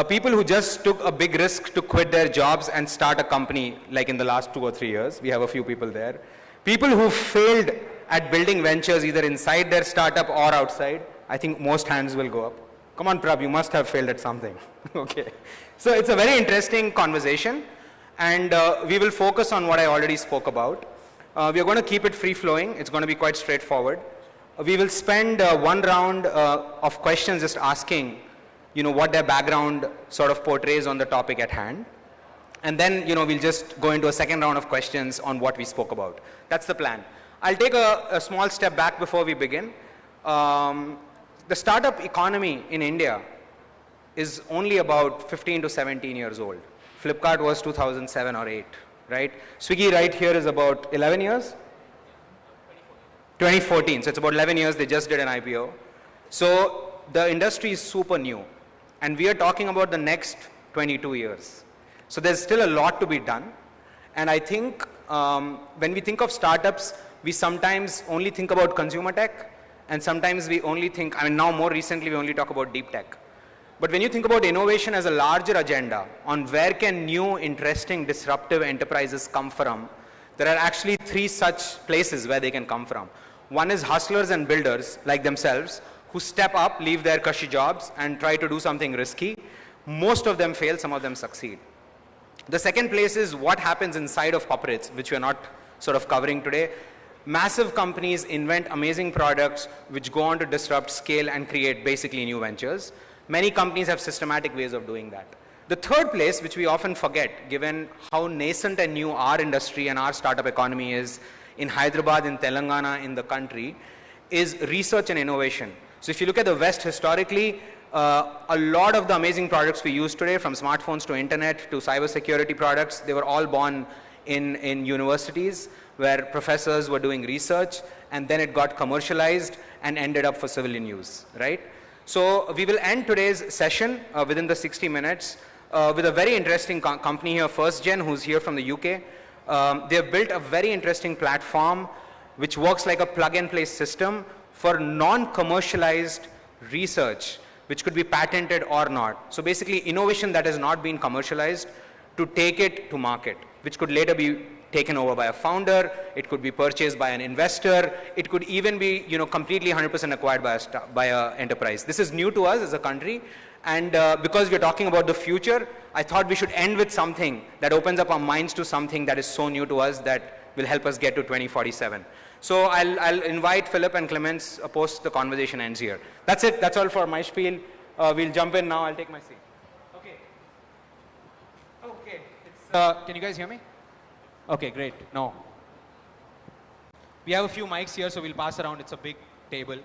People who just took a big risk to quit their jobs and start a company, like in the last 2 or 3 years. We have a few people there. People who failed at building ventures either inside their startup or outside. I think most hands will go up. Come on, Prab, you must have failed at something. Okay. So it's a very interesting conversation, and we will focus on what I already spoke about. We are going to keep it free-flowing. It's going to be quite straightforward. We will spend one round of questions just asking, what their background sort of portrays on the topic at hand. And then, we'll just go into a second round of questions on what we spoke about. That's the plan. I'll take a small step back before we begin. The startup economy in India is only about 15 to 17 years old. Flipkart was 2007 or 8, right? Swiggy right here is about 11 years? 2014, so it's about 11 years, they just did an IPO. So the industry is super new, and we are talking about the next 22 years. So there's still a lot to be done, and I think when we think of startups, we sometimes only think about consumer tech, and sometimes we only think, now more recently we only talk about deep tech. But when you think about innovation as a larger agenda on where can new, interesting, disruptive enterprises come from, there are actually 3 such places where they can come from. One is hustlers and builders like themselves who step up, leave their cushy jobs and try to do something risky. Most of them fail, some of them succeed. The second place is what happens inside of corporates, which we're not sort of covering today. Massive companies invent amazing products which go on to disrupt, scale, and create basically new ventures. Many companies have systematic ways of doing that. The third place, which we often forget, given how nascent and new our industry and our startup economy is in Hyderabad, in Telangana, in the country, is research and innovation. So if you look at the West historically, a lot of the amazing products we use today, from smartphones to internet to cybersecurity products, they were all born in universities where professors were doing research, and then it got commercialized and ended up for civilian use, right? So we will end today's session within the 60 minutes with a very interesting company here, FirstGen, who's here from the UK. They have built a very interesting platform which works like a plug-and-play system for non-commercialized research, which could be patented or not. So basically innovation that has not been commercialized, to take it to market, which could later be taken over by a founder, it could be purchased by an investor, it could even be completely 100% acquired by a enterprise. This is new to us as a country, and because we're talking about the future, I thought we should end with something that opens up our minds to something that is so new to us that will help us get to 2047. So I'll invite Philip and Clemens post the conversation ends here. That's it, that's all for my spiel. We'll jump in now, I'll take my seat. Okay. Okay, can you guys hear me? Okay, great. No. We have a few mics here, so we'll pass around. It's a big table.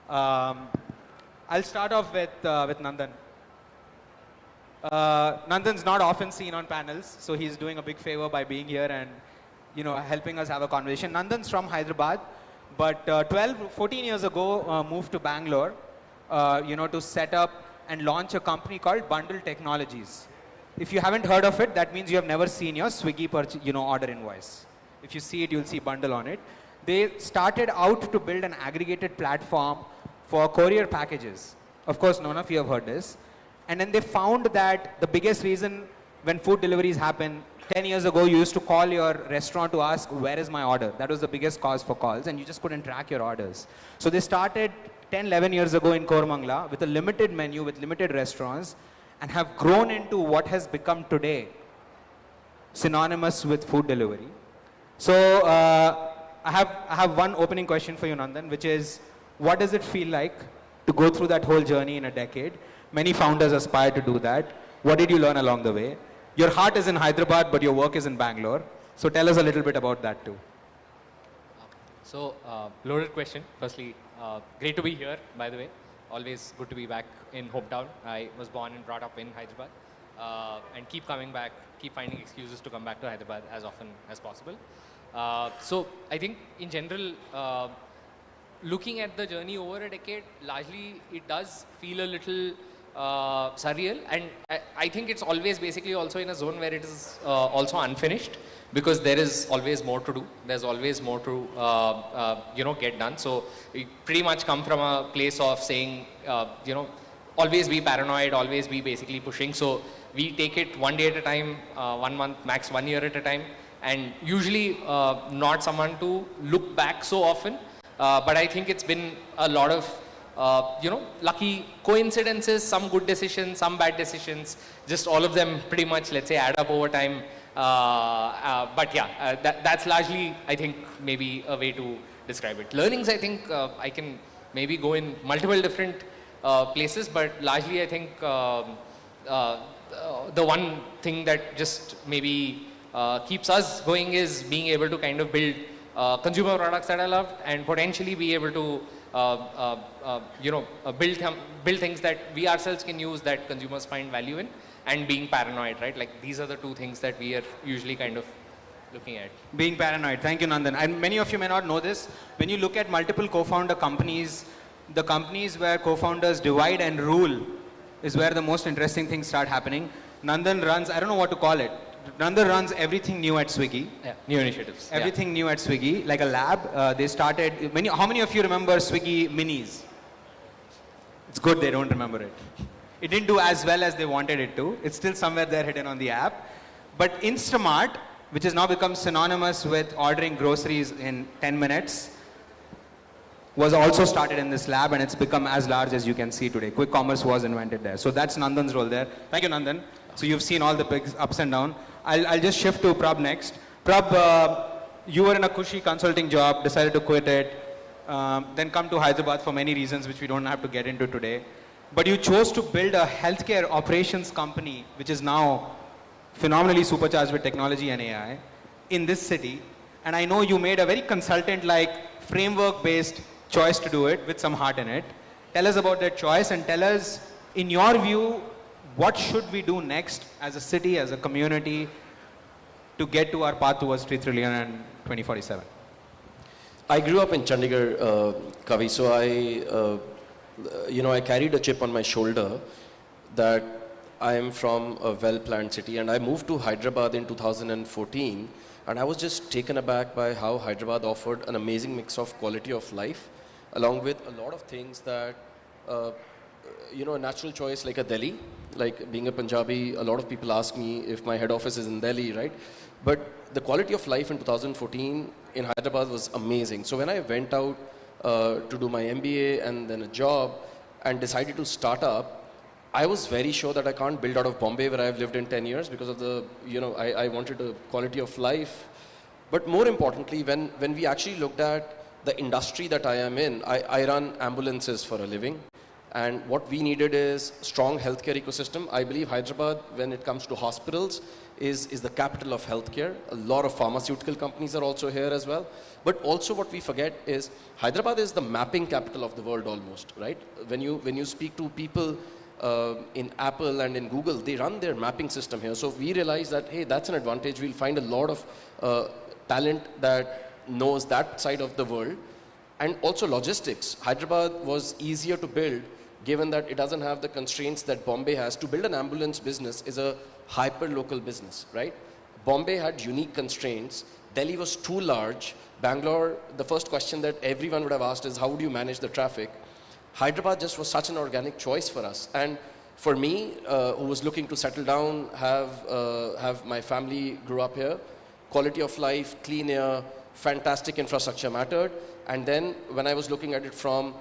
I'll start off with Nandan. Nandan's not often seen on panels, so he's doing a big favor by being here and helping us have a conversation. Nandan's from Hyderabad, but 14 years ago moved to Bangalore, to set up and launch a company called Bundle Technologies. If you haven't heard of it, that means you have never seen your Swiggy order invoice. If you see it, you'll see bundle on it. They started out to build an aggregated platform for courier packages. Of course, none of you have heard this. And then they found that the biggest reason when food deliveries happen, 10 years ago, you used to call your restaurant to ask, where is my order? That was the biggest cause for calls, and you just couldn't track your orders. So they started 10, 11 years ago in Koramangala with a limited menu, with limited restaurants, and have grown into what has become today synonymous with food delivery. So I have one opening question for you, Nandan, which is, what does it feel like to go through that whole journey in a decade? Many founders aspire to do that. What did you learn along the way? Your heart is in Hyderabad, but your work is in Bangalore. So tell us a little bit about that too. So, loaded question. Firstly, great to be here, by the way. Always good to be back in hometown. I was born and brought up in Hyderabad, and keep coming back, keep finding excuses to come back to Hyderabad as often as possible. So I think in general, looking at the journey over a decade, largely it does feel a little surreal, and I think it's always basically also in a zone where it is also unfinished, because there is always more to do. There's always more to get done. So we pretty much come from a place of saying, always be paranoid, always be basically pushing. So we take it one day at a time, 1 month, max 1 year at a time, and usually not someone to look back so often. But I think it's been a lot of lucky coincidences, some good decisions, some bad decisions, just all of them pretty much, let's say, add up over time. But yeah, that's largely, I think, maybe a way to describe it. Learnings, I think, I can maybe go in multiple different places, but largely, I think, the one thing that just maybe keeps us going is being able to kind of build consumer products that I love, and potentially be able to build things that we ourselves can use that consumers find value in, and being paranoid, right? Like these are the two things that we are usually kind of looking at. Being paranoid. Thank you, Nandan. And many of you may not know this. When you look at multiple co-founder companies, the companies where co-founders divide and rule is where the most interesting things start happening. Nandan runs, I don't know what to call it. Nandan runs everything new at Swiggy. Yeah, new initiatives. Everything new at Swiggy, like a lab. They started, how many of you remember Swiggy Minis? It's good they don't remember it. It didn't do as well as they wanted it to. It's still somewhere there hidden on the app. But Instamart, which has now become synonymous with ordering groceries in 10 minutes, was also started in this lab, and it's become as large as you can see today. Quick commerce was invented there. So that's Nandan's role there. Thank you, Nandan. So you've seen all the big ups and downs. I'll just shift to Prab next. Prab, you were in a cushy consulting job, decided to quit it, then come to Hyderabad for many reasons which we don't have to get into today. But you chose to build a healthcare operations company, which is now phenomenally supercharged with technology and AI in this city. And I know you made a very consultant-like framework-based choice to do it with some heart in it. Tell us about that choice, and tell us, in your view, what should we do next as a city, as a community, to get to our path towards 3 trillion and 2047? I grew up in Chandigarh, Kavi, so I carried a chip on my shoulder that I am from a well-planned city, and I moved to Hyderabad in 2014, and I was just taken aback by how Hyderabad offered an amazing mix of quality of life, along with a lot of things that, a natural choice like a Delhi. Like being a Punjabi, a lot of people ask me if my head office is in Delhi, right? But the quality of life in 2014 in Hyderabad was amazing. So when I went out to do my MBA and then a job and decided to start up, I was very sure that I can't build out of Bombay, where I've lived in 10 years, because of the, I wanted a quality of life. But more importantly, when we actually looked at the industry that I am in, I run ambulances for a living. And what we needed is strong healthcare ecosystem. I believe Hyderabad, when it comes to hospitals, is the capital of healthcare. A lot of pharmaceutical companies are also here as well. But also what we forget is Hyderabad is the mapping capital of the world almost, right? When you speak to people in Apple and in Google, they run their mapping system here. So we realized that, hey, that's an advantage. We'll find a lot of talent that knows that side of the world. And also logistics. Hyderabad was easier to build, given that it doesn't have the constraints that Bombay has. To build an ambulance business is a hyper-local business, right? Bombay had unique constraints. Delhi was too large. Bangalore, the first question that everyone would have asked is, how would you manage the traffic? Hyderabad just was such an organic choice for us. And for me, who was looking to settle down, have my family grew up here, quality of life, clean air, fantastic infrastructure mattered. And then when I was looking at it from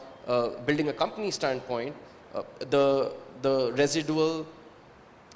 building a company standpoint, the residual,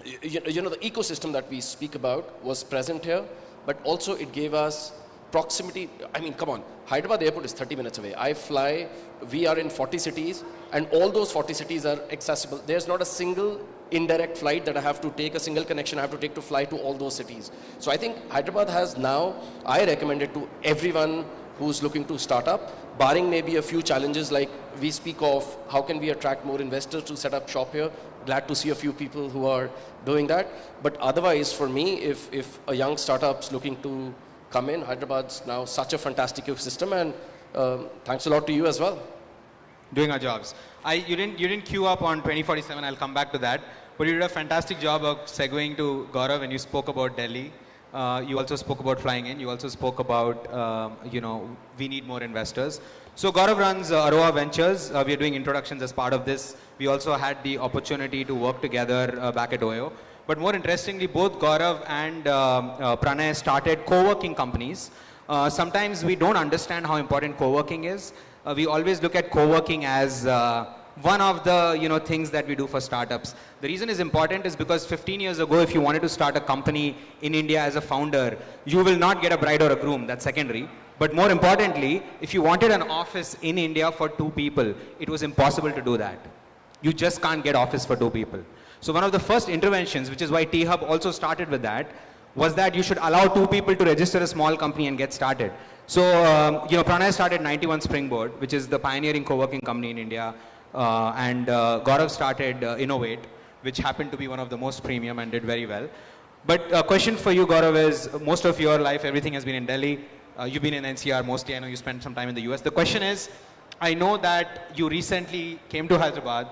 the ecosystem that we speak about was present here, but also it gave us proximity. I mean, come on, Hyderabad airport is 30 minutes away. I fly, we are in 40 cities, and all those 40 cities are accessible. There's not a single indirect flight that I have to take, a single connection I have to take to fly to all those cities. So I think Hyderabad has now, I recommend it to everyone who's looking to start up, barring maybe a few challenges like we speak of, how can we attract more investors to set up shop here? Glad to see a few people who are doing that. But otherwise, for me, if a young startup's looking to come in, Hyderabad's now such a fantastic ecosystem, and thanks a lot to you as well. Doing our jobs. You didn't queue up on 2047, I'll come back to that, but you did a fantastic job of segueing to Gaurav when you spoke about Delhi. You also spoke about flying in. You also spoke about, we need more investors. So Gaurav runs Aroa Ventures. We are doing introductions as part of this. We also had the opportunity to work together back at OYO. But more interestingly, both Gaurav and Pranay started co-working companies. Sometimes we don't understand how important co-working is. We always look at co-working as one of the things that we do for startups. The reason is important is because 15 years ago, if you wanted to start a company in India as a founder, you will not get a bride or a groom. That's secondary. But more importantly, if you wanted an office in India for 2 people, it was impossible to do that. You just can't get office for 2 people. So one of the first interventions, which is why T-Hub also started with that, was that you should allow 2 people to register a small company and get started. So, Pranay started 91 Springboard, which is the pioneering co-working company in India. And Gaurav started Innovate, which happened to be one of the most premium and did very well. But a question for you, Gaurav, is most of your life, everything has been in Delhi. You've been in NCR mostly. I know you spent some time in the US. The question is, I know that you recently came to Hyderabad.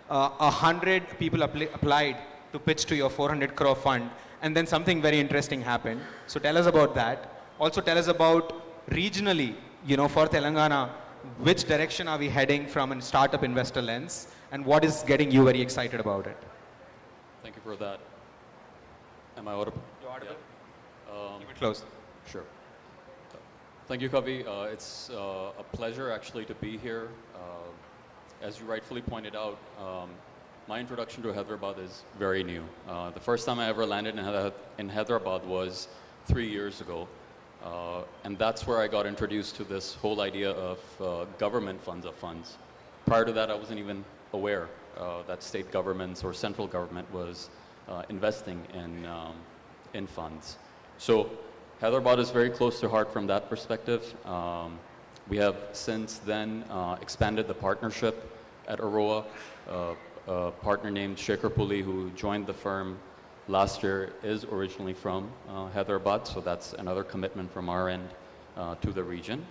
100 people applied to pitch to your 400 crore fund. And then something very interesting happened. So tell us about that. Also tell us about regionally, for Telangana, which direction are we heading from a startup investor lens? And what is getting you very excited about it? Thank you for that. Am I audible? You're audible. Yeah. Keep it close. Sure. Thank you, Kavi. It's a pleasure actually to be here. As you rightfully pointed out, my introduction to Hyderabad is very new. The first time I ever landed in Hyderabad was 3 years ago. And that's where I got introduced to this whole idea of government funds of funds. Prior to that, I wasn't even aware that state governments or central government was investing in funds. So Hyderabad is very close to heart from that perspective. We have since then expanded the partnership at Aroa. A partner named Shekhar Puli, who joined the firm last year, is originally from Hyderabad, so that's another commitment from our end to the region.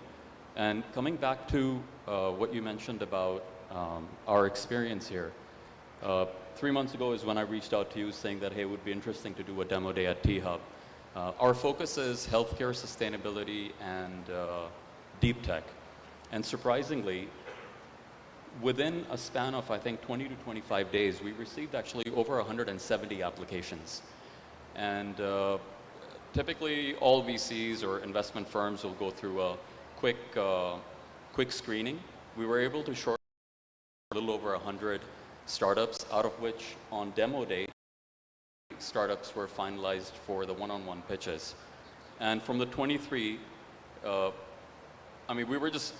And coming back to what you mentioned about our experience here, 3 months ago is when I reached out to you saying that, hey, it would be interesting to do a demo day at T-Hub. Our focus is healthcare sustainability and deep tech. And surprisingly, within a span of, I think, 20 to 25 days, we received actually over 170 applications. And typically, all VCs or investment firms will go through a quick screening. We were able to short a little over 100 startups, out of which on demo day, startups were finalized for the one-on-one pitches. And from the 23, we were just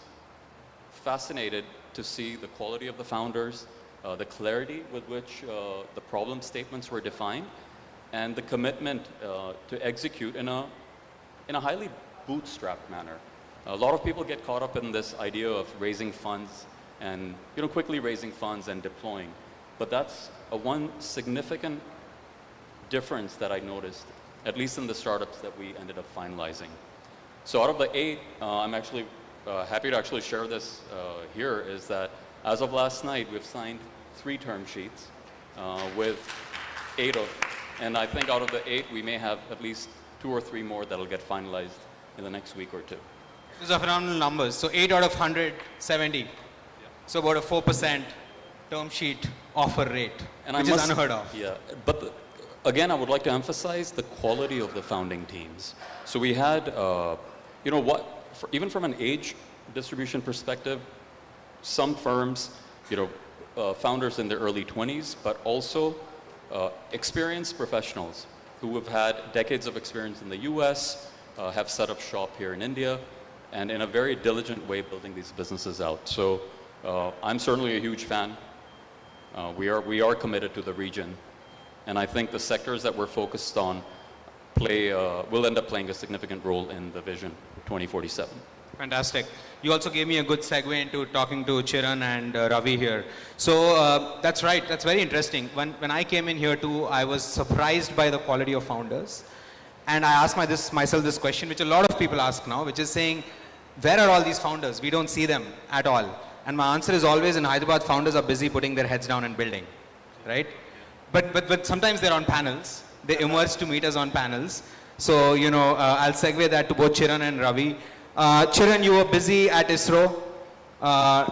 fascinated to see the quality of the founders, the clarity with which the problem statements were defined, and the commitment to execute in a highly bootstrapped manner. A lot of people get caught up in this idea of raising funds and quickly raising funds and deploying. But that's one significant difference that I noticed, at least in the startups that we ended up finalizing. So out of the 8, I'm actually happy to actually share this here, is that as of last night, we've signed 3 term sheets with 8 of, and I think out of the 8, we may have at least 2 or 3 more that'll get finalized in the next week or 2. These are phenomenal numbers. So 8 out of 170. Yeah. So about a 4% term sheet offer rate, which is unheard of. Yeah, but again, I would like to emphasize the quality of the founding teams. So we had, even from an age distribution perspective, some firms, founders in their early 20s, but also experienced professionals who have had decades of experience in the US, have set up shop here in India, and in a very diligent way building these businesses out. So I'm certainly a huge fan. We are committed to the region, and I think the sectors that we're focused on will end up playing a significant role in the vision 2047. Fantastic. You also gave me a good segue into talking to Chiran and Ravi here. So that's right, that's very interesting. When I came in here too, I was surprised by the quality of founders. And I asked myself this question, which a lot of people ask now, which is saying, where are all these founders? We don't see them at all. And my answer is always, in Hyderabad, founders are busy putting their heads down and building, right? But sometimes they're on panels. They emerge to meet us on panels. So, I'll segue that to both Chiran and Ravi. Chiran, you were busy at ISRO.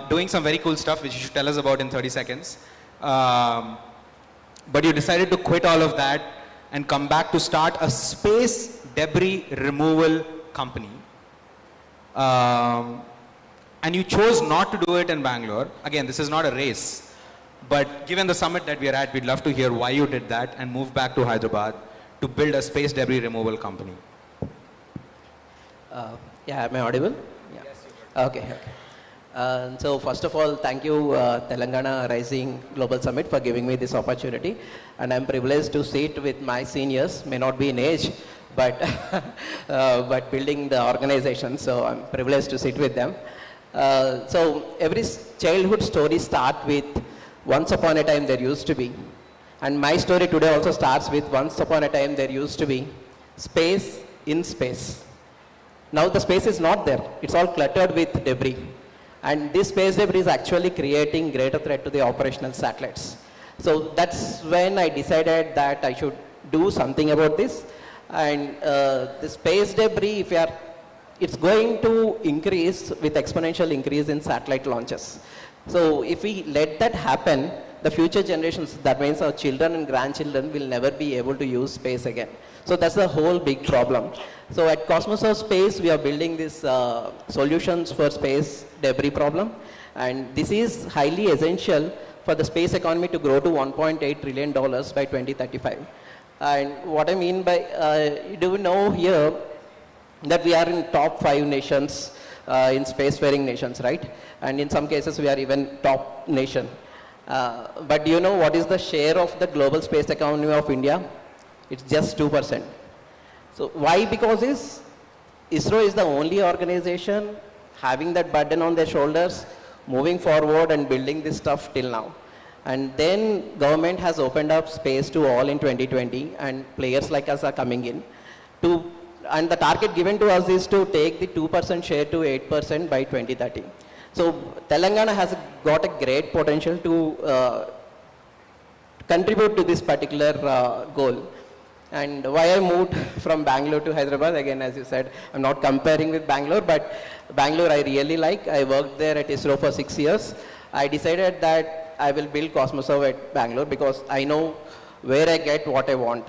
doing some very cool stuff which you should tell us about in 30 seconds. But you decided to quit all of that and come back to start a space debris removal company. And you chose not to do it in Bangalore. Again, this is not a race. But given the summit that we are at, we'd love to hear why you did that and moved back to Hyderabad to build a space debris removal company. Yeah, am I audible? Yeah. Yes, okay. So first of all, thank you Telangana Rising Global Summit for giving me this opportunity. And I'm privileged to sit with my seniors, may not be in age, but, but building the organization. So I'm privileged to sit with them. So every childhood story starts with once upon a time there used to be. And my story today also starts with once upon a time there used to be space in space. Now the space is not there. It's all cluttered with debris. And this space debris is actually creating greater threat to the operational satellites. So that's when I decided that I should do something about this. And the space debris, it's going to increase with exponential increase in satellite launches. So if we let that happen, the future generations, that means our children and grandchildren, will never be able to use space again. So that's the whole big problem. So at Cosmos of Space, we are building these solutions for space debris problem. And this is highly essential for the space economy to grow to $1.8 trillion by 2035. And what I mean by, do you know here that we are in top 5 nations in spacefaring nations, right? And in some cases, we are even top nation. But do you know what is the share of the global space economy of India? It's just 2%. So why? Because ISRO is the only organization having that burden on their shoulders, moving forward and building this stuff till now. And then government has opened up space to all in 2020, and players like us are coming in. And the target given to us is to take the 2% share to 8% by 2030. So Telangana has got a great potential to contribute to this particular goal. And why I moved from Bangalore to Hyderabad, again, as you said, I'm not comparing with Bangalore, but Bangalore I really like. I worked there at ISRO for 6 years. I decided that I will build Cosmosov at Bangalore because I know where I get what I want,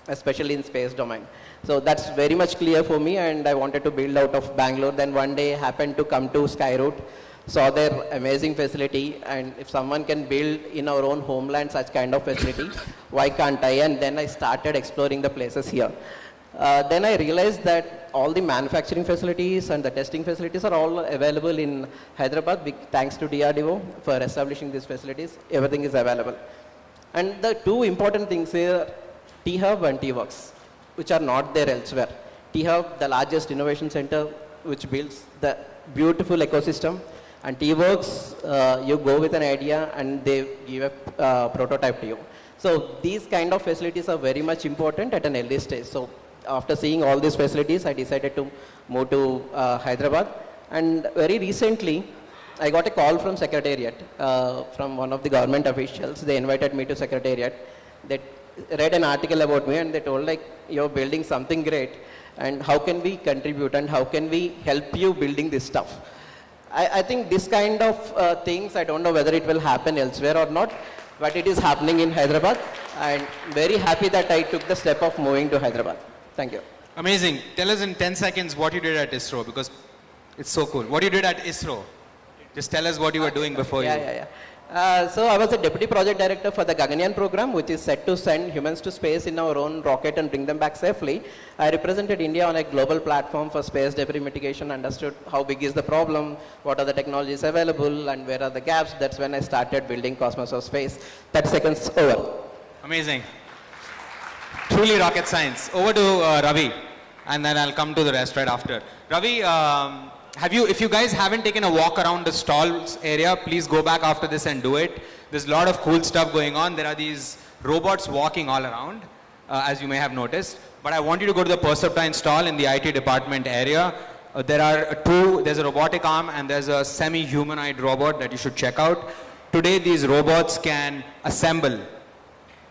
especially in space domain. So that's very much clear for me, and I wanted to build out of Bangalore. Then one day happened to come to Skyroot, saw their amazing facility, and if someone can build in our own homeland such kind of facility, why can't I? And then I started exploring the places here. Then I realized that all the manufacturing facilities and the testing facilities are all available in Hyderabad, thanks to DRDO for establishing these facilities. Everything is available. And the two important things here, T-Hub and T-Works, which are not there elsewhere. T-Hub, the largest innovation center, which builds the beautiful ecosystem. And T-Works, you go with an idea and they give a prototype to you. So these kind of facilities are very much important at an early stage. So after seeing all these facilities, I decided to move to Hyderabad. And very recently, I got a call from Secretariat, from one of the government officials. They invited me to Secretariat. They read an article about me and they told, like, you're building something great, and how can we contribute and how can we help you building this stuff? I think this kind of things, I don't know whether it will happen elsewhere or not, but it is happening in Hyderabad, and very happy that I took the step of moving to Hyderabad. Thank you. Amazing. Tell us in 10 seconds what you did at ISRO, because it's so cool. What you did at ISRO. Just tell us what you were doing before you. So I was a deputy project director for the Gaganyaan program, which is set to send humans to space in our own rocket and bring them back safely. I represented India on a global platform for space debris mitigation, understood how big is the problem, what are the technologies available, and where are the gaps. That's when I started building Cosmos of Space. 30 seconds over. Amazing. Truly rocket science. Over to Ravi, and then I'll come to the rest right after. Ravi, if you guys haven't taken a walk around the stalls area, please go back after this and do it. There's a lot of cool stuff going on. There are these robots walking all around, as you may have noticed. But I want you to go to the Perceptine stall in the IT department area. There are there's a robotic arm and there's a semi-humanoid robot that you should check out. Today, these robots can assemble,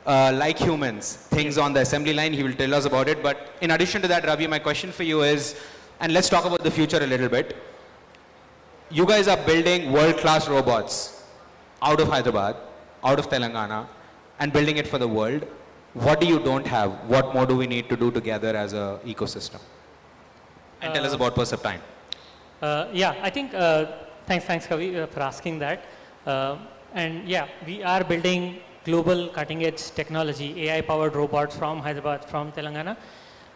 like humans, things on the assembly line. He will tell us about it. But in addition to that, Ravi, my question for you is, and let's talk about the future a little bit. you guys are building world-class robots out of Hyderabad, out of Telangana, and building it for the world. What do you don't have? What more do we need to do together as an ecosystem? And tell us about Perceptine. Yeah, I think, thanks Kavi for asking that. And yeah, we are building global cutting edge technology, AI powered robots from Hyderabad, from Telangana.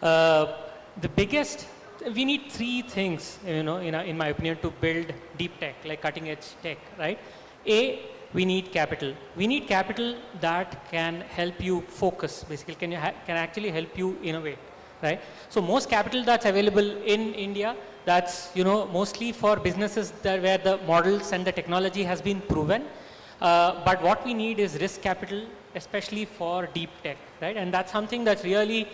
The biggest, we need three things, you know, in my opinion, to build deep tech, like cutting edge tech, right? A, we need capital. We need capital that can help you focus, basically, can actually help you innovate, right? So most capital that's available in India, that's, you know, mostly for businesses that where the models and the technology has been proven. But what we need is risk capital, especially for deep tech, right? And that's something that's really,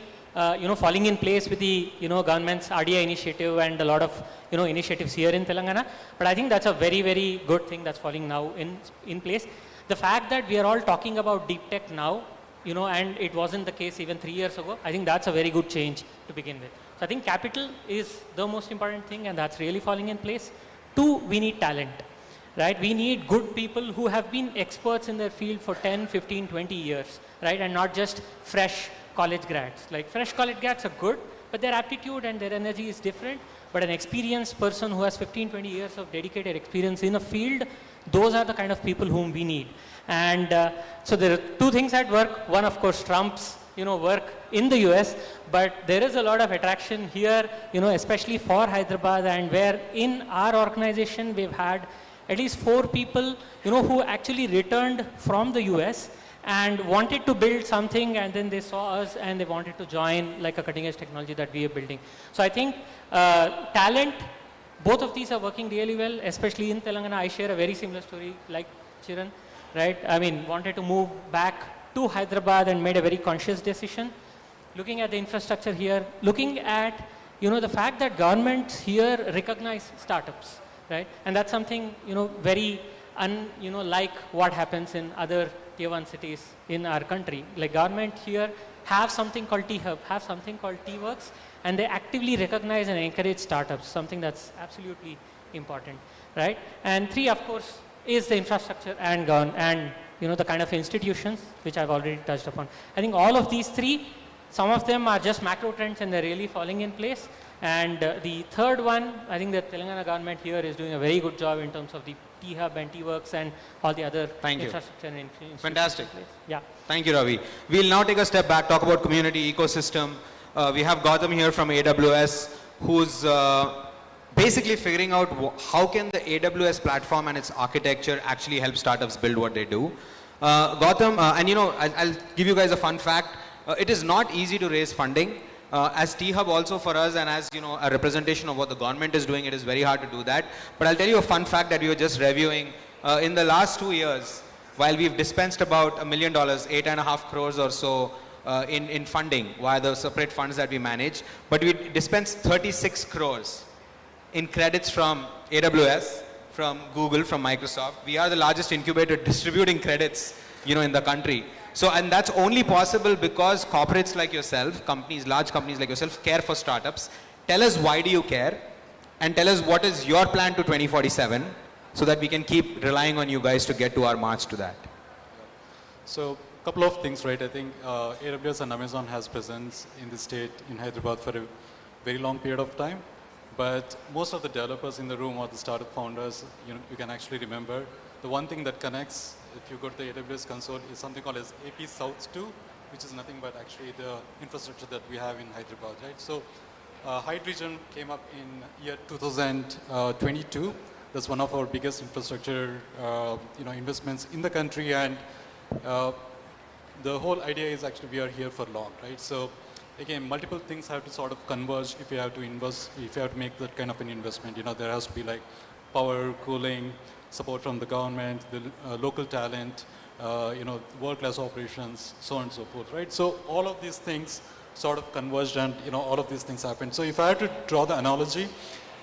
you know, falling in place with the, you know, government's RDI initiative and a lot of, you know, initiatives here in Telangana. But I think that's a very, very good thing that's falling now in place. The fact that we are all talking about deep tech now, you know, and it wasn't the case even 3 years ago, I think that's a very good change to begin with. So I think capital is the most important thing, and that's really falling in place. Two, we need talent, right? We need good people who have been experts in their field for 10, 15, 20 years, right? And not just fresh college grads. Like fresh college grads are good, but their aptitude and their energy is different. But an experienced person who has 15, 20 years of dedicated experience in a field, those are the kind of people whom we need. And so there are two things at work. One, of course, Trump's, you know, work in the US, but there is a lot of attraction here, you know, especially for Hyderabad, and where in our organization we've had at least 4 people, you know, who actually returned from the US and wanted to build something, and then they saw us and they wanted to join like a cutting edge technology that we are building. So I think talent, both of these are working really well, especially in Telangana. I share a very similar story like Chiran, right? I mean, wanted to move back to Hyderabad and made a very conscious decision. Looking at the infrastructure here, looking at, you know, the fact that governments here recognize startups, right? And that's something, you know, very, you know, like what happens in other tier 1 cities in our country. Like government here have something called T-Hub, have something called T-Works, and they actively recognize and encourage startups, something that's absolutely important, right? And 3, of course, is the infrastructure and you know, the kind of institutions which I've already touched upon. I think all of these 3, some of them are just macro trends and they're really falling in place. And the third one, I think the Telangana government here is doing a very good job in terms of the T-Hub and T-Works and all the other infrastructure and institutions. Fantastic. Yeah. Thank you, Ravi. We'll now take a step back, talk about community ecosystem. We have Gautam here from AWS, who's basically figuring out how can the AWS platform and its architecture actually help startups build what they do. Gautam, and you know, I'll give you guys a fun fact. It is not easy to raise funding. As T-Hub also for us, and as, you know, a representation of what the government is doing, it is very hard to do that. But I'll tell you a fun fact that we were just reviewing. In the last 2 years, while we've dispensed about $1 million, 8.5 crores or so in funding via the separate funds that we manage, but we dispensed 36 crores in credits from AWS, from Google, from Microsoft. We are the largest incubator distributing credits, you know, in the country. So, and that's only possible because corporates like yourself, companies, large companies like yourself, care for startups. Tell us why do you care, and tell us what is your plan to 2047 so that we can keep relying on you guys to get to our march to that. So, a couple of things, right? I think AWS and Amazon has presence in the state in Hyderabad for a very long period of time. But most of the developers in the room or the startup founders, you know, you can actually remember the one thing that connects, if you go to the AWS console, is something called as AP South 2, which is nothing but actually the infrastructure that we have in Hyderabad, right? So Hydrogen came up in year 2022. That's one of our biggest infrastructure, you know, investments in the country, and the whole idea is actually we are here for long, right? So again, multiple things have to sort of converge if you have to invest, if you have to make that kind of an investment. You know, there has to be like power, cooling, support from the government, the local talent, you know, world-class operations, so on and so forth, right? So all of these things sort of converged, and you know, all of these things happened. So if I had to draw the analogy,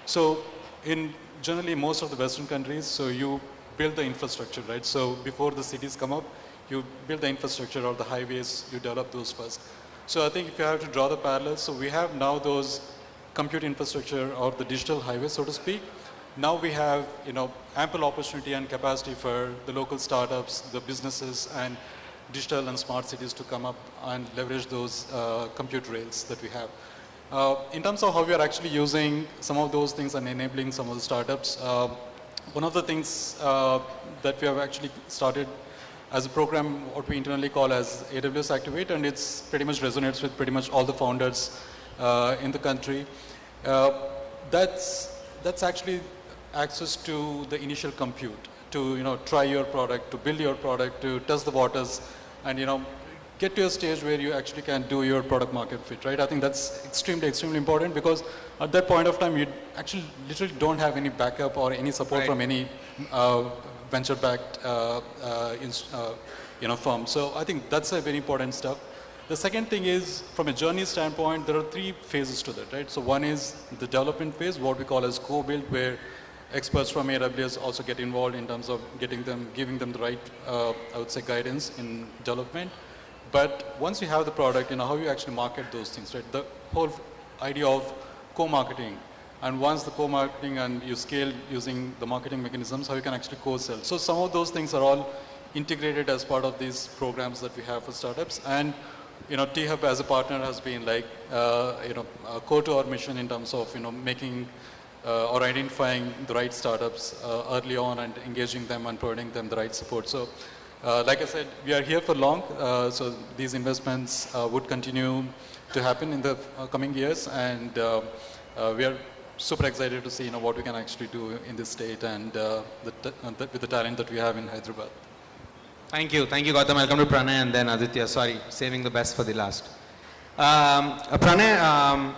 so in generally most of the Western countries, so you build the infrastructure, right? So before the cities come up, you build the infrastructure or the highways, you develop those first. So I think if you have to draw the parallels, so we have now those compute infrastructure or the digital highways, so to speak, now we have, ample opportunity and capacity for the local startups, the businesses, and digital and smart cities to come up and leverage those compute rails that we have. In terms of how we are actually using some of those things and enabling some of the startups, one of the things that we have actually started as a program, what we internally call as AWS Activate, and it's pretty much resonates with pretty much all the founders in the country. That's actually access to the initial compute, to try your product, to build your product, to test the waters, and get to a stage where you actually can do your product market fit, right? I think that's extremely important, because at that point of time, you actually literally don't have any backup or any support from any venture-backed firm. So I think that's a very important stuff. The second thing is, from a journey standpoint, there are 3 phases to that, right? So one is the development phase, what we call as co-build, where experts from AWS also get involved in terms of giving them the right, I would say, guidance in development. But once you have the product, how you actually market those things, right? The whole idea of co-marketing, and once the co-marketing and you scale using the marketing mechanisms, how you can actually co-sell. So some of those things are all integrated as part of these programs that we have for startups. And T-Hub as a partner has been like, core to our mission in terms of, making or identifying the right startups early on and engaging them and providing them the right support. So like I said, we are here for long, so these investments would continue to happen in the coming years, and we are super excited to see what we can actually do in this state and with the talent that we have in Hyderabad. Thank you, Gautam. I'll come to Pranay and then Aditya. Sorry, saving the best for the last. Pranay,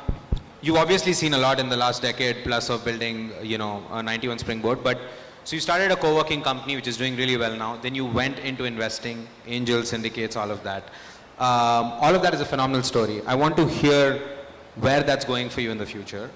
you've obviously seen a lot in the last decade plus of building, a 91 Springboard, but so you started a co-working company which is doing really well now. Then you went into investing, angel syndicates, all of that. All of that is a phenomenal story. I want to hear where that's going for you in the future.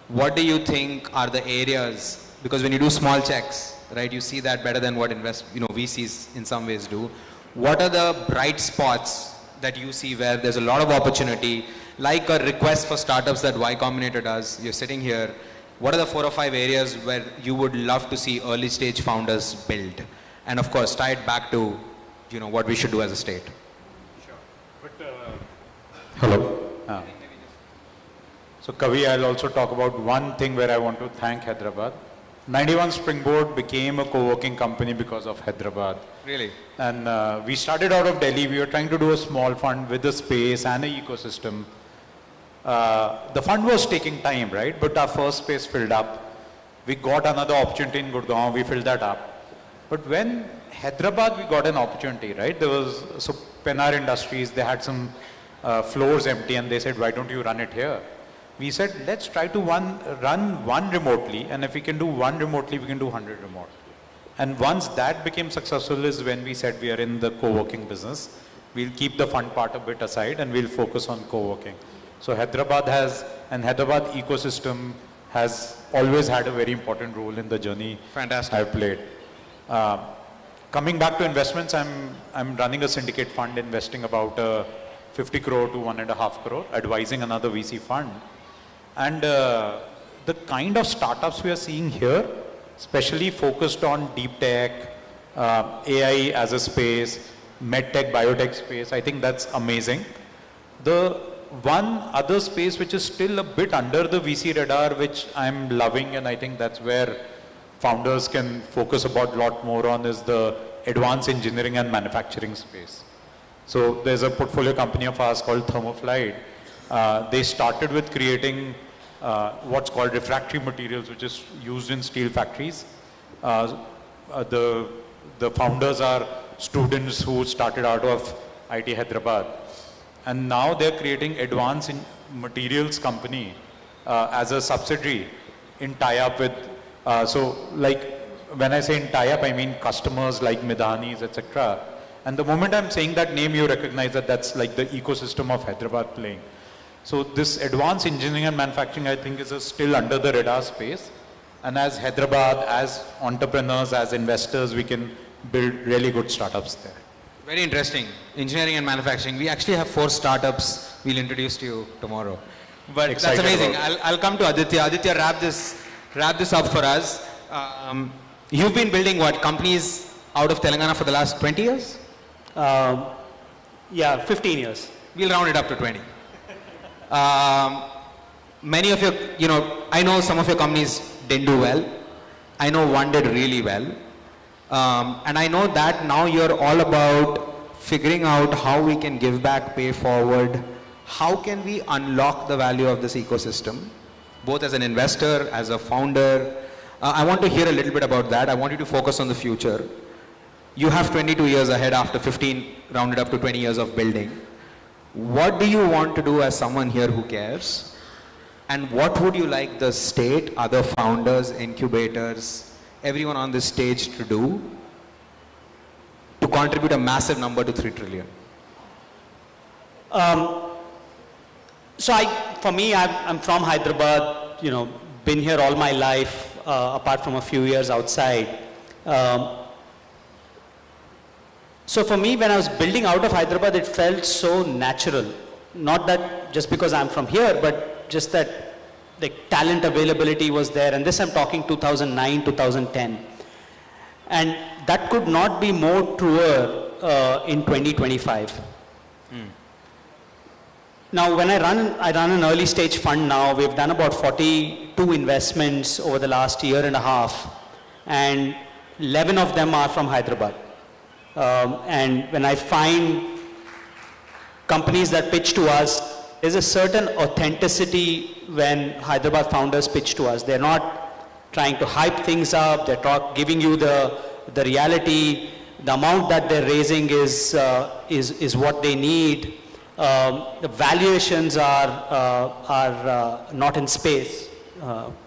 What do you think are the areas, because when you do small checks, right, you see that better than what VCs in some ways do. What are the bright spots that you see where there's a lot of opportunity, like a request for startups that Y Combinator does? You're sitting here. What are the 4 or 5 areas where you would love to see early stage founders build? And of course, tie it back to, what we should do as a state. Sure. But, hello. So Kavi, I'll also talk about one thing where I want to thank Hyderabad. 91 Springboard became a co-working company because of Hyderabad. Really? And we started out of Delhi. We were trying to do a small fund with a space and an ecosystem. The fund was taking time, right? But our first space filled up. We got another opportunity in Gurgaon. We filled that up. But when Hyderabad, we got an opportunity, right? There was, so Penar Industries, they had some floors empty and they said, why don't you run it here? We said, let's try to run one remotely, and if we can do one remotely, we can do 100 remote. And once that became successful is when we said we are in the co-working business. We'll keep the fund part a bit aside and we'll focus on co-working. So Hyderabad ecosystem has always had a very important role in the journey I've played. Coming back to investments, I'm running a syndicate fund investing about 50 crore to 1.5 crore, advising another VC fund. And the kind of startups we are seeing here, especially focused on deep tech, AI as a space, medtech, biotech space, I think that's amazing. The one other space which is still a bit under the VC radar, which I'm loving, and I think that's where founders can focus a lot more on, is the advanced engineering and manufacturing space. So there's a portfolio company of ours called Thermoflight. They started with creating what's called refractory materials, which is used in steel factories. The founders are students who started out of IT Hyderabad. And now they're creating advanced materials company as a subsidiary in tie-up with, so like when I say in tie-up, I mean customers like Midhanis, etc. And the moment I'm saying that name, you recognize that that's like the ecosystem of Hyderabad playing. So this advanced engineering and manufacturing, I think, is still under the radar space. And as Hyderabad, as entrepreneurs, as investors, we can build really good startups there. Very interesting. Engineering and manufacturing. We actually have 4 startups we'll introduce to you tomorrow. But excited, that's amazing. I'll come to Aditya. Aditya, wrap this up for us. You've been building what, companies out of Telangana for the last 20 years? Yeah, 15 years. We'll round it up to 20. Many of your, I know some of your companies didn't do well. I know one did really well. And I know that now you're all about figuring out how we can give back, pay forward. How can we unlock the value of this ecosystem, both as an investor, as a founder? I want to hear a little bit about that. I want you to focus on the future. You have 22 years ahead after 15, rounded up to 20 years of building. What do you want to do as someone here who cares? And what would you like the state, other founders, incubators, everyone on this stage to do to contribute a massive number to 3 trillion? So for me, I'm from Hyderabad, been here all my life, apart from a few years outside. So for me, when I was building out of Hyderabad, it felt so natural. Not that just because I'm from here, but just that the talent availability was there. And this I'm talking 2009, 2010. And that could not be more truer in 2025. Now, when I run an early stage fund now. We've done about 42 investments over the last year and a half, and 11 of them are from Hyderabad. And when I find companies that pitch to us, there's a certain authenticity when Hyderabad founders pitch to us. They're not trying to hype things up. They're giving you the reality. The amount that they're raising is what they need. The valuations are not in space,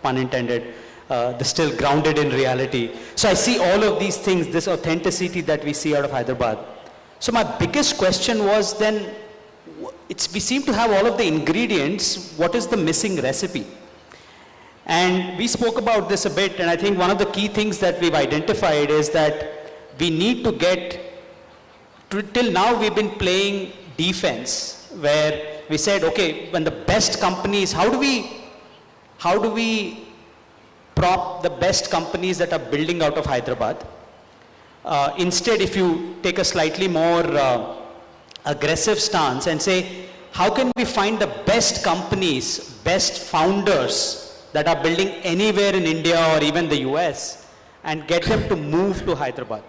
pun intended. They're still grounded in reality. So I see all of these things, this authenticity that we see out of Hyderabad. So my biggest question was then, we seem to have all of the ingredients. What is the missing recipe? And we spoke about this a bit, and I think one of the key things that we've identified is that we need to till now we've been playing defense, where we said, okay, when the best companies, how do we prop the best companies that are building out of Hyderabad? Instead, if you take a slightly more aggressive stance and say, how can we find the best companies, best founders that are building anywhere in India or even the US and get them to move to Hyderabad?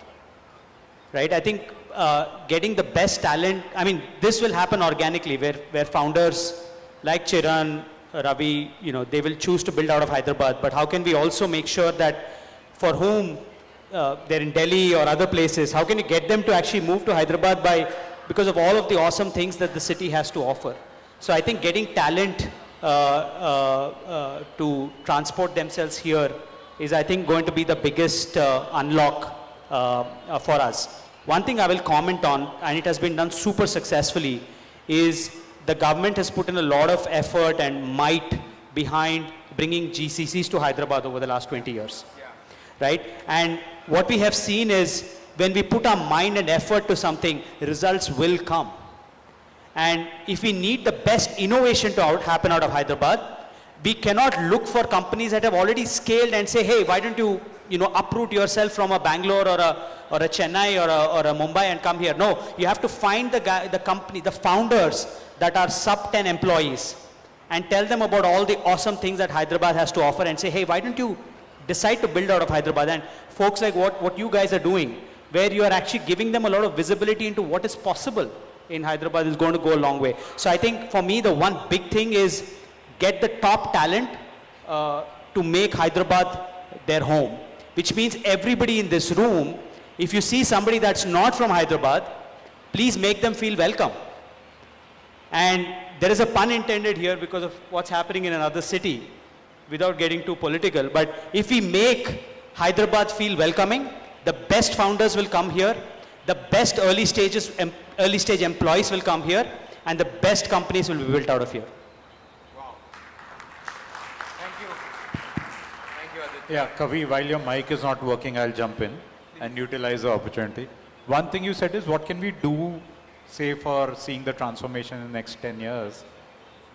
Right? I think getting the best talent, this will happen organically where founders like Chiran, Ravi, they will choose to build out of Hyderabad. But how can we also make sure that for whom they're in Delhi or other places, how can you get them to actually move to Hyderabad because of all of the awesome things that the city has to offer? So I think getting talent to transport themselves here is, I think, going to be the biggest unlock for us. One thing I will comment on, and it has been done super successfully, is the government has put in a lot of effort and might behind bringing GCCs to Hyderabad over the last 20 years. Right? And what we have seen is when we put our mind and effort to something, results will come. And if we need the best innovation to happen out of Hyderabad, we cannot look for companies that have already scaled and say, hey, why don't you, uproot yourself from a Bangalore or a Chennai or a Mumbai and come here. No, you have to find the company, the founders that are sub 10 employees and tell them about all the awesome things that Hyderabad has to offer and say, hey, why don't you decide to build out of Hyderabad? And folks like what you guys are doing, where you are actually giving them a lot of visibility into what is possible in Hyderabad, is going to go a long way. So I think for me, the one big thing is get the top talent to make Hyderabad their home, which means everybody in this room, if you see somebody that's not from Hyderabad, please make them feel welcome. And there is a pun intended here because of what's happening in another city, without getting too political. But if we make Hyderabad feel welcoming, the best founders will come here, the best early stage employees will come here, and the best companies will be built out of here. Yeah, Kavi, while your mic is not working, I'll jump in and utilize the opportunity. One thing you said is, what can we do, say, for seeing the transformation in the next 10 years?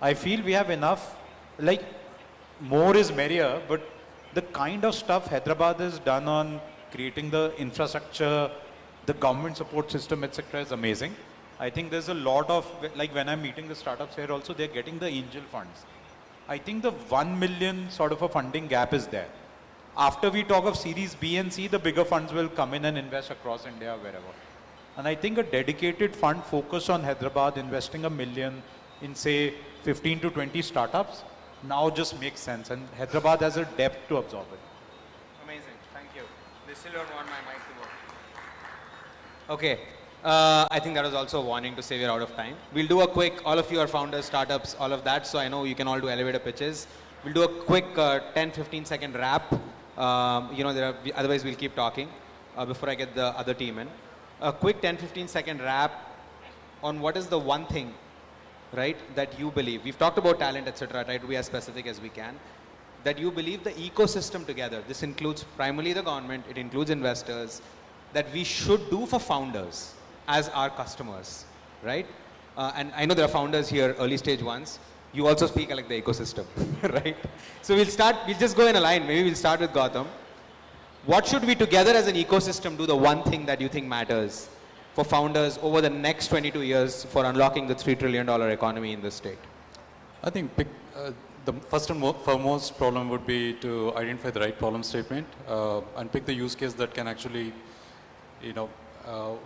I feel we have enough, more is merrier, but the kind of stuff Hyderabad has done on creating the infrastructure, the government support system, etc. is amazing. I think there's a lot of, like when I'm meeting the startups here also, they're getting the angel funds. I think the 1 million sort of a funding gap is there. After we talk of Series B and C, the bigger funds will come in and invest across India, wherever. And I think a dedicated fund focused on Hyderabad, investing $1 million in say 15 to 20 startups, now just makes sense. And Hyderabad has a depth to absorb it. Amazing, thank you. They still don't want my mic to work. Okay, I think that was also a warning to say we're out of time. We'll do a quick, all of you are founders, startups, all of that, so I know you can all do elevator pitches. We'll do a quick 10-15 second wrap. Otherwise we'll keep talking before I get the other team in. A quick 10-15 second wrap on what is the one thing, right, that you believe. We've talked about talent, etc. Try to be as specific as we can. That you believe the ecosystem together, this includes primarily the government, it includes investors, that we should do for founders as our customers, right? And I know there are founders here, early stage ones. You also speak like the ecosystem, right? So we'll just go in a line. Maybe we'll start with Gautam. What should we together as an ecosystem do the one thing that you think matters for founders over the next 22 years for unlocking the $3 trillion economy in this state? I think the first and foremost problem would be to identify the right problem statement and pick the use case that can actually,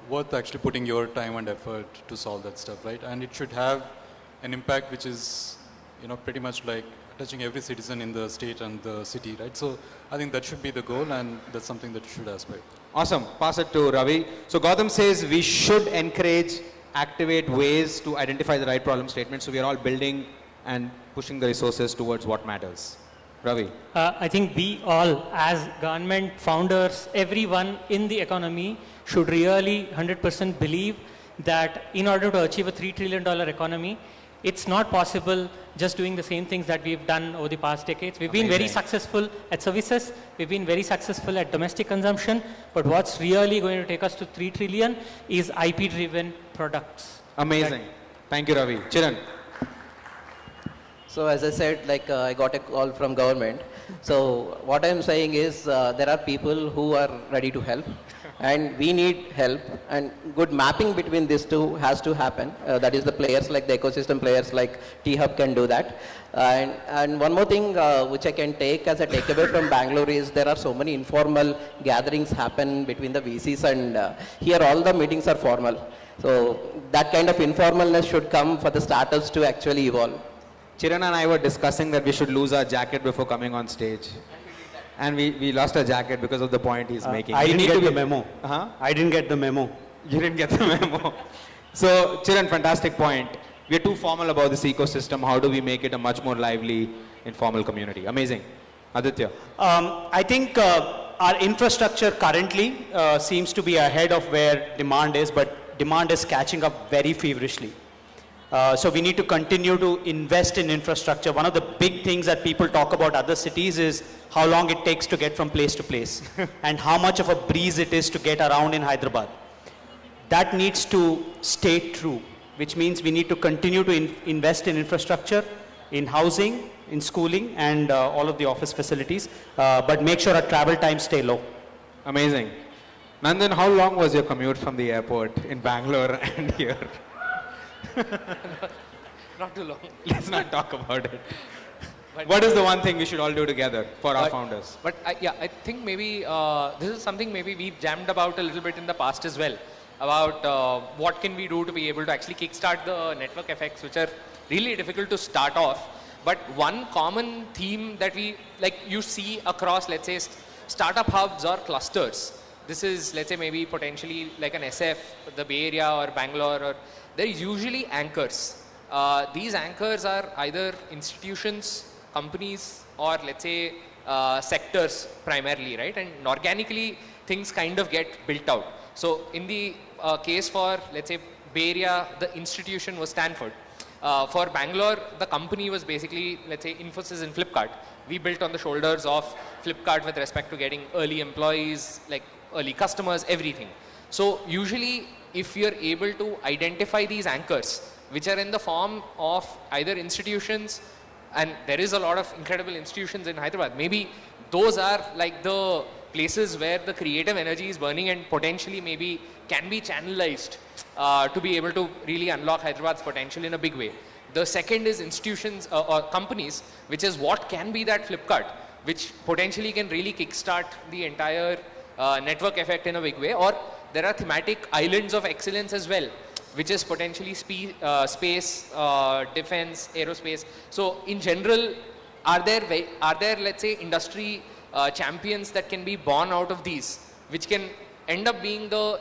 worth actually putting your time and effort to solve that stuff, right? And it should have an impact which is, pretty much like touching every citizen in the state and the city, right? So I think that should be the goal, and that's something that you should aspire. Awesome. Pass it to Ravi. So Gautam says we should encourage, activate ways to identify the right problem statement. So we are all building and pushing the resources towards what matters. Ravi. I think we all, as government, founders, everyone in the economy should really 100% believe that in order to achieve a $3 trillion economy, it's not possible just doing the same things that we've done over the past decades. We've been very successful at services, we've been very successful at domestic consumption, but what's really going to take us to 3 trillion is IP-driven products. Amazing. Thank you, Ravi. Chiran. So as I said, I got a call from government. So what I'm saying is there are people who are ready to help. And we need help, and good mapping between these two has to happen. That is, the players like the ecosystem players like T-Hub can do that. And one more thing which I can take as a takeaway from Bangalore is there are so many informal gatherings happen between the VCs, and here all the meetings are formal. So that kind of informalness should come for the startups to actually evolve. Chiran and I were discussing that we should lose our jacket before coming on stage. And we lost our jacket because of the point he's making. I didn't get the memo. I didn't get the memo. You didn't get the memo. So, Chiran, fantastic point. We are too formal about this ecosystem. How do we make it a much more lively, informal community? Amazing. Aditya. I think our infrastructure currently seems to be ahead of where demand is, but demand is catching up very feverishly. So we need to continue to invest in infrastructure. One of the big things that people talk about other cities is how long it takes to get from place to place and how much of a breeze it is to get around in Hyderabad. That needs to stay true, which means we need to continue to invest in infrastructure, in housing, in schooling, and all of the office facilities, but make sure our travel times stay low. Amazing. Nandan, how long was your commute from the airport in Bangalore and here? Not too long. Let's not talk about it. But what is the one thing we should all do together for our founders? But I think maybe this is something maybe we've jammed about a little bit in the past as well, about what can we do to be able to actually kickstart the network effects, which are really difficult to start off. But one common theme that you see across, let's say, startup hubs or clusters. This is, let's say, maybe potentially like an SF, the Bay Area or Bangalore, or they're usually anchors. These anchors are either institutions, companies, or let's say sectors primarily, right? And organically things kind of get built out. So in the case for, let's say, Bay Area, the institution was Stanford. For Bangalore, the company was basically, let's say, Infosys and Flipkart. We built on the shoulders of Flipkart with respect to getting early employees, like early customers, everything. So usually if you're able to identify these anchors, which are in the form of either institutions And there is a lot of incredible institutions in Hyderabad. Maybe those are like the places where the creative energy is burning and potentially maybe can be channelized to be able to really unlock Hyderabad's potential in a big way. The second is institutions or companies, which is what can be that Flipkart, which potentially can really kickstart the entire network effect in a big way. Or there are thematic islands of excellence as well, which is potentially space, defense, aerospace. So in general, are there let's say industry champions that can be born out of these, which can end up being the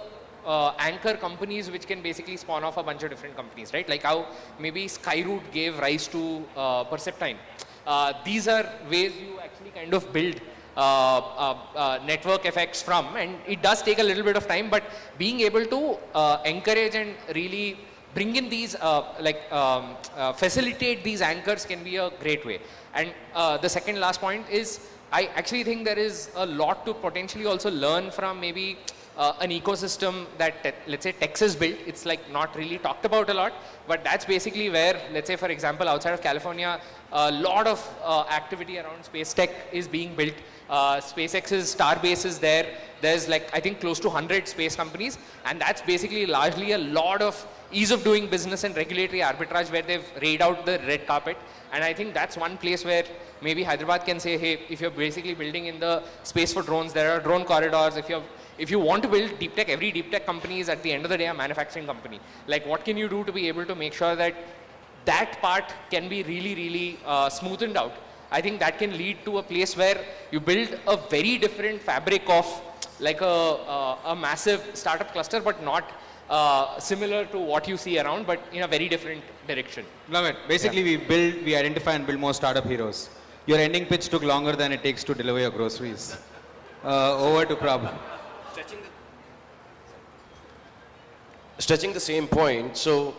anchor companies which can basically spawn off a bunch of different companies, right? Like how maybe Skyroot gave rise to Perceptine. These are ways you actually kind of build network effects from, and it does take a little bit of time, but being able to encourage and really bring in these, facilitate these anchors can be a great way. And the second last point is, I actually think there is a lot to potentially also learn from maybe an ecosystem that, let's say, Texas built. It's like not really talked about a lot, but that's basically where, let's say, for example, outside of California, a lot of activity around space tech is being built. SpaceX's Starbase is there. There's like, I think, close to 100 space companies, and that's basically largely a lot of ease of doing business and regulatory arbitrage where they've laid out the red carpet. And I think that's one place where maybe Hyderabad can say, hey, if you're basically building in the space for drones, there are drone corridors. If you want to build deep tech, every deep tech company is at the end of the day a manufacturing company. Like, what can you do to be able to make sure that that part can be really, really smoothened out? I think that can lead to a place where you build a very different fabric of like a massive startup cluster, but not similar to what you see around, but in a very different direction. Love it. Basically, we identify and build more startup heroes. Your ending pitch took longer than it takes to deliver your groceries. Over to Prabh. Stretching the same point, so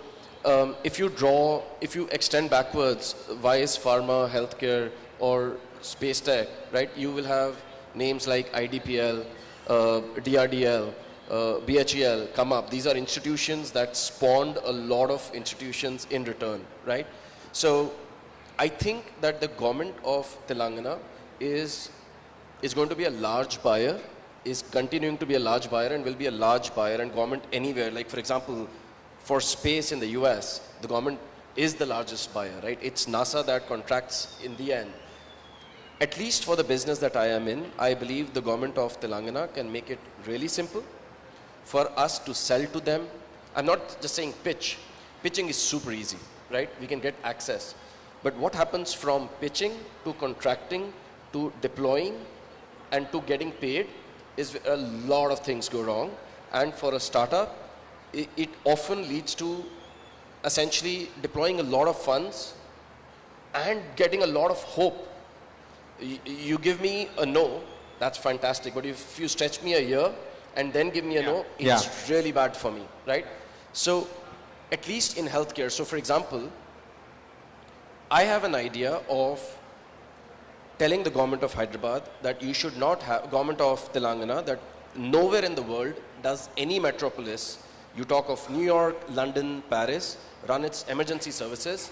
if you extend backwards, why is pharma, healthcare, or space tech, right? You will have names like I&PR, DRDL, BHEL come up. These are institutions that spawned a lot of institutions in return, right? So I think that the government of Telangana is going to be a large buyer, is continuing to be a large buyer, and will be a large buyer, and government anywhere. Like, for example, for space in the US, the government is the largest buyer, right? It's NASA that contracts in the end. At least for the business that I am in, I believe the government of Telangana can make it really simple for us to sell to them. I'm not just saying pitch. Pitching is super easy, right? We can get access. But what happens from pitching to contracting to deploying and to getting paid is a lot of things go wrong. And for a startup, it often leads to essentially deploying a lot of funds and getting a lot of hope. You give me a no, that's fantastic. But if you stretch me a year and then give me a no, it's really bad for me, right? So at least in healthcare, so for example, I have an idea of telling the government of Hyderabad that you should not have, government of Telangana, that nowhere in the world does any metropolis, you talk of New York, London, Paris, run its emergency services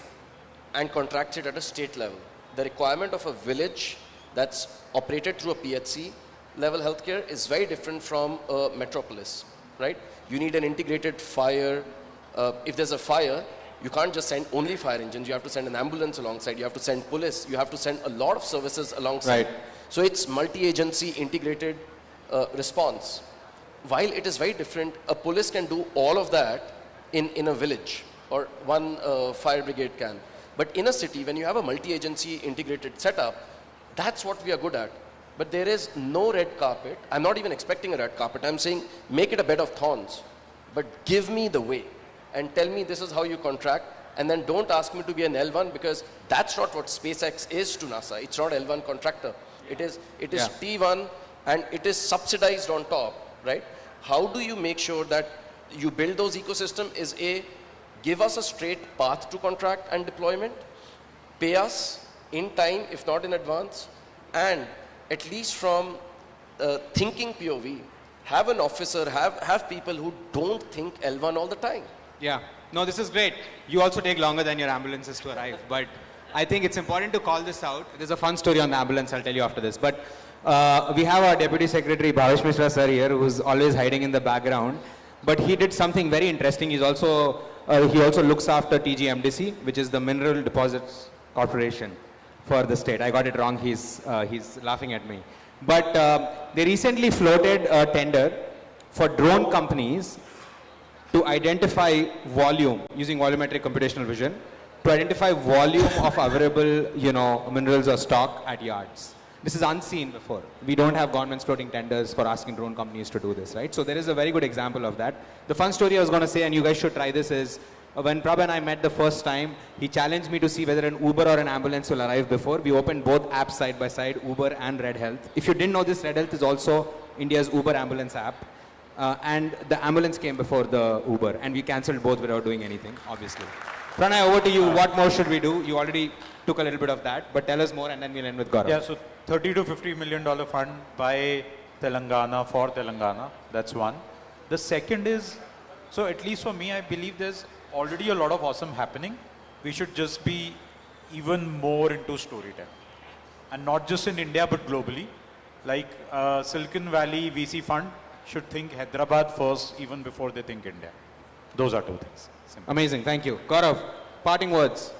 and contracts it at a state level. The requirement of a village that's operated through a PHC level healthcare is very different from a metropolis, right? You need an integrated fire. If there's a fire, you can't just send only fire engines. You have to send an ambulance alongside. You have to send police. You have to send a lot of services alongside. Right. So it's multi-agency integrated response. While it is very different, a police can do all of that in a village, or one fire brigade can. But in a city, when you have a multi-agency integrated setup, that's what we are good at. But there is no red carpet. I'm not even expecting a red carpet. I'm saying make it a bed of thorns, but give me the way and tell me this is how you contract, and then don't ask me to be an L1, because that's not what SpaceX is to NASA. It's not L1 contractor. It is T1, and it is subsidized on top, right? How do you make sure that you build those ecosystem is give us a straight path to contract and deployment, pay us in time, if not in advance, and at least from thinking POV, have an officer, have people who don't think L1 all the time. Yeah. No, this is great. You also take longer than your ambulances to arrive, but I think it's important to call this out. There's a fun story on the ambulance I'll tell you after this. But we have our Deputy Secretary Bhavesh Mishra sir here, who's always hiding in the background. But he did something very interesting. He also looks after TGMDC, which is the Mineral Deposits Corporation for the state. I got it wrong. He's laughing at me. But they recently floated a tender for drone companies to identify volume using volumetric computational vision, to identify volume of available, minerals or stock at yards. This is unseen before. We don't have governments floating tenders for asking drone companies to do this, right? So there is a very good example of that. The fun story I was going to say, and you guys should try this, is when Prabha and I met the first time, he challenged me to see whether an Uber or an ambulance will arrive before. We opened both apps side by side, Uber and Red Health. If you didn't know this, Red Health is also India's Uber ambulance app. And the ambulance came before the Uber, and we cancelled both without doing anything, obviously. Pranay, over to you. What more should we do? You already took a little bit of that, but tell us more, and then we'll end with Gaurav. Yeah, so $30 to $50 million fund by Telangana for Telangana. That's one. The second is, so at least for me, I believe there's already a lot of awesome happening. We should just be even more into storytelling. And not just in India, but globally. Like Silicon Valley VC fund should think Hyderabad first, even before they think India. Those are two things. Simple. Amazing, thank you. Gaurav, parting words.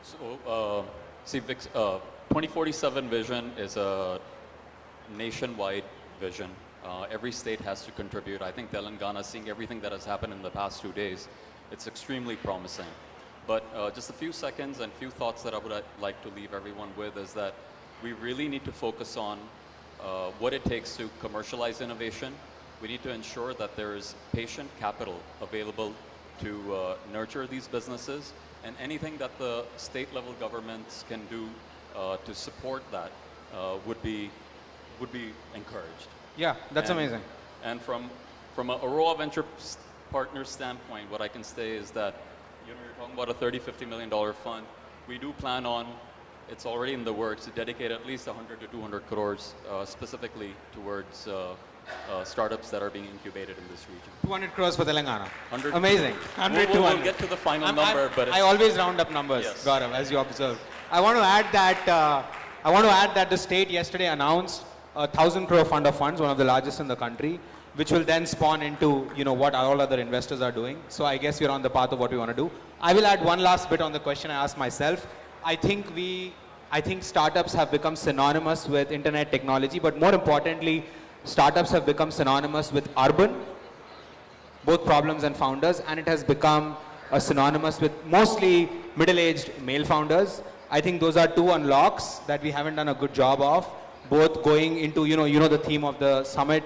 So, see, 2047 vision is a nationwide vision. Every state has to contribute. I think Telangana, seeing everything that has happened in the past 2 days, it's extremely promising. But just a few seconds and few thoughts that I would like to leave everyone with is that we really need to focus on what it takes to commercialize innovation. We need to ensure that there is patient capital available to nurture these businesses, and anything that the state level governments can do to support that would be encouraged. Yeah, that's amazing. And from a Aurora Venture Partners standpoint, what I can say is that you're talking about a $30–50 million fund. We do plan on, it's already in the works, to dedicate at least 100 to 200 crores specifically towards startups that are being incubated in this region. 200 crores for Telangana. 100. Amazing. 100 to we'll get to the final number, but I always round up numbers, yes. Gaurav, as you observe. I want to add that the state yesterday announced a 1,000 crore fund of funds, one of the largest in the country, which will then spawn into what all other investors are doing. So I guess we're on the path of what we want to do. I will add one last bit on the question I asked myself. I think startups have become synonymous with internet technology, but more importantly, startups have become synonymous with urban, both problems and founders, and it has become synonymous with mostly middle-aged male founders. I think those are two unlocks that we haven't done a good job of, both going into, the theme of the summit,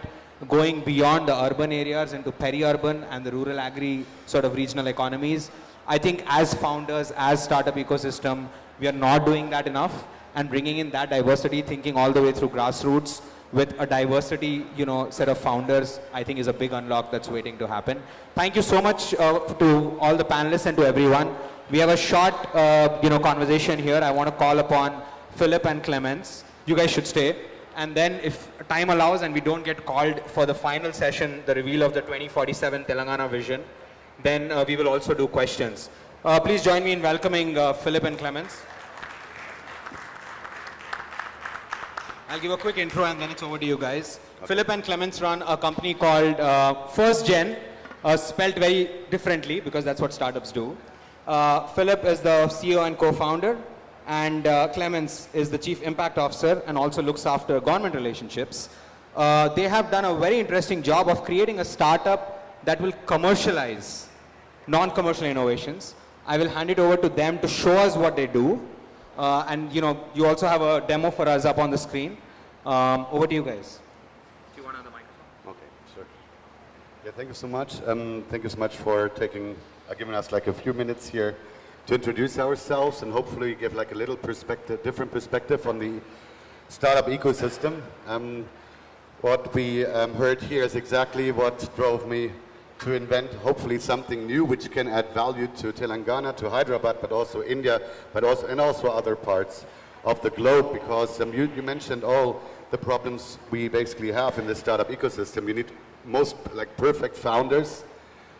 going beyond the urban areas into peri-urban and the rural agri sort of regional economies. I think as founders, as startup ecosystem, we are not doing that enough, and bringing in that diversity, thinking all the way through grassroots with a diversity, set of founders, I think is a big unlock that's waiting to happen. Thank you so much to all the panelists and to everyone. We have a short, conversation here. I want to call upon Philip and Clemens. You guys should stay. And then if time allows and we don't get called for the final session, the reveal of the 2047 Telangana vision, then we will also do questions. Please join me in welcoming Philip and Clemens. I'll give a quick intro and then it's over to you guys. Okay. Philip and Clemens run a company called First Gen, spelt very differently because that's what startups do. Philip is the CEO and co-founder, and Clemens is the Chief Impact Officer and also looks after government relationships. They have done a very interesting job of creating a startup that will commercialize non-commercial innovations. I will hand it over to them to show us what they do. And you also have a demo for us up on the screen. Over to you guys. Do you want another microphone? Okay, sure. Yeah, thank you so much. Thank you so much for giving us like a few minutes here to introduce ourselves and hopefully give like a little perspective, different perspective on the startup ecosystem. What we heard here is exactly what drove me to invent hopefully something new which can add value to Telangana, to Hyderabad, but also India, but also other parts of the globe, because you mentioned all the problems we basically have in the startup ecosystem. You need most like perfect founders,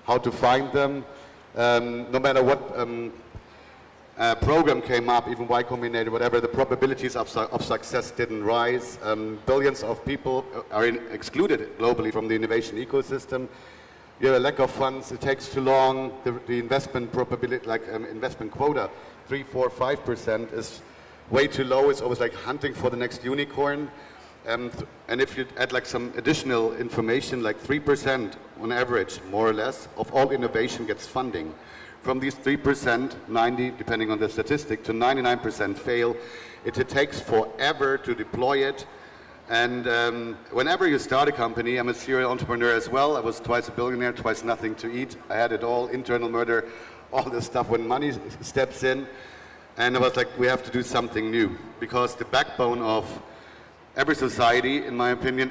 how to find them, no matter what program came up, even Y Combinator, whatever, the probabilities of success didn't rise. Billions of people are excluded globally from the innovation ecosystem. You have a lack of funds, it takes too long, the investment probability, like investment quota, 3, 4, 5% is way too low. It's always like hunting for the next unicorn. And if you add like some additional information, like 3% on average, more or less, of all innovation gets funding. From these 3%, 90, depending on the statistic, to 99% fail. It takes forever to deploy it. And whenever you start a company, I'm a serial entrepreneur as well. I was twice a billionaire, twice nothing to eat. I had it all, internal murder, all this stuff when money steps in. And I was like, we have to do something new. Because the backbone of every society, in my opinion,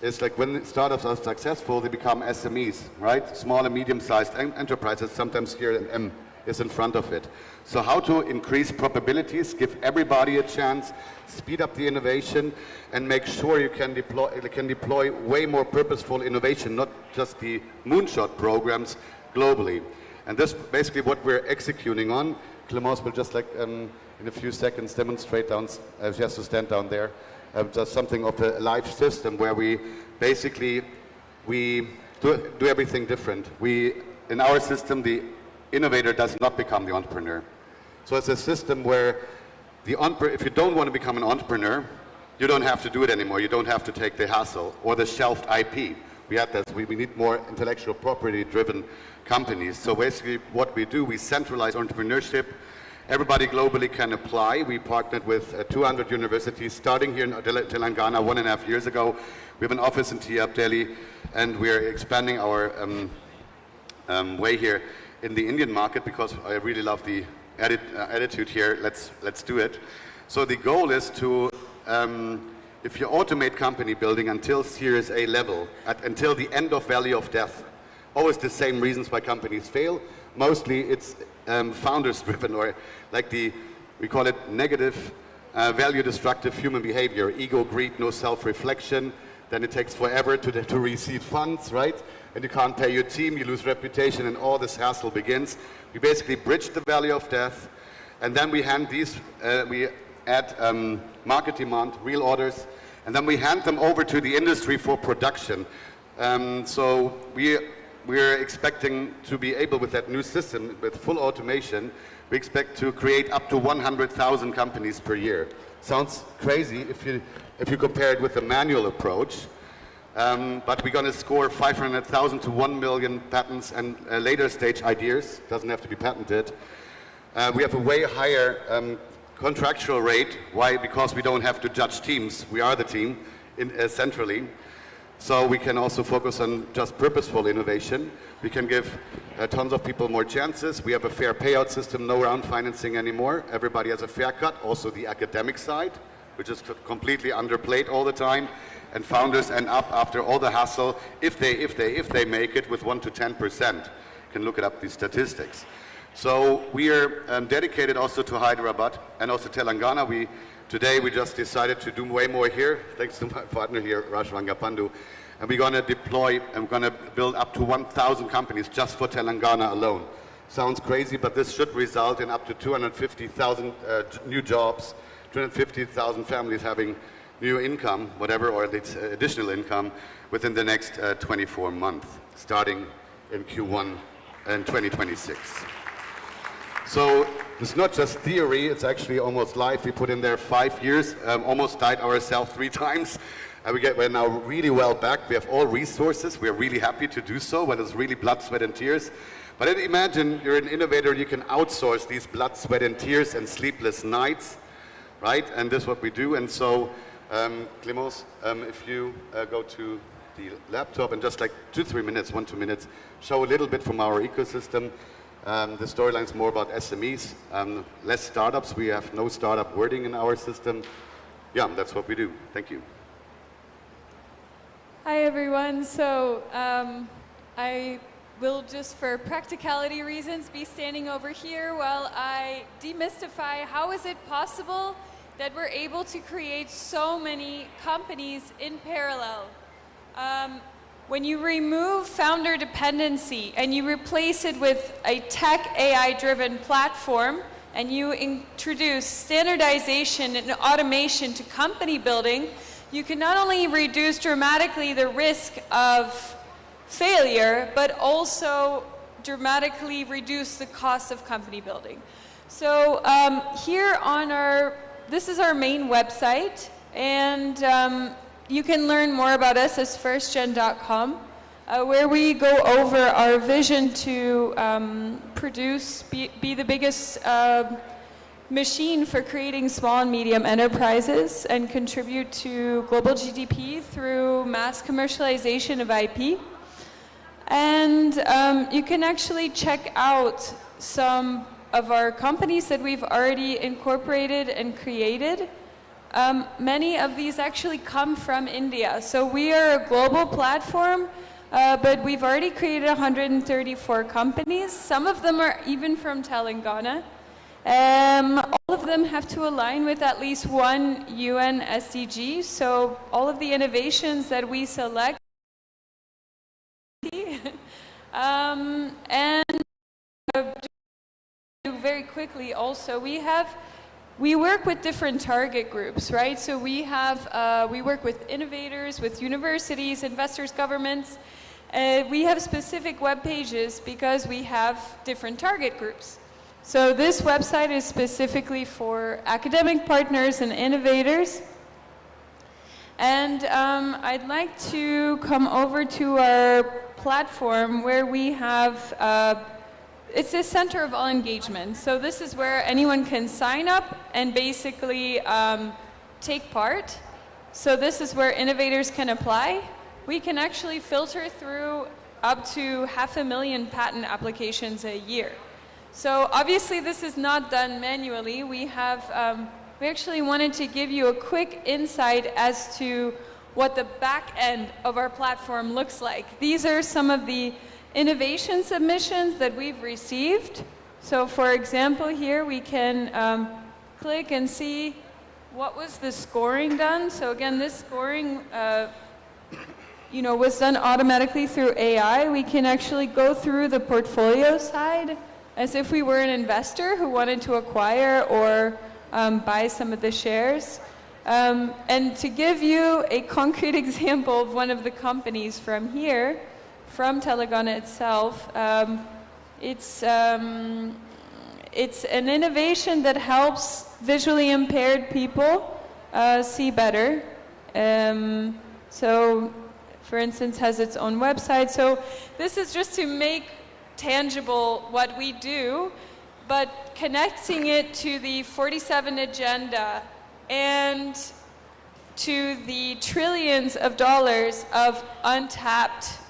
is like when startups are successful, they become SMEs, right? Small and medium-sized enterprises, sometimes here an M is in front of it. So how to increase probabilities, give everybody a chance, speed up the innovation, and make sure you can deploy way more purposeful innovation, not just the moonshot programs globally. And this basically what we're executing on. Clemence will just like in a few seconds demonstrate down, she has to stand down there. Just something of a live system where we basically do everything different. In our system, the innovator does not become the entrepreneur. So it's a system where if you don't want to become an entrepreneur, you don't have to do it anymore. You don't have to take the hassle or the shelved IP. We had that. We need more intellectual property-driven companies. So basically, what we do, we centralize entrepreneurship. Everybody globally can apply. We partnered with 200 universities, starting here in Telangana 1.5 years ago. We have an office in Tiab, Delhi, and we're expanding our way here in the Indian market because I really love the attitude here. Let's do it. So the goal is to, if you automate company building until Series A level, until the end of Valley of Death, always the same reasons why companies fail. Mostly it's founders driven, or like we call it negative value destructive human behavior, ego, greed, no self-reflection. Then it takes forever to receive funds, right? And you can't pay your team, you lose reputation, and all this hassle begins. We basically bridge the valley of death, and then we hand these, we add market demand, real orders, and then we hand them over to the industry for production. So we're expecting to be able, with that new system, with full automation, we expect to create up to 100,000 companies per year. Sounds crazy if you compare it with the manual approach, but we're going to score 500,000 to 1 million patents and later stage ideas. Doesn't have to be patented. We have a way higher contractual rate. Why? Because we don't have to judge teams. We are the team centrally. So we can also focus on just purposeful innovation. We can give tons of people more chances. We have a fair payout system, no round financing anymore. Everybody has a fair cut, also the academic side, which is completely underplayed all the time. And founders end up, after all the hassle, if they make it, with 1 to 10%. You can look it up, these statistics. So we are dedicated also to Hyderabad and also Telangana. Today we just decided to do way more here, thanks to my partner here, Raj Rangapandu. And we're going to deploy and we're going to build up to 1,000 companies just for Telangana alone. Sounds crazy, but this should result in up to 250,000 new jobs, 250,000 families having new income, whatever, or additional income within the next 24 months, starting in Q1 in 2026. So it's not just theory, it's actually almost live. We put in there 5 years, almost died ourselves 3 times. We're now really well back. We have all resources. We're really happy to do so, but it's really blood, sweat, and tears. But imagine you're an innovator, you can outsource these blood, sweat, and tears and sleepless nights, right? And this is what we do. And so, Clemence, if you go to the laptop and just like 2-3 minutes, 1-2 minutes, show a little bit from our ecosystem. The storyline is more about SMEs, less startups. We have no startup wording in our system. Yeah, that's what we do. Thank you. Hi, everyone. So I will just, for practicality reasons, be standing over here while I demystify how is it possible that we're able to create so many companies in parallel. when you remove founder dependency and you replace it with a tech AI-driven platform, and you introduce standardization and automation to company building, you can not only reduce dramatically the risk of failure, but also dramatically reduce the cost of company building. So here on this is our main website, and you can learn more about us as firstgen.com. Where we go over our vision to be the biggest machine for creating small and medium enterprises and contribute to global GDP through mass commercialization of IP. And you can actually check out some of our companies that we've already incorporated and created. Many of these actually come from India. So we are a global platform. But we've already created 134 companies. Some of them are even from Telangana. All of them have to align with at least one UN SDG. So all of the innovations that we select and very quickly also, we work with different target groups, right? So we work with innovators, with universities, investors, governments. We have specific web pages because we have different target groups. So this website is specifically for academic partners and innovators. And I'd like to come over to our platform where we have it's a center of all engagement. So this is where anyone can sign up and basically take part. So this is where innovators can apply. We can actually filter through up to 500,000 patent applications a year. So obviously this is not done manually. We actually wanted to give you a quick insight as to what the back end of our platform looks like. These are some of the innovation submissions that we've received. So for example, here we can click and see what was the scoring done. So again, this scoring was done automatically through AI. We can actually go through the portfolio side as if we were an investor who wanted to acquire or buy some of the shares. And to give you a concrete example of one of the companies from here, from Telangana itself, it's an innovation that helps visually impaired people see better. So, for instance, has its own website. So this is just to make tangible what we do, but connecting it to the 47 agenda and to the trillions of dollars of untapped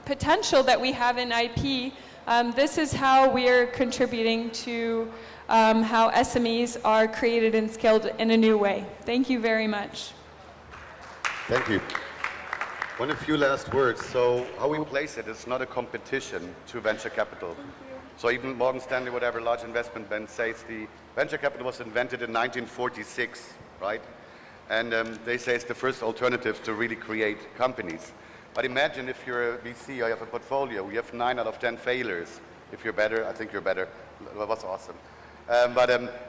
potential that we have in IP. This is how we're contributing to how SMEs are created and scaled in a new way. Thank you very much. Thank you. One few last words. So how we place it is not a competition to venture capital. So even Morgan Stanley, whatever large investment bank says, the venture capital was invented in 1946, right? And they say it's the first alternative to really create companies. But imagine if you're a VC, you have a portfolio, you have 9 out of 10 failures. If you're better, I think you're better. That was awesome.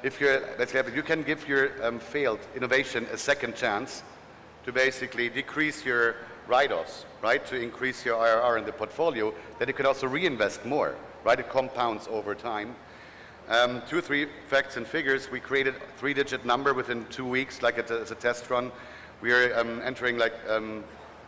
If you're, let's say, you can give your failed innovation a second chance to basically decrease your write-offs, right? To increase your IRR in the portfolio, then you can also reinvest more, right? It compounds over time. 2 or 3 facts and figures. We created a 3-digit number within 2 weeks, like as a test run. We are entering like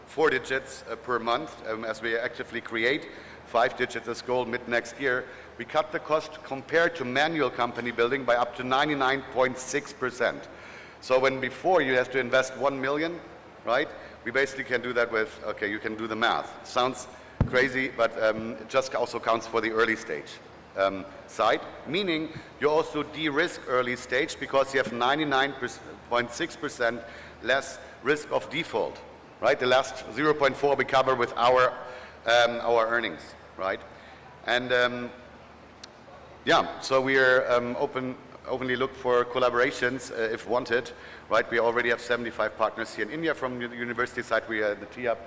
4 digits per month as we actively create. 5 digits as goal mid next year. We cut the cost compared to manual company building by up to 99.6%. So when before you have to invest 1 million, right? We basically can do that with, okay, you can do the math. Sounds crazy, but it just also counts for the early stage side, meaning you also de-risk early stage because you have 99.6% less risk of default, right? The last 0.4 we cover with our earnings, right? And yeah, so we are openly look for collaborations if wanted, right? We already have 75 partners here in India from the university side. We are the TIAP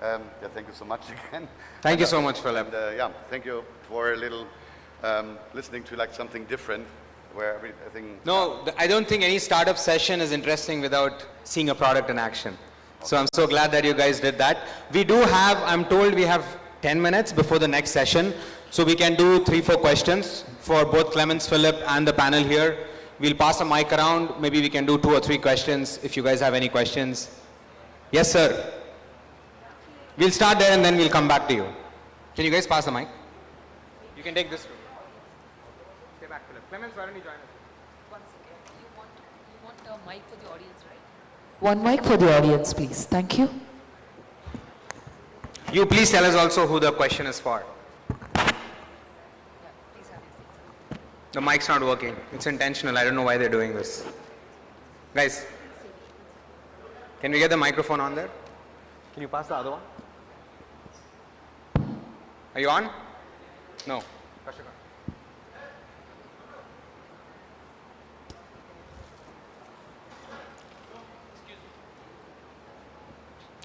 Yeah, thank you so much again. Thank you so much, Philip. And, yeah, thank you for a little listening to like something different, where I think. No, I don't think any startup session is interesting without seeing a product in action. So I'm so glad that you guys did that. We do have, I'm told we have 10 minutes before the next session. So we can do 3-4 questions for both Clemens, Philip, and the panel here. We'll pass a mic around. Maybe we can do 2 or 3 questions if you guys have any questions. Yes, sir. We'll start there and then we'll come back to you. Can you guys pass the mic? You can take this room. Stay back, Philip. Clemens, why don't you join us? Once again, you want a mic for the audience, right? One mic for the audience, please. Thank you. You please tell us also who the question is for. The mic's not working. It's intentional. I don't know why they're doing this. Guys, can we get the microphone on there? Can you pass the other one? Are you on? No.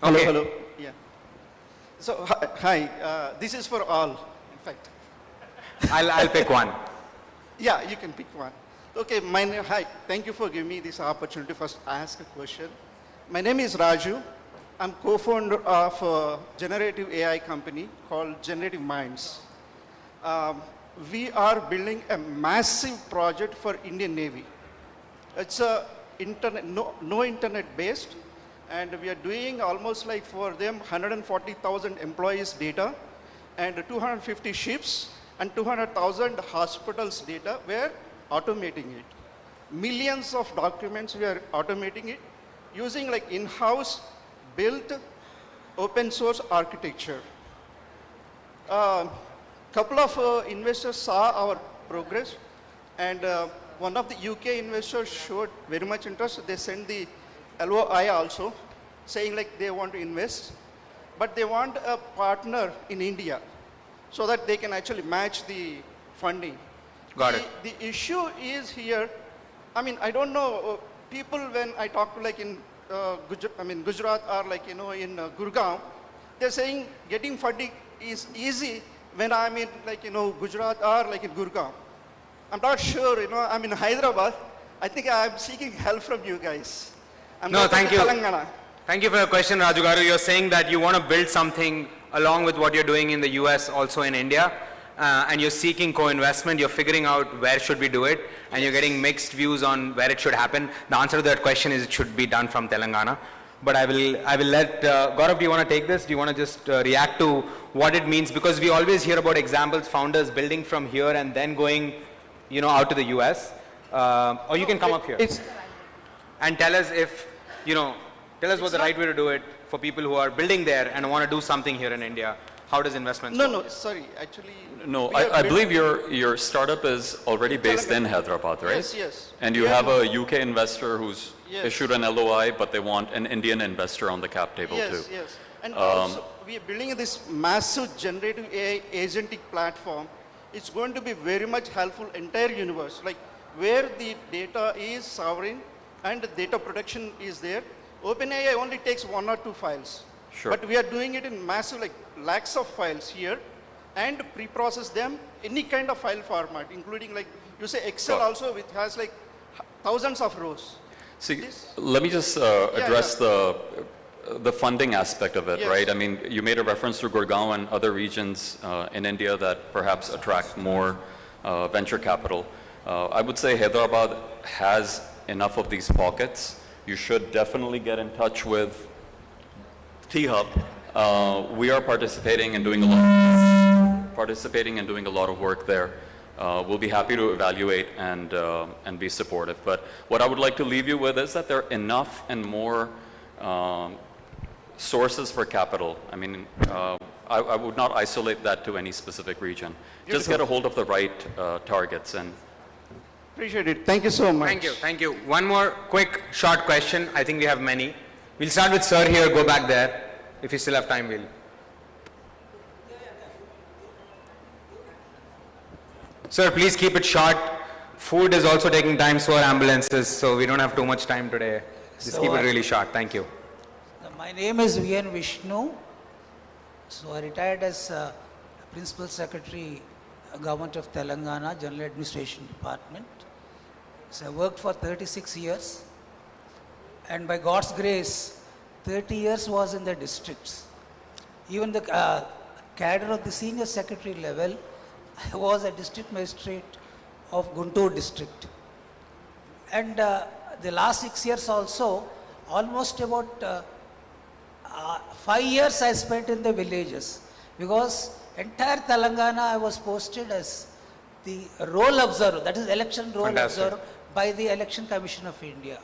Hello, Okay. hello. Yeah. So, hi, this is for all, in fact. I'll pick one. Yeah, you can pick one. Okay, my name, hi, thank you for giving me this opportunity to first ask a question. My name is Raju. I'm co-founder of a generative AI company called Generative Minds. We are building a massive project for Indian Navy. It's a no internet based, and we are doing almost like for them 140,000 employees data and 250 ships and 200,000 hospitals data. We're automating it. Millions of documents, we are automating it using like in-house built open source architecture. Couple of investors saw our progress, and one of the UK investors showed very much interest. They sent the LOI also, saying like they want to invest, but they want a partner in India so that they can actually match the funding. Got it. The issue is here, I mean, I don't know, people when I talk to like in Gujarat or like, in Gurgaon, they're saying getting funding is easy when I'm in like, Gujarat or like in Gurgaon. I'm not sure, I'm in Hyderabad. I think I'm seeking help from you guys. No, thank you. Thank you for your question, Raju Garu. You're saying that you want to build something along with what you're doing in the US, also in India, and you're seeking co-investment. You're figuring out where should we do it, and you're getting mixed views on where it should happen. The answer to that question is it should be done from Telangana. But I will let, Gaurav, do you want to take this? Do you want to just react to what it means? Because we always hear about examples, founders building from here and then going, out to the US. Or you can come up here. And tell us if, tell us what's the right way to do it for people who are building there and want to do something here in India. How does investment work? No, sorry, actually. No, I believe your startup is already based in Hyderabad, right? Yes, yes. And you have a UK investor who's Yes. issued an LOI, but they want an Indian investor on the cap table too. Yes, yes. And also, we are building this massive generative AI agentic platform. It's going to be very much helpful entire universe, like where the data is sovereign and the data protection is there. OpenAI only takes 1 or 2 files. Sure. But we are doing it in massive, like lakhs of files here, and pre-process them any kind of file format, including like you say Excel also, which has like thousands of rows. See, let me just address the funding aspect of it, Yes. right? I mean, you made a reference to Gurgaon and other regions in India that perhaps attract more venture capital. I would say Hyderabad has enough of these pockets. You should definitely get in touch with T-Hub. We are participating and doing a lot of work there. We'll be happy to evaluate and be supportive. But what I would like to leave you with is that there are enough and more sources for capital. I mean, I would not isolate that to any specific region. Just get a hold of the right targets. And Appreciate it. Thank you so much. Thank you, thank you. One more quick, short question. I think we have many. We'll start with sir here, go back there. If you still have time, we'll. Sir, please keep it short. Food is also taking time, so are ambulances, so we don't have too much time today. Just So keep it really short. Thank you. My name is V.N. Vishnu. So I retired as Principal Secretary, Government of Telangana, General Administration Department. So I worked for 36 years, and by God's grace, 30 years was in the districts. Even the cadre of the senior secretary level, I was a district magistrate of Guntur district. And the last 6 years also, almost about 5 years I spent in the villages, because entire Telangana I was posted as the roll observer, that is election roll observer by the Election Commission of India.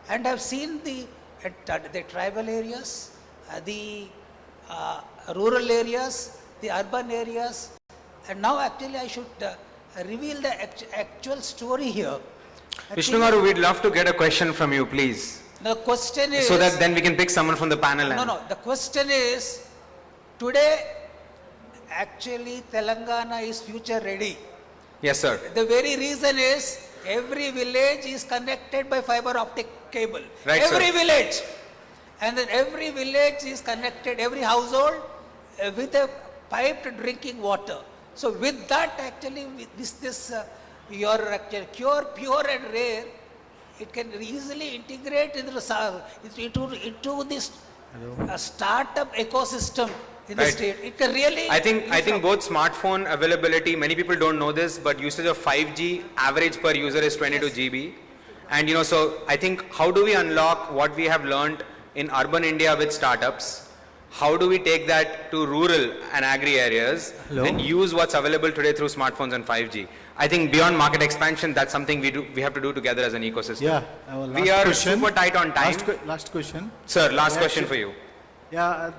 And I've seen the tribal areas, the rural areas, the urban areas, and now actually I should reveal the actual story here. Vishnu Garu, we'd love to get a question from you, please. The question is... So that then we can pick someone from the panel. No, the question is, today actually Telangana is future ready. Yes, sir. The very reason is, every village is connected by fiber optic cable. Right, every sir. village. And then every village is connected, every household with a piped drinking water. So with that actually, your actually pure and rare, it can easily integrate into this startup ecosystem in the state. It can really... I think both smartphone availability, many people don't know this, but usage of 5G, average per user is 22 GB. And so I think, how do we unlock what we have learned in urban India with startups? How do we take that to rural and agri areas and use what's available today through smartphones and 5G? I think beyond market expansion, that's something we have to do together as an ecosystem. Yeah. We are super tight on time. Last question. Sir, last question for you. Yeah.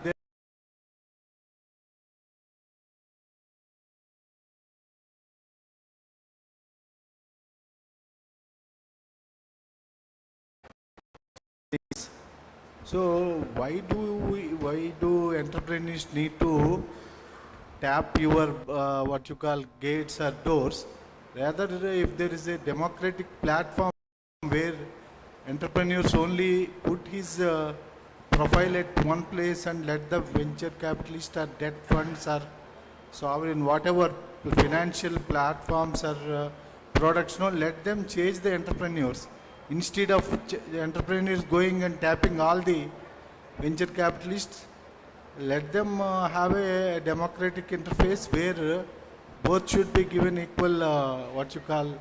So why do entrepreneurs need to tap your what you call gates or doors? Rather, if there is a democratic platform where entrepreneurs only put his profile at one place and let the venture capitalist or debt funds or sovereign, whatever financial platforms or products, let them change the entrepreneurs. Instead of entrepreneurs going and tapping all the venture capitalists, let them have a democratic interface where both should be given equal, what you call,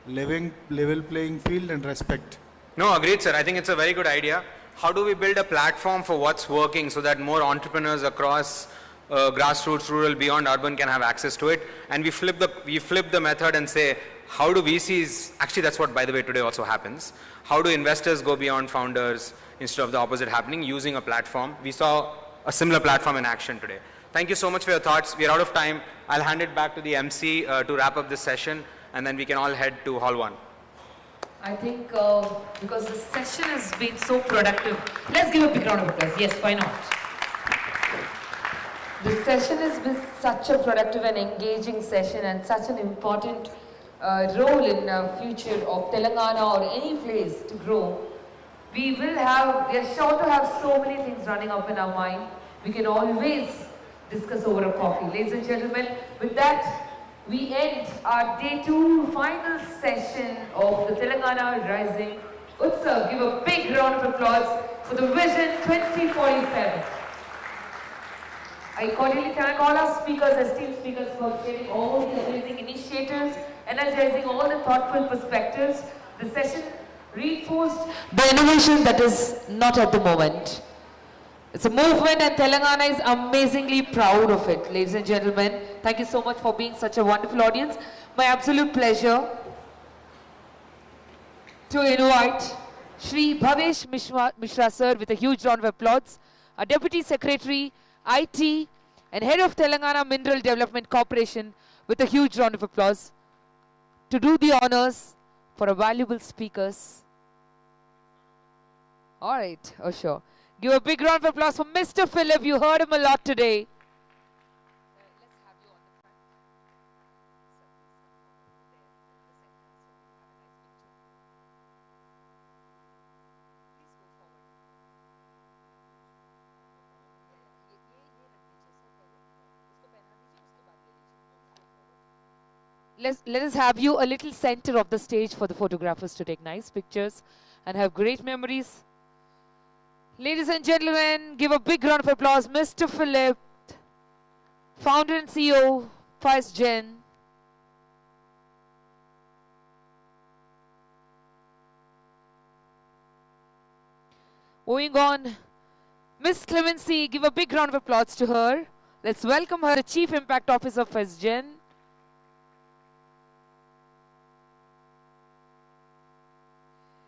level playing field and respect. No, agreed, sir. I think it's a very good idea. How do we build a platform for what's working so that more entrepreneurs across grassroots, rural, beyond urban can have access to it? And we flip the method and say, how do VCs, actually that's what, by the way, today also happens. How do investors go beyond founders instead of the opposite happening using a platform? We saw a similar platform in action today. Thank you so much for your thoughts. We are out of time. I'll hand it back to the MC to wrap up this session, and then we can all head to Hall 1. I think because the session has been so productive, let's give a big round of applause. Yes, why not? The session has been such a productive and engaging session, and such an important role in the future of Telangana or any place to grow. We are sure to have so many things running up in our mind. We can always discuss over a coffee. Ladies and gentlemen, with that, we end our day 2 final session of the Telangana Rising Utsav. Give a big round of applause for the Vision 2047. I cordially thank all our speakers, esteemed speakers, for sharing all the amazing initiatives, energizing all the thoughtful perspectives. The session reinforced the innovation that is not at the moment. It's a movement, and Telangana is amazingly proud of it. Ladies and gentlemen, thank you so much for being such a wonderful audience. My absolute pleasure to invite Shri Bhavesh Mishra sir with a huge round of applause, our Deputy Secretary, IT and Head of Telangana Mineral Development Corporation, with a huge round of applause to do the honors for our valuable speakers. All right, oh sure. Give a big round of applause for Mr. Philip. You heard him a lot today. Let us have you a little center of the stage for the photographers to take nice pictures and have great memories. Ladies and gentlemen, give a big round of applause, Mr. Philip, founder and CEO, First Gen. Moving on, Miss Clemency, give a big round of applause to her. Let's welcome her, the Chief Impact Officer of First Gen.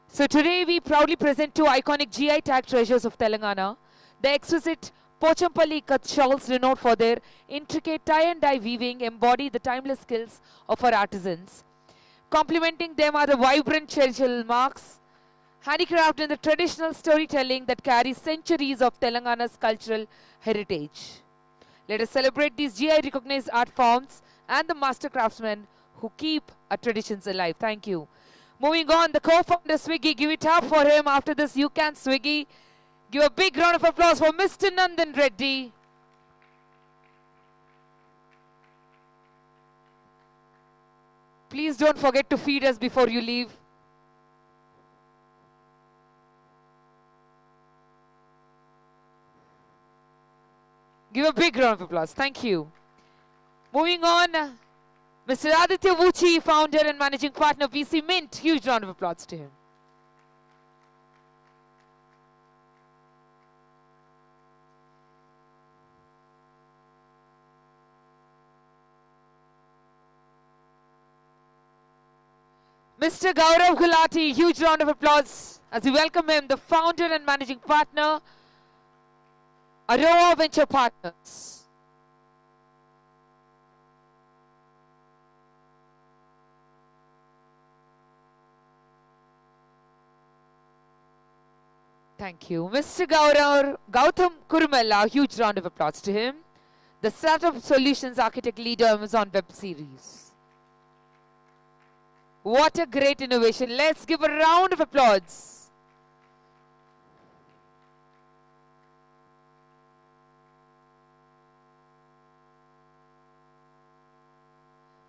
So today we proudly present two iconic GI tag treasures of Telangana, the exquisite Pochampalli Kutch shawls, renowned for their intricate tie and dye weaving, embody the timeless skills of our artisans. Complementing them are the vibrant cherry marks, handicraft in the traditional storytelling that carries centuries of Telangana's cultural heritage. Let us celebrate these GI recognized art forms and the master craftsmen who keep our traditions alive. Thank you. Moving on, the co-founder Swiggy, give it up for him. After this, you can Swiggy. Give a big round of applause for Mr. Nandan Reddy. Please don't forget to feed us before you leave. Give a big round of applause. Thank you. Moving on, Mr. Aditya Vuchi, founder and managing partner, VC Mint. Huge round of applause to him. Mr. Gaurav Gulati, huge round of applause as we welcome him, the founder and managing partner, Aroa Venture Partners. Thank you. Mr. Gautam Kurumella, huge round of applause to him. The Startup Solutions Architect Leader, Amazon Web Series. What a great innovation. Let's give a round of applause.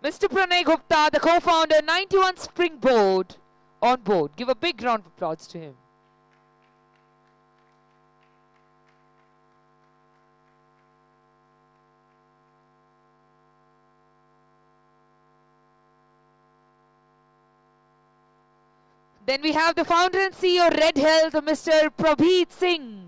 Mr. Pranay Gupta, the co-founder, 91 Springboard, on board. Give a big round of applause to him. Then we have the founder and CEO Red Health, Mr. Prabheet Singh.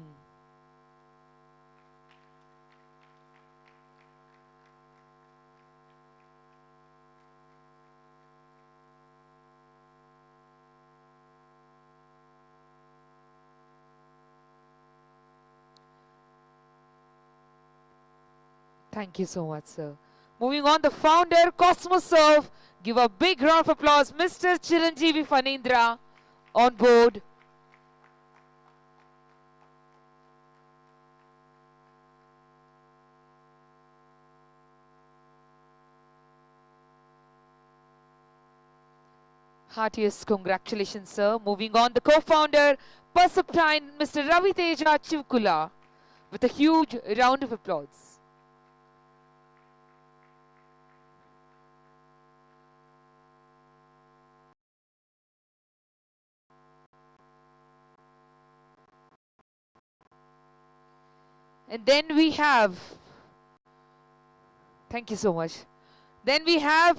Thank you so much, sir. Moving on, the founder, Cosmoserve. Give a big round of applause, Mr. Chiranjeevi Fanindra, on board. Heartiest congratulations, sir. Moving on, the co-founder, Perceptine, Mr. Ravi Teja Chivkula, with a huge round of applause. And then we have, thank you so much. Then we have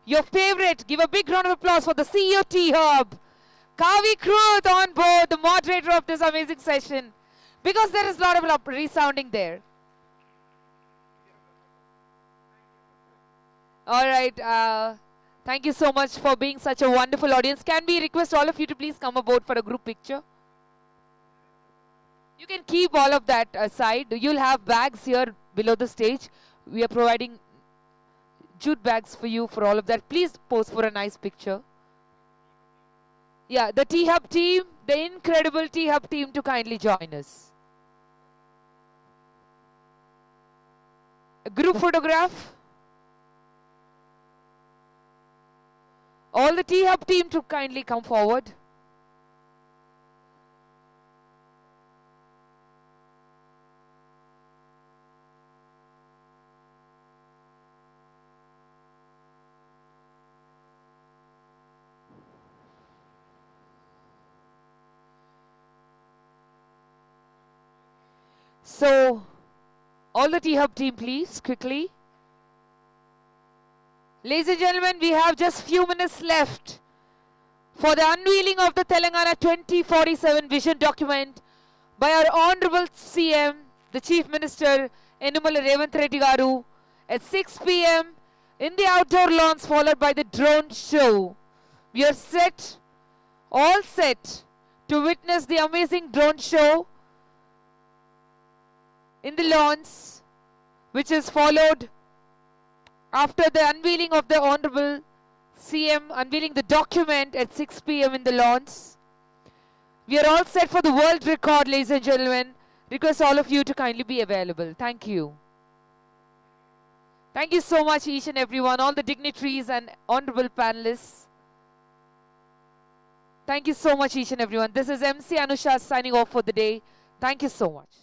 your favorite, give a big round of applause for the CEO T-Hub, Kavi Kruth on board, the moderator of this amazing session, because there is a lot of resounding there. All right, thank you so much for being such a wonderful audience. Can we request all of you to please come aboard for a group picture? You can keep all of that aside. You'll have bags here below the stage. We are providing jute bags for you for all of that. Please pose for a nice picture. Yeah, the T-Hub team, the incredible T-Hub team to kindly join us. A group photograph. All the T-Hub team to kindly come forward. So, all the T-Hub team, please, quickly. Ladies and gentlemen, we have just few minutes left for the unveiling of the Telangana 2047 vision document by our Honorable CM, the Chief Minister, Enumala Revanth Reddy Garu, at 6 p.m. in the outdoor lawns, followed by the drone show. We are set, all set, to witness the amazing drone show in the lawns, which is followed after the unveiling of the Honorable CM, unveiling the document at 6 p.m. in the lawns. We are all set for the world record, ladies and gentlemen. Request all of you to kindly be available. Thank you. Thank you so much, each and everyone, all the dignitaries and honorable panelists. Thank you so much, each and everyone. This is MC Anusha signing off for the day. Thank you so much.